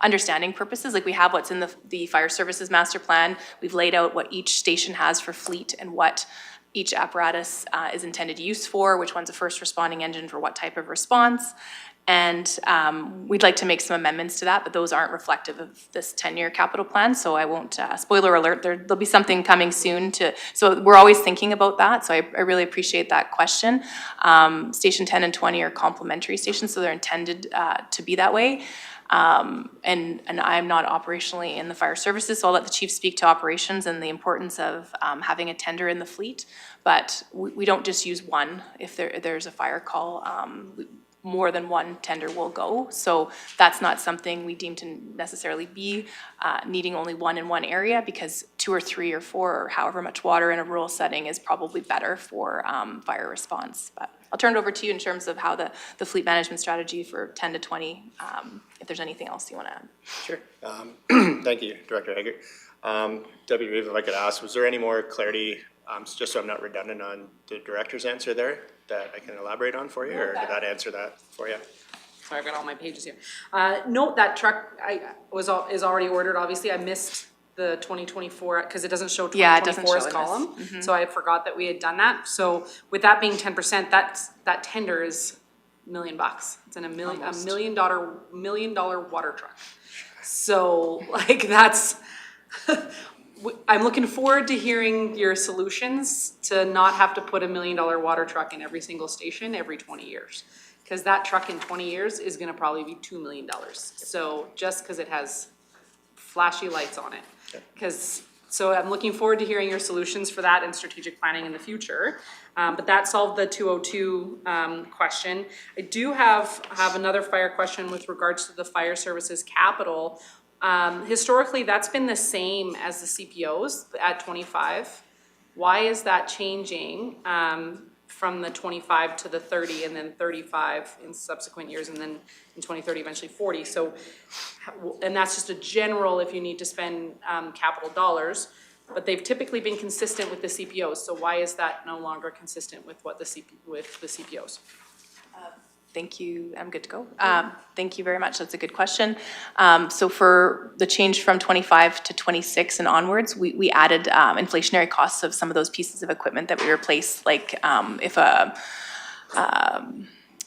K: understanding purposes. Like, we have what's in the fire services master plan. We've laid out what each station has for fleet and what each apparatus is intended use for, which one's a first responding engine for what type of response. And we'd like to make some amendments to that, but those aren't reflective of this 10-year capital plan, so I won't, spoiler alert, there'll be something coming soon so we're always thinking about that, so I really appreciate that question. Station 10 and 20 are complementary stations, so they're intended to be that way. And I'm not operationally in the fire services, so I'll let the chief speak to operations and the importance of having a tender in the fleet. But we don't just use one. If there's a fire call, more than one tender will go. So that's not something we deem to necessarily be needing only one in one area, because 2 or 3 or 4 or however much water in a rural setting is probably better for fire response. But I'll turn it over to you in terms of how the fleet management strategy for 10 to 20, if there's anything else you want to add.
N: Sure. Thank you, Director Haggard. Deputy Reeve, if I could ask, was there any more clarity, just so I'm not redundant on the director's answer there, that I can elaborate on for you, or did that answer that for you?
C: Sorry, I've got all my pages here. No, that truck is already ordered, obviously. I missed the 2024, because it doesn't show
K: Yeah, it doesn't
C: 2024's
K: show in
C: column.
K: this.
C: So I forgot that we had done that. So with that being 10%, that tender is $1 million. It's in $1 million water truck. So like that's, I'm looking forward to hearing your solutions to not have to put $1 million water truck in every single station every 20 years. Because that truck in 20 years is gonna probably be $2 million. So just because it has flashy lights on it. So I'm looking forward to hearing your solutions for that and strategic planning in the future. But that solved the 202 question. I do have another fire question with regards to the fire services capital. Historically, that's been the same as the CPOs at 25. Why is that changing from the 25 to the 30 and then 35 in subsequent years, and then in 2030 eventually 40? So, and that's just a general if you need to spend capital dollars, but they've typically been consistent with the CPOs. So why is that no longer consistent with what the CPOs?
K: Thank you. I'm good to go. Thank you very much. That's a good question. So for the change from 25 to 26 and onwards, we added inflationary costs of some of those pieces of equipment that we replaced, like if a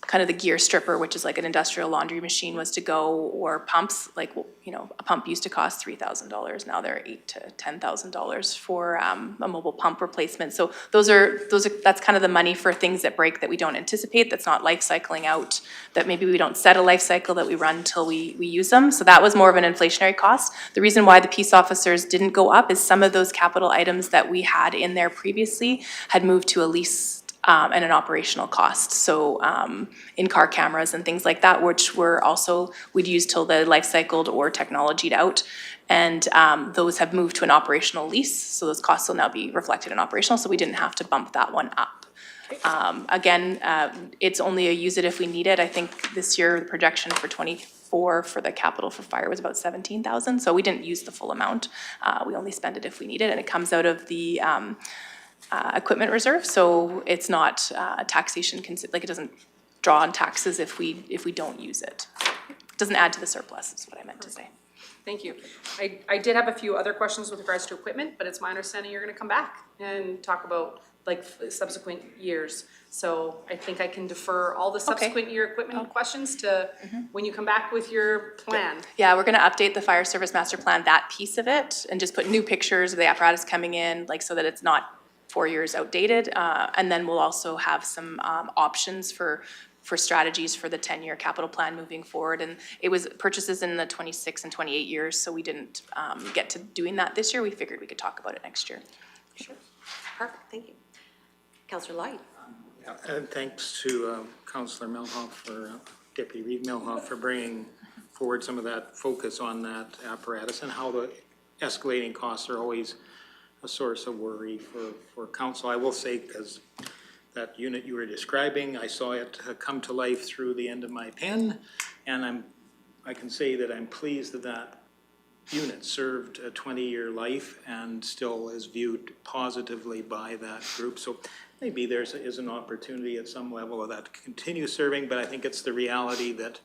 K: kind of the gear stripper, which is like an industrial laundry machine, was to go, or pumps, like, you know, a pump used to cost $3,000. Now they're $8,000 to $10,000 for a mobile pump replacement. So that's kind of the money for things that break that we don't anticipate, that's not life cycling out, that maybe we don't set a life cycle, that we run until we use them. So that was more of an inflationary cost. The reason why the peace officers didn't go up is some of those capital items that we had in there previously had moved to a lease and an operational cost. So in-car cameras and things like that, which were also, we'd use till the life cycled or technologied out. And those have moved to an operational lease. So those costs will now be reflected in operational. So we didn't have to bump that one up. Again, it's only a use it if we need it. I think this year the projection for 24 for the capital for fire was about 17,000. So we didn't use the full amount. We only spend it if we need it. And it comes out of the equipment reserve, so it's not taxation, like it doesn't draw on taxes if we don't use it. It doesn't add to the surplus, is what I meant to say.
C: Thank you. I did have a few other questions with regards to equipment, but it's my understanding you're gonna come back and talk about like subsequent years. So I think I can defer all the subsequent year equipment questions to when you come back with your plan.
K: Yeah, we're gonna update the fire service master plan, that piece of it, and just put new pictures of the apparatus coming in, like so that it's not 4 years outdated, and then we'll also have some options for strategies for the 10-year capital plan moving forward. And it was purchases in the 26 and 28 years, so we didn't get to doing that this year. We figured we could talk about it next year.
A: Sure. Perfect, thank you. Councillor Light.
R: And thanks to Councillor Milhoff, Deputy Reeve Milhoff, for bringing
F: forward some of that focus on that apparatus and how the escalating costs are always a source of worry for council. I will say, because that unit you were describing, I saw it come to life through the end of my pen, and I can say that I'm pleased that unit served a 20-year life and still is viewed positively by that group. So maybe there's is an opportunity at some level of that to continue serving, but I think it's the reality that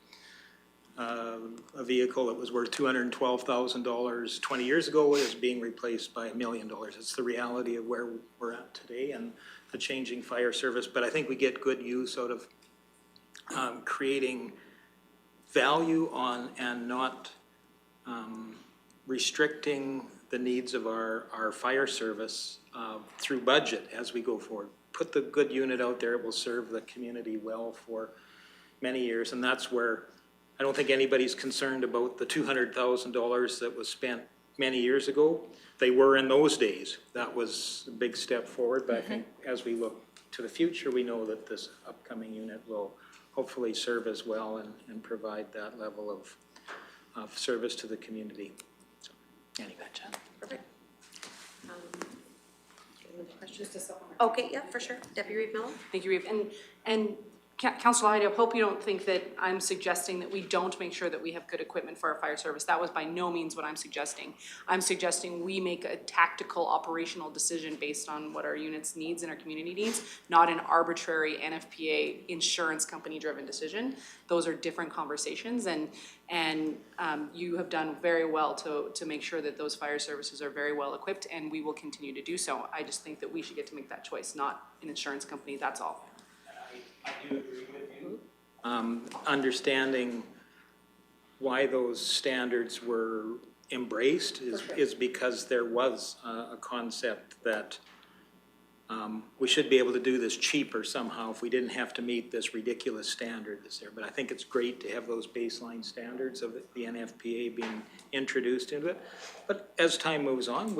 F: a vehicle that was worth $212,000 20 years ago is being replaced by $1 million. It's the reality of where we're at today and the changing fire service. But I think we get good use out of creating value on and not restricting the needs of our fire service through budget as we go forward. Put the good unit out there, it will serve the community well for many years, and that's where I don't think anybody's concerned about the $200,000 that was spent many years ago. They were in those days. That was a big step forward, but I think as we look to the future, we know that this upcoming unit will hopefully serve as well and provide that level of service to the community. So, anyway.
A: Perfect. Okay, yeah, for sure. Deputy Reeve Miller?
C: Thank you, Reeve. And Councilor Hyde, I hope you don't think that I'm suggesting that we don't make sure that we have good equipment for our fire service. That was by no means what I'm suggesting. I'm suggesting we make a tactical operational decision based on what our units needs and our community needs, not an arbitrary NFPA insurance company driven decision. Those are different conversations, and you have done very well to make sure that those fire services are very well equipped, and we will continue to do so. I just think that we should get to make that choice, not an insurance company, that's all.
F: I do agree with you. Understanding why those standards were embraced is because there was a concept that we should be able to do this cheaper somehow if we didn't have to meet this ridiculous standard that's there. But I think it's great to have those baseline standards of the NFPA being introduced into it. But as time moves on,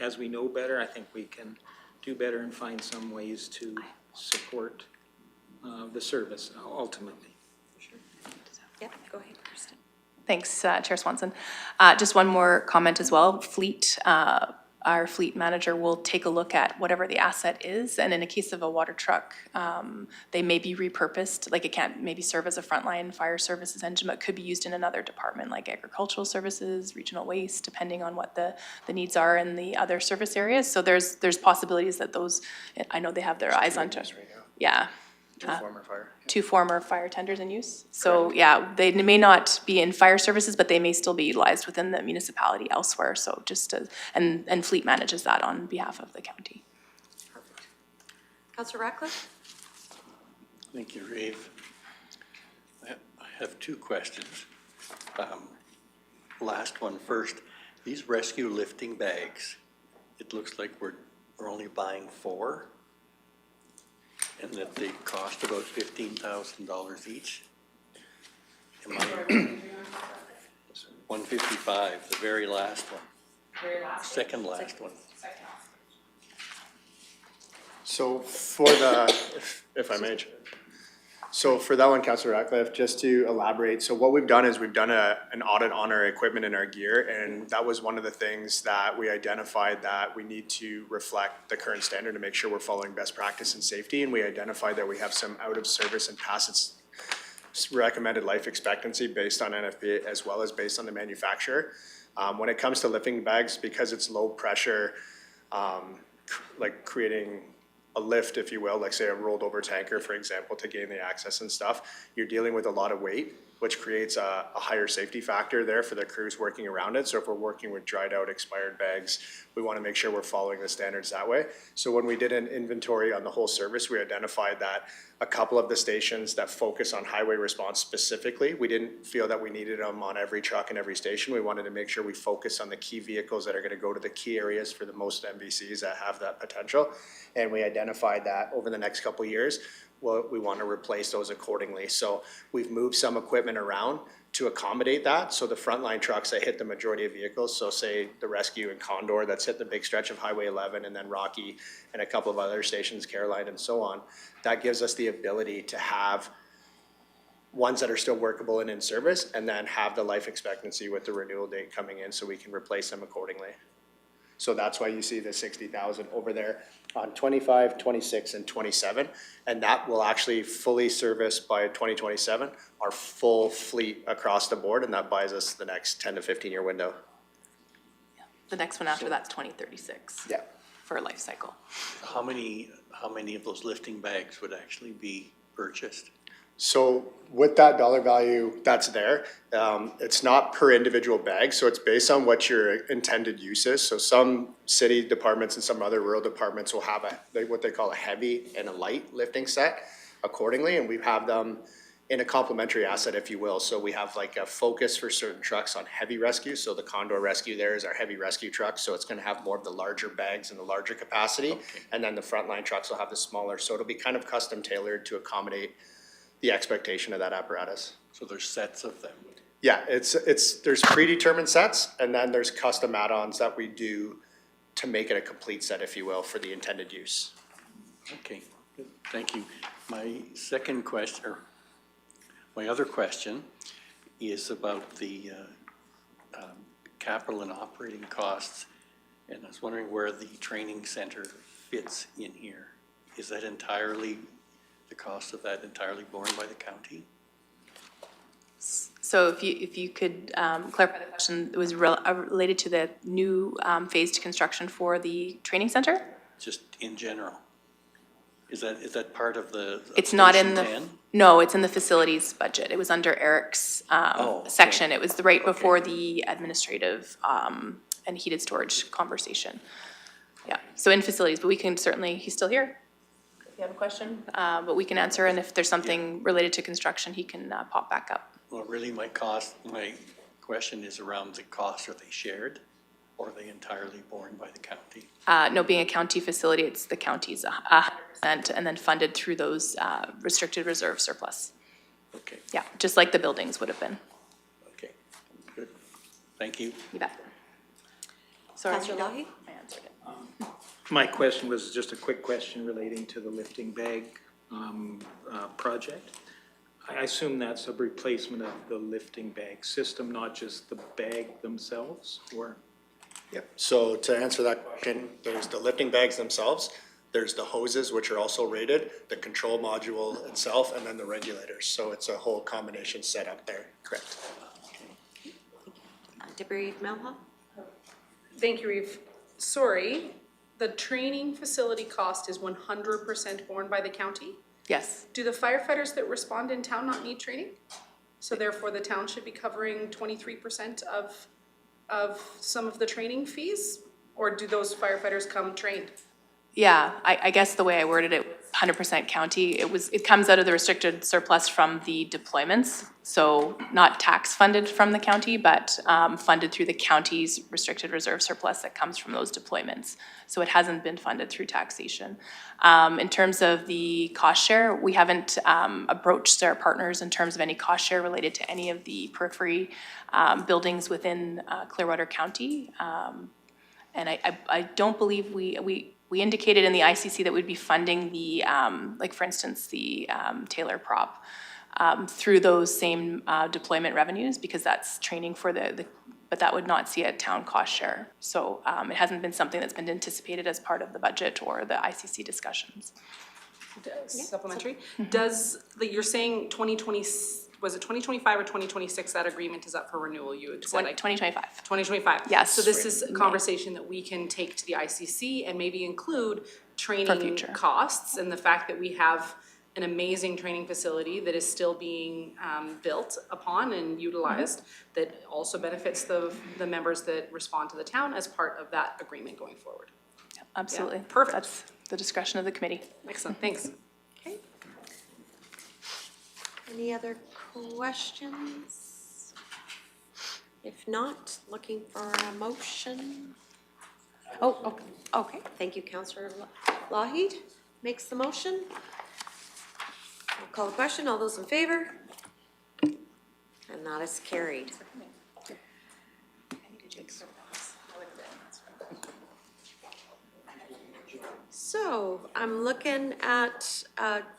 F: as we know better, I think we can do better and find some ways to support the service ultimately.
A: Yeah, go ahead, Kristen.
K: Thanks, Chair Swanson. Just one more comment as well. Our fleet manager will take a look at whatever the asset is, and in a case of a water truck, they may be repurposed, like it can't maybe serve as a frontline fire services engine, but could be used in another department like agricultural services, regional waste, depending on what the needs are in the other service areas. So there's possibilities that those, I know they have their eyes on. Yeah. Two former fire tenders in use. So yeah, they may not be in fire services, but they may still be utilized within the municipality elsewhere. So just and fleet manages that on behalf of the county.
A: Perfect. Councilor Ratcliffe?
G: Thank you, Reeve. I have two questions. Last one first. These rescue lifting bags, it looks like we're only buying 4. And that they cost about $15,000 each. Am I? 155, the very last one. Second last one.
N: So for the, if I may, so for that one, Councilor Ratcliffe, just to elaborate, so what we've done is we've done an audit on our equipment and our gear, and that was one of the things that we identified that we need to reflect the current standard to make sure we're following best practice and safety, and we identified that we have some out of service and past its recommended life expectancy based on NFPA as well as based on the manufacturer. When it comes to lifting bags, because it's low pressure, like creating a lift, if you will, like say a rolled over tanker, for example, to gain the access and stuff, you're dealing with a lot of weight, which creates a higher safety factor there for the crews working around it. So if we're working with dried out expired bags, we want to make sure we're following the standards that way. So when we did an inventory on the whole service, we identified that a couple of the stations that focus on highway response specifically, we didn't feel that we needed them on every truck and every station. We wanted to make sure we focus on the key vehicles that are going to go to the key areas for the most MVCs that have that potential. And we identified that over the next couple of years, well, we want to replace those accordingly. So we've moved some equipment around to accommodate that. So the frontline trucks that hit the majority of vehicles, so say the Rescue and Condor that's hit the big stretch of Highway 11 and then Rocky and a couple of other stations, Caroline and so on, that gives us the ability to have ones that are still workable and in service, and then have the life expectancy with the renewal date coming in so we can replace them accordingly. So that's why you see the 60,000 over there on 25, 26, and 27. And that will actually fully service by 2027 our full fleet across the board, and that buys us the next 10 to 15-year window.
K: The next one after that's 2036.
N: Yeah.
K: For a life cycle.
G: How many of those lifting bags would actually be purchased?
N: So with that dollar value that's there, it's not per individual bag, so it's based on what your intended use is. So some city departments and some other rural departments will have what they call a heavy and a light lifting set accordingly, and we have them in a complementary asset, if you will. So we have like a focus for certain trucks on heavy rescue. So the Condor Rescue there is our heavy rescue truck. So it's gonna have more of the larger bags and the larger capacity. Okay. And then the frontline trucks will have the smaller. So it'll be kind of custom tailored to accommodate the expectation of that apparatus.
G: So there's sets of them?
N: Yeah, there's predetermined sets, and then there's custom add-ons that we do to make it a complete set, if you will, for the intended use.
G: Okay, good. Thank you. My second question, or my other question is about the capital and operating costs. And I was wondering where the training center fits in here. Is that entirely, the cost of that entirely borne by the county?
K: So if you could clarify the question, it was related to the new phased construction for the training center?
G: Just in general? Is that part of the?
K: It's not in
G: Station
K: the,
G: 10?
K: no, it's in the facilities budget. It was under Eric's
G: okay.
K: section. It was the right before the administrative and heated storage conversation. Yeah, so in facilities, but we can certainly, he's still here. If you have a question, but we can answer, and if there's something related to construction, he can pop back up.
G: Well, really my question is around the costs. Are they shared or are they entirely borne by the county?
K: No, being a county facility, it's the county's 100% and then funded through those restricted reserve surplus.
G: Okay.
K: Yeah, just like the buildings would have been.
G: Okay, good. Thank you.
K: You bet. Sorry.
A: Councillor Lohi?
K: I answered it.
F: My question was just a quick question relating to the lifting bag project. I assume that's a replacement of the lifting bag system, not just the bag themselves, or?
N: Yep. So to answer that question, there's the lifting bags themselves, there's the hoses, which are also rated, the control module itself, and then the regulators. So it's a whole combination set up there, correct?
A: Deputy Melha?
C: Thank you, Reeve. Sorry, the training facility cost is 100% borne by the county?
K: Yes.
C: Do the firefighters that respond in town not need training? So therefore the town should be covering 23% of some of the training fees? Or do those firefighters come trained?
K: Yeah, I guess the way I worded it, 100% county, it comes out of the restricted surplus from the deployments. So not tax funded from the county, but funded through the county's restricted reserve surplus that comes from those deployments. So it hasn't been funded through taxation. In terms of the cost share, we haven't approached our partners in terms of any cost share related to any of the periphery buildings within Clearwater County. And I don't believe we indicated in the ICC that we'd be funding the, like for instance, the Taylor prop through those same deployment revenues, because that's training for but that would not see a town cost share. So it hasn't been something that's been anticipated as part of the budget or the ICC discussions.
C: Supplementary. Does, you're saying 2020, was it 2025 or 2026 that agreement is up for renewal? You had said
K: 2025.
C: 2025.
K: Yes.
C: So this is a conversation that we can take to the ICC and maybe include training costs and the fact that we have an amazing training facility that is still being built upon and utilized that also benefits the members that respond to the town as part of that agreement going forward.
K: Yeah, absolutely.
C: Yeah, perfect.
K: That's the discretion of the committee.
C: Excellent, thanks.
A: Okay. Any other questions? If not, looking for a motion. Oh, okay. Thank you, Councillor Lougheed makes the motion. I'll call the question. All those in favor? And that is carried. So I'm looking at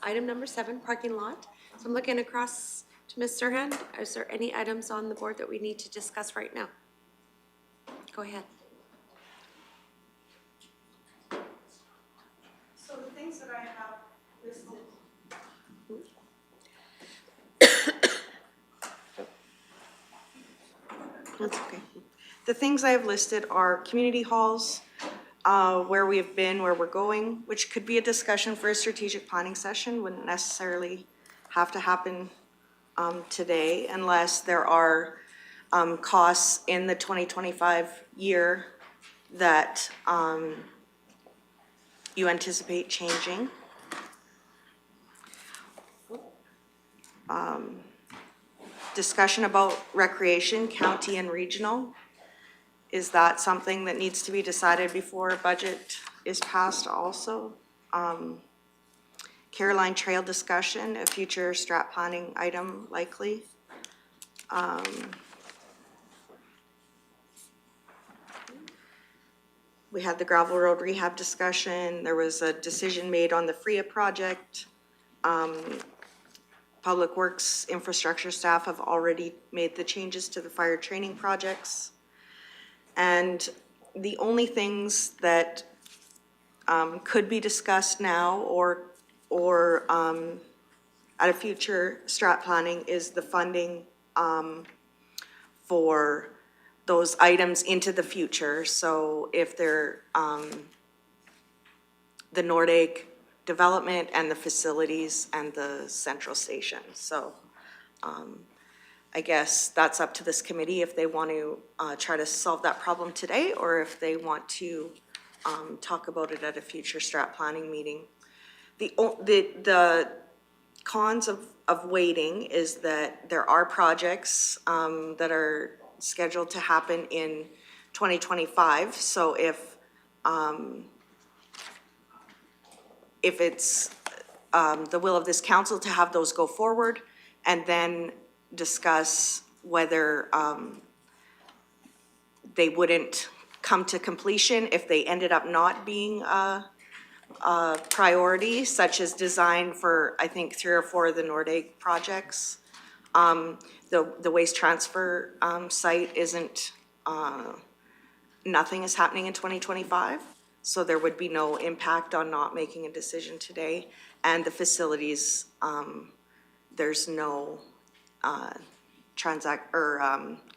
A: item number 7, parking lot. So I'm looking across Ms. Serhan, is there any items on the board that we need to discuss right now? Go ahead.
B: So the things that I have listed. That's okay. The things I have listed are community halls, where we have been, where we're going, which could be a discussion for a strategic planning session, wouldn't necessarily have to happen today unless there are costs in the 2025 year that you anticipate changing. Discussion about recreation, county and regional. Is that something that needs to be decided before a budget is passed also? Caroline Trail discussion, a future strat planning item likely. We had the gravel road rehab discussion. There was a decision made on the FRIA project. Public Works infrastructure staff have already made the changes to the fire training projects. And the only things that could be discussed now or at a future strat planning is the funding for those items into the future. So if they're the Nordegg development and the facilities and the central station. So I guess that's up to this committee if they want to try to solve that problem today or if they want to talk about it at a future strat planning meeting. The cons of waiting is that there are projects that are scheduled to happen in 2025. So if it's the will of this council to have those go forward and then discuss whether they wouldn't come to completion if they ended up not being a priority, such as design for, I think, 3 or 4 of the Nordegg projects. The waste transfer site isn't, nothing is happening in 2025. So there would be no impact on not making a decision today. And the facilities, there's no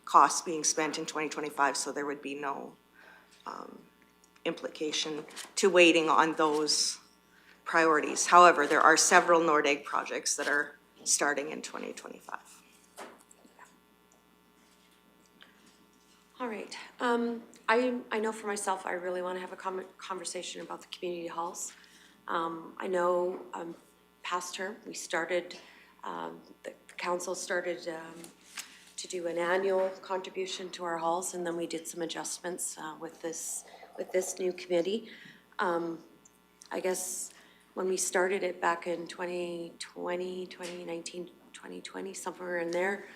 B: costs being spent in 2025, so there would be no implication to waiting on those priorities. However, there are several Nordegg projects that are starting in 2025.
A: All right. I know for myself, I really want to have a conversation about the community halls. I know past term, we started, the council started to do an annual contribution to our halls, and then we did some adjustments with this new committee. I guess when we started it back in 2020, 2019, 2020, somewhere in there,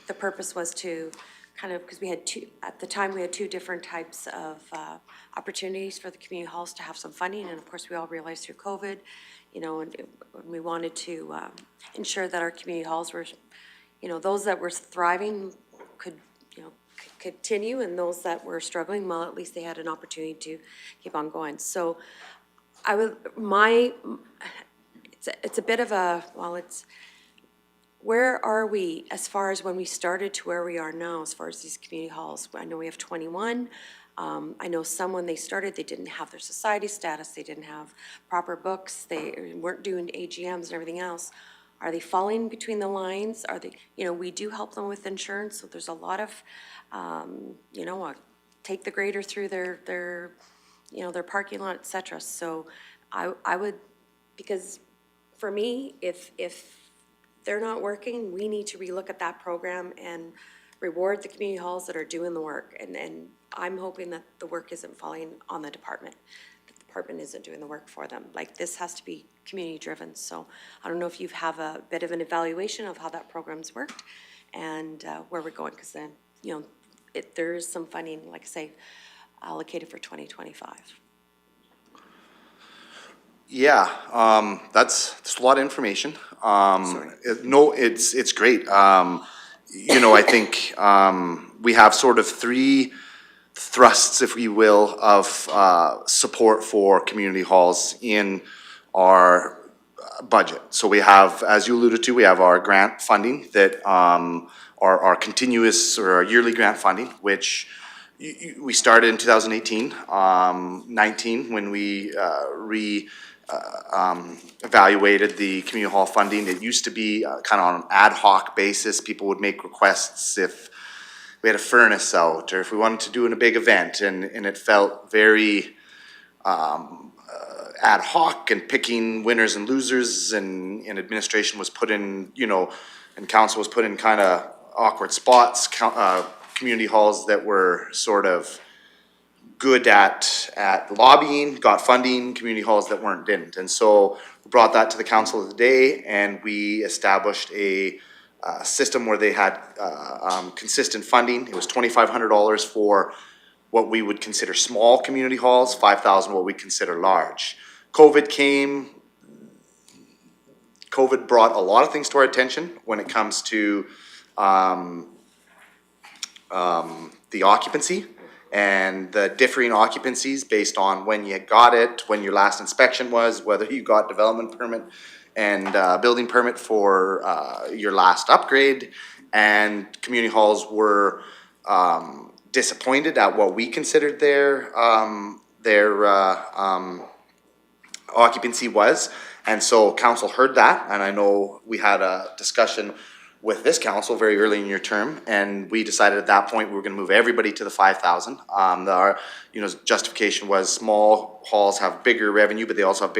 A: the purpose was to kind of, because we had at the time we had 2 different types of opportunities for the community halls to have some funding, and of course we all realized through COVID, you know, and we wanted to ensure that our community halls were, you know, those that were thriving could, you know, continue, and those that were struggling, well, at least they had an opportunity to keep on going. So I would, it's a bit of a, well, it's, where are we as far as when we started to where we are now as far as these community halls? I know we have 21. I know some, when they started, they didn't have their society status, they didn't have proper books, they weren't doing AGMs and everything else. Are they falling between the lines? Are they, you know, we do help them with insurance, so there's a lot of, you know, take the grader through their, you know, their parking lot, et cetera. So I would, because for me, if they're not working, we need to relook at that program and reward the community halls that are doing the work. And I'm hoping that the work isn't falling on the department. The department isn't doing the work for them. Like, this has to be community driven. So I don't know if you have a bit of an evaluation of how that program's worked and where we're going, because then, you know, there is some funding, like I say, allocated for 2025.
M: Yeah, that's a lot of information. It's great. I think, we have sort of three thrusts, if we will, of, support for community halls in our budget. So we have, as you alluded to, we have our grant funding that, our continuous or our yearly grant funding, which we started in 2018, 19, when we, evaluated the community hall funding. It used to be kind of on an ad hoc basis. People would make requests if we had a furnace out or if we wanted to do a big event, and it felt very ad hoc and picking winners and losers, and administration was put in, and council was put in kind of awkward spots. Community halls that were sort of good at lobbying, got funding, community halls that weren't, didn't. And so we brought that to the council of the day, and we established a system where they had consistent funding. It was $2,500 for what we would consider small community halls, $5,000 what we consider large. COVID came. COVID brought a lot of things to our attention when it comes to the occupancy and the differing occupancies based on when you got it, when your last inspection was, whether you got development permit and building permit for your last upgrade. And community halls were disappointed at what we considered their occupancy was. And so council heard that, and I know we had a discussion with this council very early in your term, and we decided at that point we were gonna move everybody to the 5,000. Our, justification was small halls have bigger revenue, but they also have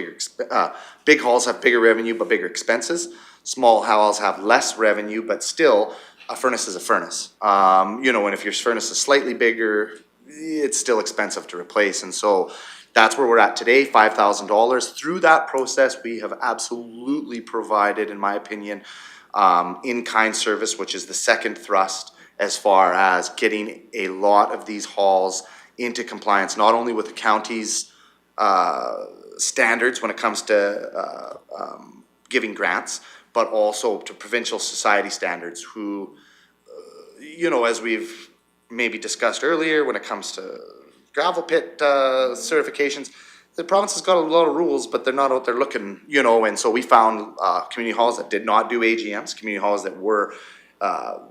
M: big halls have bigger revenue, but bigger expenses. Small halls have less revenue, but still, a furnace is a furnace. And if your furnace is slightly bigger, it's still expensive to replace, and so that's where we're at today, $5,000. Through that process, we have absolutely provided, in my opinion, in-kind service, which is the second thrust as far as getting a lot of these halls into compliance, not only with the county's standards when it comes to giving grants, but also to provincial society standards who, as we've maybe discussed earlier, when it comes to gravel pit certifications, the province has got a lot of rules, but they're not out there looking, and so we found community halls that did not do AGMs, community halls that were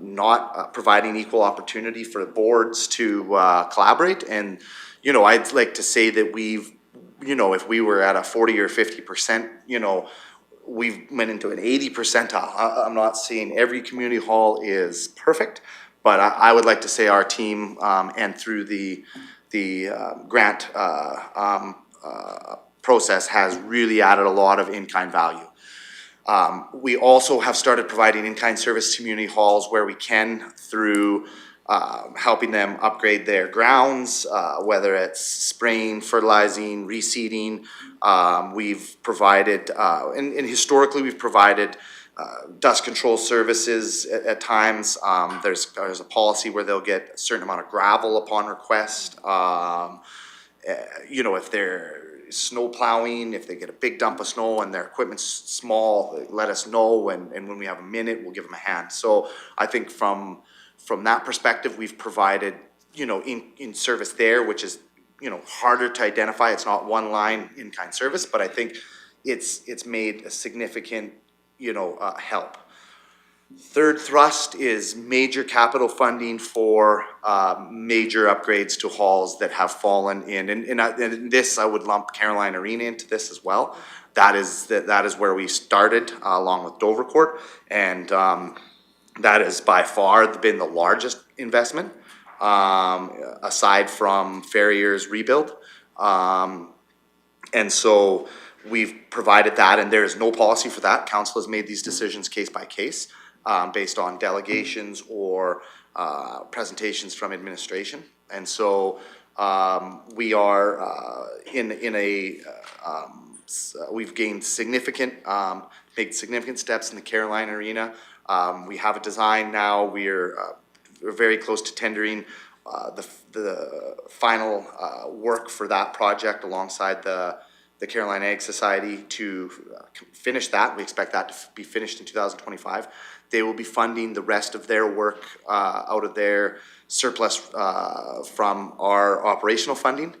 M: not providing equal opportunity for the boards to collaborate. And, I'd like to say that we've, if we were at a 40 or 50%, we've went into an 80 percentile. I'm not saying every community hall is perfect, but I would like to say our team, and through the grant process has really added a lot of in-kind value. We also have started providing in-kind service to community halls where we can through helping them upgrade their grounds, whether it's spraying, fertilizing, reseeding. We've provided, and historically we've provided dust control services at times. There's a policy where they'll get a certain amount of gravel upon request. If they're snow plowing, if they get a big dump of snow and their equipment's small, let us know, and when we have a minute, we'll give them a hand. So I think from that perspective, we've provided, in service there, which is, harder to identify. It's not one line in-kind service, but I think it's made a significant, help. Third thrust is major capital funding for major upgrades to halls that have fallen in. And this, I would lump Caroline Arena into this as well. That is where we started along with Dovercourt. And that has by far been the largest investment aside from Farrier's rebuild. And so we've provided that, and there is no policy for that. Council has made these decisions case by case. Based on delegations or presentations from administration. And so we are we've gained made significant steps in the Caroline Arena. We have a design now. We're very close to tendering the final work for that project alongside the the Carolina Ag Society to finish that. We expect that to be finished in 2025. They will be funding the rest of their work out of their surplus from our operational funding.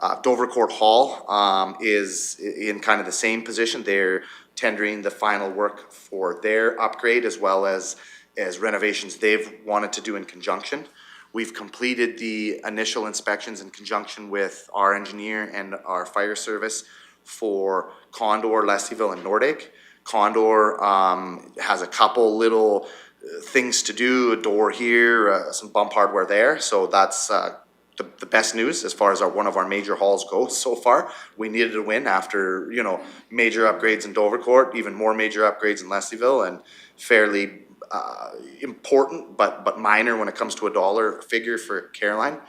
M: Dovercourt Hall is in kind of the same position. They're tendering the final work for their upgrade as well as renovations they've wanted to do in conjunction. We've completed the initial inspections in conjunction with our engineer and our fire service for Condor, Leslieville, and Nordig. Condor has a couple little things to do, a door here, some bump hardware there, so that's the best news as far as one of our major halls goes so far. We needed a win after, major upgrades in Dovercourt, even more major upgrades in Leslieville, and fairly important, but minor when it comes to a dollar figure for Caroline.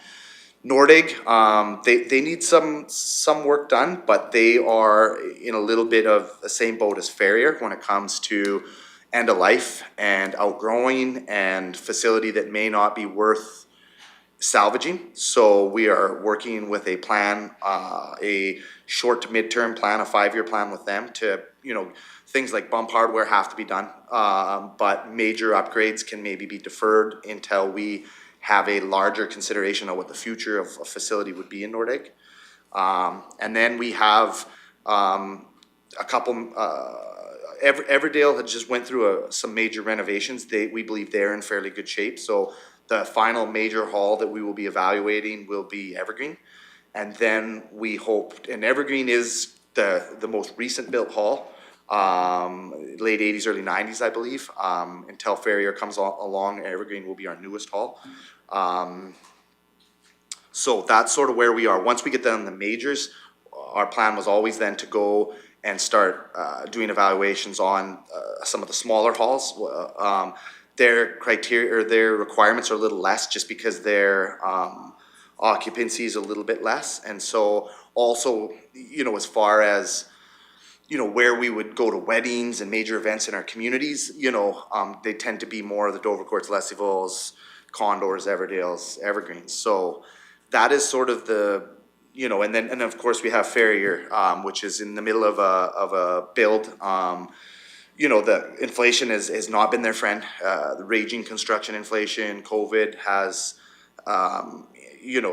M: Nordig, they need some work done, but they are in a little bit of the same boat as Ferrier when it comes to end of life and outgrowing and facility that may not be worth salvaging. So we are working with a plan, a short to midterm plan, a 5-year plan with them to, things like bump hardware have to be done, but major upgrades can maybe be deferred until we have a larger consideration of what the future of a facility would be in Nordig. And then we have a couple, Everdale had just went through some major renovations. We believe they're in fairly good shape. So the final major hall that we will be evaluating will be Evergreen. And then we hope, and Evergreen is the most recent built hall, late 80s, early 90s, I believe. Until Ferrier comes along, Evergreen will be our newest hall. So that's sort of where we are. Once we get done the majors, our plan was always then to go and start doing evaluations on some of the smaller halls. Their criteria or their requirements are a little less just because their occupancy is a little bit less. And so also, as far as where we would go to weddings and major events in our communities, they tend to be more of the Dovercourts, Leslieville's, Condors, Everdales, Evergreens. So that is sort of the, and then of course we have Ferrier, which is in the middle of a build. The inflation has not been their friend. The raging construction inflation, COVID has,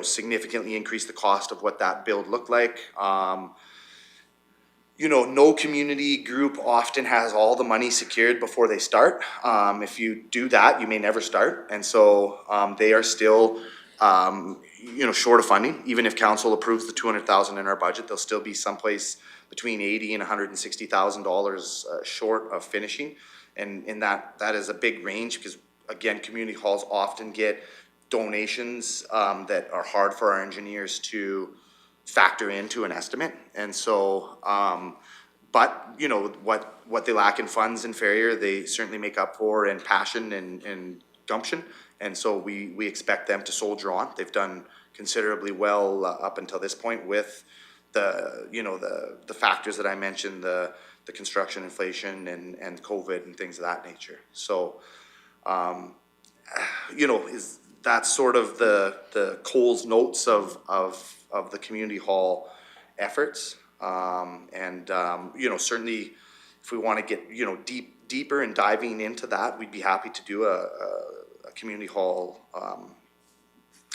M: significantly increased the cost of what that build looked like. No community group often has all the money secured before they start. If you do that, you may never start. And so they are still, short of funding. Even if council approves the $200,000 in our budget, they'll still be someplace between $80,000 and $160,000 short of finishing. And that is a big range because, again, community halls often get donations that are hard for our engineers to factor into an estimate. And so, but what they lack in funds in Ferrier, they certainly make up for in passion and gumption. And so we expect them to soldier on. They've done considerably well up until this point with the factors that I mentioned, the construction inflation and COVID and things of that nature. So, that's sort of the Coles notes of the community hall efforts. Certainly if we want to get, deeper and diving into that, we'd be happy to do a community hall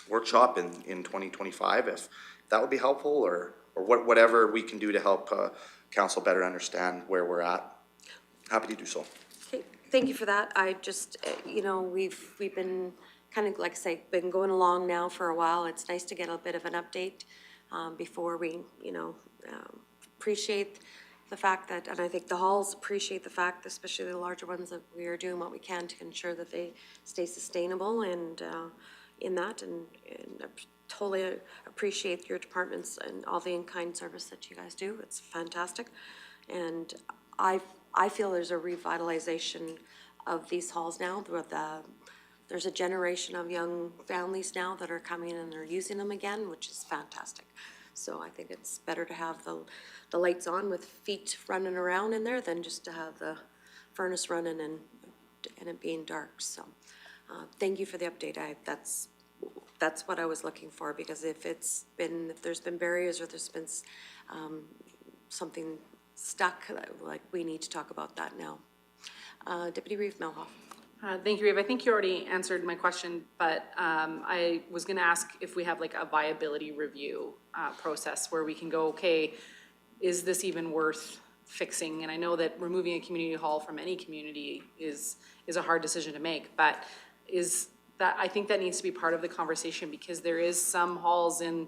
M: workshop in 2025 if that would be helpful or whatever we can do to help council better understand where we're at. Happy to do so.
A: Okay, thank you for that. I just, we've been kind of, like I say, been going along now for a while. It's nice to get a bit of an update before we, appreciate the fact that, and I think the halls appreciate the fact, especially the larger ones, that we are doing what we can to ensure that they stay sustainable and in that, and totally appreciate your departments and all the in-kind service that you guys do. It's fantastic. And I feel there's a revitalization of these halls now. There's a generation of young families now that are coming and they're using them again, which is fantastic. So I think it's better to have the lights on with feet running around in there than just to have the furnace running and it being dark. So thank you for the update. That's what I was looking for, because if there's been barriers or there's been something stuck, like we need to talk about that now. Deputy Reeve Melhoff.
C: Thank you, Reeve. I think you already answered my question, but I was gonna ask if we have like a viability review process where we can go, okay, is this even worth fixing? And I know that removing a community hall from any community is a hard decision to make, but I think that needs to be part of the conversation, because there is some halls in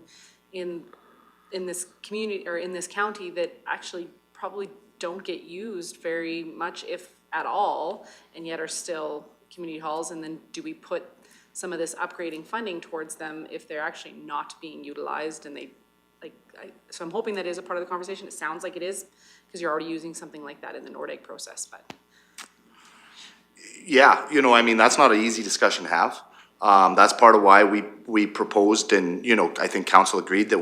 C: this community, or in this county, that actually probably don't get used very much, if at all, and yet are still community halls. And then do we put some of this upgrading funding towards them if they're actually not being utilized? And so I'm hoping that is a part of the conversation. It sounds like it is, because you're already using something like that in the Nordic process, but.
M: Yeah, you know, I mean, that's not an easy discussion to have. That's part of why we proposed, and, you know, I think council agreed that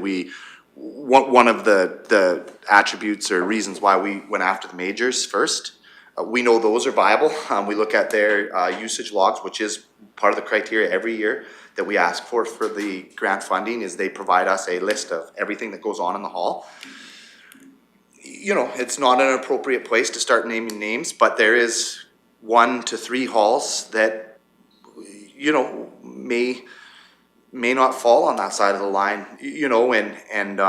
M: one of the attributes or reasons why we went after the majors first. We know those are viable. We look at their usage logs, which is part of the criteria every year that we ask for the grant funding, is they provide us a list of everything that goes on in the hall. You know, it's not an appropriate place to start naming names, but there is 1 to 3 halls that, you know, may not fall on that side of the line, you know, and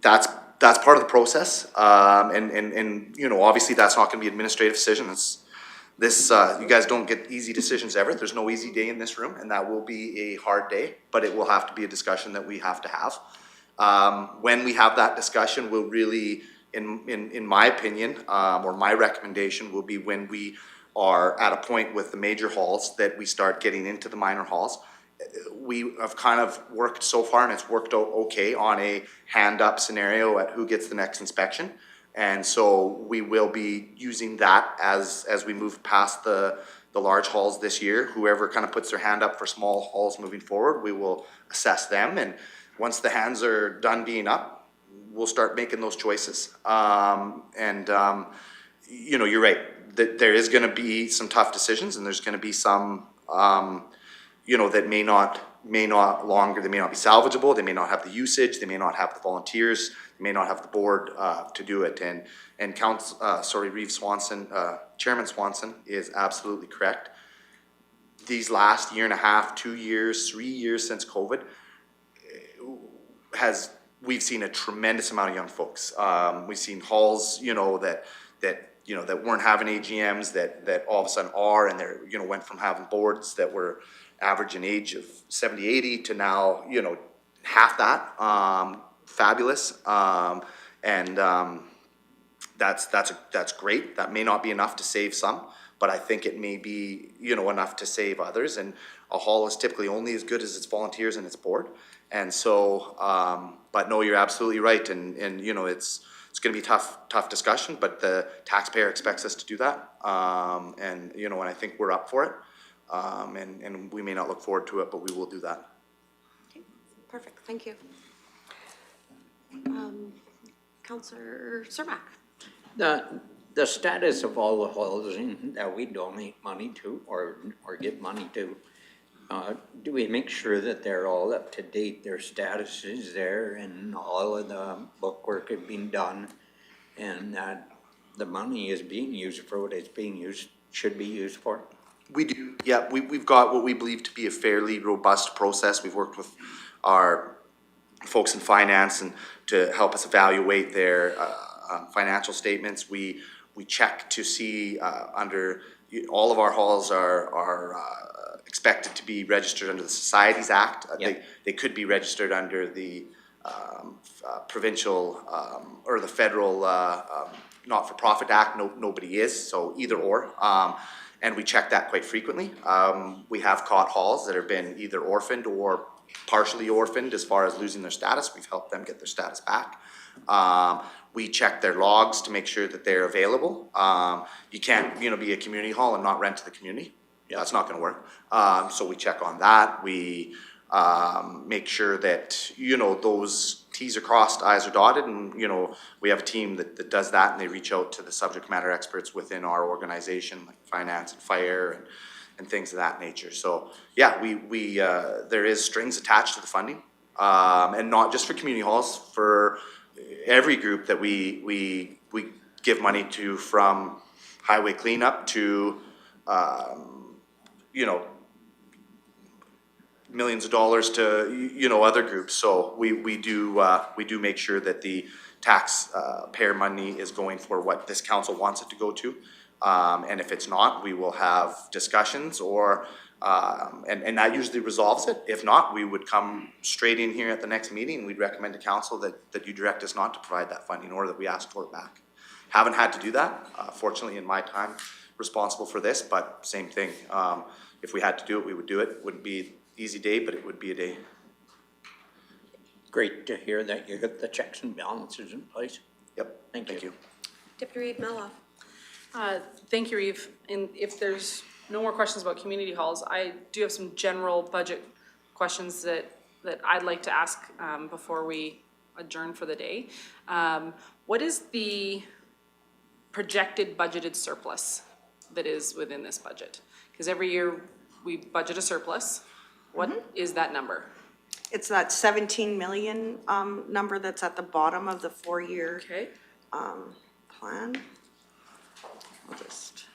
M: that's part of the process. And you know, obviously that's not gonna be an administrative decision. You guys don't get easy decisions ever. There's no easy day in this room, and that will be a hard day, but it will have to be a discussion that we have to have. When we have that discussion, we'll really, in my opinion, or my recommendation will be when we are at a point with the major halls that we start getting into the minor halls. We have kind of worked so far, and it's worked out okay on a hand-up scenario at who gets the next inspection. And so we will be using that as we move past the large halls this year. Whoever kind of puts their hand up for small halls moving forward, we will assess them. And once the hands are done being up, we'll start making those choices. You know, you're right, that there is gonna be some tough decisions, and there's gonna be some, you know, that may not be salvageable, they may not have the usage, they may not have the volunteers, they may not have the board to do it. And Reeve Swanson, Chairman Swanson is absolutely correct. These last year and a half, 2 years, 3 years since COVID, we've seen a tremendous amount of young folks. We've seen halls, you know, that weren't having AGMs that all of a sudden are, and they're, you know, went from having boards that were average in age of 70, 80 to now, you know, half that. Fabulous. That's great. That may not be enough to save some, but I think it may be, you know, enough to save others. And a hall is typically only as good as its volunteers and its board. And so, but no, you're absolutely right. And you know, it's gonna be a tough discussion, but the taxpayer expects us to do that. And you know, and I think we're up for it. And we may not look forward to it, but we will do that.
A: Okay, perfect, thank you. Councillor Cermak.
H: The status of all the halls that we donate money to or give money to, do we make sure that they're all up to date, their status is there, and all of the bookwork has been done, and that the money is being used for what it's being used, should be used for?
M: We do, yeah. We've got what we believe to be a fairly robust process. We've worked with our folks in finance and to help us evaluate their financial statements. We check to see under all of our halls are expected to be registered under the Societies Act. They could be registered under the provincial or the federal not-for-profit act. Nobody is, so either or. And we check that quite frequently. We have caught halls that have been either orphaned or partially orphaned as far as losing their status. We've helped them get their status back. We check their logs to make sure that they're available. You can't, you know, be a community hall and not rent to the community. That's not gonna work. So we check on that. We make sure that, you know, those T's are crossed, I's are dotted, and, you know, we have a team that does that, and they reach out to the subject matter experts within our organization, like finance and fire and things of that nature. So yeah, there is strings attached to the funding, and not just for community halls, for every group that we give money to, from highway cleanup to, you know, millions of dollars to, you know, other groups. So we do make sure that the taxpayer money is going for what this council wants it to go to. And if it's not, we will have discussions or, and that usually resolves it. If not, we would come straight in here at the next meeting. We'd recommend to council that you direct us not to provide that funding or that we ask for it back. Haven't had to do that, fortunately, in my time responsible for this, but same thing. If we had to do it, we would do it. Wouldn't be an easy day, but it would be a day.
H: Great to hear that you got the checks and balances in place.
M: Yep.
H: Thank you.
A: Deputy Reeve Melloff.
C: Thank you, Reeve. And if there's no more questions about community halls, I do have some general budget questions that I'd like to ask before we adjourn for the day. What is the projected budgeted surplus that is within this budget? Because every year we budget a surplus. What is that number?
B: It's that 17 million, number that's at the bottom of the 4-year,
C: Okay.
B: plan. I'll just.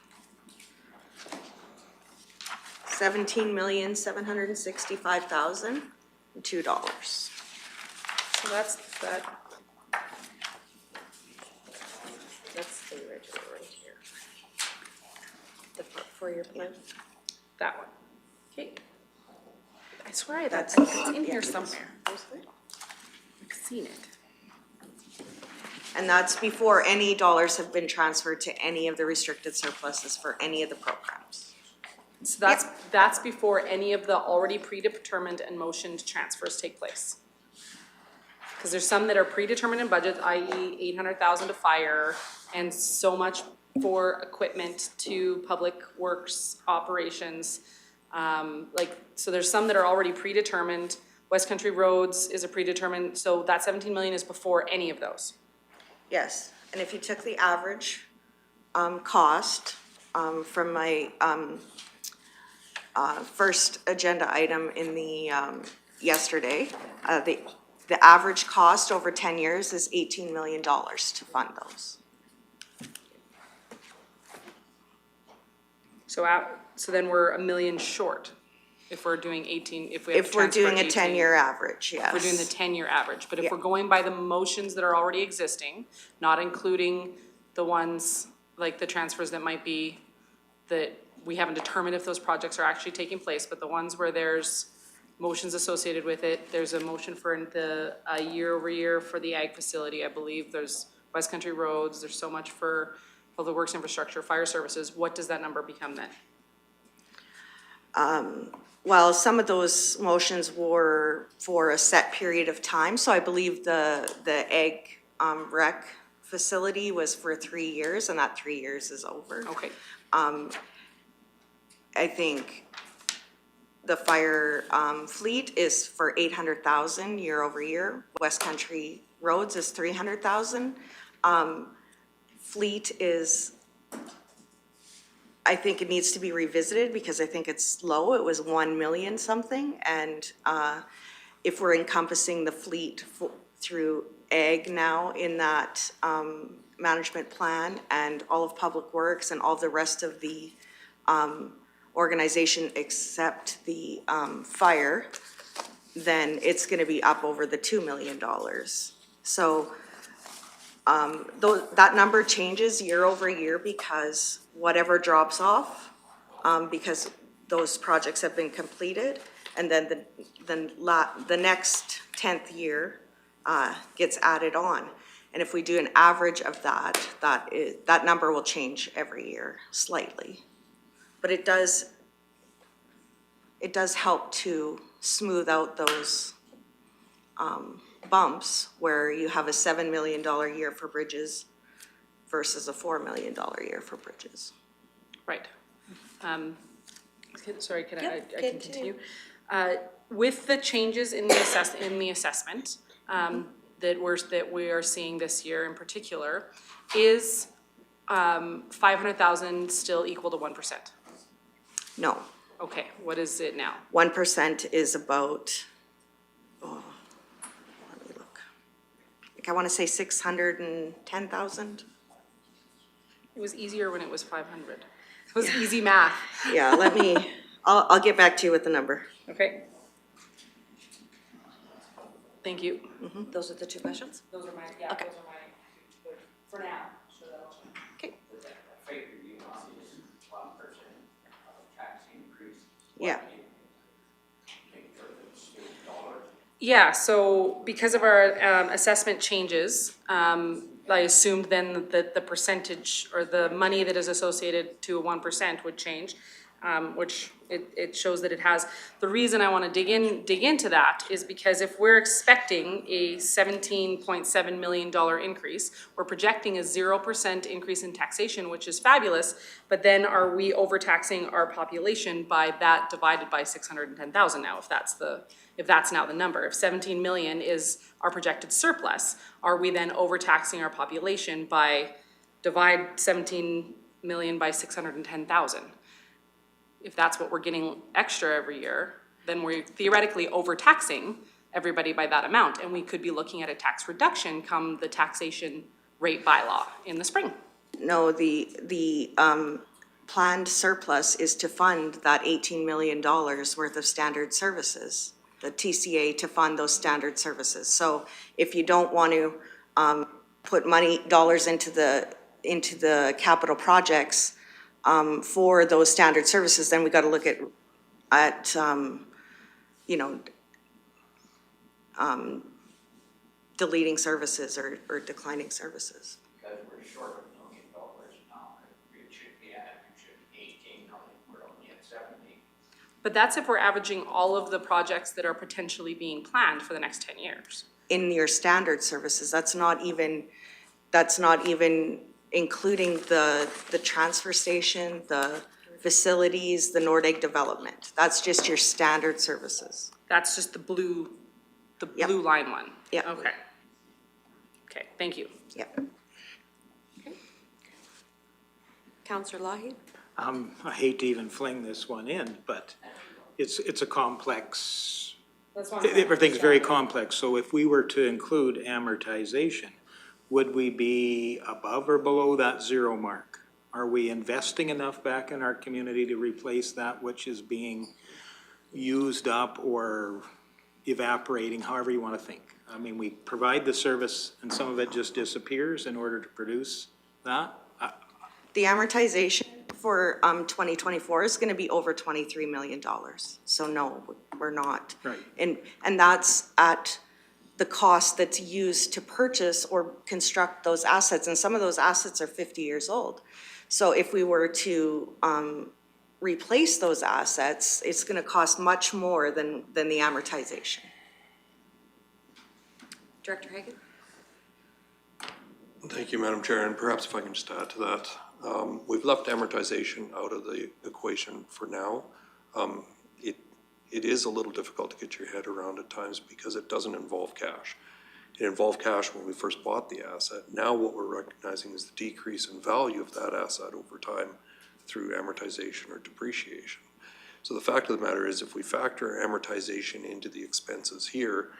B: $17,765,002.
C: So that's that. That's the original right here.
A: The 4-year plan.
C: That one. Okay. I swear I
B: That's-
C: it's in
B: yeah,
C: here
B: it is.
C: somewhere. I've seen it.
B: And that's before any dollars have been transferred to any of the restricted surpluses for any of the programs.
C: So that's before any of the already predetermined and motioned transfers take place. Because there's some that are predetermined in budget, i.e. 800,000 to fire and so much for equipment to public works operations. So there's some that are already predetermined. West Country Roads is a predetermined, so that 17 million is before any of those.
B: Yes, and if you took the average, cost, from my, first agenda item in the, yesterday, the average cost over 10 years is $18 million to fund those.
C: So then we're $1 million short if we're doing 18, if we have to
B: If we're
C: transfer
B: doing a
C: 18.
B: 10-year average, yes.
C: If we're doing the 10-year average, but if
B: Yeah.
C: we're going by the motions that are already existing, not including the ones, like the transfers that might be, that we haven't determined if those projects are actually taking place, but the ones where there's motions associated with it, there's a motion for the, year over year for the ag facility, I believe, there's West Country Roads, there's so much for public works infrastructure, fire services, what does that number become then?
B: Well, some of those motions were for a set period of time, so I believe the ag, rec facility was for 3 years, and that 3 years is over.
C: Okay,
B: I think the fire, fleet is for 800,000 year over year. West Country Roads is 300,000. Fleet is, I think it needs to be revisited because I think it's low. It was 1 million something. And if we're encompassing the fleet through ag now in that management plan and all of Public Works and all the rest of the organization except the fire, then it's gonna be up over the $2 million. So that number changes year over year because whatever drops off, because those projects have been completed, and then the next 10th year gets added on. And if we do an average of that number will change every year slightly. But it does help to smooth out those bumps where you have a $7 million year for bridges versus a $4 million year for bridges.
C: right. Sorry, can I
B: Yep,
C: can continue? With the changes in the assessment, that we are seeing this year in particular, is 500,000 still equal to 1%?
B: No,
C: Okay, what is it now?
B: 1% is about, let me look. I want to say 610,000.
C: It was easier when it was 500. It was easy math.
B: Yeah, I'll get back to you with the number.
C: Okay. Thank you.
A: Those are the two questions?
C: Those are my,
A: Okay.
C: those are my, for now.
A: Okay.
B: Yeah.
C: Yeah, so because of our assessment changes, I assumed then that the percentage or the money that is associated to a 1% would change, which it shows that it has. The reason I want to dig into that is because if we're expecting a $17.7 million increase, we're projecting a 0% increase in taxation, which is fabulous, but then are we overtaxing our population by that divided by 610,000 now, if that's now the number? If 17 million is our projected surplus, are we then overtaxing our population by divide 17 million by 610,000? If that's what we're getting extra every year, then we're theoretically overtaxing everybody by that amount, and we could be looking at a tax reduction come the taxation rate bylaw in the spring.
B: No, the planned surplus is to fund that $18 million worth of standard services, the TCA to fund those standard services. So if you don't want to put dollars into the capital projects for those standard services, then we got to look at deleting services or declining services.
H: Because we're short $1 million now, it should be 18 million, we're only at 70.
C: But that's if we're averaging all of the projects that are potentially being planned for the next 10 years.
B: In your standard services, that's not even including the transfer station, the facilities, the Nordegg development. That's just your standard services.
C: That's just the blue
B: Yep.
C: line one?
B: Yep.
C: Okay. Okay, thank you.
B: Yep.
A: Counselor Lougheed?
F: I hate to even fling this one in, but it's a complex, everything's very complex. So if we were to include amortization, would we be above or below that zero mark? Are we investing enough back in our community to replace that which is being used up or evaporating, however you want to think? I mean, we provide the service and some of it just disappears in order to produce that.
B: The amortization for 2024 is going to be over $23 million. So no, we're not.
F: Right.
B: And that's at the cost that's used to purchase or construct those assets. And some of those assets are 50 years old. So if we were to replace those assets, it's going to cost much more than the amortization.
A: Director Hagan?
P: Thank you, Madam Chair, and perhaps if I can just add to that. We've left amortization out of the equation for now. It is a little difficult to get your head around at times because it doesn't involve cash. It involved cash when we first bought the asset. Now what we're recognizing is the decrease in value of that asset over time through amortization or depreciation. So the fact of the matter is, if we factor amortization into the expenses here,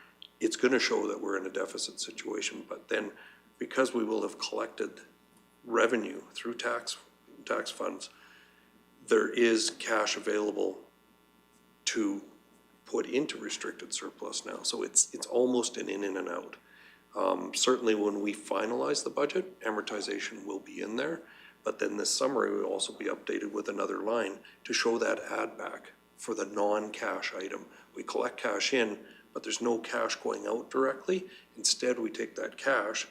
P: it's going to show that we're in a deficit situation. But then, because we will have collected revenue through tax funds, there is cash available to put into restricted surplus now. So it's almost an in and out. Certainly when we finalize the budget, amortization will be in there, but then this summary will also be updated with another line to show that add back for the non-cash item. We collect cash in, but there's no cash going out directly. Instead, we take that cash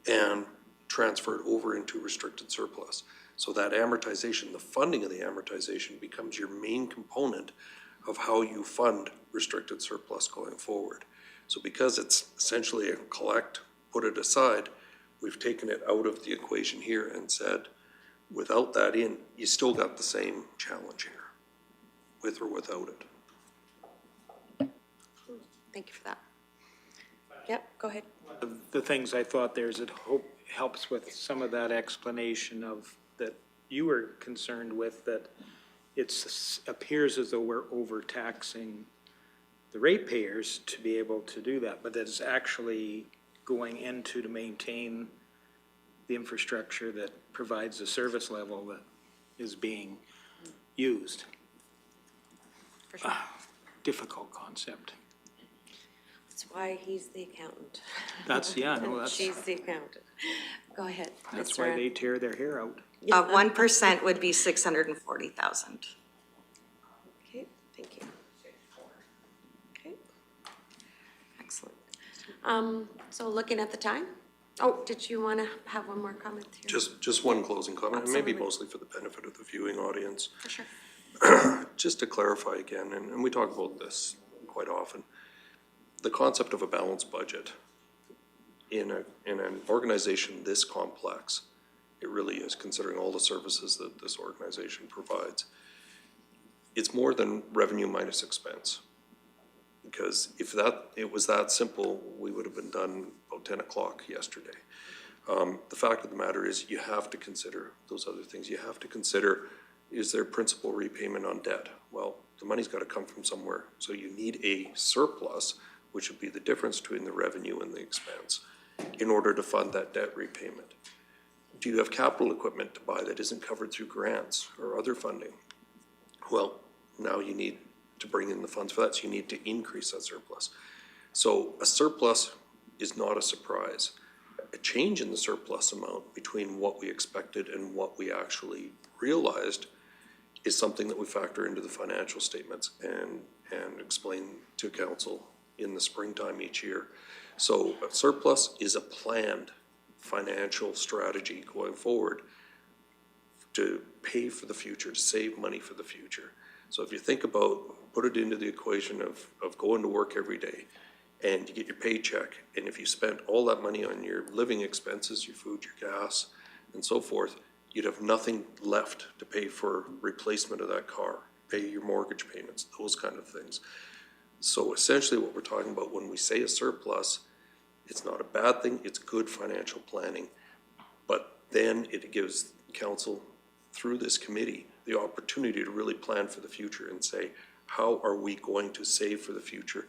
P: and transfer it over into restricted surplus. So that amortization, the funding of the amortization becomes your main component of how you fund restricted surplus going forward. So because it's essentially a collect, put it aside, we've taken it out of the equation here and said, without that in, you still got the same challenge here, with or without it.
A: Thank you for that. Yep, go ahead.
F: The things I thought there's, it helps with some of that explanation of that you were concerned with, that it appears as though we're overtaxing the ratepayers to be able to do that, but that it's actually going into to maintain the infrastructure that provides the service level that is being used.
A: For sure.
F: Difficult concept.
A: That's why he's the accountant.
F: That's, yeah, no,
A: And
F: that's,
A: she's the accountant. Go ahead.
F: that's
A: Mr.
F: why
A: An-
F: they tear their hair out.
B: 1% would be 640,000.
A: Okay, thank you. Okay. Excellent. So looking at the time, oh, did you want to have one more comment here?
P: Just one closing comment, and maybe
A: Absolutely.
P: mostly for the benefit of the viewing audience.
A: For sure.
P: Just to clarify again, and we talk about this quite often, the concept of a balanced budget in an organization this complex, it really is, considering all the services that this organization provides. It's more than revenue minus expense. Because if it was that simple, we would have been done about 10 o'clock yesterday. The fact of the matter is you have to consider those other things. You have to consider, is there principal repayment on debt? Well, the money's got to come from somewhere. So you need a surplus, which would be the difference between the revenue and the expense, in order to fund that debt repayment. Do you have capital equipment to buy that isn't covered through grants or other funding? Well, now you need to bring in the funds for that, so you need to increase that surplus. So a surplus is not a surprise. A change in the surplus amount between what we expected and what we actually realized is something that we factor into the financial statements and explain to council in the springtime each year. So a surplus is a planned financial strategy going forward to pay for the future, to save money for the future. So if you think about, put it into the equation of going to work every day and you get your paycheck, and if you spent all that money on your living expenses, your food, your gas, and so forth, you'd have nothing left to pay for replacement of that car, pay your mortgage payments, those kind of things. So essentially what we're talking about when we say a surplus, it's not a bad thing, it's good financial planning. But then it gives council, through this committee, the opportunity to really plan for the future and say, how are we going to save for the future?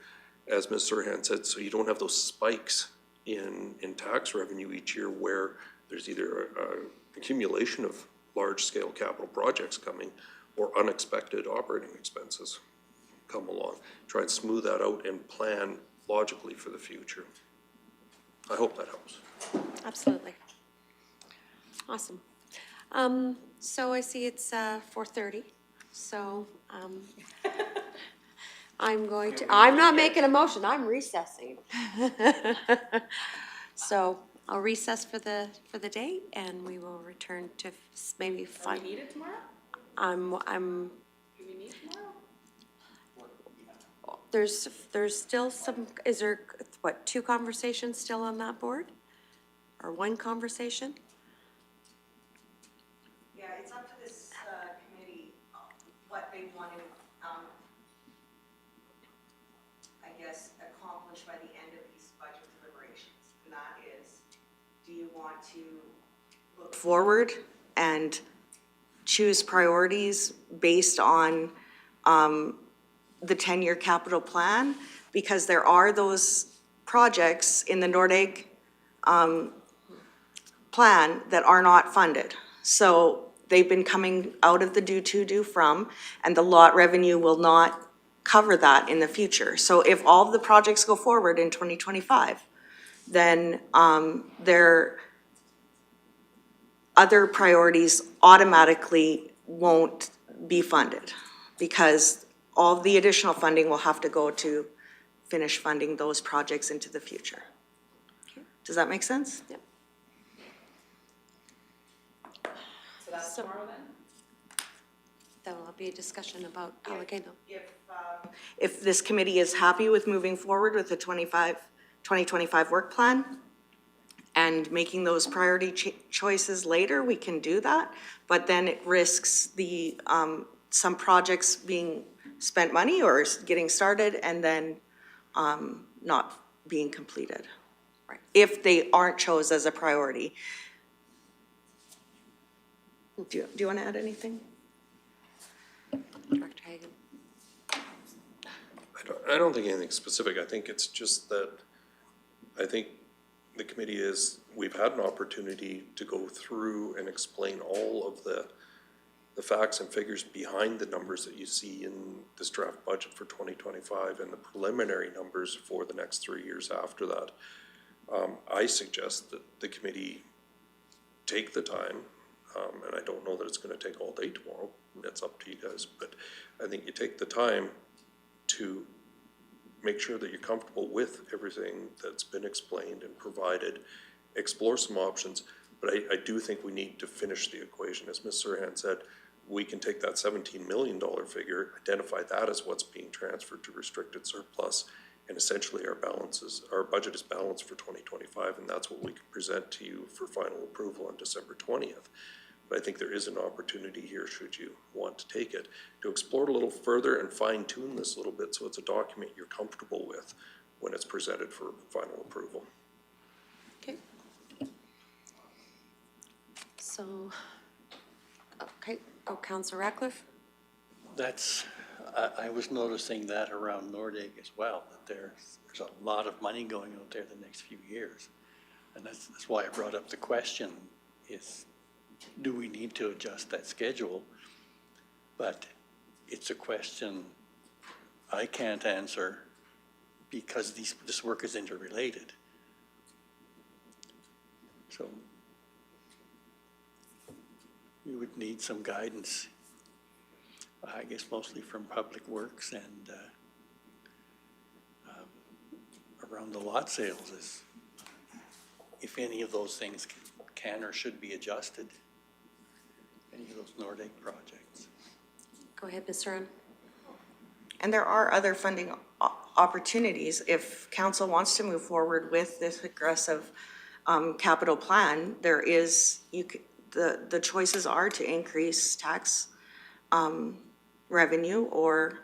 P: As Ms. Serhan said, so you don't have those spikes in tax revenue each year where there's either a accumulation of large-scale capital projects coming or unexpected operating expenses come along. Try and smooth that out and plan logically for the future. I hope that helps.
A: Absolutely. Awesome. So I see it's 4:30, so I'm not making a motion, I'm recessing. So I'll recess for the day, and we will return to maybe
C: Are
A: 5.
C: we needed tomorrow?
A: I'm,
C: Do we need tomorrow?
A: there's still some, is there, what, 2 conversations still on that board? Or 1 conversation?
B: Yeah, it's up to this committee, what they want to, I guess, accomplish by the end of these budget deliberations. And that is, do you want to look forward and choose priorities based on the 10-year capital plan? Because there are those projects in the Nordegg plan that are not funded. So they've been coming out of the due to, due from, and the lot revenue will not cover that in the future. So if all of the projects go forward in 2025, then their other priorities automatically won't be funded, because all the additional funding will have to go to finish funding those projects into the future. Does that make sense?
A: Yep.
C: So that's
A: So-
C: tomorrow then?
A: There will be a discussion about Allegheny.
B: If this committee is happy with moving forward with the 2025 work plan and making those priority choices later, we can do that. But then it risks the, some projects being spent money or getting started and then not being completed.
A: Right.
B: If they aren't chosen as a priority. Do you want to add anything?
A: Director Hagan.
P: I don't think anything specific. I think it's just that, I think the committee is, we've had an opportunity to go through and explain all of the facts and figures behind the numbers that you see in this draft budget for 2025 and the preliminary numbers for the next 3 years after that. I suggest that the committee take the time, and I don't know that it's gonna take all day tomorrow, that's up to you guys, but I think you take the time to make sure that you're comfortable with everything that's been explained and provided, explore some options, but I do think we need to finish the equation. As Ms. Serhan said, we can take that $17 million figure, identify that as what's being transferred to restricted surplus, and essentially our budget is balanced for 2025, and that's what we can present to you for final approval on December 20th. But I think there is an opportunity here, should you want to take it, to explore it a little further and fine tune this a little bit so it's a document you're comfortable with when it's presented for final approval.
A: Okay. So, okay, Councillor Ratcliffe?
G: That's, I was noticing that around Nordig as well, that there's a lot of money going out there the next few years. And that's why I brought up the question is, do we need to adjust that schedule? But it's a question I can't answer because this work is interrelated. So we would need some guidance, I guess mostly from Public Works and around the lot sales, is if any of those things can or should be adjusted, any of those Nordic projects.
A: Go ahead, Ms. Serhan.
B: And there are other funding opportunities. If council wants to move forward with this aggressive capital plan, there is, the choices are to increase tax revenue or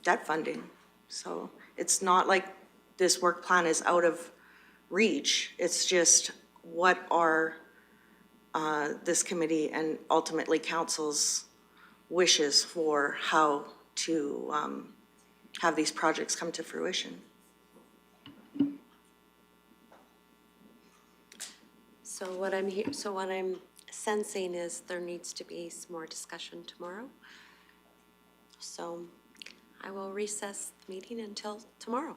B: debt funding. So it's not like this work plan is out of reach. It's just what are this committee and ultimately council's wishes for how to have these projects come to fruition.
A: So what I'm sensing is there needs to be some more discussion tomorrow. So I will recess the meeting until tomorrow.